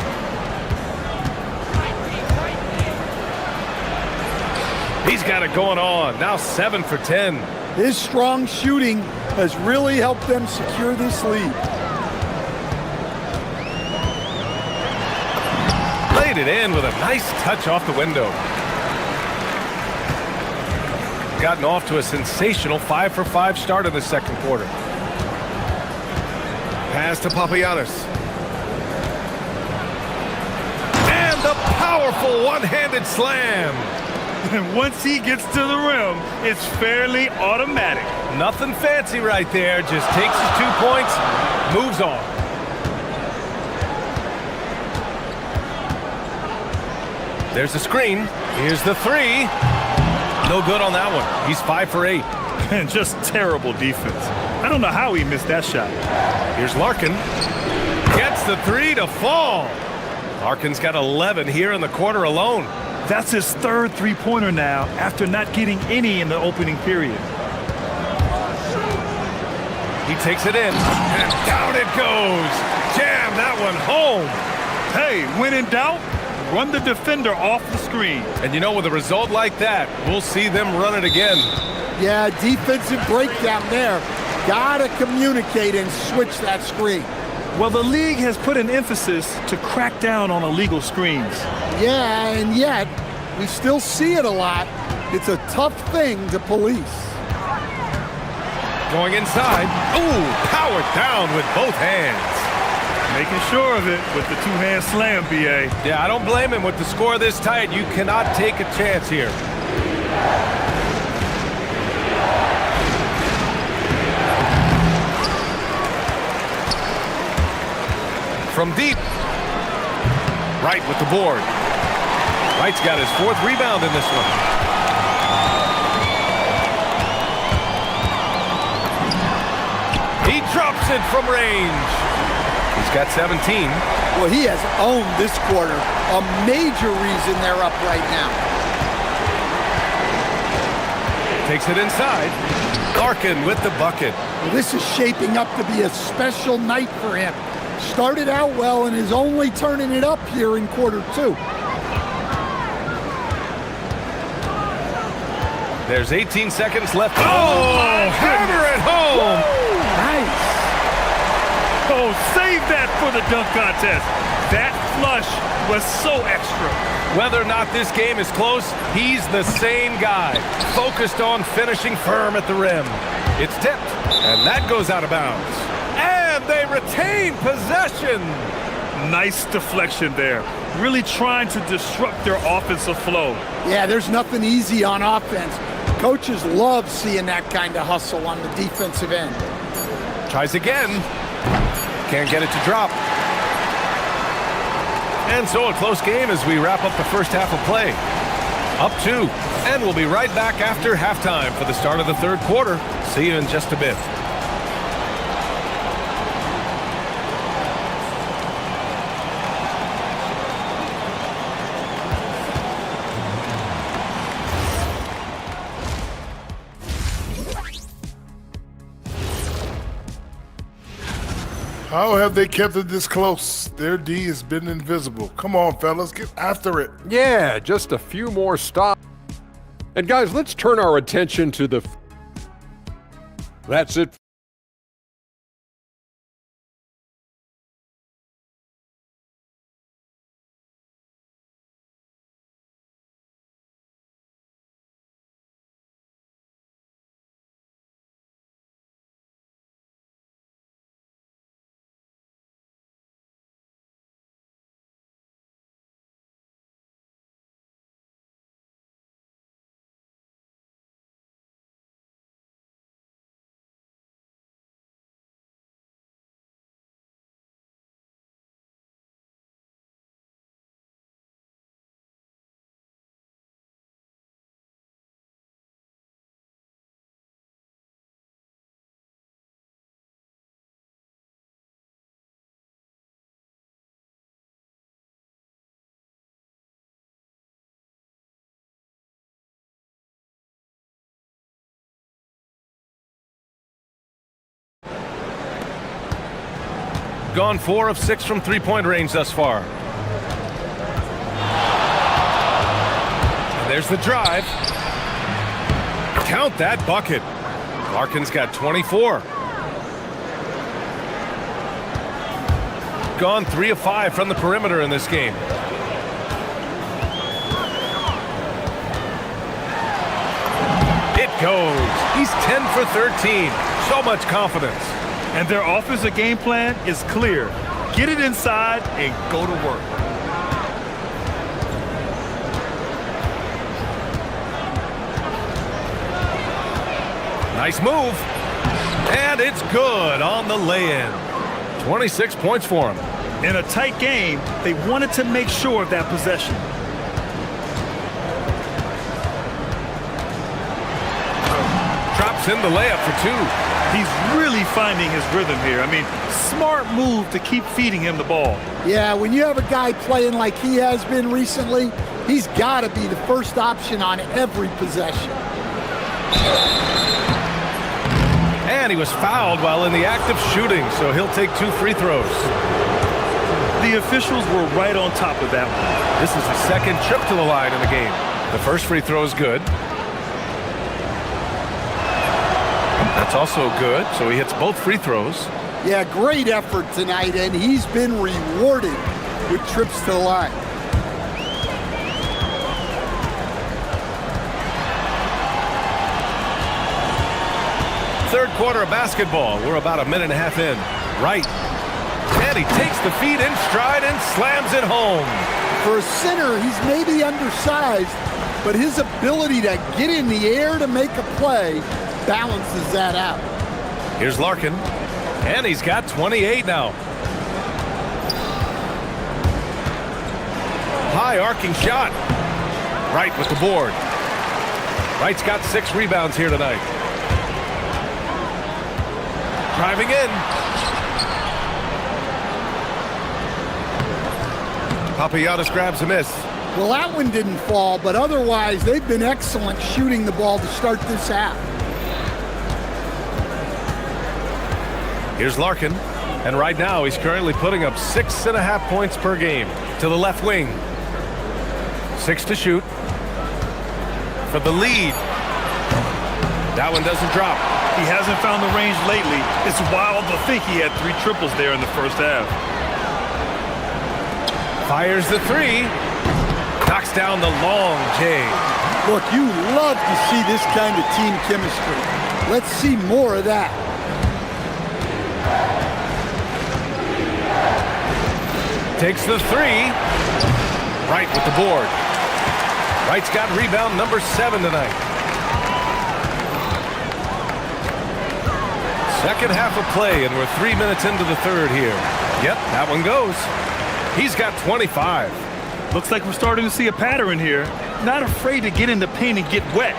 He's got it going on. Now 7 for 10. His strong shooting has really helped them secure this lead. Laid it in with a nice touch off the window. Gotten off to a sensational 5 for 5 start in the second quarter. Pass to Papagiannis. And the powerful one-handed slam. And once he gets to the rim, it's fairly automatic. Nothing fancy right there. Just takes his 2 points, moves on. There's the screen. Here's the 3. No good on that one. He's 5 for 8. And just terrible defense. I don't know how he missed that shot. Here's Larkin. Gets the 3 to fall. Larkin's got 11 here in the quarter alone. That's his third three-pointer now after not getting any in the opening period. He takes it in, and down it goes. Jam that one home. Hey, when in doubt, run the defender off the screen. And you know, with a result like that, we'll see them run it again. Yeah, defensive breakdown there. Gotta communicate and switch that screen. Well, the league has put an emphasis to crack down on illegal screens. Yeah, and yet, we still see it a lot. It's a tough thing to police. Going inside. Ooh, powered down with both hands. Making sure of it with the two-hand slam, B.A. Yeah, I don't blame him. With the score this tight, you cannot take a chance here. From deep. Wright with the board. Wright's got his 4th rebound in this one. He drops it from range. He's got 17. Well, he has owned this quarter. A major reason they're up right now. Takes it inside. Larkin with the bucket. Well, this is shaping up to be a special night for him. Started out well and is only turning it up here in quarter 2. There's 18 seconds left. Oh, hammer it home. Woo, nice. Oh, save that for the dunk contest. That flush was so extra. Whether or not this game is close, he's the same guy. Focused on finishing firm at the rim. It's tipped, and that goes out of bounds. And they retain possession. Nice deflection there. Really trying to disrupt their offensive flow. Yeah, there's nothing easy on offense. Coaches love seeing that kind of hustle on the defensive end. Tries again. Can't get it to drop. And so a close game as we wrap up the first half of play. Up 2. And we'll be right back after halftime for the start of the 3rd quarter. See you in just a bit. How have they kept it this close? Their D has been invisible. Come on, fellas, get after it. Yeah, just a few more stops. And guys, let's turn our attention to the... That's it. Gone 4 of 6 from three-point range thus far. And there's the drive. Count that bucket. Larkin's got 24. Gone 3 of 5 from the perimeter in this game. It goes. He's 10 for 13. So much confidence. And their offensive game plan is clear. Get it inside and go to work. Nice move. And it's good on the lay-in. 26 points for him. In a tight game, they wanted to make sure of that possession. Drops in the layup for 2. He's really finding his rhythm here. I mean, smart move to keep feeding him the ball. Yeah, when you have a guy playing like he has been recently, he's got to be the first option on every possession. And he was fouled while in the act of shooting, so he'll take 2 free throws. The officials were right on top of that one. This is the second trip to the line in the game. The first free throw is good. That's also good, so he hits both free throws. Yeah, great effort tonight, and he's been rewarded with trips to the line. Third quarter of basketball. We're about a minute and a half in. Right. And he takes the feed in stride and slams it home. For a center, he's maybe undersized, but his ability to get in the air to make a play balances that out. Here's Larkin. And he's got 28 now. High arcing shot. Wright with the board. Wright's got 6 rebounds here tonight. Driving in. Papagiannis grabs a miss. Well, that one didn't fall, but otherwise they've been excellent shooting the ball to start this half. Here's Larkin, and right now he's currently putting up 6.5 points per game. To the left wing. 6 to shoot. For the lead. That one doesn't drop. He hasn't found the range lately. It's wild to think he had 3 triples there in the first half. Fires the 3. Knocks down the long J. Look, you love to see this kind of team chemistry. Let's see more of that. Takes the 3. Wright with the board. Wright's got rebound number 7 tonight. Second half of play, and we're 3 minutes into the third here. Yep, that one goes. He's got 25. Looks like we're starting to see a pattern here. Not afraid to get in the paint and get wet.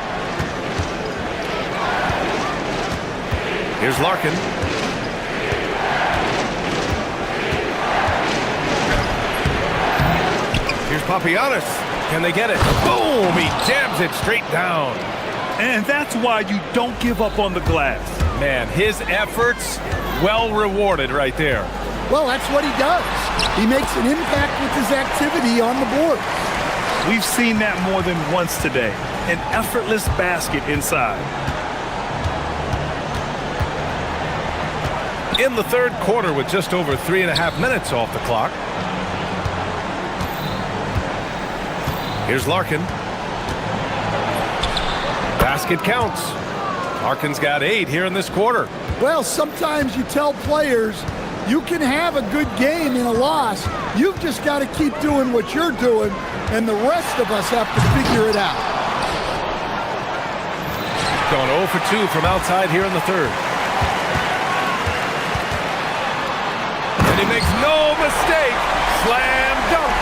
Here's Larkin. Here's Papagiannis. Can they get it? Boom! He jams it straight down. And that's why you don't give up on the glass. Man, his efforts well rewarded right there. Well, that's what he does. He makes an impact with his activity on the board. We've seen that more than once today. An effortless basket inside. In the third quarter with just over 3.5 minutes off the clock. Here's Larkin. Basket counts. Larkin's got 8 here in this quarter. Well, sometimes you tell players you can have a good game in a loss. You've just got to keep doing what you're doing, and the rest of us have to figure it out. Going 0 for 2 from outside here in the third. And he makes no mistake. Slam dunk.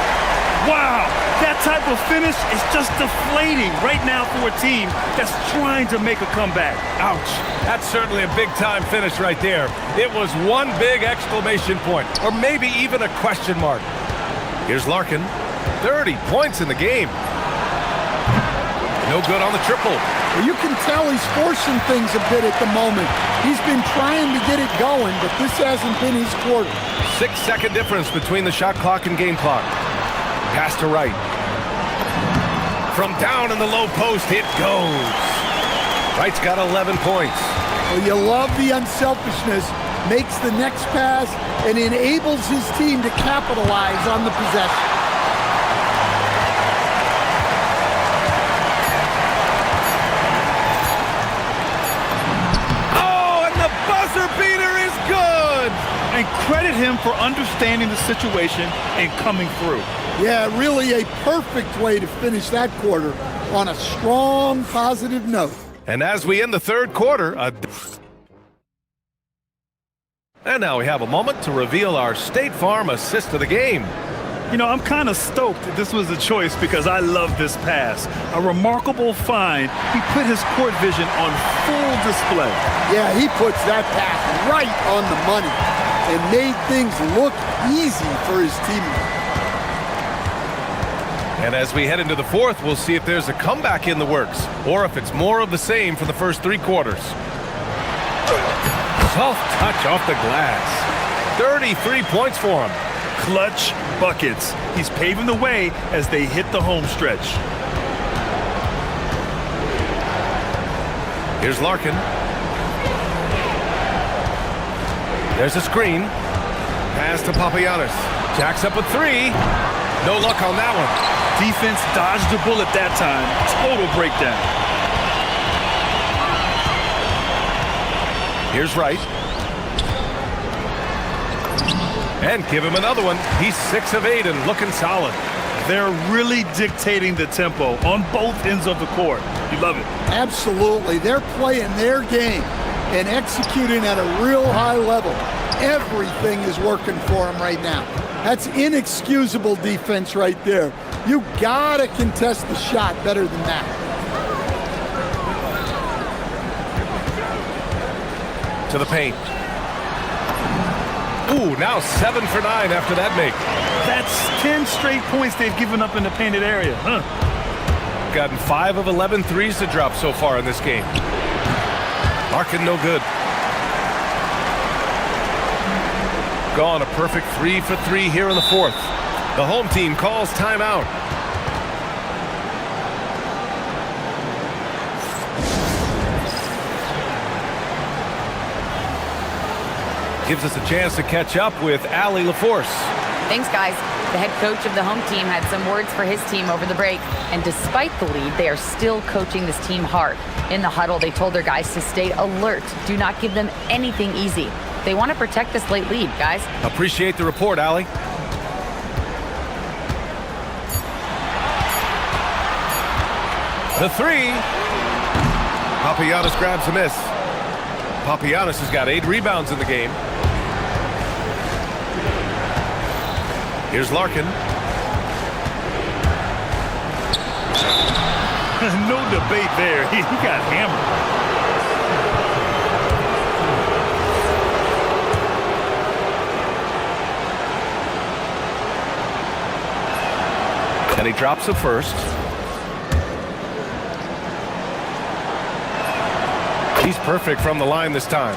Wow, that type of finish is just deflating right now for a team that's trying to make a comeback. Ouch. That's certainly a big-time finish right there. It was one big exclamation point, or maybe even a question mark. Here's Larkin. 30 points in the game. No good on the triple. Well, you can tell he's forcing things a bit at the moment. He's been trying to get it going, but this hasn't been his quarter. 6-second difference between the shot clock and game clock. Pass to Wright. From down in the low post, it goes. Wright's got 11 points. Well, you love the unselfishness. Makes the next pass and enables his team to capitalize on the possession. Oh, and the buzzer beater is good! And credit him for understanding the situation and coming through. Yeah, really a perfect way to finish that quarter on a strong, positive note. And as we end the third quarter, and now we have a moment to reveal our State Farm assist of the game. You know, I'm kind of stoked that this was a choice because I love this pass. A remarkable find. He put his court vision on full display. Yeah, he puts that pass right on the money and made things look easy for his teammates. And as we head into the fourth, we'll see if there's a comeback in the works or if it's more of the same for the first 3 quarters. Soft touch off the glass. 33 points for him. Clutch buckets. He's paving the way as they hit the home stretch. Here's Larkin. There's a screen. Pass to Papagiannis. Jacks up a three. No luck on that one. Defense dodged the bullet that time. Total breakdown. Here's Wright. And give him another one. He's 6 of 8 and looking solid. They're really dictating the tempo on both ends of the court. You love it. Absolutely. They're playing their game and executing at a real high level. Everything is working for them right now. That's inexcusable defense right there. You gotta contest the shot better than that. To the paint. Ooh, now 7 for 9 after that make. That's 10 straight points they've given up in the painted area. Gotten 5 of 11 threes to drop so far in this game. Larkin no good. Gone a perfect 3 for 3 here in the fourth. The home team calls timeout. Gives us a chance to catch up with Allie LaForce. Thanks, guys. The head coach of the home team had some words for his team over the break, and despite the lead, they are still coaching this team hard. In the huddle, they told their guys to stay alert. Do not give them anything easy. They want to protect this late lead, guys. Appreciate the report, Allie. The three. Papagiannis grabs a miss. Papagiannis has got 8 rebounds in the game. Here's Larkin. No debate there. He got hammered. And he drops it first. He's perfect from the line this time.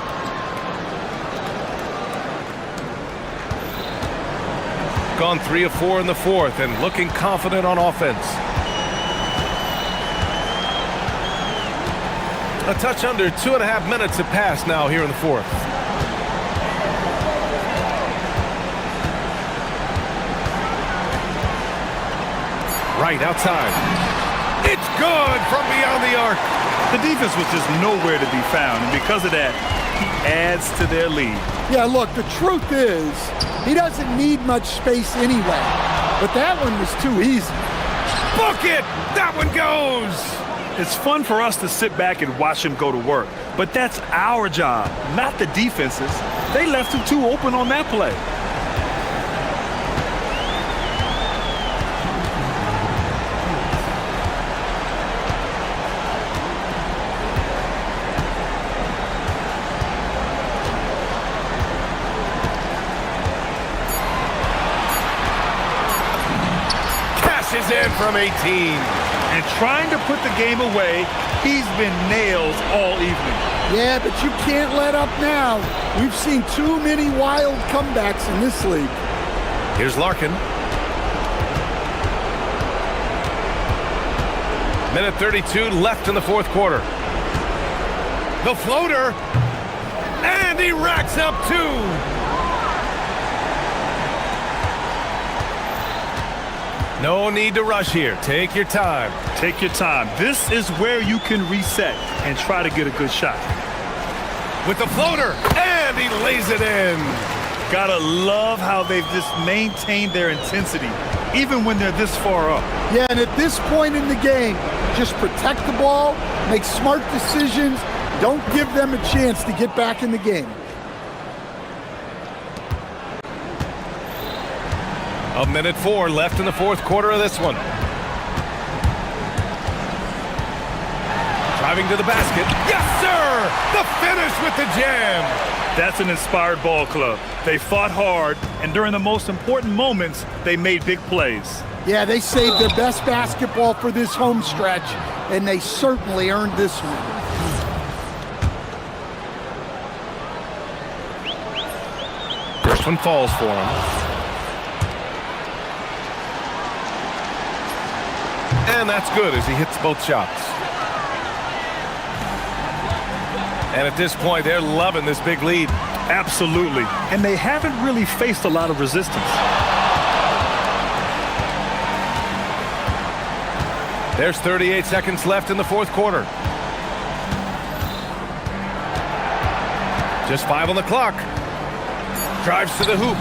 Gone 3 of 4 in the fourth and looking confident on offense. A touch under 2.5 minutes have passed now here in the fourth. Right outside. It's good from beyond the arc. The defense was just nowhere to be found, and because of that, he adds to their lead. Yeah, look, the truth is, he doesn't need much space anyway, but that one was too easy. Book it! That one goes! It's fun for us to sit back and watch him go to work, but that's our job, not the defense's. They left him too open on that play. Is in from 18. And trying to put the game away, he's been nails all evening. Yeah, but you can't let up now. We've seen too many wild comebacks in this league. Here's Larkin. Minute 32 left in the fourth quarter. The floater. And he racks up 2. No need to rush here. Take your time. Take your time. This is where you can reset and try to get a good shot. With the floater, and he lays it in. Gotta love how they've just maintained their intensity, even when they're this far up. Yeah, and at this point in the game, just protect the ball, make smart decisions, don't give them a chance to get back in the game. A minute 4 left in the fourth quarter of this one. Driving to the basket. Yes, sir! The finish with the jam. That's an inspired ball club. They fought hard, and during the most important moments, they made big plays. Yeah, they saved their best basketball for this home stretch, and they certainly earned this one. one falls for him. And that's good as he hits both shots. And at this point, they're loving this big lead. Absolutely. And they haven't really faced a lot of resistance. There's 38 seconds left in the fourth quarter. Just 5 on the clock. Drives to the hoop.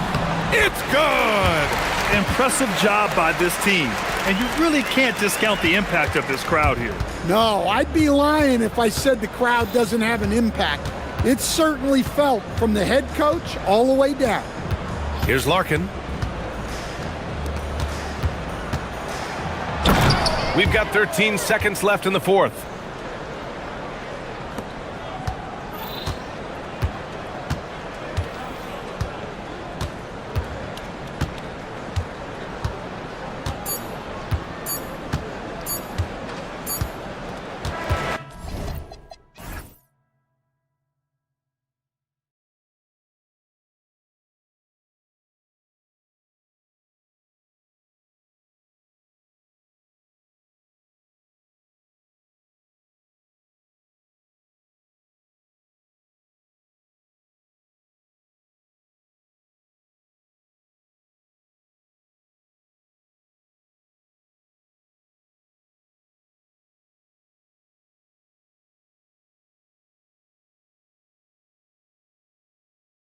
It's good! Impressive job by this team. And you really can't discount the impact of this crowd here. No, I'd be lying if I said the crowd doesn't have an impact. It's certainly felt from the head coach all the way down. Here's Larkin. We've got 13 seconds left in the fourth.